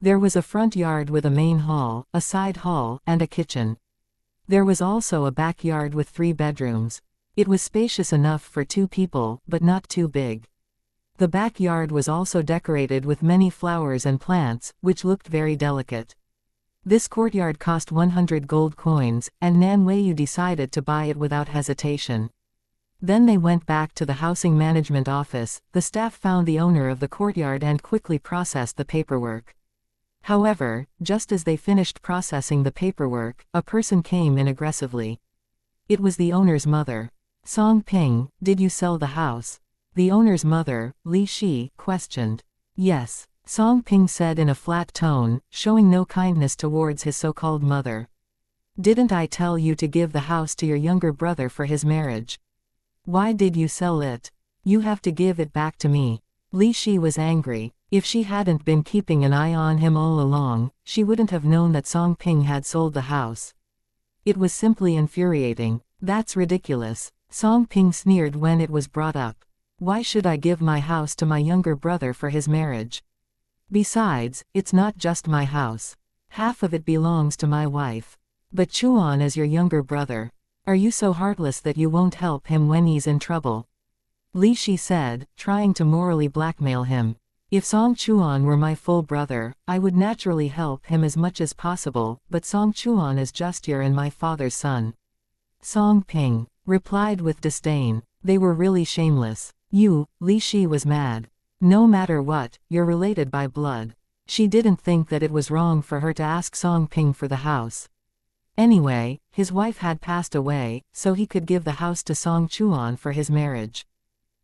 There was a front yard with a main hall, a side hall, and a kitchen. There was also a backyard with 3 bedrooms. It was spacious enough for 2 people, but not too big. The backyard was also decorated with many flowers and plants, which looked very delicate. This courtyard cost 100 gold coins, and Nan Weiyu decided to buy it without hesitation. Then they went back to the housing management office. The staff found the owner of the courtyard and quickly processed the paperwork. However, just as they finished processing the paperwork, a person came in aggressively. It was the owner's mother. Song Ping, did you sell the house? The owner's mother, Li Shi, questioned. Yes, Song Ping said in a flat tone, showing no kindness towards his so-called mother. Didn't I tell you to give the house to your younger brother for his marriage? Why did you sell it? You have to give it back to me. Li Shi was angry. If she hadn't been keeping an eye on him all along, she wouldn't have known that Song Ping had sold the house. It was simply infuriating. That's ridiculous. Song Ping sneered when it was brought up. Why should I give my house to my younger brother for his marriage? Besides, it's not just my house. Half of it belongs to my wife. But Chuan is your younger brother. Are you so heartless that you won't help him when he's in trouble? Li Shi said, trying to morally blackmail him. If Song Chuan were my full brother, I would naturally help him as much as possible, but Song Chuan is just your and my father's son. Song Ping replied with disdain. They were really shameless. You, Li Shi was mad. No matter what, you're related by blood. She didn't think that it was wrong for her to ask Song Ping for the house. Anyway, his wife had passed away, so he could give the house to Song Chuan for his marriage.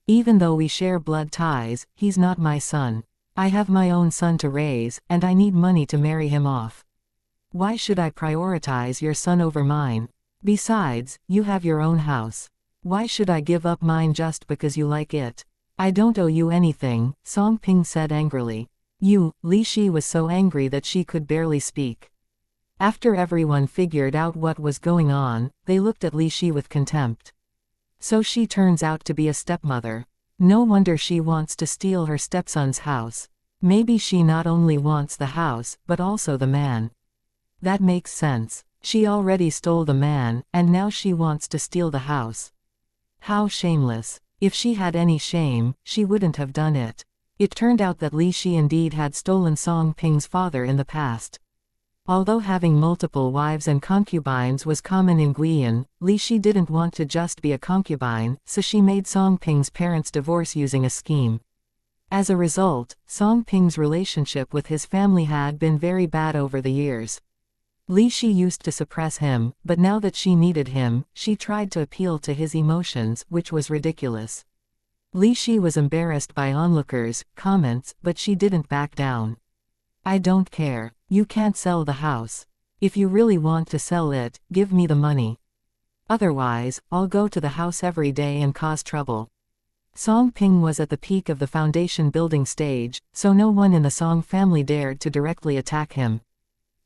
Even though we share blood ties, he's not my son. I have my own son to raise, and I need money to marry him off. Why should I prioritize your son over mine? Besides, you have your own house. Why should I give up mine just because you like it? I don't owe you anything, Song Ping said angrily. Li Shi was so angry that she could barely speak. After everyone figured out what was going on, they looked at Li Shi with contempt. So she turns out to be a stepmother. No wonder she wants to steal her stepson's house. Maybe she not only wants the house, but also the man. That makes sense. She already stole the man, and now she wants to steal the house. How shameless. If she had any shame, she wouldn't have done it. It turned out that Li Shi indeed had stolen Song Ping's father in the past. Although having multiple wives and concubines was common in Guiyan, Li Shi didn't want to just be a concubine, so she made Song Ping's parents divorce using a scheme. As a result, Song Ping's relationship with his family had been very bad over the years. Li Shi used to suppress him, but now that she needed him, she tried to appeal to his emotions, which was ridiculous. Li Shi was embarrassed by onlookers' comments, but she didn't back down. I don't care. You can't sell the house. If you really want to sell it, give me the money. Otherwise, I'll go to the house every day and cause trouble. Song Ping was at the peak of the foundation building stage, so no one in the Song family dared to directly attack him.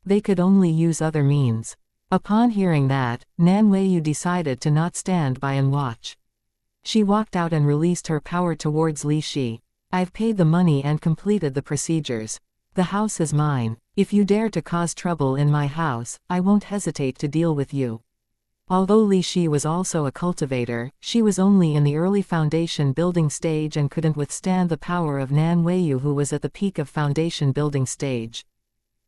They could only use other means. Upon hearing that, Nan Weiyu decided to not stand by and watch. She walked out and released her power towards Li Shi. I've paid the money and completed the procedures. The house is mine. If you dare to cause trouble in my house, I won't hesitate to deal with you. Although Li Shi was also a cultivator, she was only in the early foundation building stage and couldn't withstand the power of Nan Weiyu, who was at the peak of foundation building stage.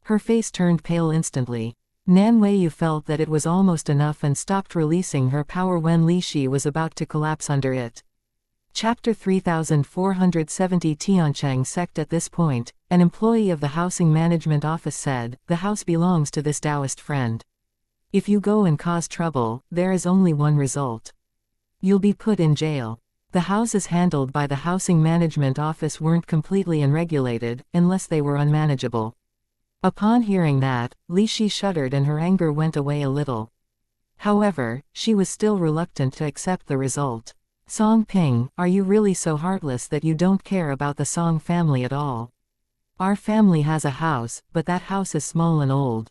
Her face turned pale instantly. Nan Weiyu felt that it was almost enough and stopped releasing her power when Li Shi was about to collapse under it. Chapter 3470 Tiancheng sect. At this point, an employee of the housing management office said, "The house belongs to this Taoist friend. If you go and cause trouble, there is only one result. You'll be put in jail." The houses handled by the housing management office weren't completely unregulated, unless they were unmanageable. Upon hearing that, Li Shi shuddered and her anger went away a little. However, she was still reluctant to accept the result. Song Ping, are you really so heartless that you don't care about the Song family at all? Our family has a house, but that house is small and old.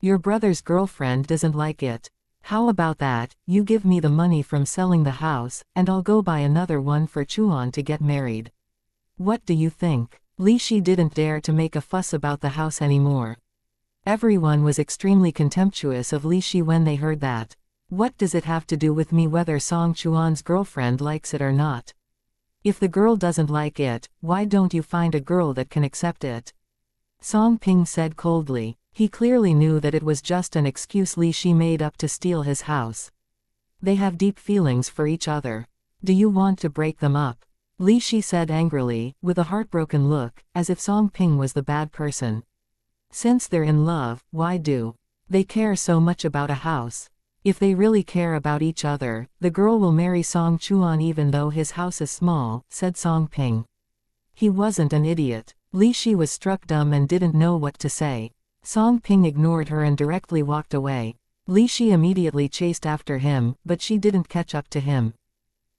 Your brother's girlfriend doesn't like it. How about that, you give me the money from selling the house, and I'll go buy another one for Chuan to get married. What do you think? Li Shi didn't dare to make a fuss about the house anymore. Everyone was extremely contemptuous of Li Shi when they heard that. What does it have to do with me whether Song Chuan's girlfriend likes it or not? If the girl doesn't like it, why don't you find a girl that can accept it? Song Ping said coldly. He clearly knew that it was just an excuse Li Shi made up to steal his house. They have deep feelings for each other. Do you want to break them up? Li Shi said angrily, with a heartbroken look, as if Song Ping was the bad person. Since they're in love, why do they care so much about a house? If they really care about each other, the girl will marry Song Chuan even though his house is small, said Song Ping. He wasn't an idiot. Li Shi was struck dumb and didn't know what to say. Song Ping ignored her and directly walked away. Li Shi immediately chased after him, but she didn't catch up to him.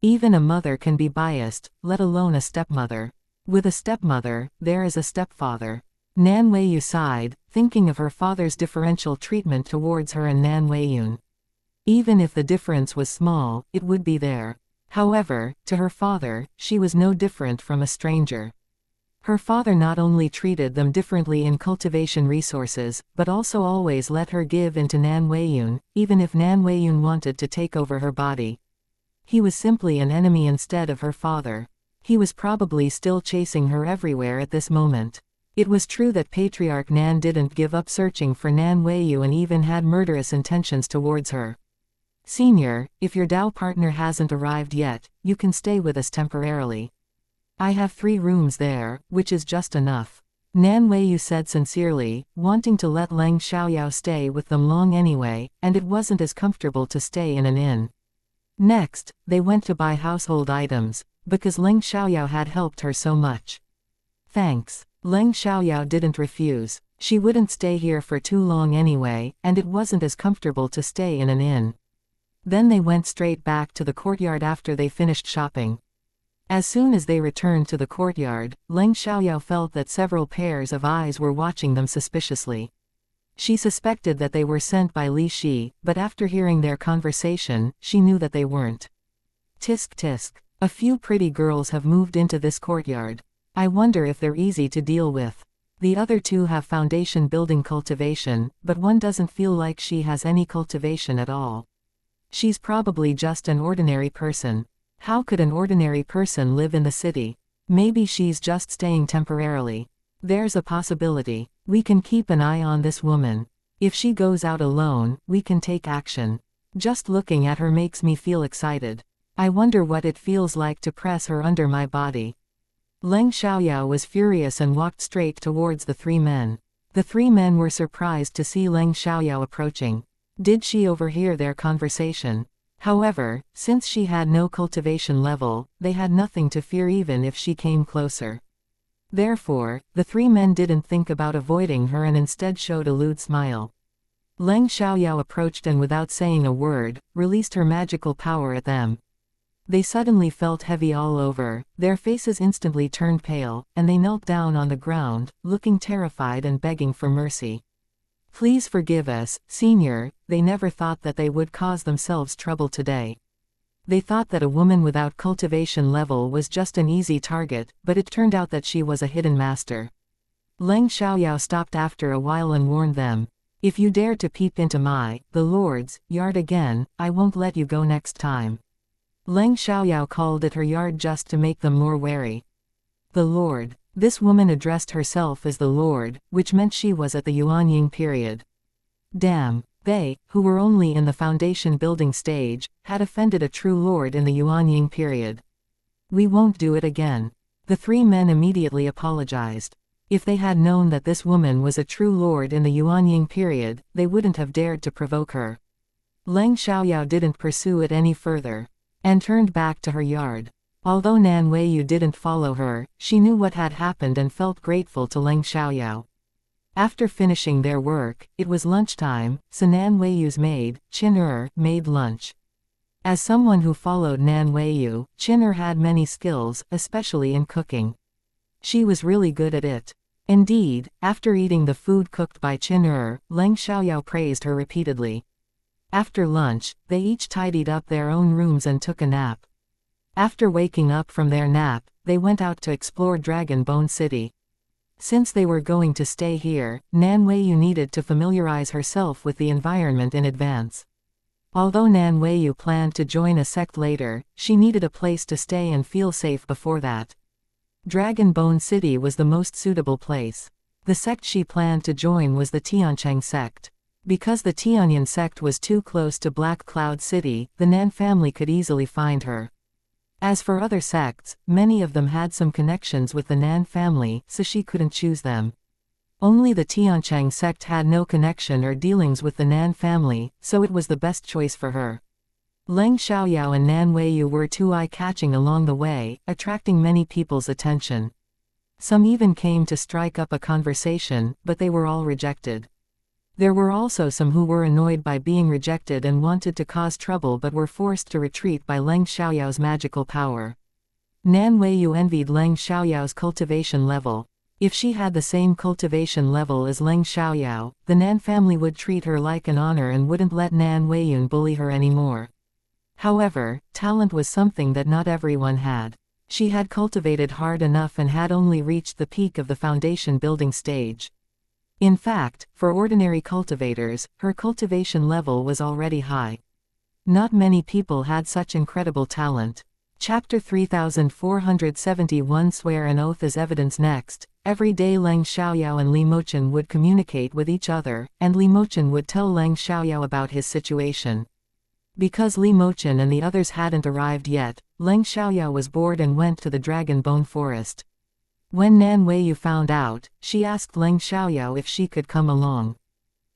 Even a mother can be biased, let alone a stepmother. With a stepmother, there is a stepfather. Nan Weiyu sighed, thinking of her father's differential treatment towards her and Nan Weiyun. Even if the difference was small, it would be there. However, to her father, she was no different from a stranger. Her father not only treated them differently in cultivation resources, but also always let her give in to Nan Weiyun, even if Nan Weiyun wanted to take over her body. He was simply an enemy instead of her father. He was probably still chasing her everywhere at this moment. It was true that Patriarch Nan didn't give up searching for Nan Weiyu and even had murderous intentions towards her. Senior, if your Dao partner hasn't arrived yet, you can stay with us temporarily. I have 3 rooms there, which is just enough. Nan Weiyu said sincerely, wanting to let Leng Xiaoyao stay with them long anyway, and it wasn't as comfortable to stay in an inn. Next, they went to buy household items, because Leng Xiaoyao had helped her so much. Thanks. Leng Xiaoyao didn't refuse. She wouldn't stay here for too long anyway, and it wasn't as comfortable to stay in an inn. Then they went straight back to the courtyard after they finished shopping. As soon as they returned to the courtyard, Leng Xiaoyao felt that several pairs of eyes were watching them suspiciously. She suspected that they were sent by Li Shi, but after hearing their conversation, she knew that they weren't. Tisk tisk. A few pretty girls have moved into this courtyard. I wonder if they're easy to deal with. The other 2 have foundation building cultivation, but one doesn't feel like she has any cultivation at all. She's probably just an ordinary person. How could an ordinary person live in the city? Maybe she's just staying temporarily. There's a possibility. We can keep an eye on this woman. If she goes out alone, we can take action. Just looking at her makes me feel excited. I wonder what it feels like to press her under my body. Leng Xiaoyao was furious and walked straight towards the 3 men. The 3 men were surprised to see Leng Xiaoyao approaching. Did she overhear their conversation? However, since she had no cultivation level, they had nothing to fear even if she came closer. Therefore, the 3 men didn't think about avoiding her and instead showed a lewd smile. Leng Xiaoyao approached and without saying a word, released her magical power at them. They suddenly felt heavy all over, their faces instantly turned pale, and they knelt down on the ground, looking terrified and begging for mercy. Please forgive us, Senior. They never thought that they would cause themselves trouble today. They thought that a woman without cultivation level was just an easy target, but it turned out that she was a hidden master. Leng Xiaoyao stopped after a while and warned them. If you dare to peep into the Lord's, yard again, I won't let you go next time. Leng Xiaoyao called it her yard just to make them more wary. The Lord. This woman addressed herself as the Lord, which meant she was at the Yuanying period. Damn. They, who were only in the foundation building stage, had offended a true lord in the Yuanying period. We won't do it again. The 3 men immediately apologized. If they had known that this woman was a true lord in the Yuanying period, they wouldn't have dared to provoke her. Leng Xiaoyao didn't pursue it any further, and turned back to her yard. Although Nan Weiyu didn't follow her, she knew what had happened and felt grateful to Leng Xiaoyao. After finishing their work, it was lunchtime, so Nan Weiyu's maid, Qin made lunch. As someone who followed Nan Weiyu, Qin had many skills, especially in cooking. She was really good at it. Indeed, after eating the food cooked by Qin, Leng Xiaoyao praised her repeatedly. After lunch, they each tidied up their own rooms and took a nap. After waking up from their nap, they went out to explore Dragon Bone City. Since they were going to stay here, Nan Weiyu needed to familiarize herself with the environment in advance. Although Nan Weiyu planned to join a sect later, she needed a place to stay and feel safe before that. Dragon Bone City was the most suitable place. The sect she planned to join was the Tiancheng sect. Because the Tianyan sect was too close to Black Cloud City, the Nan family could easily find her. As for other sects, many of them had some connections with the Nan family, so she couldn't choose them. Only the Tiancheng sect had no connection or dealings with the Nan family, so it was the best choice for her. Leng Xiaoyao and Nan Weiyu were too eye-catching along the way, attracting many people's attention. Some even came to strike up a conversation, but they were all rejected. There were also some who were annoyed by being rejected and wanted to cause trouble but were forced to retreat by Leng Xiaoyao's magical power. Nan Weiyu envied Leng Xiaoyao's cultivation level. If she had the same cultivation level as Leng Xiaoyao, the Nan family would treat her like an honor and wouldn't let Nan Weiyun bully her anymore. However, talent was something that not everyone had. She had cultivated hard enough and had only reached the peak of the foundation building stage. In fact, for ordinary cultivators, her cultivation level was already high. Not many people had such incredible talent. Chapter 3471 Swear an oath as evidence. Next, every day Leng Xiaoyao and Li Mochen would communicate with each other, and Li Mochen would tell Leng Xiaoyao about his situation. Because Li Mochen and the others hadn't arrived yet, Leng Xiaoyao was bored and went to the Dragon Bone Forest. When Nan Weiyu found out, she asked Leng Xiaoyao if she could come along.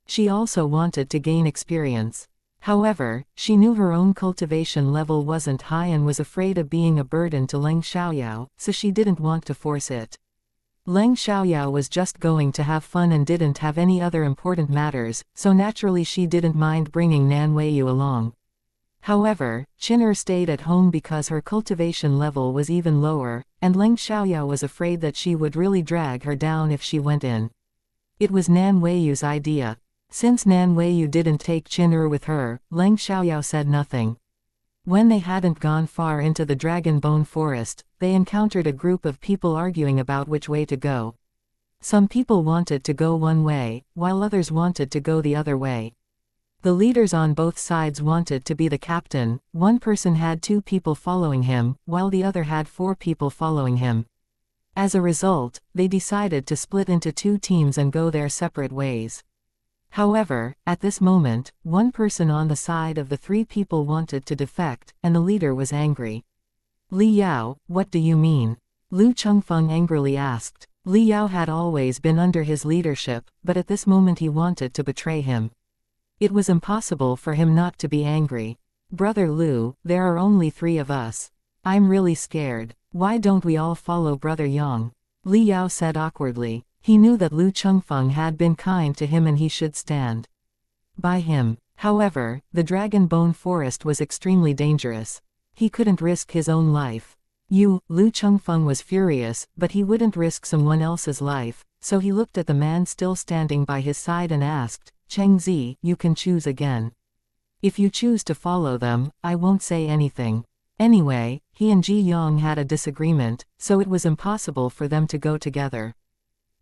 She also wanted to gain experience. However, she knew her own cultivation level wasn't high and was afraid of being a burden to Leng Xiaoyao, so she didn't want to force it. Leng Xiaoyao was just going to have fun and didn't have any other important matters, so naturally she didn't mind bringing Nan Weiyu along. However, Qin'er stayed at home because her cultivation level was even lower, and Leng Xiaoyao was afraid that she would really drag her down if she went in. It was Nan Weiyu's idea. Since Nan Weiyu didn't take Qin'er with her, Leng Xiaoyao said nothing. When they hadn't gone far into the Dragon Bone Forest, they encountered a group of people arguing about which way to go. Some people wanted to go one way, while others wanted to go the other way. The leaders on both sides wanted to be the captain. One person had 2 people following him, while the other had 4 people following him. As a result, they decided to split into 2 teams and go their separate ways. However, at this moment, one person on the side of the 3 people wanted to defect, and the leader was angry. Li Yao, what do you mean? Lu Chengfeng angrily asked. Li Yao had always been under his leadership, but at this moment he wanted to betray him. It was impossible for him not to be angry. Brother Lu, there are only 3 of us. I'm really scared. Why don't we all follow Brother Yang? Li Yao said awkwardly. He knew that Lu Chengfeng had been kind to him and he should stand by him. However, the Dragon Bone Forest was extremely dangerous. He couldn't risk his own life. Lu Chengfeng was furious, but he wouldn't risk someone else's life, so he looked at the man still standing by his side and asked, Chengzi, you can choose again. If you choose to follow them, I won't say anything. Anyway, he and Ji Yang had a disagreement, so it was impossible for them to go together.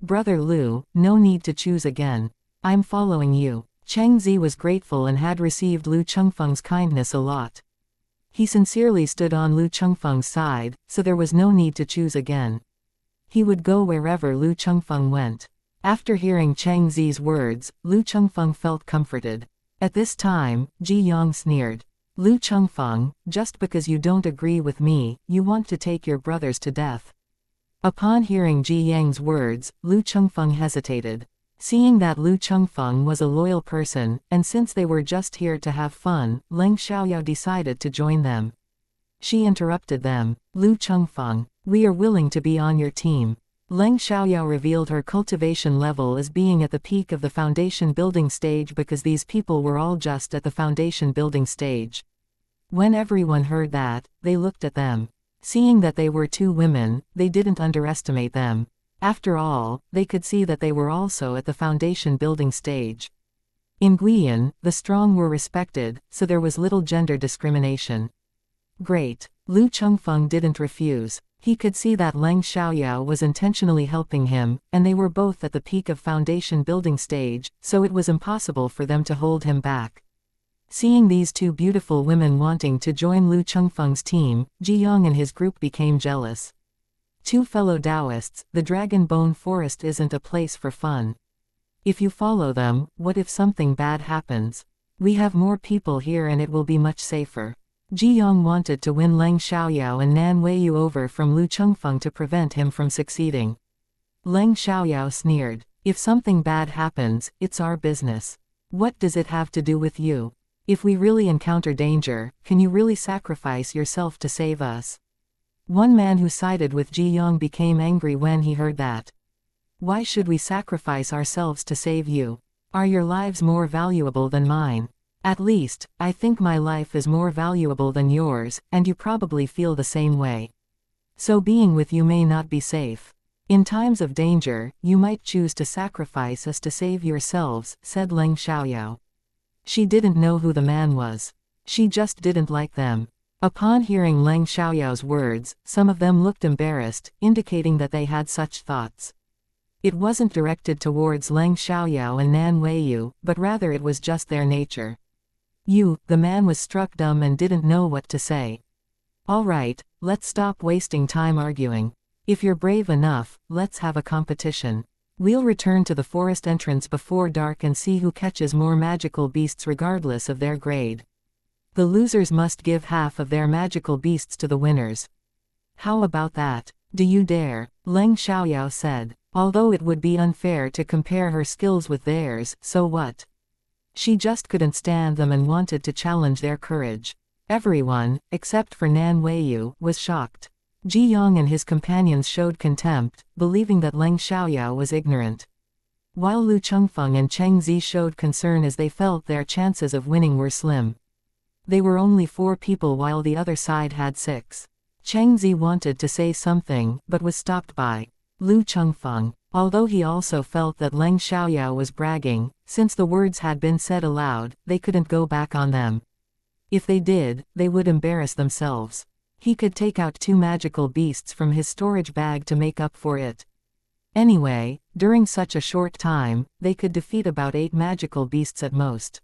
Brother Lu, no need to choose again. I'm following you. Chengzi was grateful and had received Lu Chengfeng's kindness a lot. He sincerely stood on Lu Chengfeng's side, so there was no need to choose again. He would go wherever Lu Chengfeng went. After hearing Chengzi's words, Lu Chengfeng felt comforted. At this time, Ji Yang sneered. Lu Chengfeng, just because you don't agree with me, you want to take your brothers to death. Upon hearing Ji Yang's words, Lu Chengfeng hesitated. Seeing that Lu Chengfeng was a loyal person, and since they were just here to have fun, Leng Xiaoyao decided to join them. She interrupted them. Lu Chengfeng, we are willing to be on your team. Leng Xiaoyao revealed her cultivation level as being at the peak of the foundation building stage because these people were all just at the foundation building stage. When everyone heard that, they looked at them. Seeing that they were 2 women, they didn't underestimate them. After all, they could see that they were also at the foundation building stage. In Guiyan, the strong were respected, so there was little gender discrimination. Great. Lu Chengfeng didn't refuse. He could see that Leng Xiaoyao was intentionally helping him, and they were both at the peak of foundation building stage, so it was impossible for them to hold him back. Seeing these 2 beautiful women wanting to join Lu Chengfeng's team, Ji Yang and his group became jealous. 2 fellow Taoists, the Dragon Bone Forest isn't a place for fun. If you follow them, what if something bad happens? We have more people here and it will be much safer. Ji Yang wanted to win Leng Xiaoyao and Nan Weiyu over from Lu Chengfeng to prevent him from succeeding. Leng Xiaoyao sneered. If something bad happens, it's our business. What does it have to do with you? If we really encounter danger, can you really sacrifice yourself to save us? One man who sided with Ji Yang became angry when he heard that. Why should we sacrifice ourselves to save you? Are your lives more valuable than mine? At least, I think my life is more valuable than yours, and you probably feel the same way. So being with you may not be safe. In times of danger, you might choose to sacrifice us to save yourselves, said Leng Xiaoyao. She didn't know who the man was. She just didn't like them. Upon hearing Leng Xiaoyao's words, some of them looked embarrassed, indicating that they had such thoughts. It wasn't directed towards Leng Xiaoyao and Nan Weiyu, but rather it was just their nature. The man was struck dumb and didn't know what to say. All right, let's stop wasting time arguing. If you're brave enough, let's have a competition. We'll return to the forest entrance before dark and see who catches more magical beasts regardless of their grade. The losers must give half of their magical beasts to the winners. How about that? Do you dare? Leng Xiaoyao said. Although it would be unfair to compare her skills with theirs, so what? She just couldn't stand them and wanted to challenge their courage. Everyone, except for Nan Weiyu, was shocked. Ji Yang and his companions showed contempt, believing that Leng Xiaoyao was ignorant. While Lu Chengfeng and Cheng Zi showed concern as they felt their chances of winning were slim. They were only 4 people while the other side had 6. Cheng Zi wanted to say something, but was stopped by Lu Chengfeng. Although he also felt that Leng Xiaoyao was bragging, since the words had been said aloud, they couldn't go back on them. If they did, they would embarrass themselves. He could take out 2 magical beasts from his storage bag to make up for it. Anyway, during such a short time, they could defeat about 8 magical beasts at most.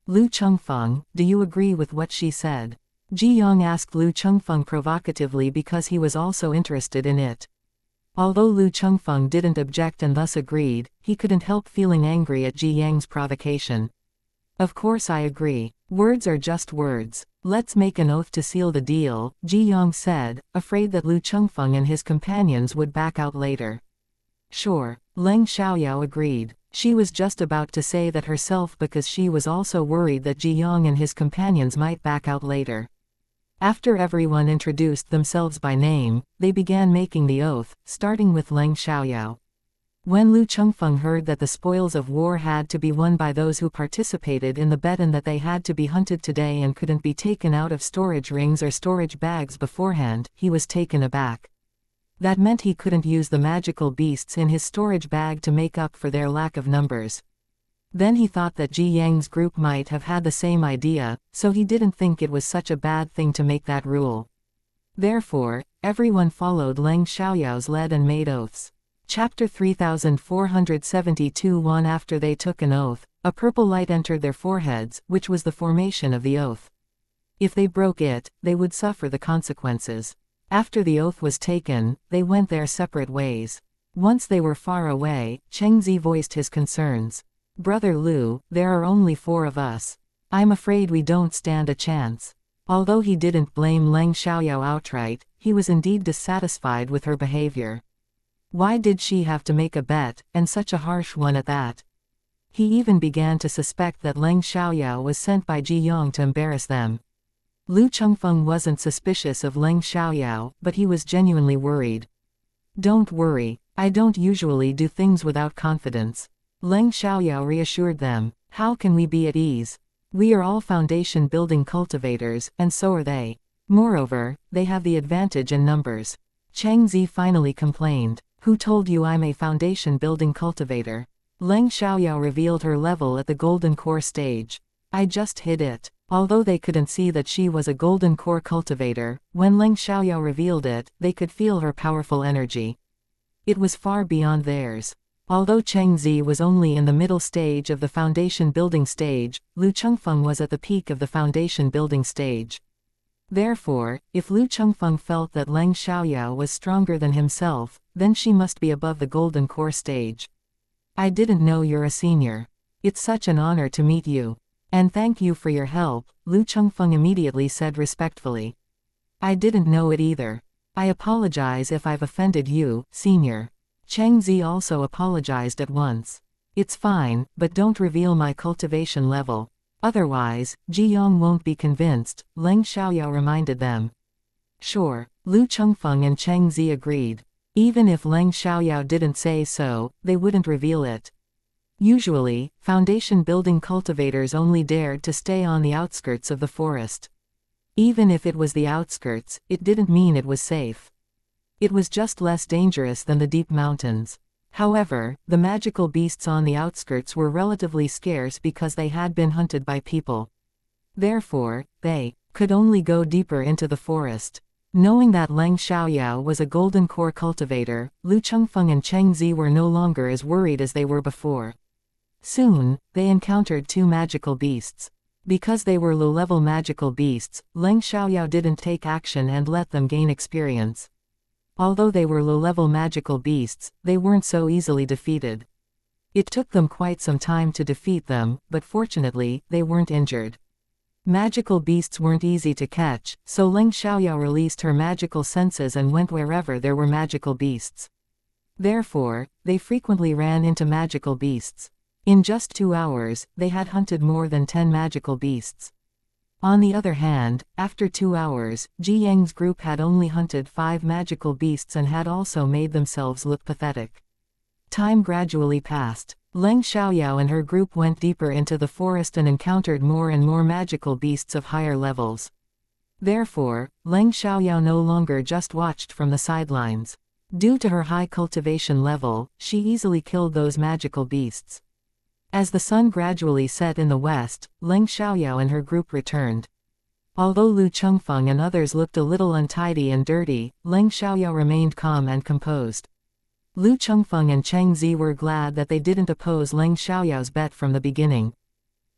Lu Chengfeng, do you agree with what she said? Ji Yang asked Lu Chengfeng provocatively because he was also interested in it. Although Lu Chengfeng didn't object and thus agreed, he couldn't help feeling angry at Ji Yang's provocation. Of course I agree. Words are just words. Let's make an oath to seal the deal, Ji Yang said, afraid that Lu Chengfeng and his companions would back out later. Sure. Leng Xiaoyao agreed. She was just about to say that herself because she was also worried that Ji Yang and his companions might back out later. After everyone introduced themselves by name, they began making the oath, starting with Leng Xiaoyao. When Lu Chengfeng heard that the spoils of war had to be won by those who participated in the bet and that they had to be hunted today and couldn't be taken out of storage rings or storage bags beforehand, he was taken aback. That meant he couldn't use the magical beasts in his storage bag to make up for their lack of numbers. Then he thought that Ji Yang's group might have had the same idea, so he didn't think it was such a bad thing to make that rule. Therefore, everyone followed Leng Xiaoyao's lead and made oaths. Chapter 3472. One after they took an oath, a purple light entered their foreheads, which was the formation of the oath. If they broke it, they would suffer the consequences. After the oath was taken, they went their separate ways. Once they were far away, Cheng Zi voiced his concerns. Brother Lu, there are only 4 of us. I'm afraid we don't stand a chance. Although he didn't blame Leng Xiaoyao outright, he was indeed dissatisfied with her behavior. Why did she have to make a bet, and such a harsh one at that? He even began to suspect that Leng Xiaoyao was sent by Ji Yang to embarrass them. Lu Chengfeng wasn't suspicious of Leng Xiaoyao, but he was genuinely worried. Don't worry, I don't usually do things without confidence. Leng Xiaoyao reassured them. How can we be at ease? We are all foundation building cultivators, and so are they. Moreover, they have the advantage in numbers. Cheng Zi finally complained. Who told you I'm a foundation building cultivator? Leng Xiaoyao revealed her level at the golden core stage. I just hid it. Although they couldn't see that she was a golden core cultivator, when Leng Xiaoyao revealed it, they could feel her powerful energy. It was far beyond theirs. Although Cheng Zi was only in the middle stage of the foundation building stage, Lu Chengfeng was at the peak of the foundation building stage. Therefore, if Lu Chengfeng felt that Leng Xiaoyao was stronger than himself, then she must be above the golden core stage. I didn't know you're a senior. It's such an honor to meet you. And thank you for your help, Lu Chengfeng immediately said respectfully. I didn't know it either. I apologize if I've offended you, senior. Cheng Zi also apologized at once. It's fine, but don't reveal my cultivation level. Otherwise, Ji Yang won't be convinced, Leng Xiaoyao reminded them. Sure, Lu Chengfeng and Cheng Zi agreed. Even if Leng Xiaoyao didn't say so, they wouldn't reveal it. Usually, foundation building cultivators only dared to stay on the outskirts of the forest. Even if it was the outskirts, it didn't mean it was safe. It was just less dangerous than the deep mountains. However, the magical beasts on the outskirts were relatively scarce because they had been hunted by people. Therefore, they could only go deeper into the forest. Knowing that Leng Xiaoyao was a golden core cultivator, Lu Chengfeng and Cheng Zi were no longer as worried as they were before. Soon, they encountered two magical beasts. Because they were low-level magical beasts, Leng Xiaoyao didn't take action and let them gain experience. Although they were low-level magical beasts, they weren't so easily defeated. It took them quite some time to defeat them, but fortunately, they weren't injured. Magical beasts weren't easy to catch, so Leng Xiaoyao released her magical senses and went wherever there were magical beasts. Therefore, they frequently ran into magical beasts. In just 2 hours, they had hunted more than 10 magical beasts. On the other hand, after 2 hours, Ji Yang's group had only hunted 5 magical beasts and had also made themselves look pathetic. Time gradually passed. Leng Xiaoyao and her group went deeper into the forest and encountered more and more magical beasts of higher levels. Therefore, Leng Xiaoyao no longer just watched from the sidelines. Due to her high cultivation level, she easily killed those magical beasts. As the sun gradually set in the west, Leng Xiaoyao and her group returned. Although Lu Chengfeng and others looked a little untidy and dirty, Leng Xiaoyao remained calm and composed. Lu Chengfeng and Cheng Zi were glad that they didn't oppose Leng Xiaoyao's bet from the beginning.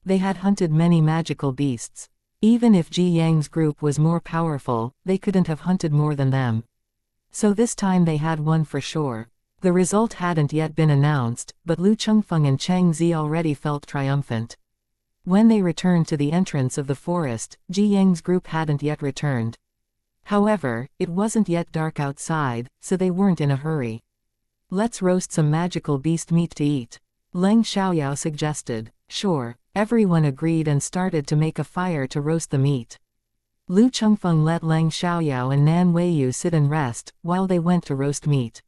They had hunted many magical beasts. Even if Ji Yang's group was more powerful, they couldn't have hunted more than them. So this time they had won for sure. The result hadn't yet been announced, but Lu Chengfeng and Cheng Zi already felt triumphant. When they returned to the entrance of the forest, Ji Yang's group hadn't yet returned. However, it wasn't yet dark outside, so they weren't in a hurry. "Let's roast some magical beast meat to eat," Leng Xiaoyao suggested. Sure, everyone agreed and started to make a fire to roast the meat. Lu Chengfeng let Leng Xiaoyao and Nan Weiyu sit and rest, while they went to roast meat.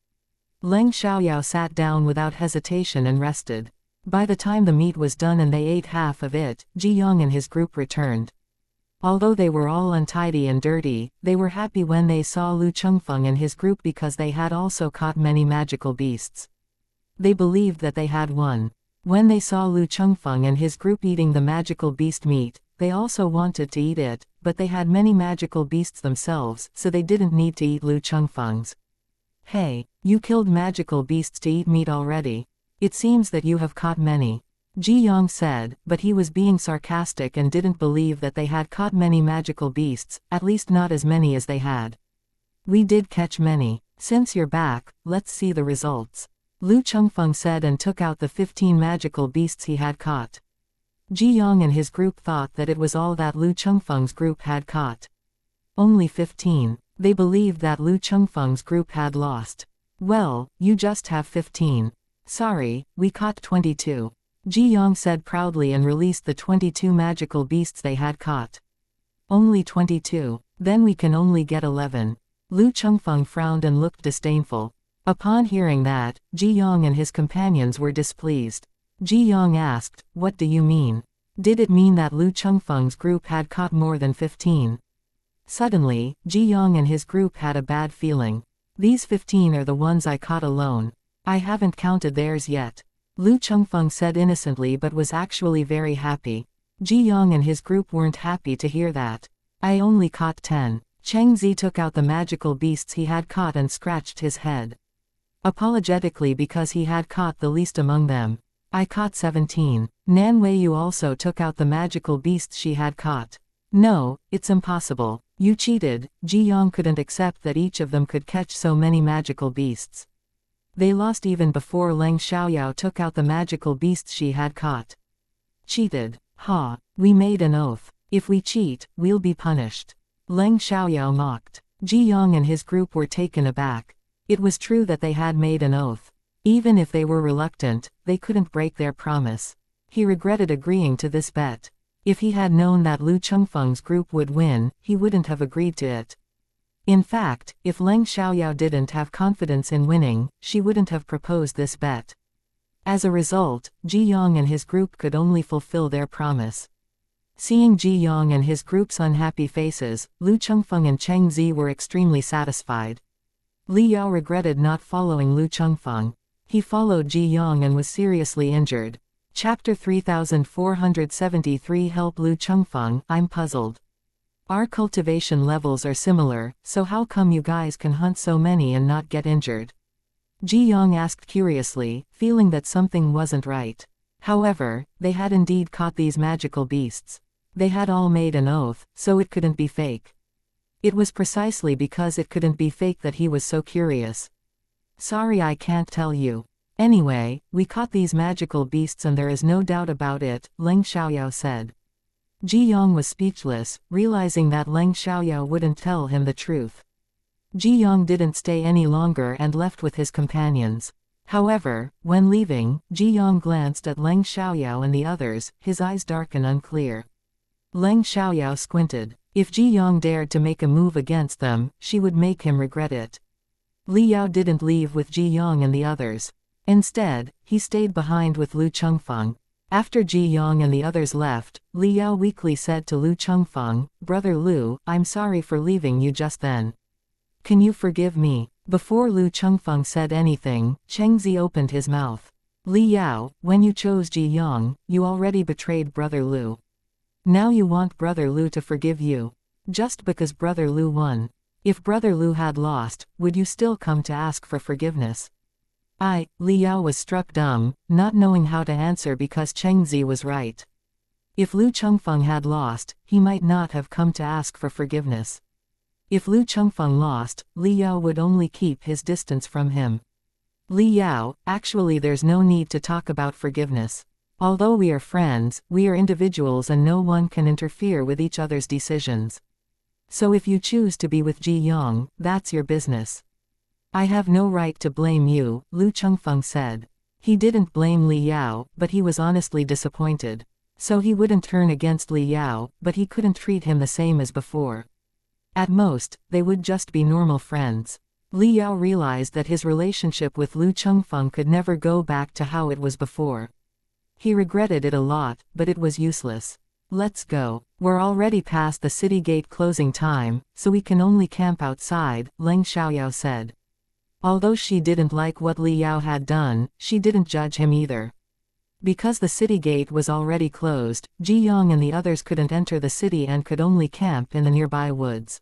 Leng Xiaoyao sat down without hesitation and rested. By the time the meat was done and they ate half of it, Ji Yang and his group returned. Although they were all untidy and dirty, they were happy when they saw Lu Chengfeng and his group because they had also caught many magical beasts. They believed that they had won. When they saw Lu Chengfeng and his group eating the magical beast meat, they also wanted to eat it, but they had many magical beasts themselves, so they didn't need to eat Lu Chengfeng's. "Hey, you killed magical beasts to eat meat already. It seems that you have caught many," Ji Yang said, but he was being sarcastic and didn't believe that they had caught many magical beasts, at least not as many as they had. "We did catch many. Since you're back, let's see the results," Lu Chengfeng said and took out the 15 magical beasts he had caught. Ji Yang and his group thought that it was all that Lu Chengfeng's group had caught. Only 15. They believed that Lu Chengfeng's group had lost. "Well, you just have 15. Sorry, we caught 22. Ji Yang said proudly and released the 22 magical beasts they had caught. "Only 22. Then we can only get 11. Lu Chengfeng frowned and looked disdainful. Upon hearing that, Ji Yang and his companions were displeased. Ji Yang asked, "What do you mean? Did it mean that Lu Chengfeng's group had caught more than 15? Suddenly, Ji Yang and his group had a bad feeling. "These 15 are the ones I caught alone. I haven't counted theirs yet," Lu Chengfeng said innocently but was actually very happy. Ji Yang and his group weren't happy to hear that. "I only caught 10. Cheng Zi took out the magical beasts he had caught and scratched his head. Apologetically because he had caught the least among them. "I caught 17. Nan Weiyu also took out the magical beasts she had caught. "No, it's impossible. You cheated." Ji Yang couldn't accept that each of them could catch so many magical beasts. They lost even before Leng Xiaoyao took out the magical beasts she had caught. "Cheated? Ha! We made an oath. If we cheat, we'll be punished," Leng Xiaoyao mocked. Ji Yang and his group were taken aback. It was true that they had made an oath. Even if they were reluctant, they couldn't break their promise. He regretted agreeing to this bet. If he had known that Lu Chengfeng's group would win, he wouldn't have agreed to it. In fact, if Leng Xiaoyao didn't have confidence in winning, she wouldn't have proposed this bet. As a result, Ji Yang and his group could only fulfill their promise. Seeing Ji Yang and his group's unhappy faces, Lu Chengfeng and Cheng Zi were extremely satisfied. Li Yao regretted not following Lu Chengfeng. He followed Ji Yang and was seriously injured. Chapter 3473 Help Lu Chengfeng, I'm puzzled. Our cultivation levels are similar, so how come you guys can hunt so many and not get injured? Ji Yang asked curiously, feeling that something wasn't right. However, they had indeed caught these magical beasts. They had all made an oath, so it couldn't be fake. It was precisely because it couldn't be fake that he was so curious. Sorry, I can't tell you. Anyway, we caught these magical beasts and there is no doubt about it, Leng Xiaoyao said. Ji Yang was speechless, realizing that Leng Xiaoyao wouldn't tell him the truth. Ji Yang didn't stay any longer and left with his companions. However, when leaving, Ji Yang glanced at Leng Xiaoyao and the others, his eyes dark and unclear. Leng Xiaoyao squinted. If Ji Yang dared to make a move against them, she would make him regret it. Li Yao didn't leave with Ji Yang and the others. Instead, he stayed behind with Lu Chengfeng. After Ji Yang and the others left, Li Yao weakly said to Lu Chengfeng, "Brother Lu, I'm sorry for leaving you just then. Can you forgive me?" Before Lu Chengfeng said anything, Cheng Zi opened his mouth. "Li Yao, when you chose Ji Yang, you already betrayed Brother Lu. Now you want Brother Lu to forgive you. Just because Brother Lu won. If Brother Lu had lost, would you still come to ask for forgiveness?" Li Yao was struck dumb, not knowing how to answer because Cheng Zi was right. If Lu Chengfeng had lost, he might not have come to ask for forgiveness. If Lu Chengfeng lost, Li Yao would only keep his distance from him. "Li Yao, actually there's no need to talk about forgiveness. Although we are friends, we are individuals and no one can interfere with each other's decisions. So if you choose to be with Ji Yang, that's your business. I have no right to blame you," Lu Chengfeng said. He didn't blame Li Yao, but he was honestly disappointed. So he wouldn't turn against Li Yao, but he couldn't treat him the same as before. At most, they would just be normal friends. Li Yao realized that his relationship with Lu Chengfeng could never go back to how it was before. He regretted it a lot, but it was useless. "Let's go. We're already past the city gate closing time, so we can only camp outside," Leng Xiaoyao said. Although she didn't like what Li Yao had done, she didn't judge him either. Because the city gate was already closed, Ji Yang and the others couldn't enter the city and could only camp in the nearby woods.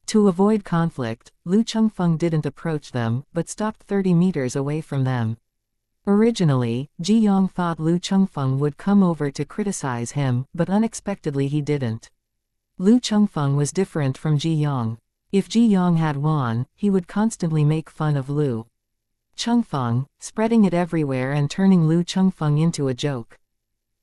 To avoid conflict, Lu Chengfeng didn't approach them, but stopped 30 meters away from them. Originally, Ji Yang thought Lu Chengfeng would come over to criticize him, but unexpectedly he didn't. Lu Chengfeng was different from Ji Yang. If Ji Yang had won, he would constantly make fun of Lu Chengfeng, spreading it everywhere and turning Lu Chengfeng into a joke.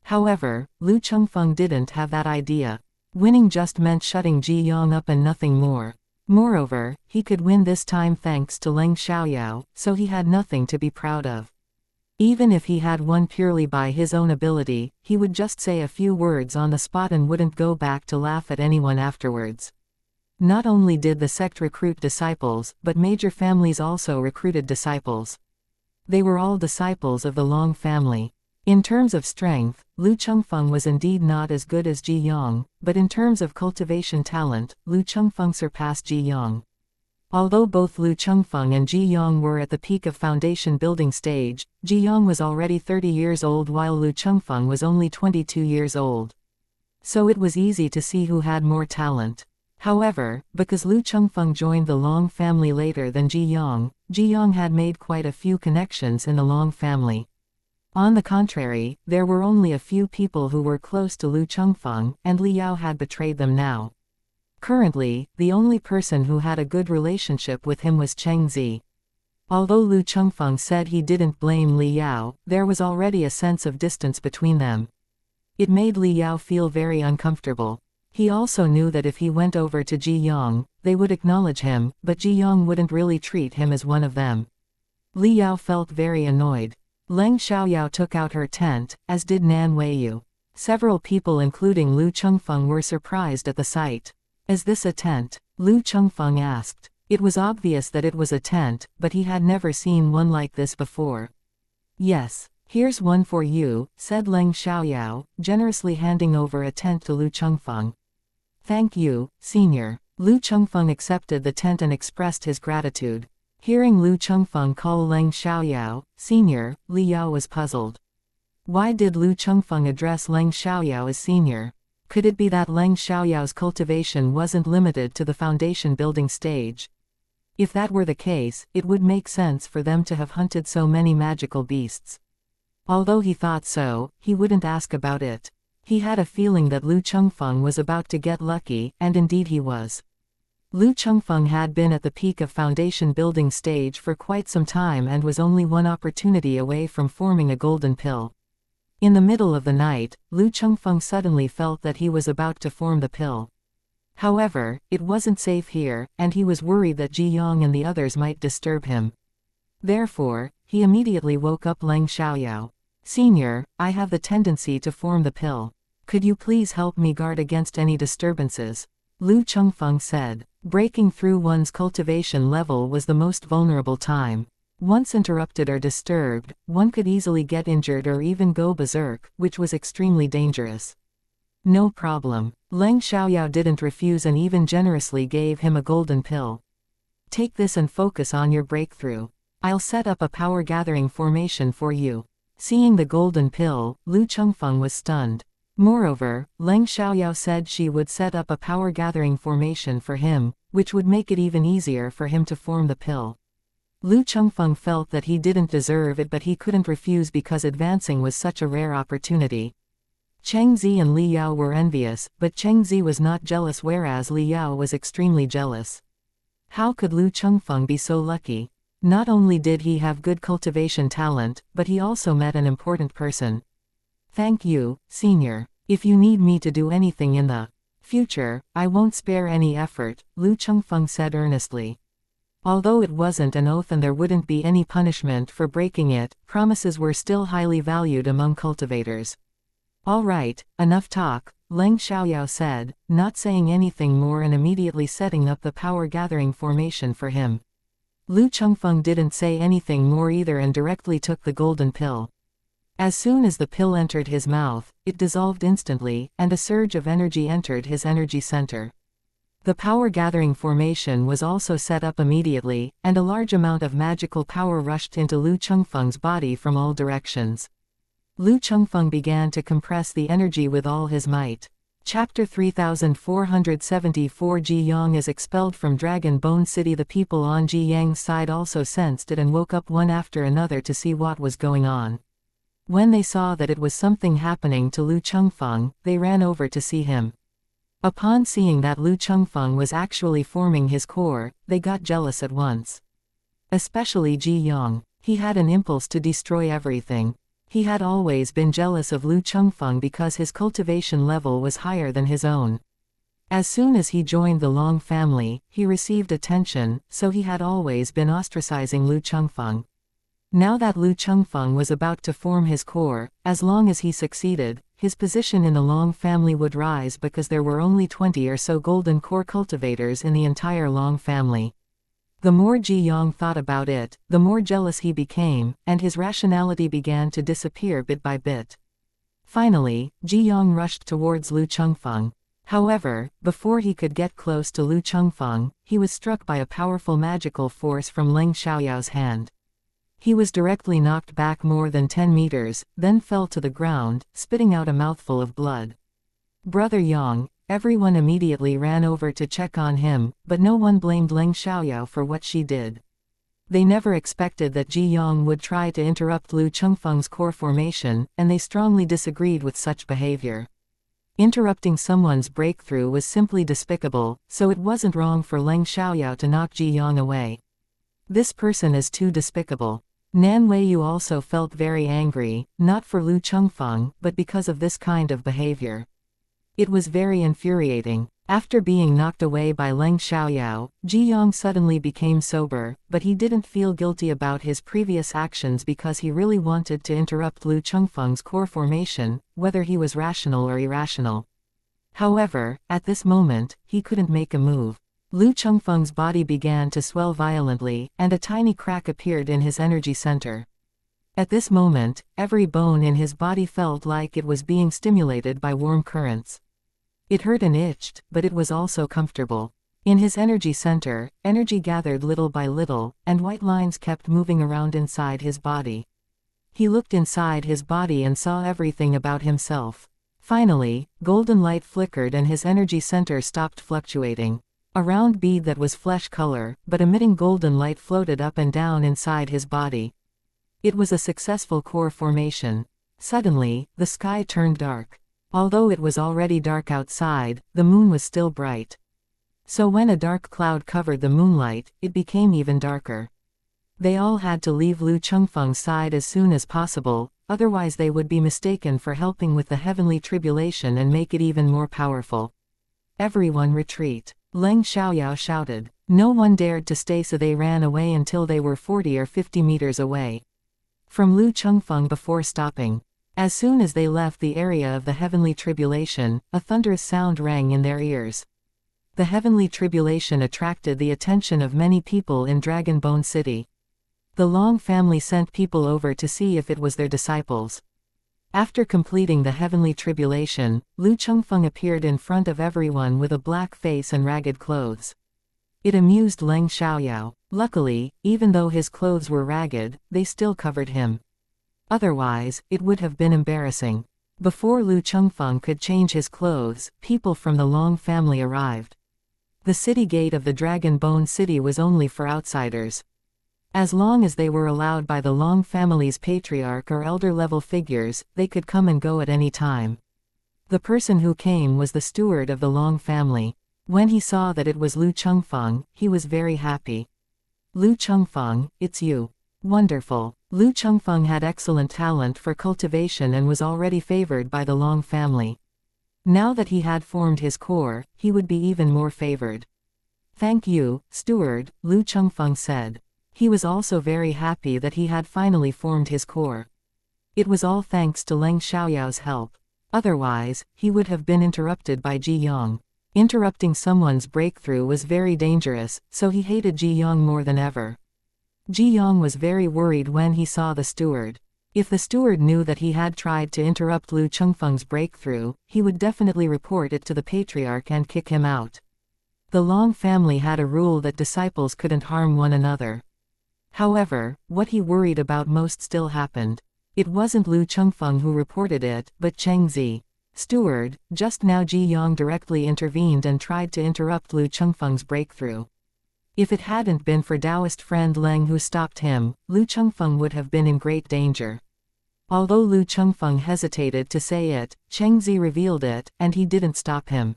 However, Lu Chengfeng didn't have that idea. Winning just meant shutting Ji Yang up and nothing more. Moreover, he could win this time thanks to Leng Xiaoyao, so he had nothing to be proud of. Even if he had won purely by his own ability, he would just say a few words on the spot and wouldn't go back to laugh at anyone afterwards. Not only did the sect recruit disciples, but major families also recruited disciples. They were all disciples of the Long family. In terms of strength, Lu Chengfeng was indeed not as good as Ji Yang, but in terms of cultivation talent, Lu Chengfeng surpassed Ji Yang. Although both Lu Chengfeng and Ji Yang were at the peak of foundation building stage, Ji Yang was already 30 years old while Lu Chengfeng was only 22 years old. So it was easy to see who had more talent. However, because Lu Chengfeng joined the Long family later than Ji Yang had made quite a few connections in the Long family. On the contrary, there were only a few people who were close to Lu Chengfeng, and Li Yao had betrayed them now. Currently, the only person who had a good relationship with him was Cheng Zi. Although Lu Chengfeng said he didn't blame Li Yao, there was already a sense of distance between them. It made Li Yao feel very uncomfortable. He also knew that if he went over to Ji Yang, they would acknowledge him, but Ji Yang wouldn't really treat him as one of them. Li Yao felt very annoyed. Leng Xiaoyao took out her tent, as did Nan Weiyu. Several people including Lu Chengfeng were surprised at the sight. "Is this a tent?" Lu Chengfeng asked. It was obvious that it was a tent, but he had never seen one like this before. "Yes. Here's one for you, said Leng Xiaoyao, generously handing over a tent to Lu Chengfeng. Thank you, senior. Lu Chengfeng accepted the tent and expressed his gratitude. Hearing Lu Chengfeng call Leng Xiaoyao senior, Li Yao was puzzled. Why did Lu Chengfeng address Leng Xiaoyao as senior? Could it be that Leng Xiaoyao's cultivation wasn't limited to the foundation building stage? If that were the case, it would make sense for them to have hunted so many magical beasts. Although he thought so, he wouldn't ask about it. He had a feeling that Lu Chengfeng was about to get lucky, and indeed he was. Lu Chengfeng had been at the peak of foundation building stage for quite some time and was only one opportunity away from forming a golden pill. In the middle of the night, Lu Chengfeng suddenly felt that he was about to form the pill. However, it wasn't safe here, and he was worried that Ji Yong and the others might disturb him. Therefore, he immediately woke up Leng Xiaoyao. Senior, I have the tendency to form the pill. Could you please help me guard against any disturbances? Lu Chengfeng said. Breaking through one's cultivation level was the most vulnerable time. Once interrupted or disturbed, one could easily get injured or even go berserk, which was extremely dangerous. No problem. Leng Xiaoyao didn't refuse and even generously gave him a golden pill. Take this and focus on your breakthrough. I'll set up a power gathering formation for you. Seeing the golden pill, Lu Chengfeng was stunned. Moreover, Leng Xiaoyao said she would set up a power gathering formation for him, which would make it even easier for him to form the pill. Lu Chengfeng felt that he didn't deserve it, but he couldn't refuse because advancing was such a rare opportunity. Cheng Zi and Li Yao were envious, but Cheng Zi was not jealous, whereas Li Yao was extremely jealous. How could Lu Chengfeng be so lucky? Not only did he have good cultivation talent, but he also met an important person. Thank you, senior. If you need me to do anything in the future, I won't spare any effort, Lu Chengfeng said earnestly. Although it wasn't an oath and there wouldn't be any punishment for breaking it, promises were still highly valued among cultivators. All right, enough talk, Leng Xiaoyao said, not saying anything more and immediately setting up the power gathering formation for him. Lu Chengfeng didn't say anything more either and directly took the golden pill. As soon as the pill entered his mouth, it dissolved instantly, and a surge of energy entered his energy center. The power gathering formation was also set up immediately, and a large amount of magical power rushed into Lu Chengfeng's body from all directions. Lu Chengfeng began to compress the energy with all his might. Chapter 3474 Ji Yang is expelled from Dragon Bone City. The people on Ji Yang's side also sensed it and woke up one after another to see what was going on. When they saw that it was something happening to Lu Chengfeng, they ran over to see him. Upon seeing that Lu Chengfeng was actually forming his core, they got jealous at once. Especially Ji Yang. He had an impulse to destroy everything. He had always been jealous of Lu Chengfeng because his cultivation level was higher than his own. As soon as he joined the Long family, he received attention, so he had always been ostracizing Lu Chengfeng. Now that Lu Chengfeng was about to form his core, as long as he succeeded, his position in the Long family would rise because there were only 20 or so golden core cultivators in the entire Long family. The more Ji Yang thought about it, the more jealous he became, and his rationality began to disappear bit by bit. Finally, Ji Yang rushed towards Lu Chengfeng. However, before he could get close to Lu Chengfeng, he was struck by a powerful magical force from Leng Xiaoyao's hand. He was directly knocked back more than 10 meters, then fell to the ground, spitting out a mouthful of blood. Brother Yang. Everyone immediately ran over to check on him, but no one blamed Leng Xiaoyao for what she did. They never expected that Ji Yang would try to interrupt Lu Chengfeng's core formation, and they strongly disagreed with such behavior. Interrupting someone's breakthrough was simply despicable, so it wasn't wrong for Leng Xiaoyao to knock Ji Yang away. This person is too despicable. Nan Weiyu also felt very angry, not for Lu Chengfeng, but because of this kind of behavior. It was very infuriating. After being knocked away by Leng Xiaoyao, Ji Yang suddenly became sober, but he didn't feel guilty about his previous actions because he really wanted to interrupt Lu Chengfeng's core formation, whether he was rational or irrational. However, at this moment, he couldn't make a move. Lu Chengfeng's body began to swell violently, and a tiny crack appeared in his energy center. At this moment, every bone in his body felt like it was being stimulated by warm currents. It hurt and itched, but it was also comfortable. In his energy center, energy gathered little by little, and white lines kept moving around inside his body. He looked inside his body and saw everything about himself. Finally, golden light flickered and his energy center stopped fluctuating. A round bead that was flesh color, but emitting golden light floated up and down inside his body. It was a successful core formation. Suddenly, the sky turned dark. Although it was already dark outside, the moon was still bright. So when a dark cloud covered the moonlight, it became even darker. They all had to leave Lu Chengfeng's side as soon as possible, otherwise they would be mistaken for helping with the heavenly tribulation and make it even more powerful. Everyone retreat. Leng Xiaoyao shouted. No one dared to stay, so they ran away until they were 40 or 50 meters away from Lu Chengfeng before stopping. As soon as they left the area of the heavenly tribulation, a thunderous sound rang in their ears. The heavenly tribulation attracted the attention of many people in Dragon Bone City. The Long family sent people over to see if it was their disciples. After completing the heavenly tribulation, Lu Chengfeng appeared in front of everyone with a black face and ragged clothes. It amused Leng Xiaoyao. Luckily, even though his clothes were ragged, they still covered him. Otherwise, it would have been embarrassing. Before Lu Chengfeng could change his clothes, people from the Long family arrived. The city gate of the Dragon Bone City was only for outsiders. As long as they were allowed by the Long family's patriarch or elder-level figures, they could come and go at any time. The person who came was the steward of the Long family. When he saw that it was Lu Chengfeng, he was very happy. Lu Chengfeng, it's you. Wonderful. Lu Chengfeng had excellent talent for cultivation and was already favored by the Long family. Now that he had formed his core, he would be even more favored. Thank you, steward, Lu Chengfeng said. He was also very happy that he had finally formed his core. It was all thanks to Leng Xiaoyao's help. Otherwise, he would have been interrupted by Ji Yang. Interrupting someone's breakthrough was very dangerous, so he hated Ji Yang more than ever. Ji Yang was very worried when he saw the steward. If the steward knew that he had tried to interrupt Lu Chengfeng's breakthrough, he would definitely report it to the patriarch and kick him out. The Long family had a rule that disciples couldn't harm one another. However, what he worried about most still happened. It wasn't Lu Chengfeng who reported it, but Cheng Zi. Steward, just now Ji Yang directly intervened and tried to interrupt Lu Chengfeng's breakthrough. If it hadn't been for Taoist friend Leng who stopped him, Lu Chengfeng would have been in great danger. Although Lu Chengfeng hesitated to say it, Cheng Zi revealed it, and he didn't stop him.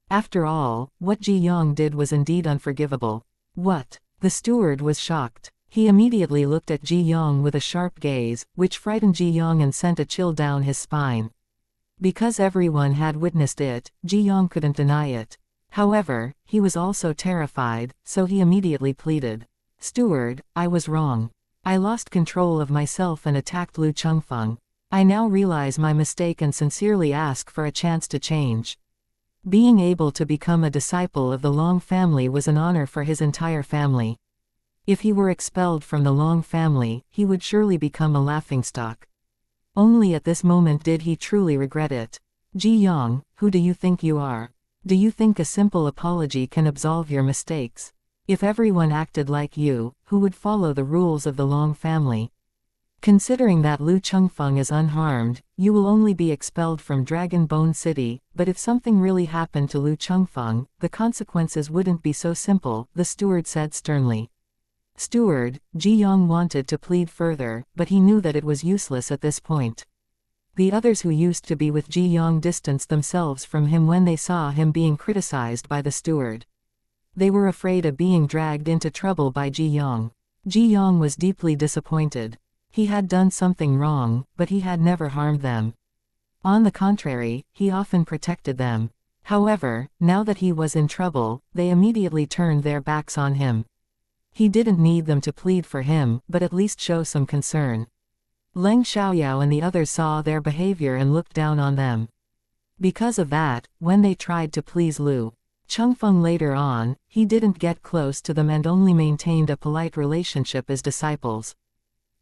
After all, what Ji Yang did was indeed unforgivable. What? The steward was shocked. He immediately looked at Ji Yang with a sharp gaze, which frightened Ji Yang and sent a chill down his spine. Because everyone had witnessed it, Ji Yang couldn't deny it. However, he was also terrified, so he immediately pleaded. Steward, I was wrong. I lost control of myself and attacked Lu Chengfeng. I now realize my mistake and sincerely ask for a chance to change. Being able to become a disciple of the Long family was an honor for his entire family. If he were expelled from the Long family, he would surely become a laughingstock. Only at this moment did he truly regret it. Ji Yang, who do you think you are? Do you think a simple apology can absolve your mistakes? If everyone acted like you, who would follow the rules of the Long family? Considering that Lu Chengfeng is unharmed, you will only be expelled from Dragon Bone City, but if something really happened to Lu Chengfeng, the consequences wouldn't be so simple, the steward said sternly. Steward, Ji Yang wanted to plead further, but he knew that it was useless at this point. The others who used to be with Ji Yang distanced themselves from him when they saw him being criticized by the steward. They were afraid of being dragged into trouble by Ji Yang. Ji Yang was deeply disappointed. He had done something wrong, but he had never harmed them. On the contrary, he often protected them. However, now that he was in trouble, they immediately turned their backs on him. He didn't need them to plead for him, but at least show some concern. Leng Xiaoyao and the others saw their behavior and looked down on them. Because of that, when they tried to please Lu Chengfeng later on, he didn't get close to them and only maintained a polite relationship as disciples.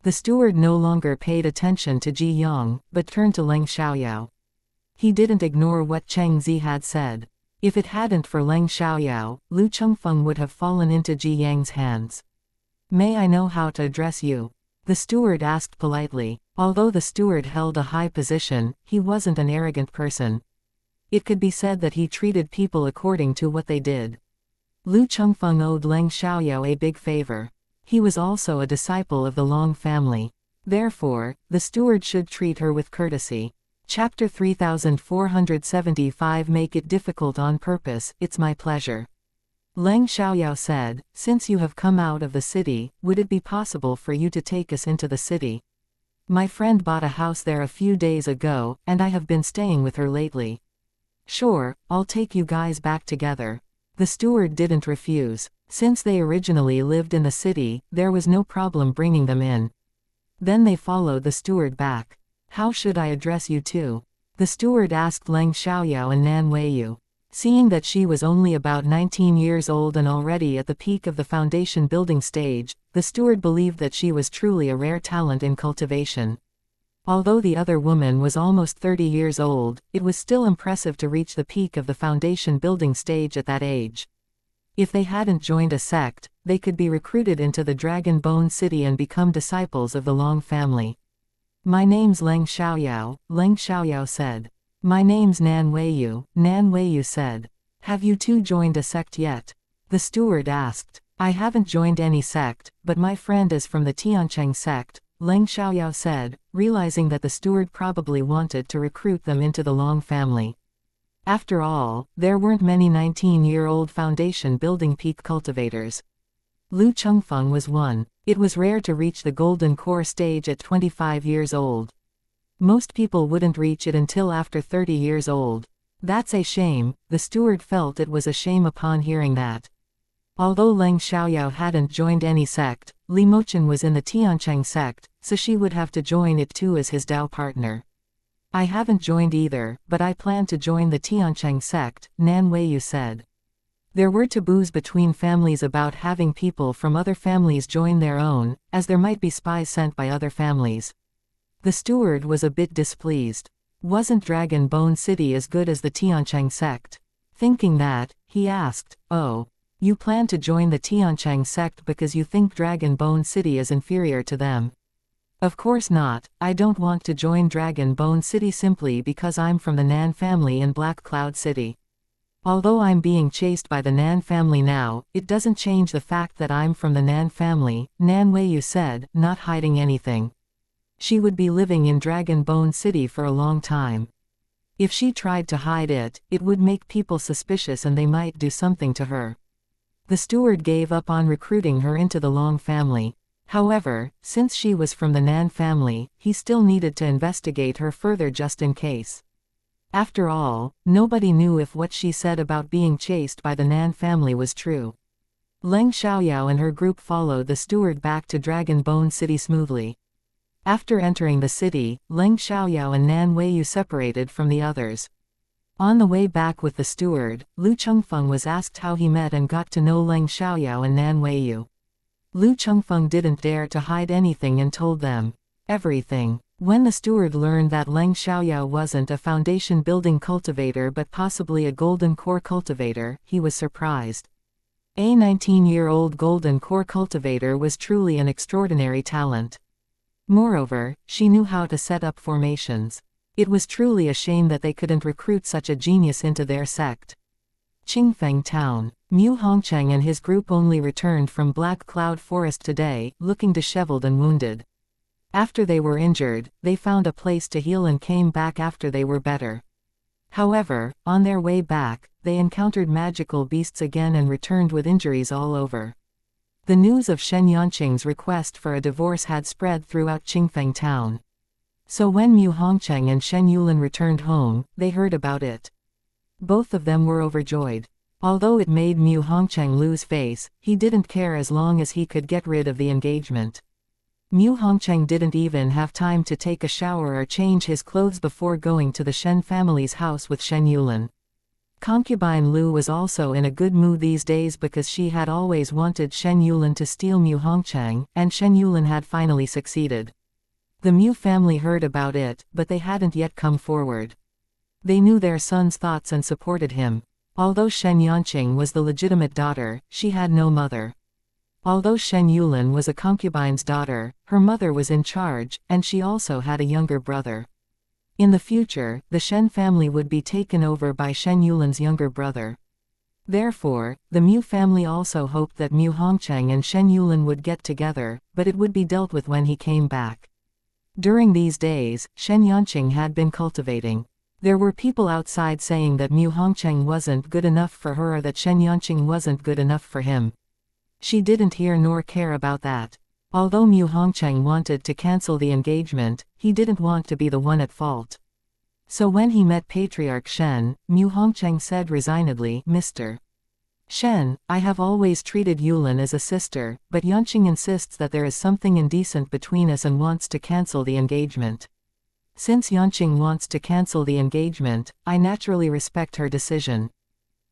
The steward no longer paid attention to Ji Yang, but turned to Leng Xiaoyao. He didn't ignore what Cheng Zi had said. If it hadn't for Leng Xiaoyao, Lu Chengfeng would have fallen into Ji Yang's hands. "May I know how to address you?" the steward asked politely. Although the steward held a high position, he wasn't an arrogant person. It could be said that he treated people according to what they did. Lu Chengfeng owed Leng Xiaoyao a big favor. He was also a disciple of the Long family. Therefore, the steward should treat her with courtesy. Chapter 3475. Make it difficult on purpose. It's my pleasure. Leng Xiaoyao said, "Since you have come out of the city, would it be possible for you to take us into the city? My friend bought a house there a few days ago, and I have been staying with her lately." "Sure, I'll take you guys back together." The steward didn't refuse. Since they originally lived in the city, there was no problem bringing them in. Then they followed the steward back. "How should I address you two?" the steward asked Leng Xiaoyao and Nan Weiyu. Seeing that she was only about 19 years old and already at the peak of the foundation building stage, the steward believed that she was truly a rare talent in cultivation. Although the other woman was almost 30 years old, it was still impressive to reach the peak of the foundation building stage at that age. If they hadn't joined a sect, they could be recruited into the Dragon Bone City and become disciples of the Long family. "My name's Leng Xiaoyao," Leng Xiaoyao said. "My name's Nan Weiyu said. "Have you two joined a sect yet?" the steward asked. "I haven't joined any sect, but my friend is from the Tiancheng sect," Leng Xiaoyao said, realizing that the steward probably wanted to recruit them into the Long family. After all, there weren't many 19-year-old foundation building peak cultivators. Lu Chengfeng was one. It was rare to reach the golden core stage at 25 years old. Most people wouldn't reach it until after 30 years old. That's a shame. The steward felt it was a shame upon hearing that. Although Leng Xiaoyao hadn't joined any sect, Li Mochen was in the Tiancheng sect, so she would have to join it too as his Dao partner. "I haven't joined either, but I plan to join the Tiancheng sect," Nan Weiyu said. There were taboos between families about having people from other families join their own, as there might be spies sent by other families. The steward was a bit displeased. Wasn't Dragon Bone City as good as the Tiancheng sect? Thinking that, he asked, "Oh, you plan to join the Tiancheng sect because you think Dragon Bone City is inferior to them?" "Of course not. I don't want to join Dragon Bone City simply because I'm from the Nan family in Black Cloud City. Although I'm being chased by the Nan family now, it doesn't change the fact that I'm from the Nan family," Nan Weiyu said, not hiding anything. She would be living in Dragon Bone City for a long time. If she tried to hide it, it would make people suspicious and they might do something to her. The steward gave up on recruiting her into the Long family. However, since she was from the Nan family, he still needed to investigate her further just in case. After all, nobody knew if what she said about being chased by the Nan family was true. Leng Xiaoyao and her group followed the steward back to Dragon Bone City smoothly. After entering the city, Leng Xiaoyao and Nan Weiyu separated from the others. On the way back with the steward, Lu Chengfeng was asked how he met and got to know Leng Xiaoyao and Nan Weiyu. Lu Chengfeng didn't dare to hide anything and told them everything. When the steward learned that Leng Xiaoyao wasn't a foundation building cultivator but possibly a golden core cultivator, he was surprised. A 19-year-old golden core cultivator was truly an extraordinary talent. Moreover, she knew how to set up formations. It was truly a shame that they couldn't recruit such a genius into their sect. Qingfeng Town. Mu Hongcheng and his group only returned from Black Cloud Forest today, looking disheveled and wounded. After they were injured, they found a place to heal and came back after they were better. However, on their way back, they encountered magical beasts again and returned with injuries all over. The news of Shen Yanqing's request for a divorce had spread throughout Qingfeng Town. So when Mu Hongcheng and Shen Yulin returned home, they heard about it. Both of them were overjoyed. Although it made Mu Hongcheng lose face, he didn't care as long as he could get rid of the engagement. Mu Hongcheng didn't even have time to take a shower or change his clothes before going to the Shen family's house with Shen Yulin. Concubine Lu was also in a good mood these days because she had always wanted Shen Yulin to steal Mu Hongchang, and Shen Yulin had finally succeeded. The Mu family heard about it, but they hadn't yet come forward. They knew their son's thoughts and supported him. Although Shen Yanqing was the legitimate daughter, she had no mother. Although Shen Yulin was a concubine's daughter, her mother was in charge, and she also had a younger brother. In the future, the Shen family would be taken over by Shen Yulin's younger brother. Therefore, the Mu family also hoped that Mu Hongchang and Shen Yulin would get together, but it would be dealt with when he came back. During these days, Shen Yanqing had been cultivating. There were people outside saying that Mu Hongchang wasn't good enough for her or that Shen Yanqing wasn't good enough for him. She didn't hear nor care about that. Although Mu Hongchang wanted to cancel the engagement, he didn't want to be the one at fault. So when he met Patriarch Shen, Mu Hongchang said resignedly, "Mr. Shen, I have always treated Yulin as a sister, but Yanqing insists that there is something indecent between us and wants to cancel the engagement. Since Yanqing wants to cancel the engagement, I naturally respect her decision.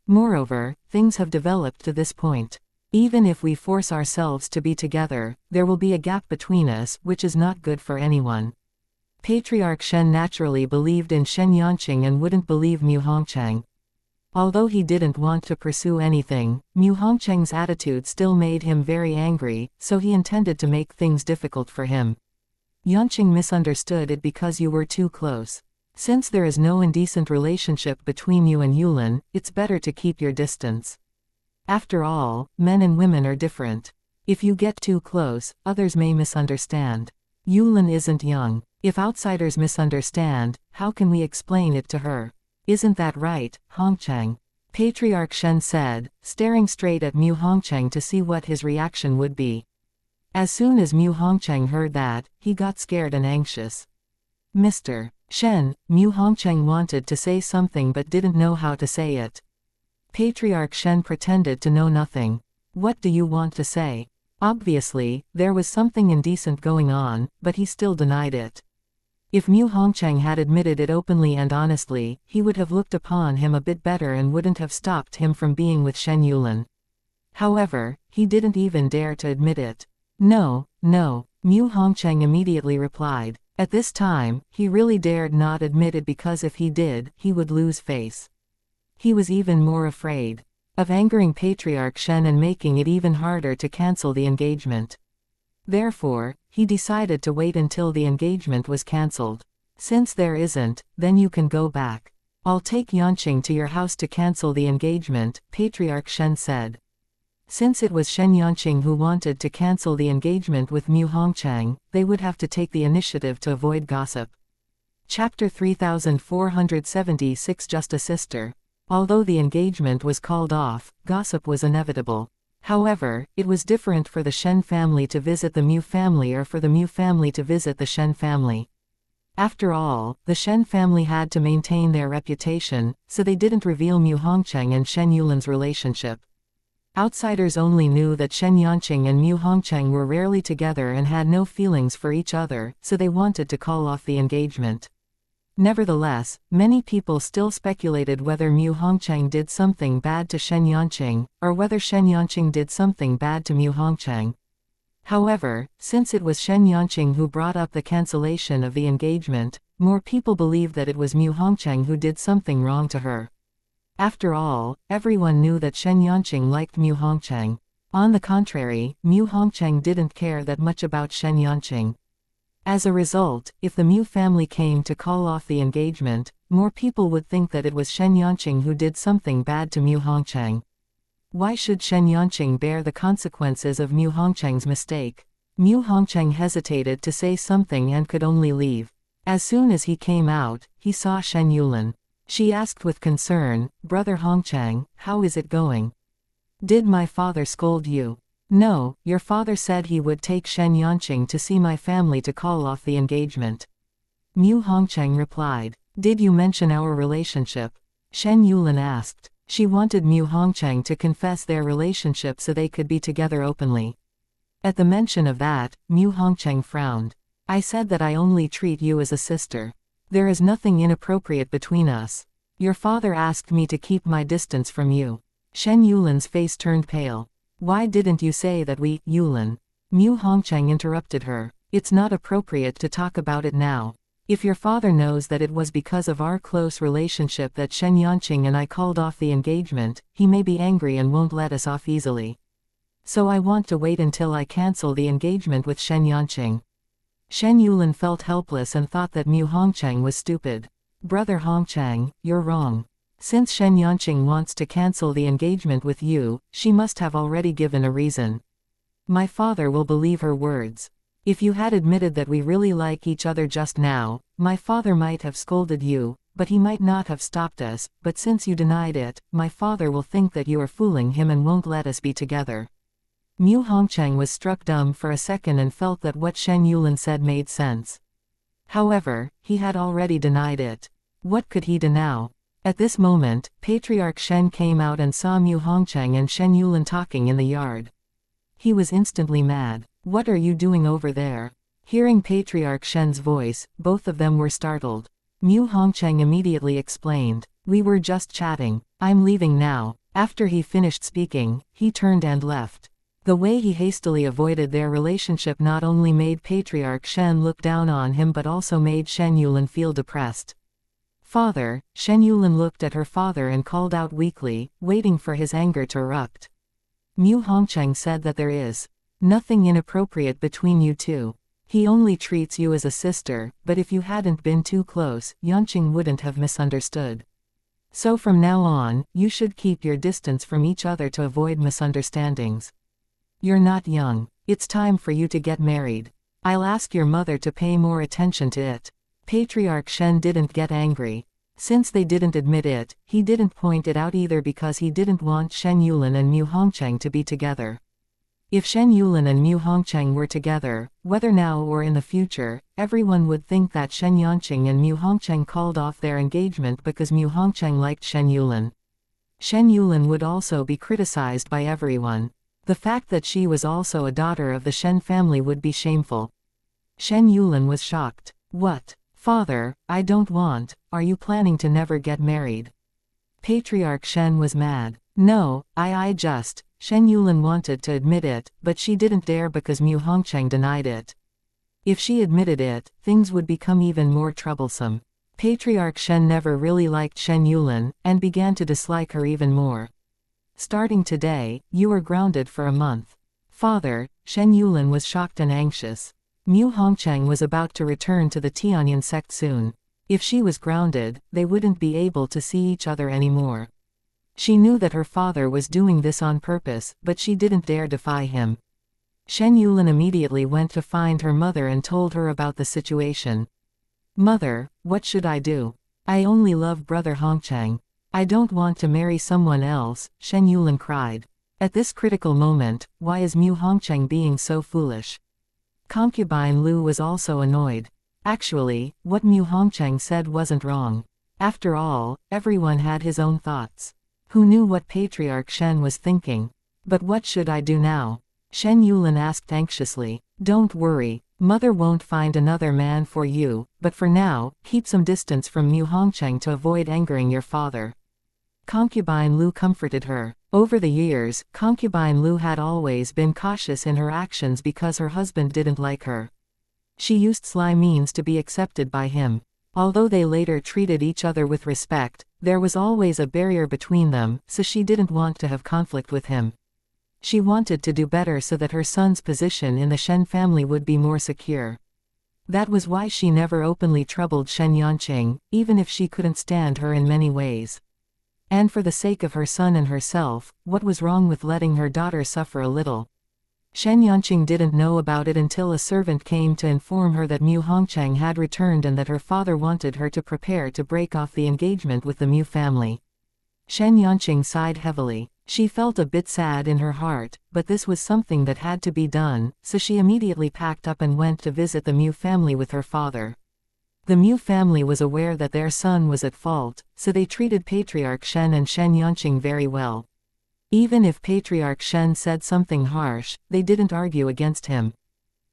Moreover, things have developed to this point. Even if we force ourselves to be together, there will be a gap between us, which is not good for anyone." Patriarch Shen naturally believed in Shen Yanqing and wouldn't believe Mu Hongchang. Although he didn't want to pursue anything, Mu Hongchang's attitude still made him very angry, so he intended to make things difficult for him. "Yanqing misunderstood it because you were too close. Since there is no indecent relationship between you and Yulin, it's better to keep your distance. After all, men and women are different. If you get too close, others may misunderstand. Yulin isn't young. If outsiders misunderstand, how can we explain it to her? Isn't that right, Hongchang?" Patriarch Shen said, staring straight at Mu Hongchang to see what his reaction would be. As soon as Mu Hongchang heard that, he got scared and anxious. "Mr. Shen," Mu Hongchang wanted to say something but didn't know how to say it. Patriarch Shen pretended to know nothing. "What do you want to say?" Obviously, there was something indecent going on, but he still denied it. If Mu Hongchang had admitted it openly and honestly, he would have looked upon him a bit better and wouldn't have stopped him from being with Shen Yulin. However, he didn't even dare to admit it. "No, no," Mu Hongchang immediately replied. At this time, he really dared not admit it because if he did, he would lose face. He was even more afraid of angering Patriarch Shen and making it even harder to cancel the engagement. Therefore, he decided to wait until the engagement was cancelled. "Since there isn't, then you can go back. I'll take Yanqing to your house to cancel the engagement," Patriarch Shen said. Since it was Shen Yanqing who wanted to cancel the engagement with Mu Hongchang, they would have to take the initiative to avoid gossip. Chapter 3476 Just a Sister. Although the engagement was called off, gossip was inevitable. However, it was different for the Shen family to visit the Mu family or for the Mu family to visit the Shen family. After all, the Shen family had to maintain their reputation, so they didn't reveal Mu Hongchang and Shen Yulin's relationship. Outsiders only knew that Shen Yanqing and Mu Hongchang were rarely together and had no feelings for each other, so they wanted to call off the engagement. Nevertheless, many people still speculated whether Mu Hongchang did something bad to Shen Yanqing, or whether Shen Yanqing did something bad to Mu Hongchang. However, since it was Shen Yanqing who brought up the cancellation of the engagement, more people believed that it was Mu Hongchang who did something wrong to her. After all, everyone knew that Shen Yanqing liked Mu Hongchang. On the contrary, Mu Hongchang didn't care that much about Shen Yanqing. As a result, if the Mu family came to call off the engagement, more people would think that it was Shen Yanqing who did something bad to Mu Hongchang. Why should Shen Yanqing bear the consequences of Mu Hongchang's mistake? Mu Hongchang hesitated to say something and could only leave. As soon as he came out, he saw Shen Yulin. She asked with concern, "Brother Hongchang, how is it going? Did my father scold you?" "No, your father said he would take Shen Yanqing to see my family to call off the engagement." Mu Hongchang replied. "Did you mention our relationship?" Shen Yulin asked. She wanted Mu Hongchang to confess their relationship so they could be together openly. At the mention of that, Mu Hongchang frowned. "I said that I only treat you as a sister. There is nothing inappropriate between us." Your father asked me to keep my distance from you. Shen Yulin's face turned pale. Why didn't you say that we, Yulin? Mu Hongchang interrupted her. It's not appropriate to talk about it now. If your father knows that it was because of our close relationship that Shen Yanqing and I called off the engagement, he may be angry and won't let us off easily. So I want to wait until I cancel the engagement with Shen Yanqing. Shen Yulin felt helpless and thought that Mu Hongchang was stupid. Brother Hongchang, you're wrong. Since Shen Yanqing wants to cancel the engagement with you, she must have already given a reason. My father will believe her words. If you had admitted that we really like each other just now, my father might have scolded you, but he might not have stopped us, but since you denied it, my father will think that you are fooling him and won't let us be together. Mu Hongchang was struck dumb for a second and felt that what Shen Yulin said made sense. However, he had already denied it. What could he do now? At this moment, Patriarch Shen came out and saw Mu Hongchang and Shen Yulin talking in the yard. He was instantly mad. What are you doing over there? Hearing Patriarch Shen's voice, both of them were startled. Mu Hongchang immediately explained, we were just chatting. I'm leaving now. After he finished speaking, he turned and left. The way he hastily avoided their relationship not only made Patriarch Shen look down on him but also made Shen Yulin feel depressed. Father, Shen Yulin looked at her father and called out weakly, waiting for his anger to erupt. Mu Hongchang said that there is nothing inappropriate between you two. He only treats you as a sister, but if you hadn't been too close, Yanqing wouldn't have misunderstood. So from now on, you should keep your distance from each other to avoid misunderstandings. You're not young. It's time for you to get married. I'll ask your mother to pay more attention to it. Patriarch Shen didn't get angry. Since they didn't admit it, he didn't point it out either because he didn't want Shen Yulin and Mu Hongchang to be together. If Shen Yulin and Mu Hongchang were together, whether now or in the future, everyone would think that Shen Yanqing and Mu Hongchang called off their engagement because Mu Hongchang liked Shen Yulin. Shen Yulin would also be criticized by everyone. The fact that she was also a daughter of the Shen family would be shameful. Shen Yulin was shocked. What? Father, I don't want. Are you planning to never get married? Patriarch Shen was mad. No, I just. Shen Yulin wanted to admit it, but she didn't dare because Mu Hongchang denied it. If she admitted it, things would become even more troublesome. Patriarch Shen never really liked Shen Yulin, and began to dislike her even more. Starting today, you are grounded for a month. Father, Shen Yulin was shocked and anxious. Mu Hongchang was about to return to the Tianyan sect soon. If she was grounded, they wouldn't be able to see each other anymore. She knew that her father was doing this on purpose, but she didn't dare defy him. Shen Yulin immediately went to find her mother and told her about the situation. Mother, what should I do? I only love brother Hongchang. I don't want to marry someone else, Shen Yulin cried. At this critical moment, why is Mu Hongchang being so foolish? Concubine Lu was also annoyed. Actually, what Mu Hongchang said wasn't wrong. After all, everyone had his own thoughts. Who knew what Patriarch Shen was thinking? But what should I do now? Shen Yulin asked anxiously. Don't worry, mother won't find another man for you, but for now, keep some distance from Mu Hongchang to avoid angering your father. Concubine Lu comforted her. Over the years, Concubine Lu had always been cautious in her actions because her husband didn't like her. She used sly means to be accepted by him. Although they later treated each other with respect, there was always a barrier between them, so she didn't want to have conflict with him. She wanted to do better so that her son's position in the Shen family would be more secure. That was why she never openly troubled Shen Yanqing, even if she couldn't stand her in many ways. And for the sake of her son and herself, what was wrong with letting her daughter suffer a little? Shen Yanqing didn't know about it until a servant came to inform her that Mu Hongchang had returned and that her father wanted her to prepare to break off the engagement with the Mu family. Shen Yanqing sighed heavily. She felt a bit sad in her heart, but this was something that had to be done, so she immediately packed up and went to visit the Mu family with her father. The Mu family was aware that their son was at fault, so they treated Patriarch Shen and Shen Yanqing very well. Even if Patriarch Shen said something harsh, they didn't argue against him.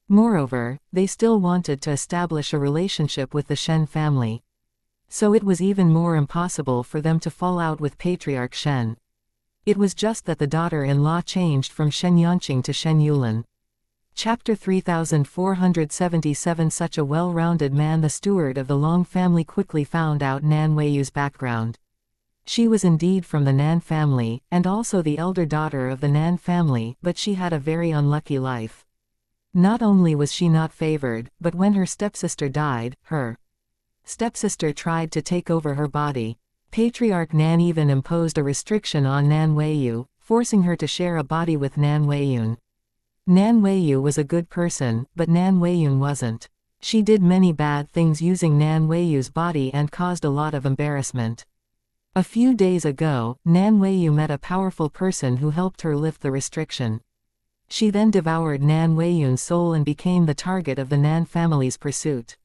Moreover, they still wanted to establish a relationship with the Shen family. So it was even more impossible for them to fall out with Patriarch Shen. It was just that the daughter-in-law changed from Shen Yanqing to Shen Yulin. Chapter 3477. Such a well-rounded man. The steward of the Long family quickly found out Nan Weiyu's background. She was indeed from the Nan family, and also the elder daughter of the Nan family, but she had a very unlucky life. Not only was she not favored, but when her stepsister died, her stepsister tried to take over her body. Patriarch Nan even imposed a restriction on Nan Weiyu, forcing her to share a body with Nan Weiyun. Nan Weiyu was a good person, but Nan Weiyun wasn't. She did many bad things using Nan Weiyu's body and caused a lot of embarrassment. A few days ago, Nan Weiyu met a powerful person who helped her lift the restriction. She then devoured Nan Weiyun's soul and became the target of the Nan family's pursuit.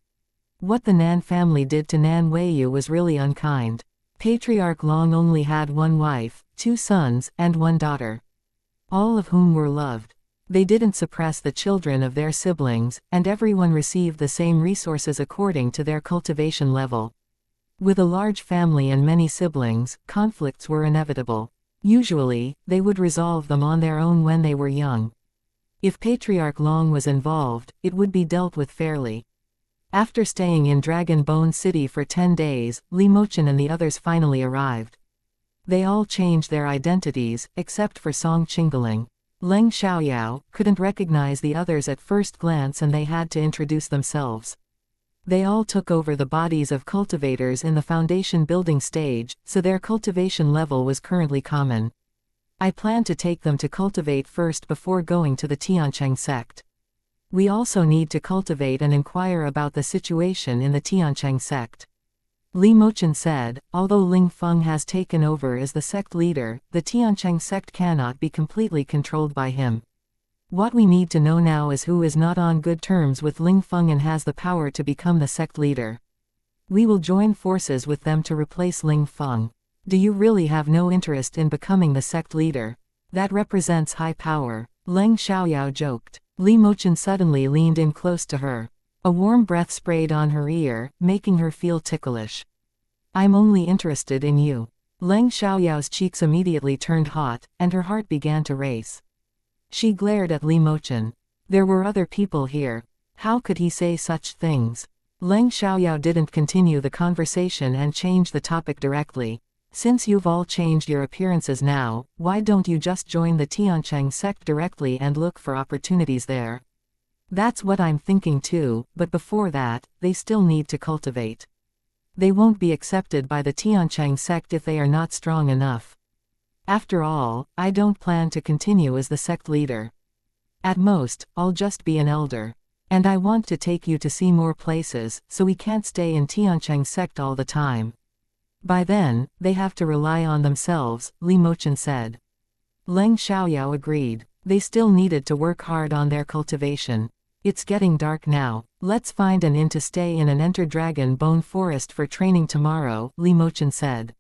What the Nan family did to Nan Weiyu was really unkind. Patriarch Long only had one wife, 2 sons, and 1 daughter. All of whom were loved. They didn't suppress the children of their siblings, and everyone received the same resources according to their cultivation level. With a large family and many siblings, conflicts were inevitable. Usually, they would resolve them on their own when they were young. If Patriarch Long was involved, it would be dealt with fairly. After staying in Dragon Bone City for 10 days, Li Mochen and the others finally arrived. They all changed their identities, except for Song Qingling. Leng Xiaoyao couldn't recognize the others at first glance and they had to introduce themselves. They all took over the bodies of cultivators in the foundation building stage, so their cultivation level was currently common. I plan to take them to cultivate first before going to the Tiancheng sect. We also need to cultivate and inquire about the situation in the Tiancheng sect. Li Mochen said, although Ling Feng has taken over as the sect leader, the Tiancheng sect cannot be completely controlled by him. What we need to know now is who is not on good terms with Ling Feng and has the power to become the sect leader. We will join forces with them to replace Ling Feng. Do you really have no interest in becoming the sect leader? That represents high power. Leng Xiaoyao joked. Li Mochen suddenly leaned in close to her. A warm breath sprayed on her ear, making her feel ticklish. I'm only interested in you. Leng Xiaoyao's cheeks immediately turned hot, and her heart began to race. She glared at Li Mochen. There were other people here. How could he say such things? Leng Xiaoyao didn't continue the conversation and changed the topic directly. Since you've all changed your appearances now, why don't you just join the Tiancheng sect directly and look for opportunities there? That's what I'm thinking too, but before that, they still need to cultivate. They won't be accepted by the Tiancheng sect if they are not strong enough. After all, I don't plan to continue as the sect leader. At most, I'll just be an elder. And I want to take you to see more places, so we can't stay in Tiancheng sect all the time. By then, they have to rely on themselves, Li Mochen said. Leng Xiaoyao agreed. They still needed to work hard on their cultivation. It's getting dark now. Let's find an inn to stay in and enter Dragon Bone Forest for training tomorrow, Li Mochen said.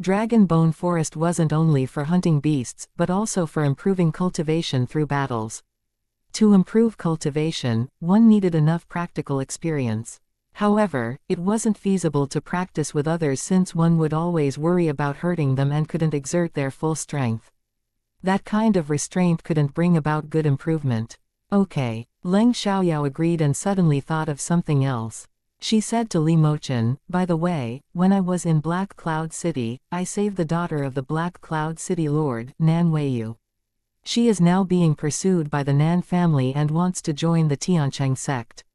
Dragon Bone Forest wasn't only for hunting beasts, but also for improving cultivation through battles. To improve cultivation, one needed enough practical experience. However, it wasn't feasible to practice with others since one would always worry about hurting them and couldn't exert their full strength. That kind of restraint couldn't bring about good improvement. Okay. Leng Xiaoyao agreed and suddenly thought of something else. She said to Li Mochen, by the way, when I was in Black Cloud City, I saved the daughter of the Black Cloud City Lord, Nan Weiyu. She is now being pursued by the Nan family and wants to join the Tiancheng sect.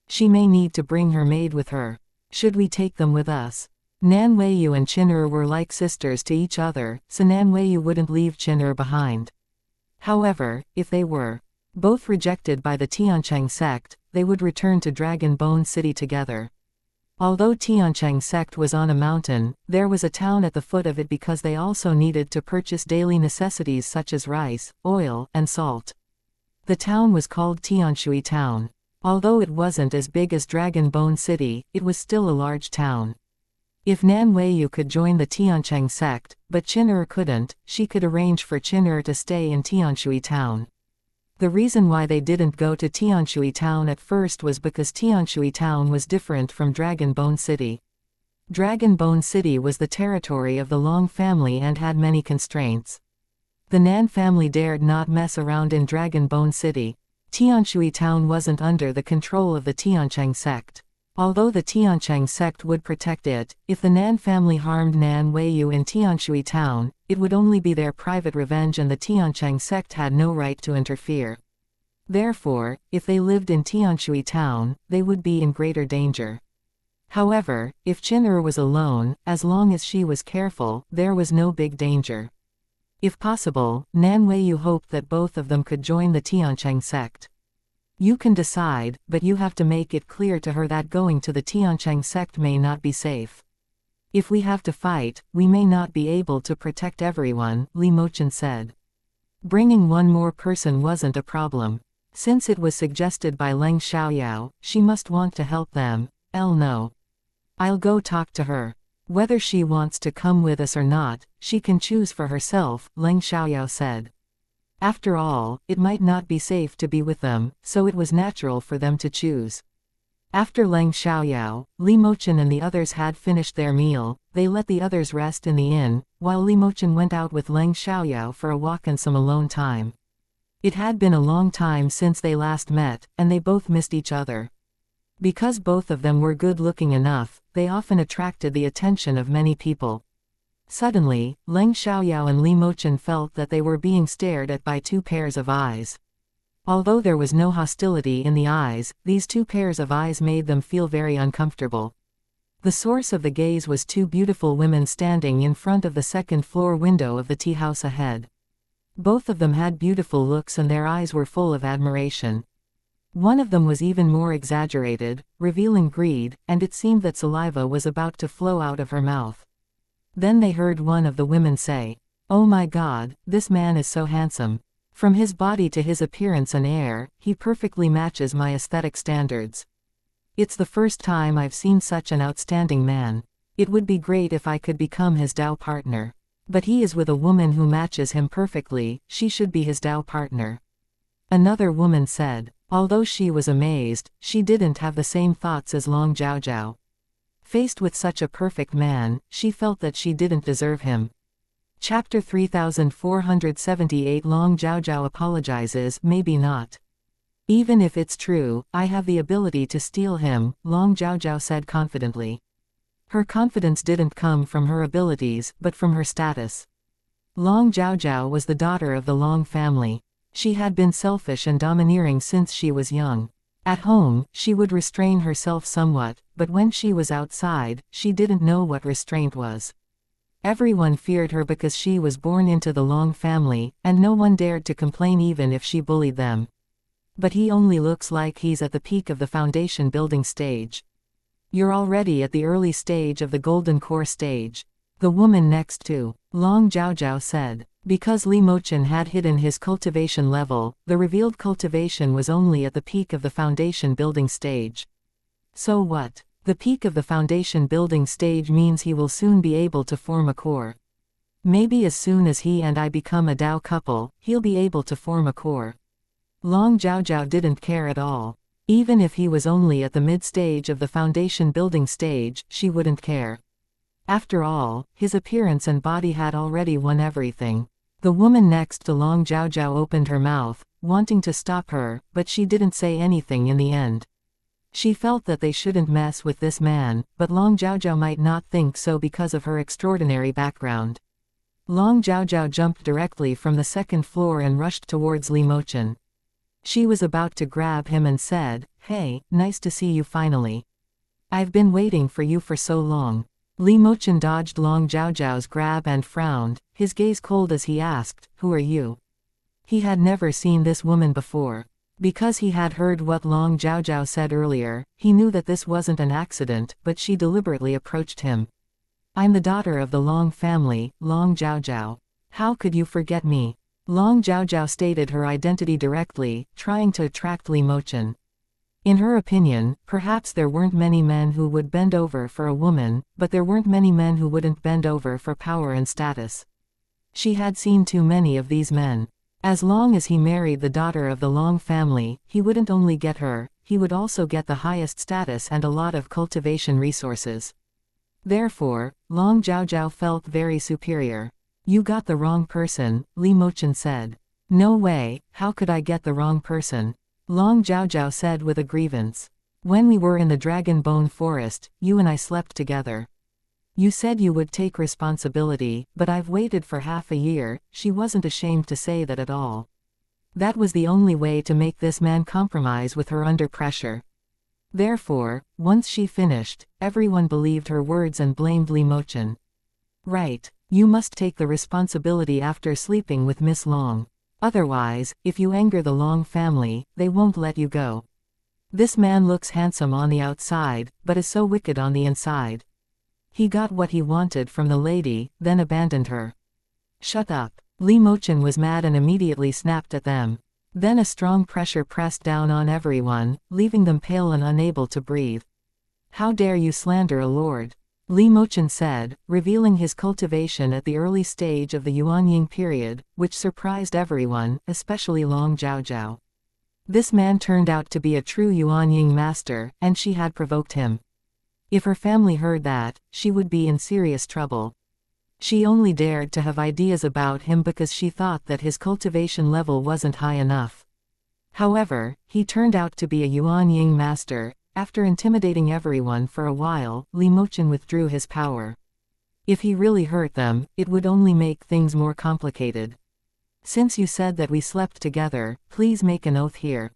She may need to bring her maid with her. Should we take them with us? Nan Weiyu and Qin'er were like sisters to each other, so Nan Weiyu wouldn't leave Qin'er behind. However, if they were both rejected by the Tiancheng sect, they would return to Dragon Bone City together. Although Tiancheng sect was on a mountain, there was a town at the foot of it because they also needed to purchase daily necessities such as rice, oil, and salt. The town was called Tianshui Town. Although it wasn't as big as Dragon Bone City, it was still a large town. If Nan Weiyu could join the Tiancheng sect, but Qin'er couldn't, she could arrange for Qin'er to stay in Tianshui Town. The reason why they didn't go to Tianshui Town at first was because Tianshui Town was different from Dragon Bone City. Dragon Bone City was the territory of the Long family and had many constraints. The Nan family dared not mess around in Dragon Bone City. Tianshui town wasn't under the control of the Tiancheng sect. Although the Tiancheng sect would protect it, if the Nan family harmed Nan Weiyu in Tianshui town, it would only be their private revenge and the Tiancheng sect had no right to interfere. Therefore, if they lived in Tianshui town, they would be in greater danger. However, if Qin was alone, as long as she was careful, there was no big danger. If possible, Nan Weiyu hoped that both of them could join the Tiancheng sect. You can decide, but you have to make it clear to her that going to the Tiancheng sect may not be safe. If we have to fight, we may not be able to protect everyone, Li Mochen said. Bringing one more person wasn't a problem. Since it was suggested by Leng Xiaoyao, she must want to help them. No. I'll go talk to her. Whether she wants to come with us or not, she can choose for herself, Leng Xiaoyao said. After all, it might not be safe to be with them, so it was natural for them to choose. After Leng Xiaoyao, Li Mochen and the others had finished their meal, they let the others rest in the inn, while Li Mochen went out with Leng Xiaoyao for a walk and some alone time. It had been a long time since they last met, and they both missed each other. Because both of them were good-looking enough, they often attracted the attention of many people. Suddenly, Leng Xiaoyao and Li Mochen felt that they were being stared at by two pairs of eyes. Although there was no hostility in the eyes, these two pairs of eyes made them feel very uncomfortable. The source of the gaze was two beautiful women standing in front of the second-floor window of the tea house ahead. Both of them had beautiful looks and their eyes were full of admiration. One of them was even more exaggerated, revealing greed, and it seemed that saliva was about to flow out of her mouth. Then they heard one of the women say, "Oh my God, this man is so handsome. From his body to his appearance and air, he perfectly matches my aesthetic standards. It's the first time I've seen such an outstanding man. It would be great if I could become his Dao partner. But he is with a woman who matches him perfectly, she should be his Dao partner." Another woman said. Although she was amazed, she didn't have the same thoughts as Long Zhaozhao. Faced with such a perfect man, she felt that she didn't deserve him. Chapter 3478 Long Zhaozhao apologizes, maybe not. Even if it's true, I have the ability to steal him, Long Zhaozhao said confidently. Her confidence didn't come from her abilities, but from her status. Long Zhaozhao was the daughter of the Long family. She had been selfish and domineering since she was young. At home, she would restrain herself somewhat, but when she was outside, she didn't know what restraint was. Everyone feared her because she was born into the Long family, and no one dared to complain even if she bullied them. But he only looks like he's at the peak of the foundation building stage. You're already at the early stage of the golden core stage. The woman next to Long Zhaozhao said. Because Li Mochen had hidden his cultivation level, the revealed cultivation was only at the peak of the foundation building stage. So what? The peak of the foundation building stage means he will soon be able to form a core. Maybe as soon as he and I become a Dao couple, he'll be able to form a core. Long Zhaozhao didn't care at all. Even if he was only at the mid-stage of the foundation building stage, she wouldn't care. After all, his appearance and body had already won everything. The woman next to Long Zhaozhao opened her mouth, wanting to stop her, but she didn't say anything in the end. She felt that they shouldn't mess with this man, but Long Zhaozhao might not think so because of her extraordinary background. Long Zhaozhao jumped directly from the second floor and rushed towards Li Mochen. She was about to grab him and said, "Hey, nice to see you finally. I've been waiting for you for so long." Li Mochen dodged Long Zhaozhao's grab and frowned, his gaze cold as he asked, "Who are you?" He had never seen this woman before. Because he had heard what Long Zhaozhao said earlier, he knew that this wasn't an accident, but she deliberately approached him. "I'm the daughter of the Long family, Long Zhaozhao. How could you forget me?" Long Zhaozhao stated her identity directly, trying to attract Li Mochen. In her opinion, perhaps there weren't many men who would bend over for a woman, but there weren't many men who wouldn't bend over for power and status. She had seen too many of these men. As long as he married the daughter of the Long family, he wouldn't only get her, he would also get the highest status and a lot of cultivation resources. Therefore, Long Zhaozhao felt very superior. You got the wrong person, Li Mochen said. No way, how could I get the wrong person? Long Zhaozhao said with a grievance. When we were in the Dragon Bone Forest, you and I slept together. You said you would take responsibility, but I've waited for half a year. She wasn't ashamed to say that at all. That was the only way to make this man compromise with her under pressure. Therefore, once she finished, everyone believed her words and blamed Li Mochen. Right, you must take the responsibility after sleeping with Miss Long. Otherwise, if you anger the Long family, they won't let you go. This man looks handsome on the outside, but is so wicked on the inside. He got what he wanted from the lady, then abandoned her. Shut up. Li Mochen was mad and immediately snapped at them. Then a strong pressure pressed down on everyone, leaving them pale and unable to breathe. How dare you slander a lord? Li Mochen said, revealing his cultivation at the early stage of the Yuanying period, which surprised everyone, especially Long Zhaozhao. This man turned out to be a true Yuanying master, and she had provoked him. If her family heard that, she would be in serious trouble. She only dared to have ideas about him because she thought that his cultivation level wasn't high enough. However, he turned out to be a Yuanying master. After intimidating everyone for a while, Li Mochen withdrew his power. If he really hurt them, it would only make things more complicated. Since you said that we slept together, please make an oath here.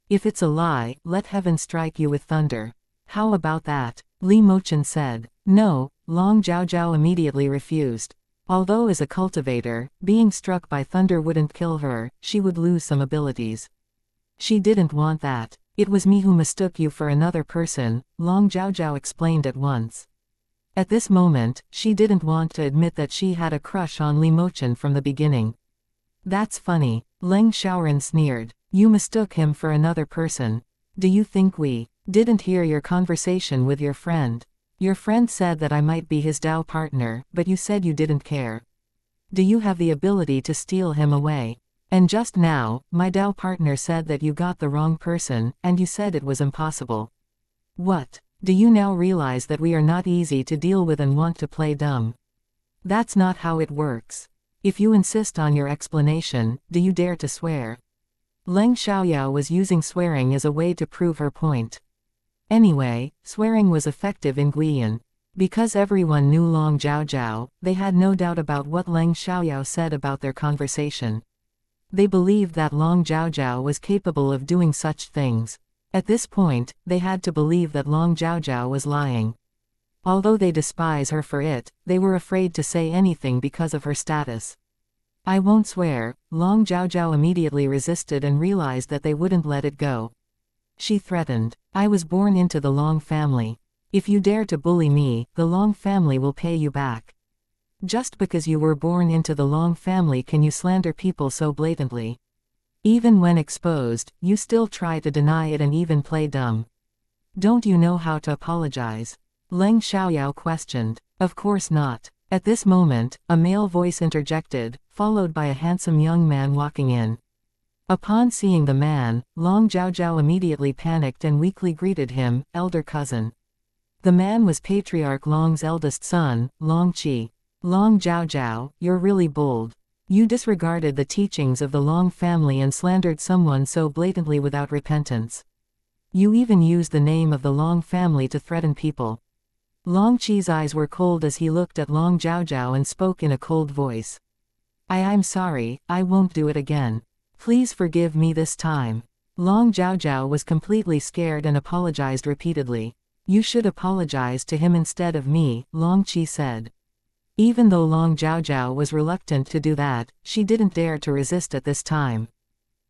If it's a lie, let heaven strike you with thunder. How about that? Li Mochen said. No, Long Zhaozhao immediately refused. Although as a cultivator, being struck by thunder wouldn't kill her, she would lose some abilities. She didn't want that. It was me who mistook you for another person, Long Zhaozhao explained at once. At this moment, she didn't want to admit that she had a crush on Li Mochen from the beginning. That's funny, Leng Xiaoran sneered. You mistook him for another person. Do you think we didn't hear your conversation with your friend? Your friend said that I might be his Dao partner, but you said you didn't care. Do you have the ability to steal him away? And just now, my Dao partner said that you got the wrong person, and you said it was impossible. What? Do you now realize that we are not easy to deal with and want to play dumb? That's not how it works. If you insist on your explanation, do you dare to swear? Leng Xiaoyao was using swearing as a way to prove her point. Anyway, swearing was effective in Guiyan. Because everyone knew Long Zhaozhao, they had no doubt about what Leng Xiaoyao said about their conversation. They believed that Long Zhaozhao was capable of doing such things. At this point, they had to believe that Long Zhaozhao was lying. Although they despise her for it, they were afraid to say anything because of her status. I won't swear. Long Zhaozhao immediately resisted and realized that they wouldn't let it go. She threatened. I was born into the Long family. If you dare to bully me, the Long family will pay you back. Just because you were born into the Long family can you slander people so blatantly? Even when exposed, you still try to deny it and even play dumb. Don't you know how to apologize? Leng Xiaoyao questioned. Of course not. At this moment, a male voice interjected, followed by a handsome young man walking in. Upon seeing the man, Long Zhaozhao immediately panicked and weakly greeted him, elder cousin. The man was Patriarch Long's eldest son, Long Qi. Long Zhaozhao, you're really bold. You disregarded the teachings of the Long family and slandered someone so blatantly without repentance. You even used the name of the Long family to threaten people. Long Qi's eyes were cold as he looked at Long Zhaozhao and spoke in a cold voice. I'm sorry, I won't do it again. Please forgive me this time. Long Zhaozhao was completely scared and apologized repeatedly. You should apologize to him instead of me, Long Qi said. Even though Long Zhaozhao was reluctant to do that, she didn't dare to resist at this time.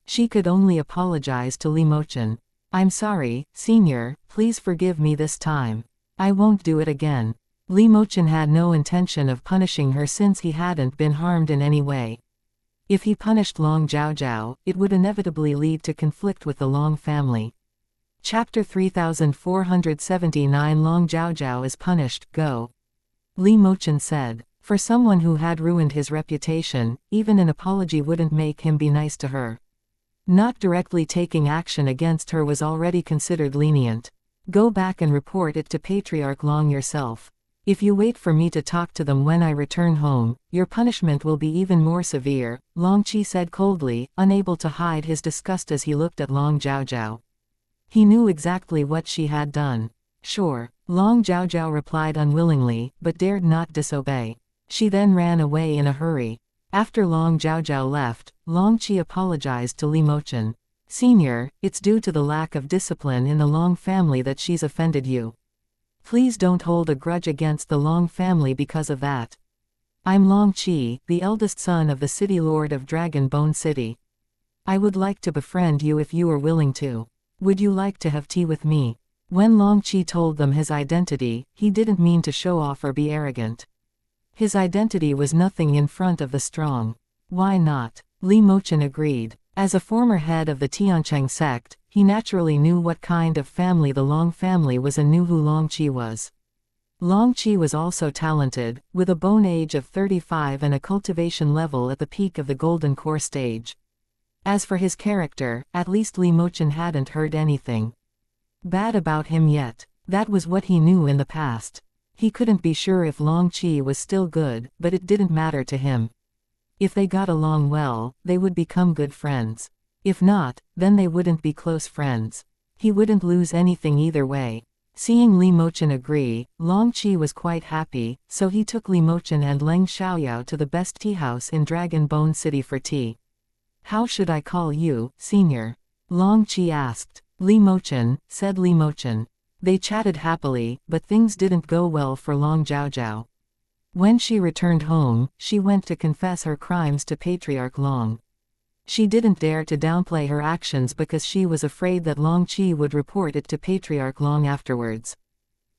She could only apologize to Li Mochen. I'm sorry, senior, please forgive me this time. I won't do it again. Li Mochen had no intention of punishing her since he hadn't been harmed in any way. If he punished Long Zhaozhao, it would inevitably lead to conflict with the Long family. Chapter 3479 Long Zhaozhao is punished, go. Li Mochen said. For someone who had ruined his reputation, even an apology wouldn't make him be nice to her. Not directly taking action against her was already considered lenient. Go back and report it to Patriarch Long yourself. If you wait for me to talk to them when I return home, your punishment will be even more severe, Long Qi said coldly, unable to hide his disgust as he looked at Long Zhaozhao. He knew exactly what she had done. Sure, Long Zhaozhao replied unwillingly, but dared not disobey. She then ran away in a hurry. After Long Zhaozhao left, Long Qi apologized to Li Mochen. Senior, it's due to the lack of discipline in the Long family that she's offended you. Please don't hold a grudge against the Long family because of that. I'm Long Qi, the eldest son of the city lord of Dragon Bone City. I would like to befriend you if you are willing to. Would you like to have tea with me? When Long Qi told them his identity, he didn't mean to show off or be arrogant. His identity was nothing in front of the strong. Why not? Li Mochen agreed. As a former head of the Tiancheng sect, he naturally knew what kind of family the Long family was and knew who Long Qi was. Long Qi was also talented, with a bone age of 35 and a cultivation level at the peak of the Golden Core stage. As for his character, at least Li Mochen hadn't heard anything bad about him yet. That was what he knew in the past. He couldn't be sure if Long Qi was still good, but it didn't matter to him. If they got along well, they would become good friends. If not, then they wouldn't be close friends. He wouldn't lose anything either way. Seeing Li Mochen agree, Long Qi was quite happy, so he took Li Mochen and Leng Xiaoyao to the best tea house in Dragon Bone City for tea. How should I call you, senior? Long Qi asked. Li Mochen, said Li Mochen. They chatted happily, but things didn't go well for Long Zhaozhao. When she returned home, she went to confess her crimes to Patriarch Long. She didn't dare to downplay her actions because she was afraid that Long Qi would report it to Patriarch Long afterwards.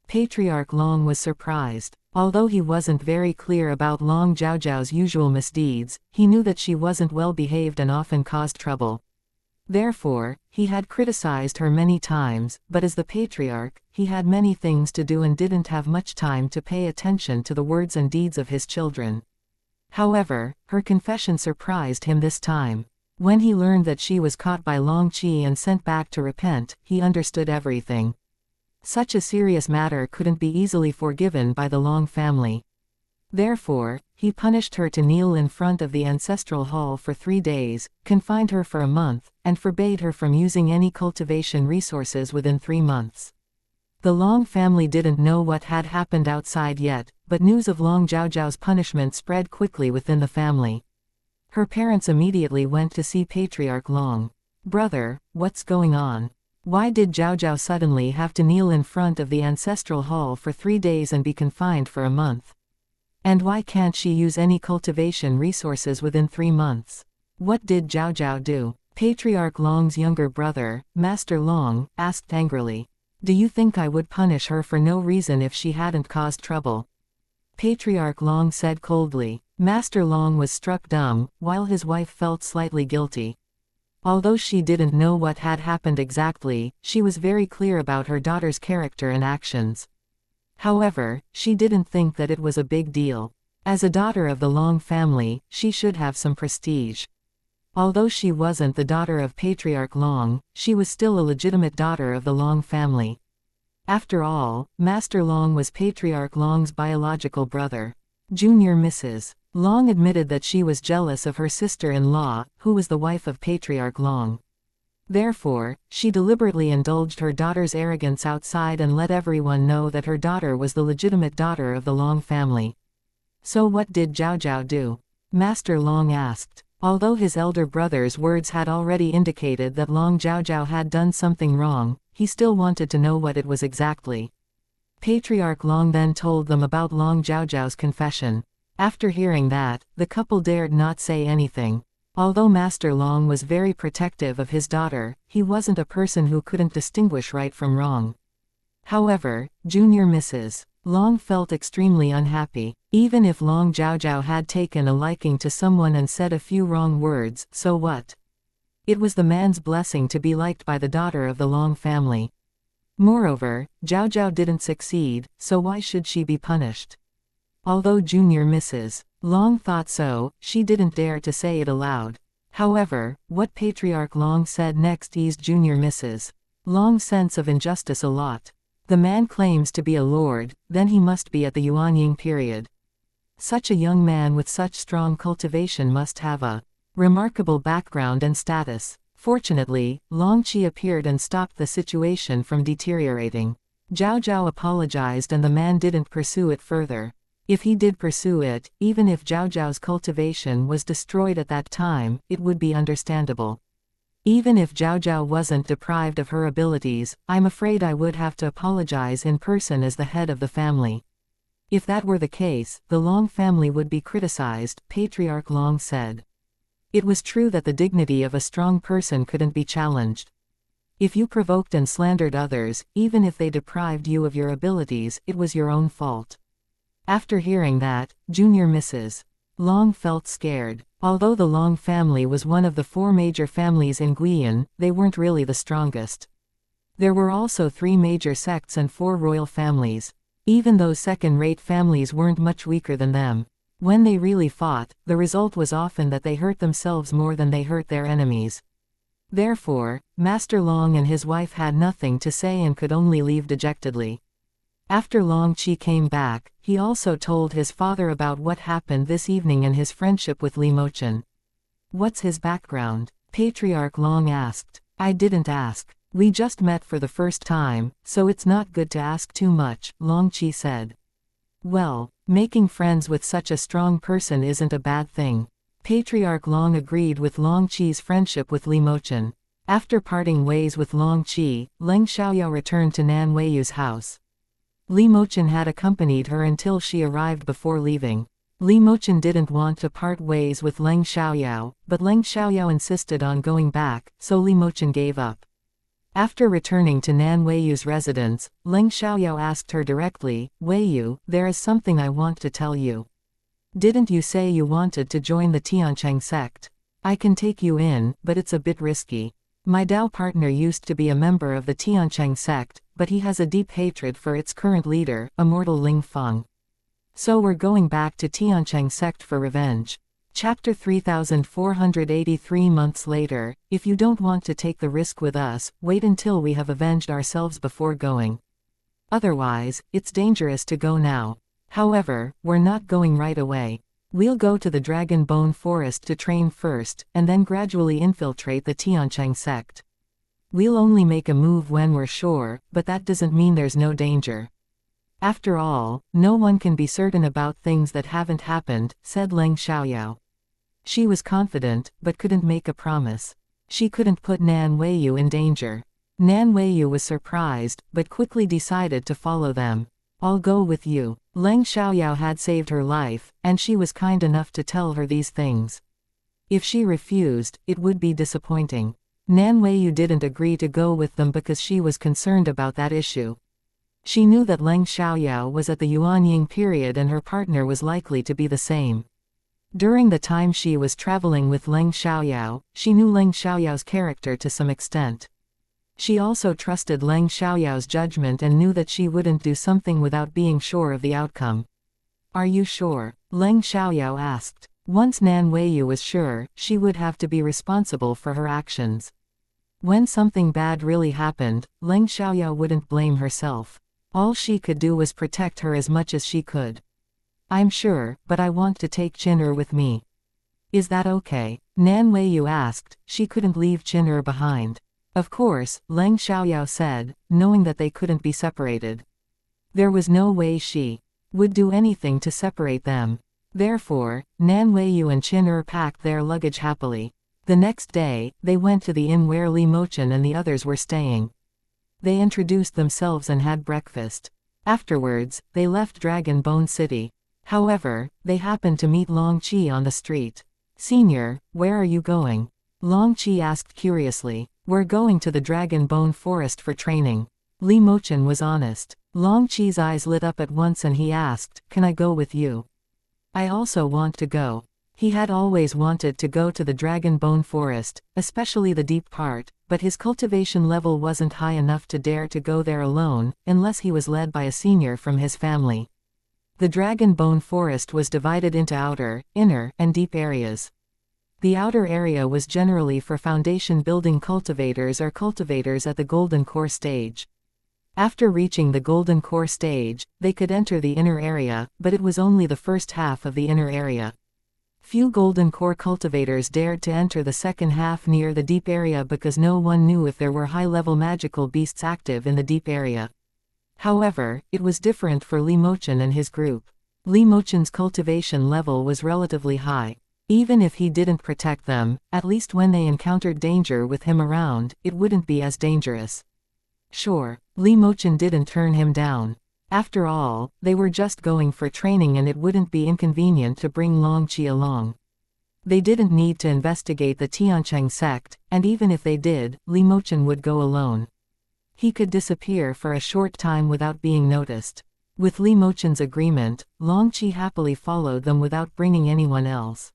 Patriarch Long was surprised. Although he wasn't very clear about Long Zhaozhao's usual misdeeds, he knew that she wasn't well behaved and often caused trouble. Therefore, he had criticized her many times, but as the patriarch, he had many things to do and didn't have much time to pay attention to the words and deeds of his children. However, her confession surprised him this time. When he learned that she was caught by Long Qi and sent back to repent, he understood everything. Such a serious matter couldn't be easily forgiven by the Long family. Therefore, he punished her to kneel in front of the ancestral hall for 3 days, confined her for a month, and forbade her from using any cultivation resources within 3 months. The Long family didn't know what had happened outside yet, but news of Long Zhaozhao's punishment spread quickly within the family. Her parents immediately went to see Patriarch Long. Brother, what's going on? Why did Zhaozhao suddenly have to kneel in front of the ancestral hall for 3 days and be confined for a month? And why can't she use any cultivation resources within 3 months? What did Zhaozhao do? Patriarch Long's younger brother, Master Long, asked angrily. Do you think I would punish her for no reason if she hadn't caused trouble? Patriarch Long said coldly. Master Long was struck dumb, while his wife felt slightly guilty. Although she didn't know what had happened exactly, she was very clear about her daughter's character and actions. However, she didn't think that it was a big deal. As a daughter of the Long family, she should have some prestige. Although she wasn't the daughter of Patriarch Long, she was still a legitimate daughter of the Long family. After all, Master Long was Patriarch Long's biological brother. Junior Mrs. Long admitted that she was jealous of her sister-in-law, who was the wife of Patriarch Long. Therefore, she deliberately indulged her daughter's arrogance outside and let everyone know that her daughter was the legitimate daughter of the Long family. So what did Zhaozhao do? Master Long asked. Although his elder brother's words had already indicated that Long Zhaozhao had done something wrong, he still wanted to know what it was exactly. Patriarch Long then told them about Long Zhaozhao's confession. After hearing that, the couple dared not say anything. Although Master Long was very protective of his daughter, he wasn't a person who couldn't distinguish right from wrong. However, Junior Mrs. Long felt extremely unhappy. Even if Long Zhaozhao had taken a liking to someone and said a few wrong words, so what? It was the man's blessing to be liked by the daughter of the Long family. Moreover, Zhaozhao didn't succeed, so why should she be punished? Although Junior Mrs. Long thought so, she didn't dare to say it aloud. However, what Patriarch Long said next eased Junior Mrs. Long's sense of injustice a lot. The man claims to be a lord, then he must be at the Yuanying period. Such a young man with such strong cultivation must have a remarkable background and status. Fortunately, Long Qi appeared and stopped the situation from deteriorating. Zhao Zhao apologized and the man didn't pursue it further. If he did pursue it, even if Zhao Zhao's cultivation was destroyed at that time, it would be understandable. Even if Zhao Zhao wasn't deprived of her abilities, I'm afraid I would have to apologize in person as the head of the family. If that were the case, the Long family would be criticized, Patriarch Long said. It was true that the dignity of a strong person couldn't be challenged. If you provoked and slandered others, even if they deprived you of your abilities, it was your own fault. After hearing that, Junior Mrs. Long felt scared. Although the Long family was one of the 4 major families in Guiyan, they weren't really the strongest. There were also 3 major sects and 4 royal families. Even those second-rate families weren't much weaker than them. When they really fought, the result was often that they hurt themselves more than they hurt their enemies. Therefore, Master Long and his wife had nothing to say and could only leave dejectedly. After Long Qi came back, he also told his father about what happened this evening and his friendship with Li Mochen. What's his background? Patriarch Long asked. I didn't ask. We just met for the first time, so it's not good to ask too much, Long Qi said. Well, making friends with such a strong person isn't a bad thing. Patriarch Long agreed with Long Qi's friendship with Li Mochen. After parting ways with Long Qi, Leng Xiaoyao returned to Nan Weiyu's house. Li Mochen had accompanied her until she arrived before leaving. Li Mochen didn't want to part ways with Leng Xiaoyao, but Leng Xiaoyao insisted on going back, so Li Mochen gave up. After returning to Nan Weiyu's residence, Leng Xiaoyao asked her directly, Weiyu, there is something I want to tell you. Didn't you say you wanted to join the Tiancheng sect? I can take you in, but it's a bit risky. My Dao partner used to be a member of the Tiancheng sect, but he has a deep hatred for its current leader, Immortal Ling Feng. So we're going back to Tiancheng sect for revenge. Chapter 3483 months later, if you don't want to take the risk with us, wait until we have avenged ourselves before going. Otherwise, it's dangerous to go now. However, we're not going right away. We'll go to the Dragon Bone Forest to train first, and then gradually infiltrate the Tiancheng sect. We'll only make a move when we're sure, but that doesn't mean there's no danger. After all, no one can be certain about things that haven't happened, said Leng Xiaoyao. She was confident, but couldn't make a promise. She couldn't put Nan Weiyu in danger. Nan Weiyu was surprised, but quickly decided to follow them. I'll go with you. Leng Xiaoyao had saved her life, and she was kind enough to tell her these things. If she refused, it would be disappointing. Nan Weiyu didn't agree to go with them because she was concerned about that issue. She knew that Leng Xiaoyao was at the Yuanying period and her partner was likely to be the same. During the time she was traveling with Leng Xiaoyao, she knew Leng Xiaoyao's character to some extent. She also trusted Leng Xiaoyao's judgment and knew that she wouldn't do something without being sure of the outcome. Are you sure? Leng Xiaoyao asked. Once Nan Weiyu was sure, she would have to be responsible for her actions. When something bad really happened, Leng Xiaoyao wouldn't blame herself. All she could do was protect her as much as she could. I'm sure, but I want to take Qin'er with me. Is that okay? Nan Weiyu asked. She couldn't leave Qin'er behind. Of course, Leng Xiaoyao said, knowing that they couldn't be separated. There was no way she would do anything to separate them. Therefore, Nan Weiyu and Qin'er packed their luggage happily. The next day, they went to the inn where Li Mochen and the others were staying. They introduced themselves and had breakfast. Afterwards, they left Dragon Bone City. However, they happened to meet Long Qi on the street. Senior, where are you going? Long Qi asked curiously. We're going to the Dragon Bone Forest for training. Li Mochen was honest. Long Qi's eyes lit up at once and he asked, can I go with you? I also want to go. He had always wanted to go to the Dragon Bone Forest, especially the deep part, but his cultivation level wasn't high enough to dare to go there alone, unless he was led by a senior from his family. The Dragon Bone Forest was divided into outer, inner, and deep areas. The outer area was generally for foundation building cultivators or cultivators at the Golden Core stage. After reaching the golden core stage, they could enter the inner area, but it was only the first half of the inner area. Few golden core cultivators dared to enter the second half near the deep area because no one knew if there were high-level magical beasts active in the deep area. However, it was different for Li Mochen and his group. Li Mochen's cultivation level was relatively high. Even if he didn't protect them, at least when they encountered danger with him around, it wouldn't be as dangerous. Sure, Li Mochen didn't turn him down. After all, they were just going for training and it wouldn't be inconvenient to bring Longqi along. They didn't need to investigate the Xianxia sect, and even if they did, Li Mochen would go alone. He could disappear for a short time without being noticed. With Li Mochen's agreement, Longqi happily followed them without bringing anyone else.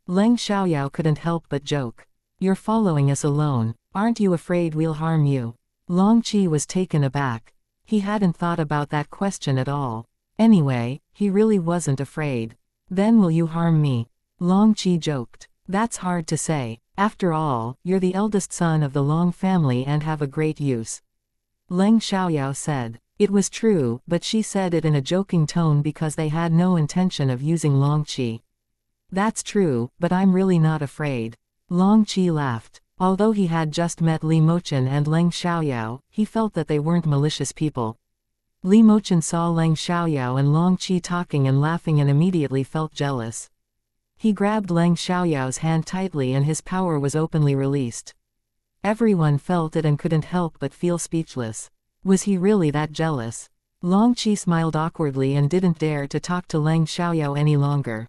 Leng Xiaoyao couldn't help but joke. "You're following us alone. Aren't you afraid we'll harm you?" Longqi was taken aback. He hadn't thought about that question at all. Anyway, he really wasn't afraid. "Then will you harm me?" Longqi joked. "That's hard to say. After all, you're the eldest son of the Long family and have a great use." Leng Xiaoyao said. It was true, but she said it in a joking tone because they had no intention of using Longqi. "That's true, but I'm really not afraid." Longqi laughed. Although he had just met Li Mochen and Leng Xiaoyao, he felt that they weren't malicious people. Li Mochen saw Leng Xiaoyao and Longqi talking and laughing and immediately felt jealous. He grabbed Leng Xiaoyao's hand tightly and his power was openly released. Everyone felt it and couldn't help but feel speechless. Was he really that jealous? Longqi smiled awkwardly and didn't dare to talk to Leng Xiaoyao any longer.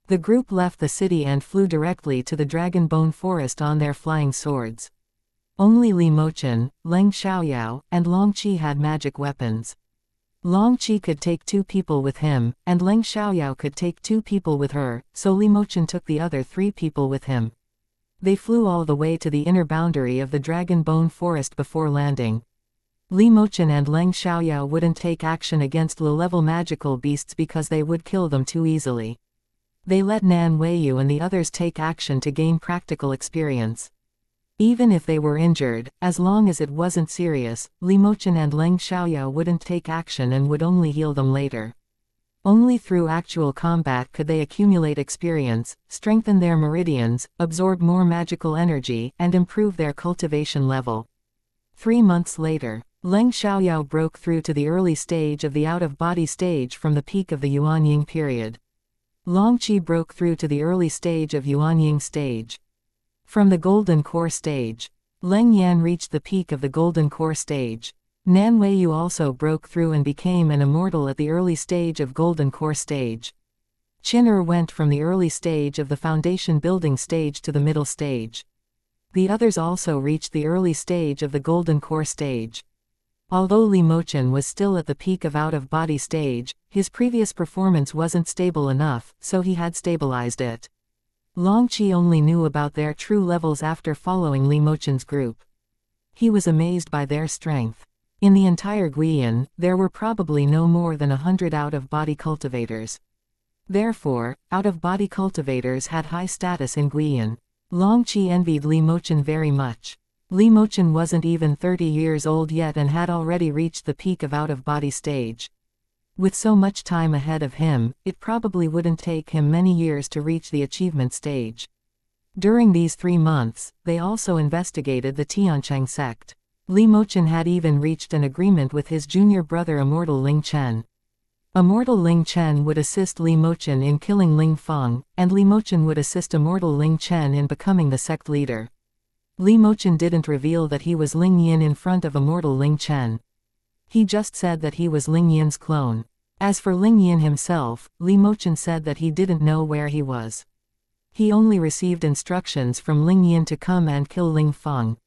The group left the city and flew directly to the Dragon Bone Forest on their flying swords. Only Li Mochen, Leng Xiaoyao, and Longqi had magic weapons. Longqi could take 2 people with him, and Leng Xiaoyao could take 2 people with her, so Li Mochen took the other 3 people with him. They flew all the way to the inner boundary of the Dragon Bone Forest before landing. Li Mochen and Leng Xiaoyao wouldn't take action against low-level magical beasts because they would kill them too easily. They let Nan Weiyu and the others take action to gain practical experience. Even if they were injured, as long as it wasn't serious, Li Mochen and Leng Xiaoyao wouldn't take action and would only heal them later. Only through actual combat could they accumulate experience, strengthen their meridians, absorb more magical energy, and improve their cultivation level. 3 months later, Leng Xiaoyao broke through to the early stage of the out-of-body stage from the peak of the Yuanying period. Longqi broke through to the early stage of Yuanying stage. From the Golden Core stage, Leng Yan reached the peak of the Golden Core stage. Nan Weiyu also broke through and became an immortal at the early stage of Golden Core stage. Qin went from the early stage of the foundation building stage to the middle stage. The others also reached the early stage of the Golden Core stage. Although Li Mochen was still at the peak of out-of-body stage, his previous performance wasn't stable enough, so he had stabilized it. Longqi only knew about their true levels after following Li Mochen's group. He was amazed by their strength. In the entire Guiyan, there were probably no more than 100 out-of-body cultivators. Therefore, out-of-body cultivators had high status in Guiyan. Longqi envied Li Mochen very much. Li Mochen wasn't even 30 years old yet and had already reached the peak of out-of-body stage. With so much time ahead of him, it probably wouldn't take him many years to reach the achievement stage. During these 3 months, they also investigated the Xianxia sect. Li Mochen had even reached an agreement with his junior brother Immortal Ling Chen. Immortal Ling Chen would assist Li Mochen in killing Ling Feng, and Li Mochen would assist Immortal Ling Chen in becoming the sect leader. Li Mochen didn't reveal that he was Ling Yin in front of Immortal Ling Chen. He just said that he was Ling Yin's clone. As for Ling Yin himself, Li Mochen said that he didn't know where he was. He only received instructions from Ling Yin to come and kill Ling Feng.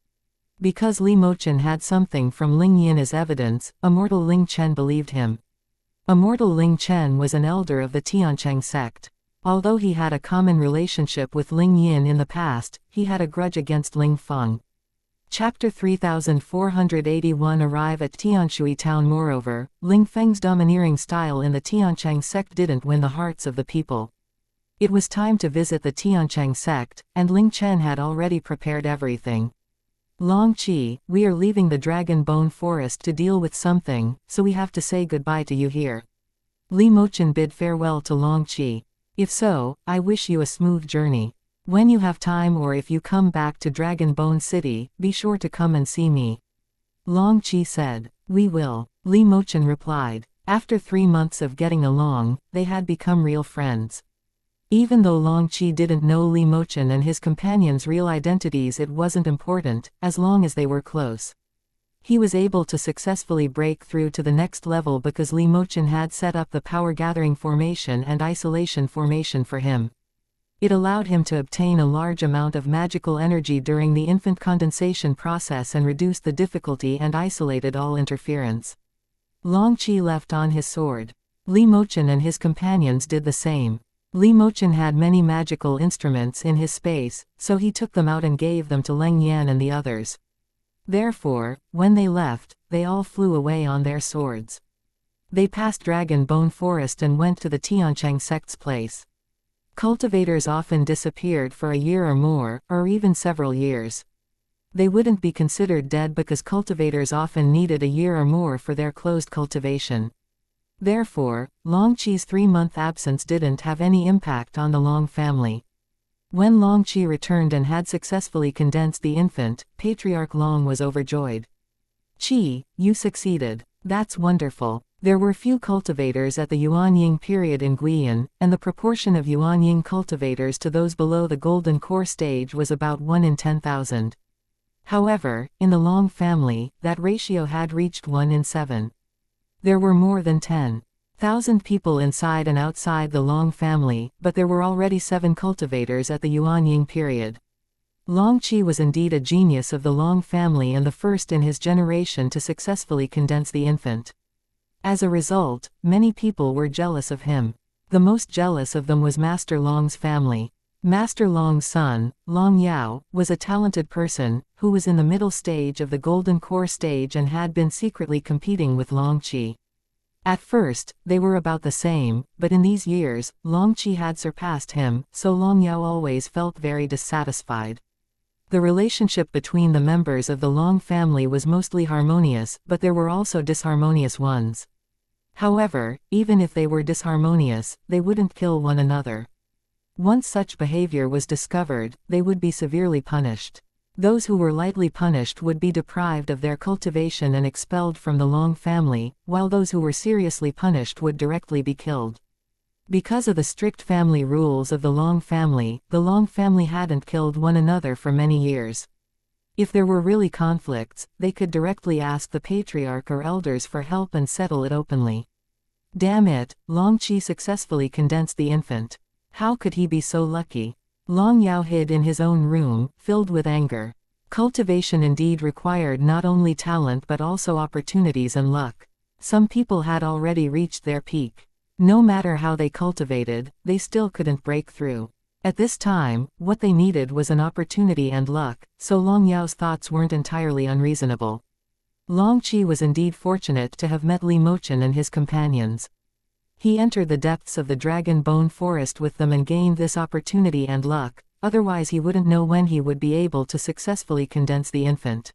Because Li Mochen had something from Ling Yin as evidence, Immortal Ling Chen believed him. Immortal Ling Chen was an elder of the Xianxia sect. Although he had a common relationship with Ling Yin in the past, he had a grudge against Ling Feng. Chapter 3481 Arrive at Tianshui town. Moreover, Ling Feng's domineering style in the Xianxia sect didn't win the hearts of the people. It was time to visit the Xianxia sect, and Ling Chen had already prepared everything. Long Qi, we are leaving the Dragon Bone Forest to deal with something, so we have to say goodbye to you here. Li Mochen bid farewell to Long Qi. If so, I wish you a smooth journey. When you have time or if you come back to Dragon Bone City, be sure to come and see me. Long Qi said. We will. Li Mochen replied. After 3 months of getting along, they had become real friends. Even though Long Qi didn't know Li Mochen and his companions' real identities, it wasn't important, as long as they were close. He was able to successfully break through to the next level because Li Mochen had set up the power-gathering formation and isolation formation for him. It allowed him to obtain a large amount of magical energy during the infant condensation process and reduced the difficulty and isolated all interference. Long Qi left on his sword. Li Mochen and his companions did the same. Li Mochen had many magical instruments in his space, so he took them out and gave them to Leng Yan and the others. Therefore, when they left, they all flew away on their swords. They passed Dragon Bone Forest and went to the Tiancheng sect's place. Cultivators often disappeared for a year or more, or even several years. They wouldn't be considered dead because cultivators often needed a year or more for their closed cultivation. Therefore, Long Qi's 3-month absence didn't have any impact on the Long family. When Long Qi returned and had successfully condensed the infant, Patriarch Long was overjoyed. Qi, you succeeded. That's wonderful. There were few cultivators at the Yuanying period in Guiyan, and the proportion of Yuanying cultivators to those below the Golden Core stage was about 1 in 10,000. However, in the Long family, that ratio had reached 1 in 7. There were more than 10,000 people inside and outside the Long family, but there were already 7 cultivators at the Yuanying period. Long Qi was indeed a genius of the Long family and the first in his generation to successfully condense the infant. As a result, many people were jealous of him. The most jealous of them was Master Long's family. Master Long's son, Long Yao, was a talented person, who was in the middle stage of the Golden Core stage and had been secretly competing with Long Qi. At first, they were about the same, but in these years, Long Qi had surpassed him, so Long Yao always felt very dissatisfied. The relationship between the members of the Long family was mostly harmonious, but there were also disharmonious ones. However, even if they were disharmonious, they wouldn't kill one another. Once such behavior was discovered, they would be severely punished. Those who were lightly punished would be deprived of their cultivation and expelled from the Long family, while those who were seriously punished would directly be killed. Because of the strict family rules of the Long family hadn't killed one another for many years. If there were really conflicts, they could directly ask the patriarch or elders for help and settle it openly. Damn it, Long Qi successfully condensed the infant. How could he be so lucky? Long Yao hid in his own room, filled with anger. Cultivation indeed required not only talent but also opportunities and luck. Some people had already reached their peak. No matter how they cultivated, they still couldn't break through. At this time, what they needed was an opportunity and luck, so Long Yao's thoughts weren't entirely unreasonable. Long Qi was indeed fortunate to have met Li Mochen and his companions. He entered the depths of the Dragon Bone Forest with them and gained this opportunity and luck, otherwise he wouldn't know when he would be able to successfully condense the infant.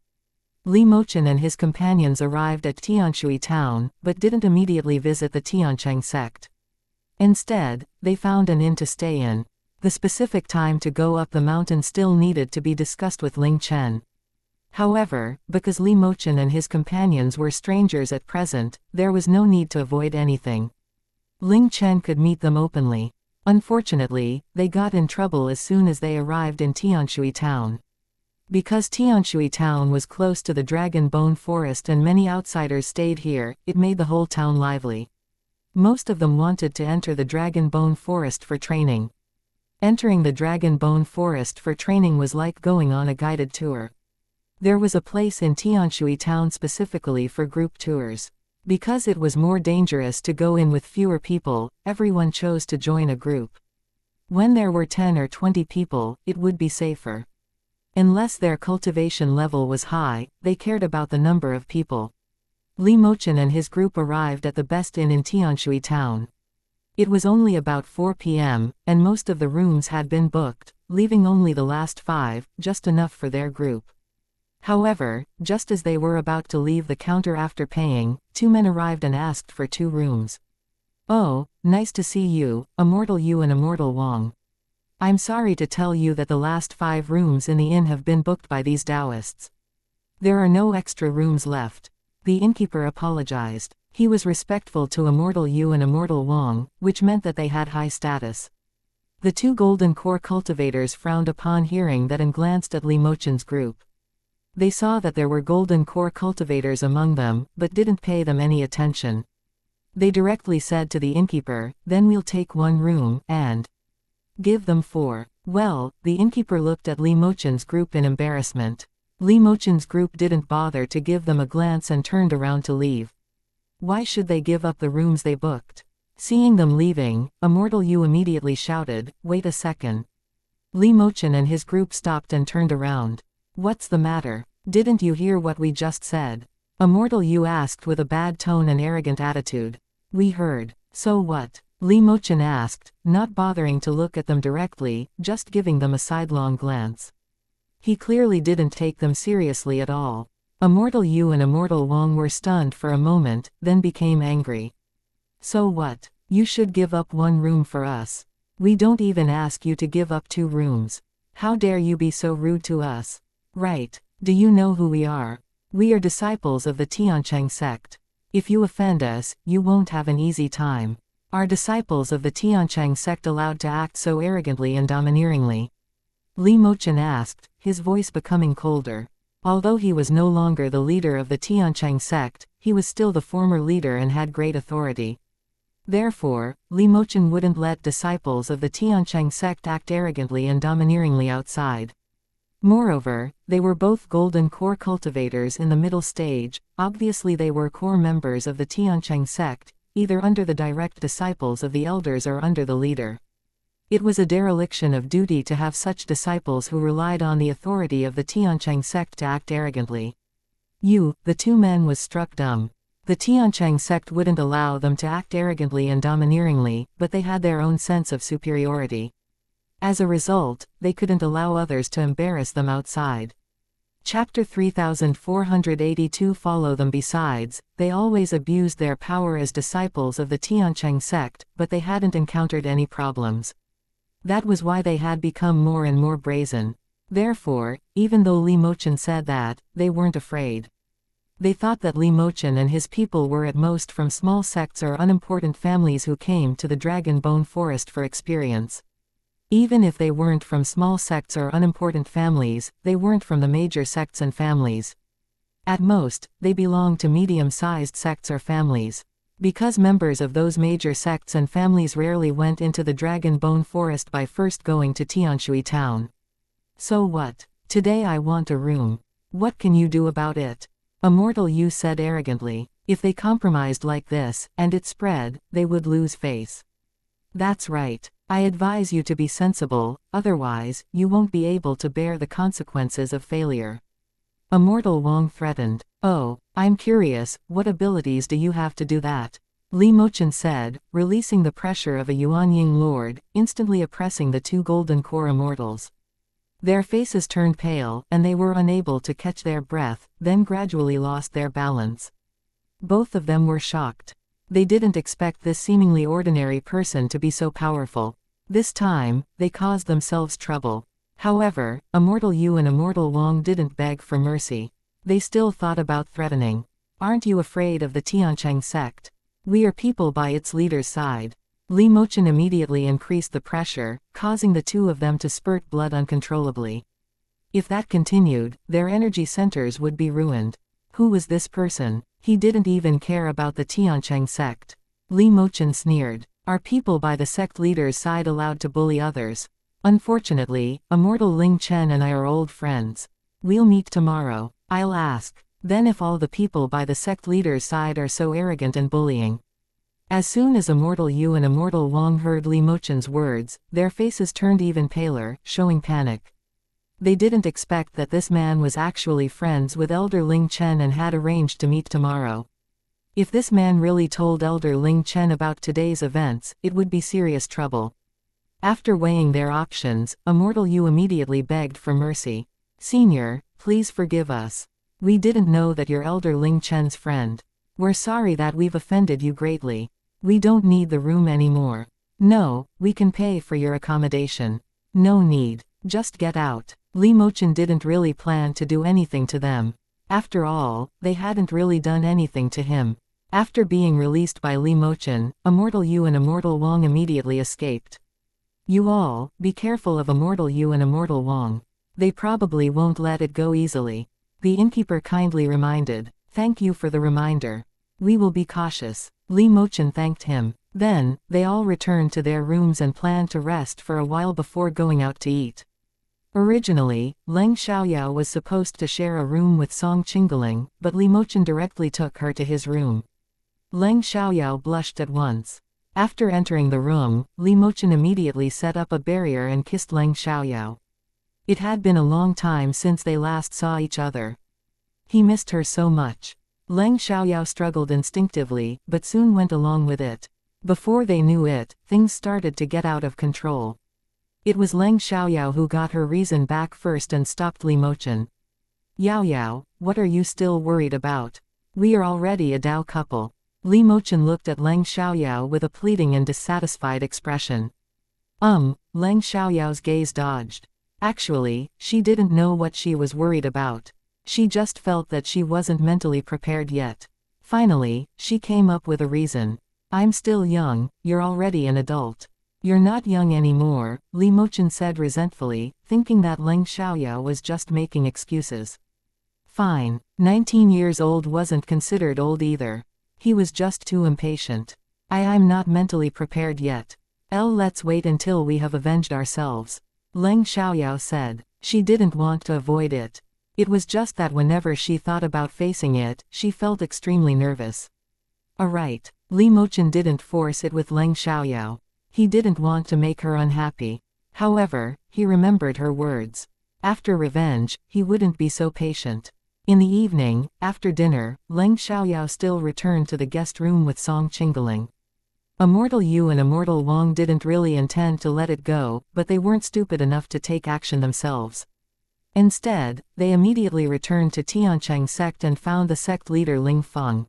Li Mochen and his companions arrived at Tianshui town, but didn't immediately visit the Tiancheng sect. Instead, they found an inn to stay in. The specific time to go up the mountain still needed to be discussed with Ling Chen. However, because Li Mochen and his companions were strangers at present, there was no need to avoid anything. Ling Chen could meet them openly. Unfortunately, they got in trouble as soon as they arrived in Tianshui town. Because Tianshui town was close to the Dragon Bone Forest and many outsiders stayed here, it made the whole town lively. Most of them wanted to enter the Dragon Bone Forest for training. Entering the Dragon Bone Forest for training was like going on a guided tour. There was a place in Tianshui town specifically for group tours. Because it was more dangerous to go in with fewer people, everyone chose to join a group. When there were 10 or 20 people, it would be safer. Unless their cultivation level was high, they cared about the number of people. Li Mochen and his group arrived at the best inn in Tianshui town. It was only about 4 p.m., and most of the rooms had been booked, leaving only the last 5, just enough for their group. However, just as they were about to leave the counter after paying, 2 men arrived and asked for 2 rooms. "Oh, nice to see you, Immortal Yu and Immortal Wang. I'm sorry to tell you that the last 5 rooms in the inn have been booked by these Taoists. There are no extra rooms left." The innkeeper apologized. He was respectful to Immortal Yu and Immortal Wang, which meant that they had high status. The 2 golden core cultivators frowned upon hearing that and glanced at Li Mochen's group. They saw that there were golden core cultivators among them, but didn't pay them any attention. They directly said to the innkeeper, "Then we'll take 1 room, and give them 4. Well, the innkeeper looked at Li Mochen's group in embarrassment. Li Mochen's group didn't bother to give them a glance and turned around to leave. Why should they give up the rooms they booked? Seeing them leaving, Immortal Yu immediately shouted, "Wait a second." Li Mochen and his group stopped and turned around. "What's the matter? Didn't you hear what we just said?" Immortal Yu asked with a bad tone and arrogant attitude. "We heard. So what?" Li Mochen asked, not bothering to look at them directly, just giving them a sidelong glance. He clearly didn't take them seriously at all. Immortal Yu and Immortal Wang were stunned for a moment, then became angry. "So what? You should give up 1 room for us. We don't even ask you to give up 2 rooms. How dare you be so rude to us? Right. Do you know who we are? We are disciples of the Xianxia sect. If you offend us, you won't have an easy time. Are disciples of the Xianxia sect allowed to act so arrogantly and domineeringly?" Li Mochen asked, his voice becoming colder. Although he was no longer the leader of the Xianxia sect, he was still the former leader and had great authority. Therefore, Li Mochen wouldn't let disciples of the Xianxia sect act arrogantly and domineeringly outside. Moreover, they were both golden core cultivators in the middle stage. Obviously they were core members of the Xianxia sect, either under the direct disciples of the elders or under the leader. It was a dereliction of duty to have such disciples who relied on the authority of the Xianxia sect to act arrogantly. The 2 men was struck dumb. The Xianxia sect wouldn't allow them to act arrogantly and domineeringly, but they had their own sense of superiority. As a result, they couldn't allow others to embarrass them outside. Chapter 3482 Follow them. Besides, they always abused their power as disciples of the Xianxia sect, but they hadn't encountered any problems. That was why they had become more and more brazen. Therefore, even though Li Mochen said that, they weren't afraid. They thought that Li Mochen and his people were at most from small sects or unimportant families who came to the Dragon Bone Forest for experience. Even if they weren't from small sects or unimportant families, they weren't from the major sects and families. At most, they belonged to medium-sized sects or families. Because members of those major sects and families rarely went into the Dragon Bone Forest by first going to Tianshui town. "So what? Today I want a room. What can you do about it?" Immortal Yu said arrogantly. If they compromised like this, and it spread, they would lose face. "That's right. I advise you to be sensible, otherwise, you won't be able to bear the consequences of failure." Immortal Wang threatened. "Oh, I'm curious, what abilities do you have to do that?" Li Mochen said, releasing the pressure of a Yuanying lord, instantly oppressing the 2 golden core immortals. Their faces turned pale, and they were unable to catch their breath, then gradually lost their balance. Both of them were shocked. They didn't expect this seemingly ordinary person to be so powerful. This time, they caused themselves trouble. However, Immortal Yu and Immortal Wang didn't beg for mercy. They still thought about threatening. "Aren't you afraid of the Xianxia sect? We are people by its leader's side." Li Mochen immediately increased the pressure, causing the 2 of them to spurt blood uncontrollably. If that continued, their energy centers would be ruined. Who was this person? He didn't even care about the Xianxia sect. Li Mochen sneered. "Are people by the sect leader's side allowed to bully others? Unfortunately, Immortal Ling Chen and I are old friends. We'll meet tomorrow. I'll ask. Then if all the people by the sect leader's side are so arrogant and bullying." As soon as Immortal Yu and Immortal Wang heard Li Mochen's words, their faces turned even paler, showing panic. They didn't expect that this man was actually friends with Elder Ling Chen and had arranged to meet tomorrow. If this man really told Elder Ling Chen about today's events, it would be serious trouble. After weighing their options, Immortal Yu immediately begged for mercy. "Senior, please forgive us. We didn't know that you're elder Ling Chen's friend. We're sorry that we've offended you greatly. We don't need the room anymore. No, we can pay for your accommodation. No need. Just get out. Li Mochen didn't really plan to do anything to them. After all, they hadn't really done anything to him. After being released by Li Mochen, Immortal Yu and Immortal Wang immediately escaped. You all, be careful of Immortal Yu and Immortal Wang. They probably won't let it go easily. The innkeeper kindly reminded. Thank you for the reminder. We will be cautious. Li Mochen thanked him. Then, they all returned to their rooms and planned to rest for a while before going out to eat. Originally, Leng Xiaoyao was supposed to share a room with Song Qingling, but Li Mochen directly took her to his room. Leng Xiaoyao blushed at once. After entering the room, Li Mochen immediately set up a barrier and kissed Leng Xiaoyao. It had been a long time since they last saw each other. He missed her so much. Leng Xiaoyao struggled instinctively, but soon went along with it. Before they knew it, things started to get out of control. It was Leng Xiaoyao who got her reason back first and stopped Li Mochen. Yao Yao, what are you still worried about? We are already a Dao couple. Li Mochen looked at Leng Xiaoyao with a pleading and dissatisfied expression. Leng Xiaoyao's gaze dodged. Actually, she didn't know what she was worried about. She just felt that she wasn't mentally prepared yet. Finally, she came up with a reason. I'm still young, you're already an adult. You're not young anymore, Li Mochen said resentfully, thinking that Leng Xiaoyao was just making excuses. Fine. 19 years old wasn't considered old either. He was just too impatient. I'm not mentally prepared yet. Let's wait until we have avenged ourselves. Leng Xiaoyao said. She didn't want to avoid it. It was just that whenever she thought about facing it, she felt extremely nervous. Alright. Li Mochen didn't force it with Leng Xiaoyao. He didn't want to make her unhappy. However, he remembered her words. After revenge, he wouldn't be so patient. In the evening, after dinner, Leng Xiaoyao still returned to the guest room with Song Qingling. Immortal Yu and Immortal Wang didn't really intend to let it go, but they weren't stupid enough to take action themselves. Instead, they immediately returned to Tiancheng sect and found the sect leader Ling Feng.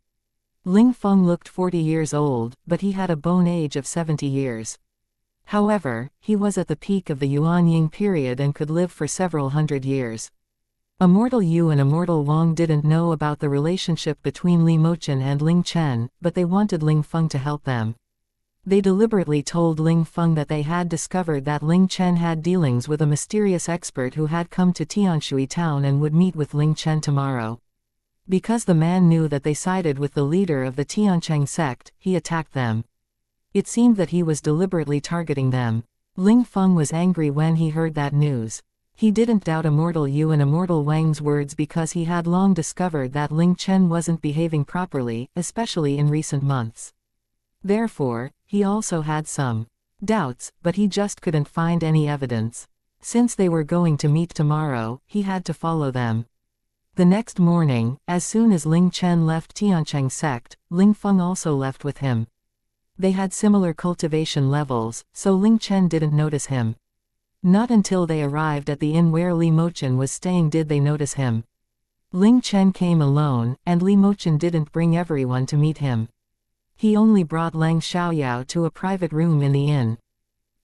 Ling Feng looked 40 years old, but he had a bone age of 70 years. However, he was at the peak of the Yuanying period and could live for several hundred years. Immortal Yu and Immortal Wang didn't know about the relationship between Li Mochen and Ling Chen, but they wanted Ling Feng to help them. They deliberately told Ling Feng that they had discovered that Ling Chen had dealings with a mysterious expert who had come to Tianshui town and would meet with Ling Chen tomorrow. Because the man knew that they sided with the leader of the Tiancheng sect, he attacked them. It seemed that he was deliberately targeting them. Ling Feng was angry when he heard that news. He didn't doubt Immortal Yu and Immortal Wang's words because he had long discovered that Ling Chen wasn't behaving properly, especially in recent months. Therefore, he also had some doubts, but he just couldn't find any evidence. Since they were going to meet tomorrow, he had to follow them. The next morning, as soon as Ling Chen left Tiancheng sect, Ling Feng also left with him. They had similar cultivation levels, so Ling Chen didn't notice him. Not until they arrived at the inn where Li Mochen was staying did they notice him. Ling Chen came alone, and Li Mochen didn't bring everyone to meet him. He only brought Leng Xiaoyao to a private room in the inn.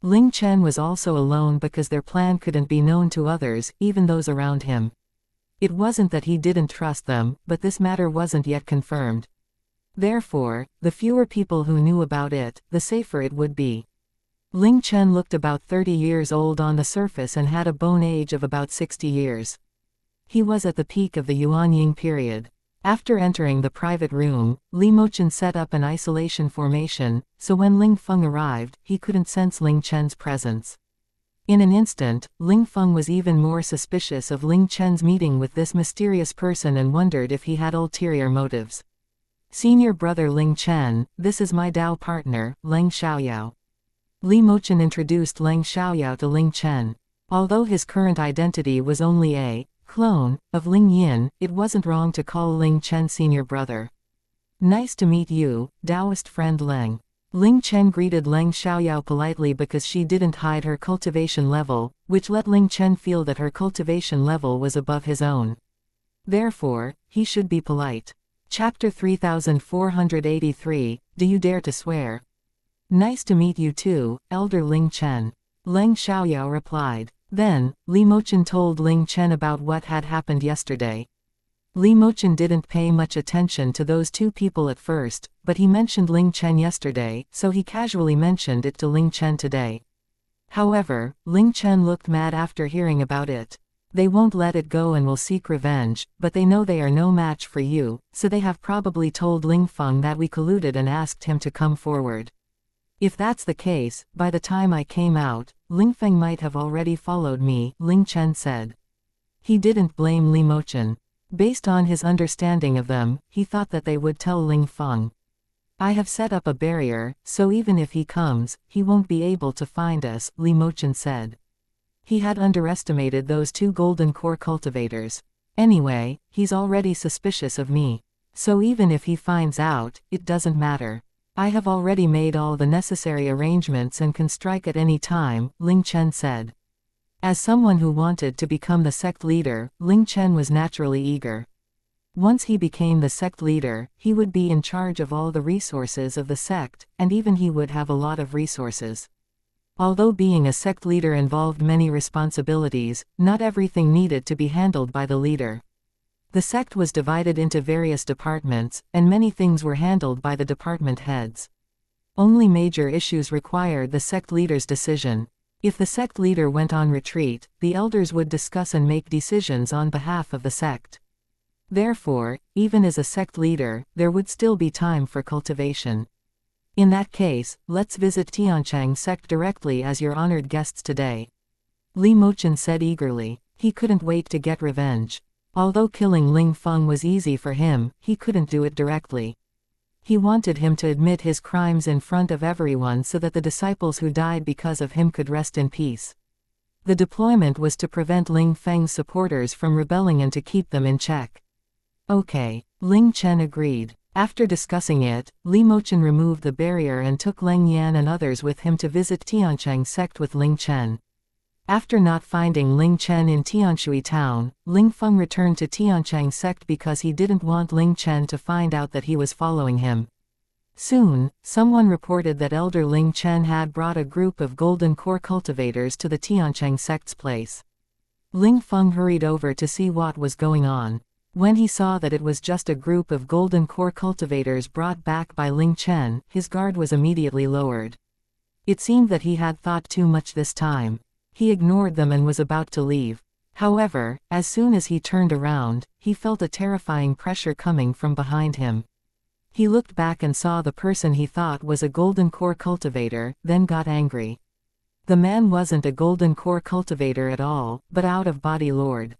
Ling Chen was also alone because their plan couldn't be known to others, even those around him. It wasn't that he didn't trust them, but this matter wasn't yet confirmed. Therefore, the fewer people who knew about it, the safer it would be. Ling Chen looked about 30 years old on the surface and had a bone age of about 60 years. He was at the peak of the Yuanying period. After entering the private room, Li Mochen set up an isolation formation, so when Ling Feng arrived, he couldn't sense Ling Chen's presence. In an instant, Ling Feng was even more suspicious of Ling Chen's meeting with this mysterious person and wondered if he had ulterior motives. Senior brother Ling Chen, this is my Dao partner, Leng Xiaoyao. Li Mochen introduced Leng Xiaoyao to Ling Chen. Although his current identity was only a clone of Ling Yin, it wasn't wrong to call Ling Chen senior brother. Nice to meet you, Taoist friend Leng. Ling Chen greeted Leng Xiaoyao politely because she didn't hide her cultivation level, which let Ling Chen feel that her cultivation level was above his own. Therefore, he should be polite. Chapter 3483, Do You Dare to Swear? Nice to meet you too, Elder Ling Chen. Leng Xiaoyao replied. Then, Li Mochen told Ling Chen about what had happened yesterday. Li Mochen didn't pay much attention to those two people at first, but he mentioned Ling Chen yesterday, so he casually mentioned it to Ling Chen today. However, Ling Chen looked mad after hearing about it. They won't let it go and will seek revenge, but they know they are no match for you, so they have probably told Ling Feng that we colluded and asked him to come forward. If that's the case, by the time I came out, Ling Feng might have already followed me, Ling Chen said. He didn't blame Li Mochen. Based on his understanding of them, he thought that they would tell Ling Feng. I have set up a barrier, so even if he comes, he won't be able to find us, Li Mochen said. He had underestimated those two golden core cultivators. Anyway, he's already suspicious of me. So even if he finds out, it doesn't matter. I have already made all the necessary arrangements and can strike at any time, Ling Chen said. As someone who wanted to become the sect leader, Ling Chen was naturally eager. Once he became the sect leader, he would be in charge of all the resources of the sect, and even he would have a lot of resources. Although being a sect leader involved many responsibilities, not everything needed to be handled by the leader. The sect was divided into various departments, and many things were handled by the department heads. Only major issues required the sect leader's decision. If the sect leader went on retreat, the elders would discuss and make decisions on behalf of the sect. Therefore, even as a sect leader, there would still be time for cultivation. In that case, let's visit Tianchang sect directly as your honored guests today. Li Mochen said eagerly. He couldn't wait to get revenge. Although killing Ling Feng was easy for him, he couldn't do it directly. He wanted him to admit his crimes in front of everyone so that the disciples who died because of him could rest in peace. The deployment was to prevent Ling Feng's supporters from rebelling and to keep them in check. Okay, Ling Chen agreed. After discussing it, Li Mochen removed the barrier and took Leng Yan and others with him to visit Tianchang sect with Ling Chen. After not finding Ling Chen in Tianshui town, Ling Feng returned to Tianchang sect because he didn't want Ling Chen to find out that he was following him. Soon, someone reported that Elder Ling Chen had brought a group of golden core cultivators to the Tianchang sect's place. Ling Feng hurried over to see what was going on. When he saw that it was just a group of golden core cultivators brought back by Ling Chen, his guard was immediately lowered. It seemed that he had thought too much this time. He ignored them and was about to leave. However, as soon as he turned around, he felt a terrifying pressure coming from behind him. He looked back and saw the person he thought was a golden core cultivator, then got angry. The man wasn't a golden core cultivator at all, but out-of-body lord.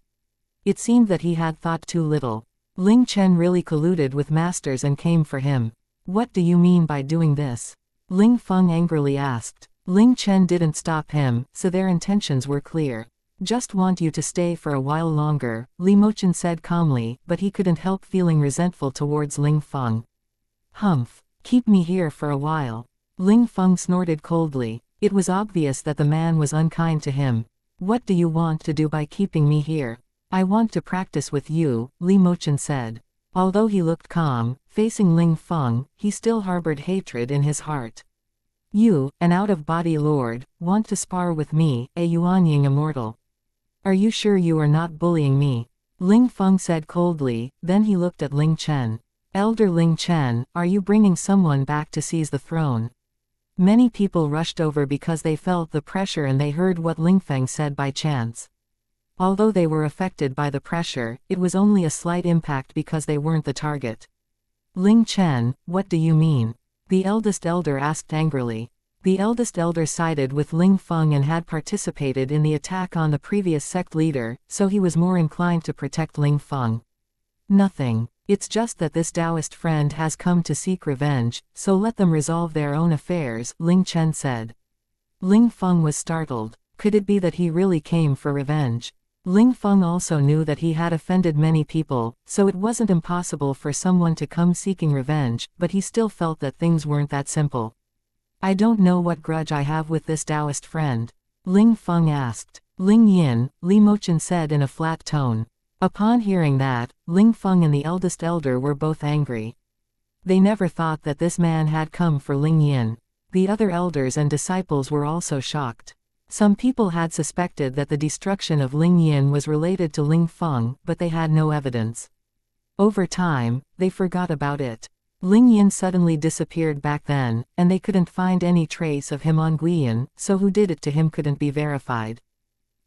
It seemed that he had thought too little. Ling Chen really colluded with masters and came for him. What do you mean by doing this? Ling Feng angrily asked. Ling Chen didn't stop him, so their intentions were clear. Just want you to stay for a while longer, Li Mochen said calmly, but he couldn't help feeling resentful towards Ling Feng. Humph. Keep me here for a while. Ling Feng snorted coldly. It was obvious that the man was unkind to him. What do you want to do by keeping me here? I want to practice with you, Li Mochen said. Although he looked calm, facing Ling Feng, he still harbored hatred in his heart. You, an out-of-body lord, want to spar with me, a Yuanying immortal. Are you sure you are not bullying me? Ling Feng said coldly, then he looked at Ling Chen. Elder Ling Chen, are you bringing someone back to seize the throne? Many people rushed over because they felt the pressure and they heard what Ling Feng said by chance. Although they were affected by the pressure, it was only a slight impact because they weren't the target. Ling Chen, what do you mean? The eldest elder asked angrily. The eldest elder sided with Ling Feng and had participated in the attack on the previous sect leader, so he was more inclined to protect Ling Feng. Nothing. It's just that this Taoist friend has come to seek revenge, so let them resolve their own affairs, Ling Chen said. Ling Feng was startled. Could it be that he really came for revenge? Ling Feng also knew that he had offended many people, so it wasn't impossible for someone to come seeking revenge, but he still felt that things weren't that simple. I don't know what grudge I have with this Taoist friend. Ling Feng asked. Ling Yin, Li Mochen said in a flat tone. Upon hearing that, Ling Feng and the eldest elder were both angry. They never thought that this man had come for Ling Yin. The other elders and disciples were also shocked. Some people had suspected that the destruction of Ling Yin was related to Ling Feng, but they had no evidence. Over time, they forgot about it. Ling Yin suddenly disappeared back then, and they couldn't find any trace of him on Guiyan, so who did it to him couldn't be verified.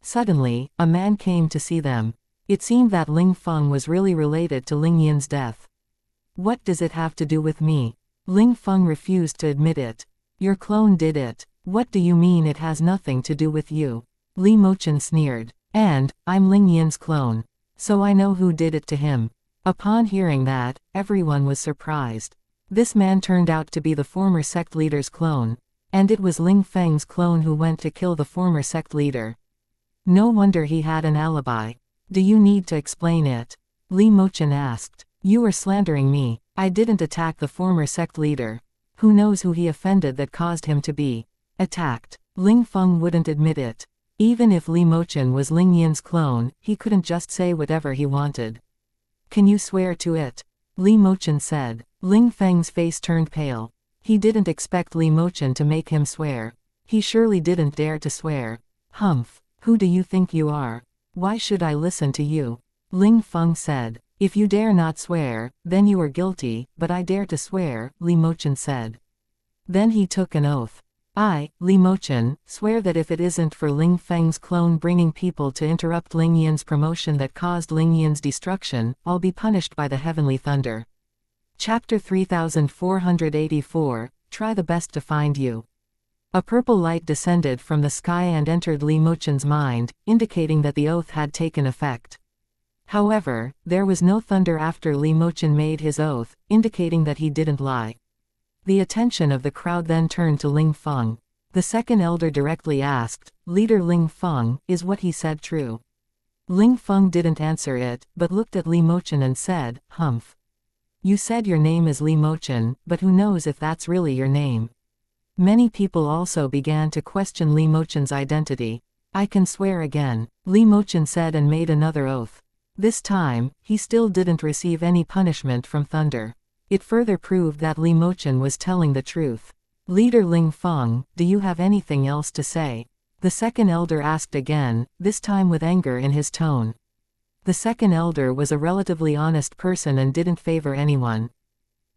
Suddenly, a man came to see them. It seemed that Ling Feng was really related to Ling Yin's death. What does it have to do with me? Ling Feng refused to admit it. Your clone did it. What do you mean it has nothing to do with you? Li Mochen sneered. And, I'm Ling Yin's clone. So I know who did it to him. Upon hearing that, everyone was surprised. This man turned out to be the former sect leader's clone. And it was Ling Feng's clone who went to kill the former sect leader. No wonder he had an alibi. Do you need to explain it? Li Mochen asked. You are slandering me. I didn't attack the former sect leader. Who knows who he offended that caused him to be attacked? Ling Feng wouldn't admit it. Even if Li Mochen was Ling Yin's clone, he couldn't just say whatever he wanted. Can you swear to it? Li Mochen said. Ling Feng's face turned pale. He didn't expect Li Mochen to make him swear. He surely didn't dare to swear. Humph. Who do you think you are? Why should I listen to you? Ling Feng said. If you dare not swear, then you are guilty, but I dare to swear, Li Mochen said. Then he took an oath. I, Li Mochen, swear that if it isn't for Ling Feng's clone bringing people to interrupt Ling Yin's promotion that caused Ling Yin's destruction, I'll be punished by the heavenly thunder. Chapter 3484, Try the best to find you. A purple light descended from the sky and entered Li Mochen's mind, indicating that the oath had taken effect. However, there was no thunder after Li Mochen made his oath, indicating that he didn't lie. The attention of the crowd then turned to Ling Feng. The second elder directly asked, Leader Ling Feng, is what he said true? Ling Feng didn't answer it, but looked at Li Mochen and said, Humph. You said your name is Li Mochen, but who knows if that's really your name? Many people also began to question Li Mochen's identity. I can swear again, Li Mochen said and made another oath. This time, he still didn't receive any punishment from thunder. It further proved that Li Mochen was telling the truth. Leader Ling Feng, do you have anything else to say? The second elder asked again, this time with anger in his tone. The second elder was a relatively honest person and didn't favor anyone.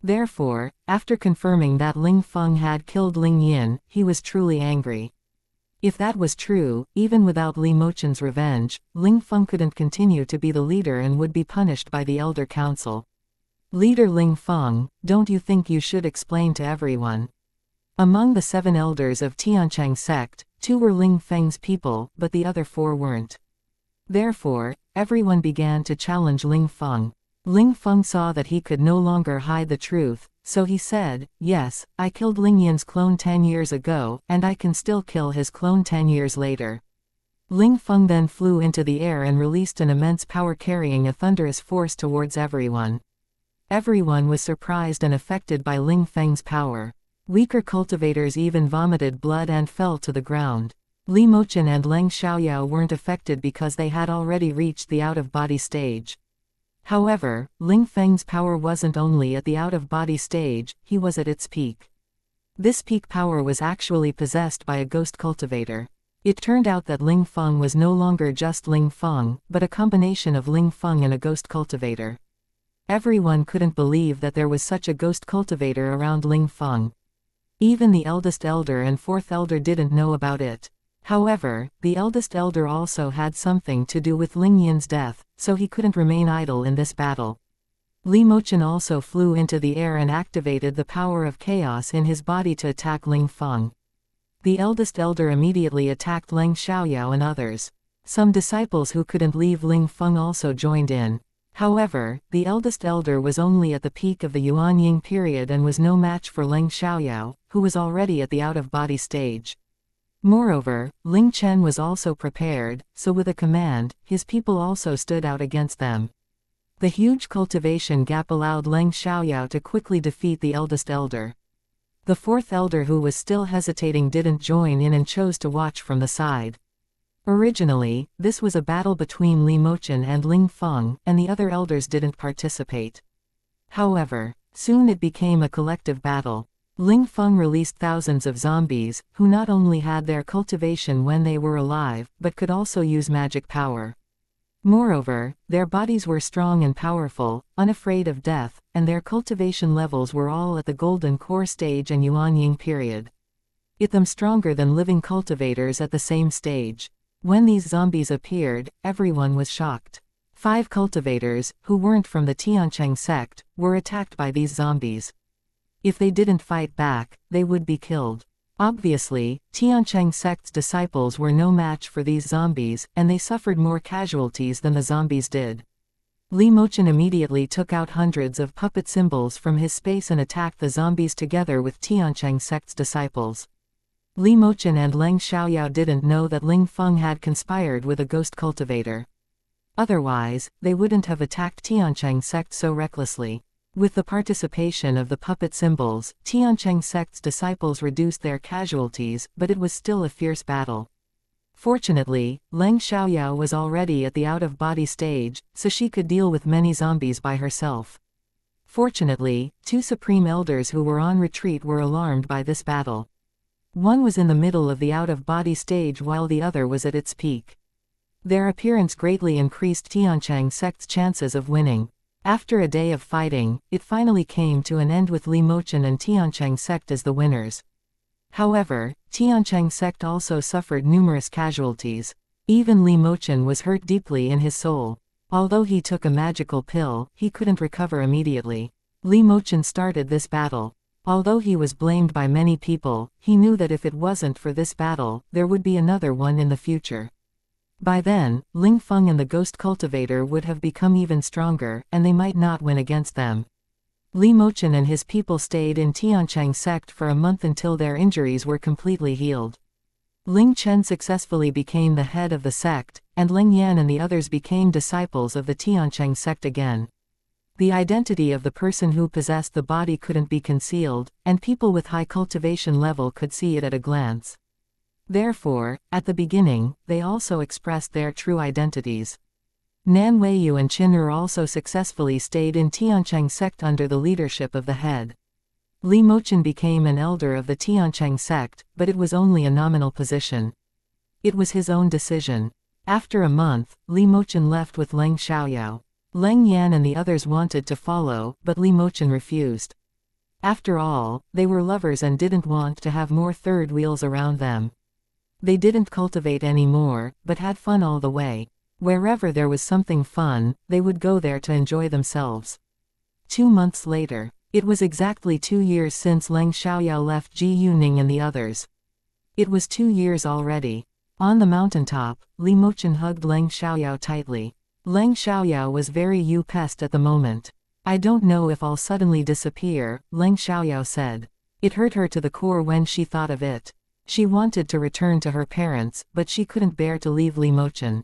Therefore, after confirming that Ling Feng had killed Ling Yin, he was truly angry. If that was true, even without Li Mochen's revenge, Ling Feng couldn't continue to be the leader and would be punished by the Elder Council. Leader Ling Feng, don't you think you should explain to everyone? Among the 7 elders of Tiancheng sect, 2 were Ling Feng's people, but the other 4 weren't. Therefore, everyone began to challenge Ling Feng. Ling Feng saw that he could no longer hide the truth, so he said, yes, I killed Ling Yin's clone 10 years ago, and I can still kill his clone 10 years later. Ling Feng then flew into the air and released an immense power carrying a thunderous force towards everyone. Everyone was surprised and affected by Ling Feng's power. Weaker cultivators even vomited blood and fell to the ground. Li Mochen and Leng Xiaoyao weren't affected because they had already reached the out-of-body stage. However, Ling Feng's power wasn't only at the out-of-body stage, he was at its peak. This peak power was actually possessed by a ghost cultivator. It turned out that Ling Feng was no longer just Ling Feng, but a combination of Ling Feng and a ghost cultivator. Everyone couldn't believe that there was such a ghost cultivator around Ling Feng. Even the eldest elder and 4th elder didn't know about it. However, the eldest elder also had something to do with Ling Yin's death, so he couldn't remain idle in this battle. Li Mochen also flew into the air and activated the power of chaos in his body to attack Ling Feng. The eldest elder immediately attacked Leng Xiaoyao and others. Some disciples who couldn't leave Ling Feng also joined in. However, the eldest elder was only at the peak of the Yuanying period and was no match for Leng Xiaoyao, who was already at the out-of-body stage. Moreover, Ling Chen was also prepared, so with a command, his people also stood out against them. The huge cultivation gap allowed Leng Xiaoyao to quickly defeat the eldest elder. The fourth elder, who was still hesitating, didn't join in and chose to watch from the side. Originally, this was a battle between Li Mochen and Ling Feng, and the other elders didn't participate. However, soon it became a collective battle. Ling Feng released thousands of zombies, who not only had their cultivation when they were alive, but could also use magic power. Moreover, their bodies were strong and powerful, unafraid of death, and their cultivation levels were all at the golden core stage and yuanying period. It them stronger than living cultivators at the same stage. When these zombies appeared, everyone was shocked. 5 cultivators, who weren't from the Xianxia sect, were attacked by these zombies. If they didn't fight back, they would be killed. Obviously, Xianxia sect's disciples were no match for these zombies, and they suffered more casualties than the zombies did. Li Mochen immediately took out hundreds of puppet symbols from his space and attacked the zombies together with Xianxia sect's disciples. Li Mochen and Leng Xiaoyao didn't know that Ling Feng had conspired with a ghost cultivator. Otherwise, they wouldn't have attacked Xianxia sect so recklessly. With the participation of the puppet symbols, Xianxia sect's disciples reduced their casualties, but it was still a fierce battle. Fortunately, Leng Xiaoyao was already at the out-of-body stage, so she could deal with many zombies by herself. Fortunately, 2 supreme elders who were on retreat were alarmed by this battle. One was in the middle of the out-of-body stage while the other was at its peak. Their appearance greatly increased Xianxia sect's chances of winning. After a day of fighting, it finally came to an end with Li Mochen and Xianxia sect as the winners. However, Xianxia sect also suffered numerous casualties. Even Li Mochen was hurt deeply in his soul. Although he took a magical pill, he couldn't recover immediately. Li Mochen started this battle. Although he was blamed by many people, he knew that if it wasn't for this battle, there would be another one in the future. By then, Ling Feng and the ghost cultivator would have become even stronger, and they might not win against them. Li Mochen and his people stayed in Xianxia sect for a month until their injuries were completely healed. Ling Chen successfully became the head of the sect, and Ling Yan and the others became disciples of the Xianxia sect again. The identity of the person who possessed the body couldn't be concealed, and people with high cultivation level could see it at a glance. Therefore, at the beginning, they also expressed their true identities. Nan Weiyu and Qin'er also successfully stayed in Xianxia sect under the leadership of the head. Li Mochen became an elder of the Xianxia sect, but it was only a nominal position. It was his own decision. After a month, Li Mochen left with Leng Xiaoyao. Leng Yan and the others wanted to follow, but Li Mochen refused. After all, they were lovers and didn't want to have more third wheels around them. They didn't cultivate anymore, but had fun all the way. Wherever there was something fun, they would go there to enjoy themselves. 2 months later. It was exactly 2 years since Leng Xiaoyao left Ji Yuning and the others. It was 2 years already. On the mountaintop, Li Mochen hugged Leng Xiaoyao tightly. Leng Xiaoyao was very pest at the moment. I don't know if I'll suddenly disappear, Leng Xiaoyao said. It hurt her to the core when she thought of it. She wanted to return to her parents, but she couldn't bear to leave Li Mochen.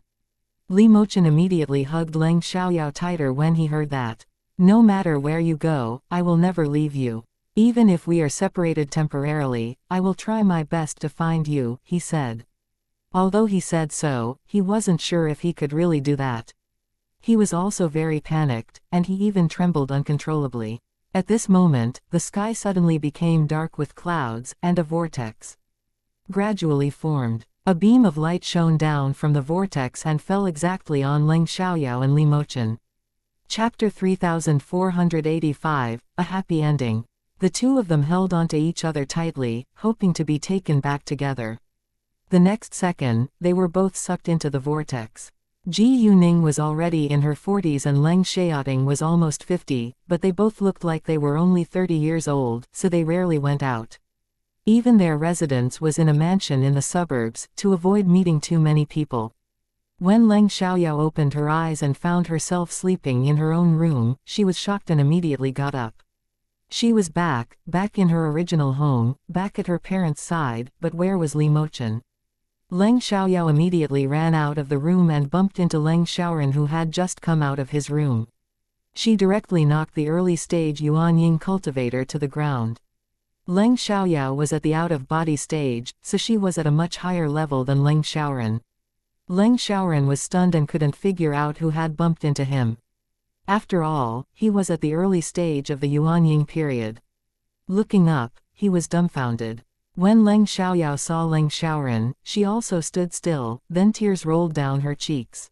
Li Mochen immediately hugged Leng Xiaoyao tighter when he heard that. No matter where you go, I will never leave you. Even if we are separated temporarily, I will try my best to find you, he said. Although he said so, he wasn't sure if he could really do that. He was also very panicked, and he even trembled uncontrollably. At this moment, the sky suddenly became dark with clouds, and a vortex gradually formed. A beam of light shone down from the vortex and fell exactly on Leng Xiaoyao and Li Mochen. Chapter 3485, A Happy Ending. The two of them held onto each other tightly, hoping to be taken back together. The next second, they were both sucked into the vortex. Ji Yuning was already in her 40s and Leng Xiaoting was almost 50, but they both looked like they were only 30 years old, so they rarely went out. Even their residence was in a mansion in the suburbs, to avoid meeting too many people. When Leng Xiaoyao opened her eyes and found herself sleeping in her own room, she was shocked and immediately got up. She was back in her original home, back at her parents' side, but where was Li Mochen? Leng Xiaoyao immediately ran out of the room and bumped into Leng Xiaoran, who had just come out of his room. She directly knocked the early-stage Yuanying cultivator to the ground. Leng Xiaoyao was at the out-of-body stage, so she was at a much higher level than Leng Xiaoran. Leng Xiaoran was stunned and couldn't figure out who had bumped into him. After all, he was at the early stage of the Yuanying period. Looking up, he was dumbfounded. When Leng Xiaoyao saw Leng Xiaoran, she also stood still, then tears rolled down her cheeks.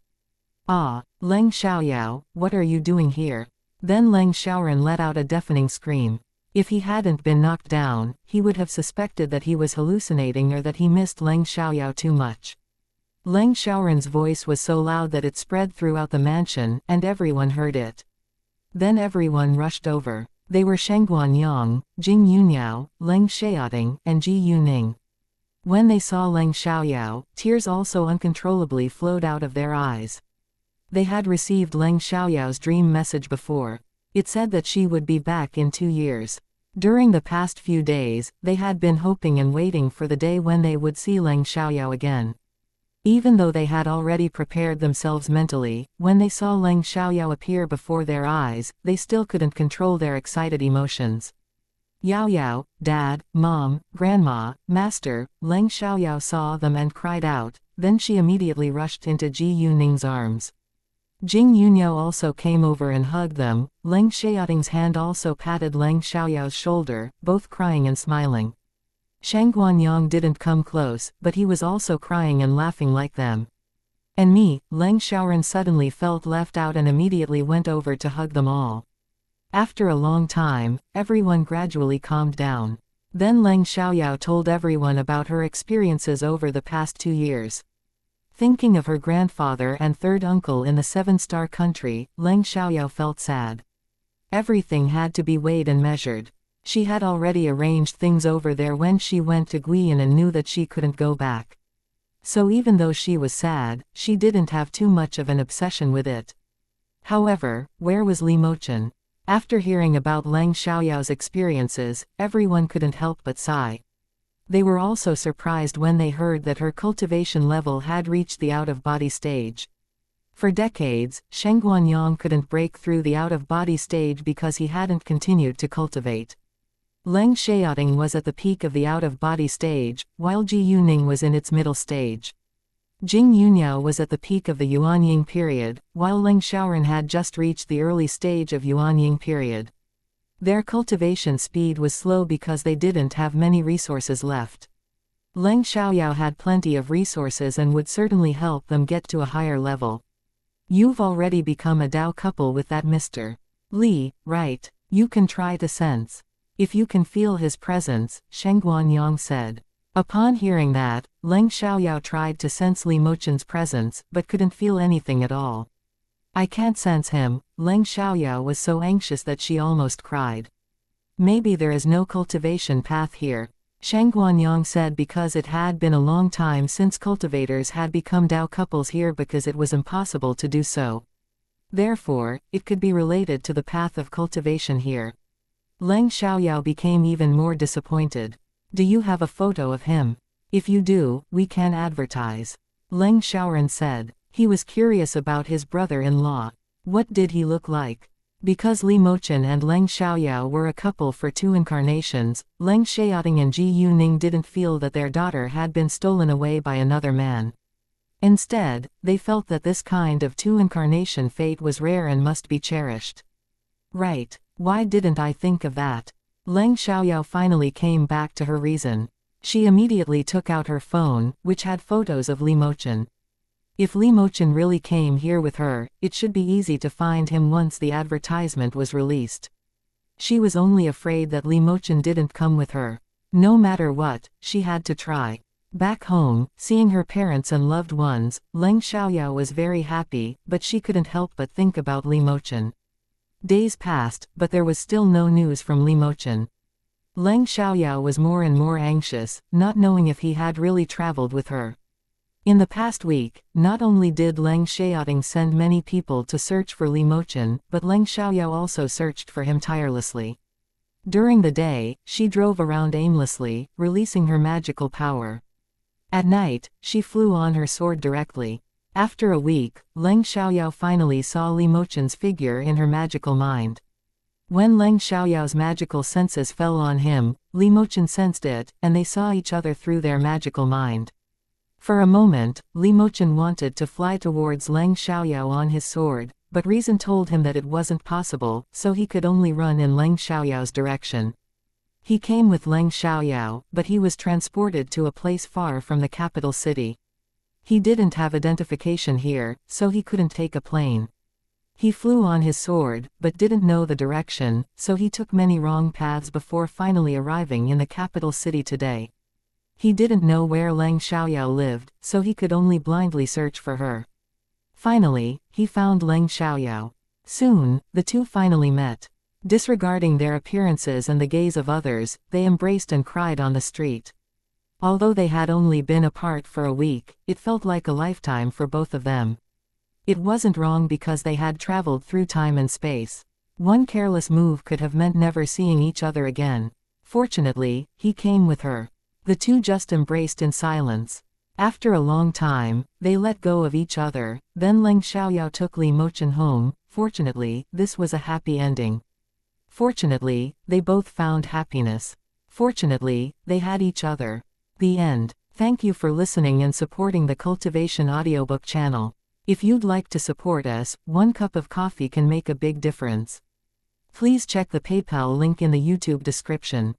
"Ah, Leng Xiaoyao, what are you doing here?" Then Leng Xiaoran let out a deafening scream. If he hadn't been knocked down, he would have suspected that he was hallucinating or that he missed Leng Xiaoyao too much. Leng Xiaoran's voice was so loud that it spread throughout the mansion, and everyone heard it. Then everyone rushed over. They were Shengguan Yang, Jing Yuniao, Leng Xiaoting, and Ji Yuning. When they saw Leng Xiaoyao, tears also uncontrollably flowed out of their eyes. They had received Leng Xiaoyao's dream message before. It said that she would be back in 2 years. During the past few days, they had been hoping and waiting for the day when they would see Leng Xiaoyao again. Even though they had already prepared themselves mentally, when they saw Leng Xiaoyao appear before their eyes, they still couldn't control their excited emotions. "Yao Yao, Dad, Mom, Grandma, Master," Leng Xiaoyao saw them and cried out, then she immediately rushed into Ji Yuning's arms. Jing Yuniao also came over and hugged them. Leng Xiaoting's hand also patted Leng Xiaoyao's shoulder, both crying and smiling. Shengguan Yang didn't come close, but he was also crying and laughing like them. And me, Leng Xiaoran suddenly felt left out and immediately went over to hug them all. After a long time, everyone gradually calmed down. Then Leng Xiaoyao told everyone about her experiences over the past 2 years. Thinking of her grandfather and third uncle in the 7-star country, Leng Xiaoyao felt sad. Everything had to be weighed and measured. She had already arranged things over there when she went to Guiyan and knew that she couldn't go back. So even though she was sad, she didn't have too much of an obsession with it. However, where was Li Mochen? After hearing about Leng Xiaoyao's experiences, everyone couldn't help but sigh. They were also surprised when they heard that her cultivation level had reached the out-of-body stage. For decades, Shengguan Yang couldn't break through the out-of-body stage because he hadn't continued to cultivate. Leng Xiaoting was at the peak of the out-of-body stage, while Ji Yuning was in its middle stage. Jing Yuniao was at the peak of the Yuanying period, while Leng Xiaoran had just reached the early stage of Yuanying period. Their cultivation speed was slow because they didn't have many resources left. Leng Xiaoyao had plenty of resources and would certainly help them get to a higher level. "You've already become a Dao couple with that Mr. Li, right? You can try to sense. If you can feel his presence," Shengguan Yang said. Upon hearing that, Leng Xiaoyao tried to sense Li Mochen's presence, but couldn't feel anything at all. "I can't sense him." Leng Xiaoyao was so anxious that she almost cried. "Maybe there is no cultivation path here," Shengguan Yang said, because it had been a long time since cultivators had become Dao couples here because it was impossible to do so. Therefore, it could be related to the path of cultivation here. Leng Xiaoyao became even more disappointed. "Do you have a photo of him? If you do, we can advertise," Leng Xiaoran said. He was curious about his brother-in-law. What did he look like? Because Li Mochen and Leng Xiaoyao were a couple for 2 incarnations, Leng Xiaoting and Ji Yuning didn't feel that their daughter had been stolen away by another man. Instead, they felt that this kind of 2-incarnation fate was rare and must be cherished. Right. Why didn't I think of that? Leng Xiaoyao finally came back to her reason. She immediately took out her phone, which had photos of Li Mochen. If Li Mochen really came here with her, it should be easy to find him once the advertisement was released. She was only afraid that Li Mochen didn't come with her. No matter what, she had to try. Back home, seeing her parents and loved ones, Leng Xiaoyao was very happy, but she couldn't help but think about Li Mochen. Days passed, but there was still no news from Li Mochen. Leng Xiaoyao was more and more anxious, not knowing if he had really traveled with her. In the past week, not only did Leng Xiaoting send many people to search for Li Mochen, but Leng Xiaoyao also searched for him tirelessly. During the day, she drove around aimlessly, releasing her magical power. At night, she flew on her sword directly. After a week, Leng Xiaoyao finally saw Li Mochen's figure in her magical mind. When Leng Xiaoyao's magical senses fell on him, Li Mochen sensed it, and they saw each other through their magical mind. For a moment, Li Mochen wanted to fly towards Leng Xiaoyao on his sword, but reason told him that it wasn't possible, so he could only run in Leng Xiaoyao's direction. He came with Leng Xiaoyao, but he was transported to a place far from the capital city. He didn't have identification here, so he couldn't take a plane. He flew on his sword, but didn't know the direction, so he took many wrong paths before finally arriving in the capital city today. He didn't know where Leng Xiaoyao lived, so he could only blindly search for her. Finally, he found Leng Xiaoyao. Soon, the two finally met. Disregarding their appearances and the gaze of others, they embraced and cried on the street. Although they had only been apart for a week, it felt like a lifetime for both of them. It wasn't wrong because they had traveled through time and space. One careless move could have meant never seeing each other again. Fortunately, he came with her. The two just embraced in silence. After a long time, they let go of each other, then Leng Xiaoyao took Li Mochen home. Fortunately, this was a happy ending. Fortunately, they both found happiness. Fortunately, they had each other. The end. Thank you for listening and supporting the Cultivation audiobook channel. If you'd like to support us, 1 cup of coffee can make a big difference. Please check the PayPal link in the YouTube description.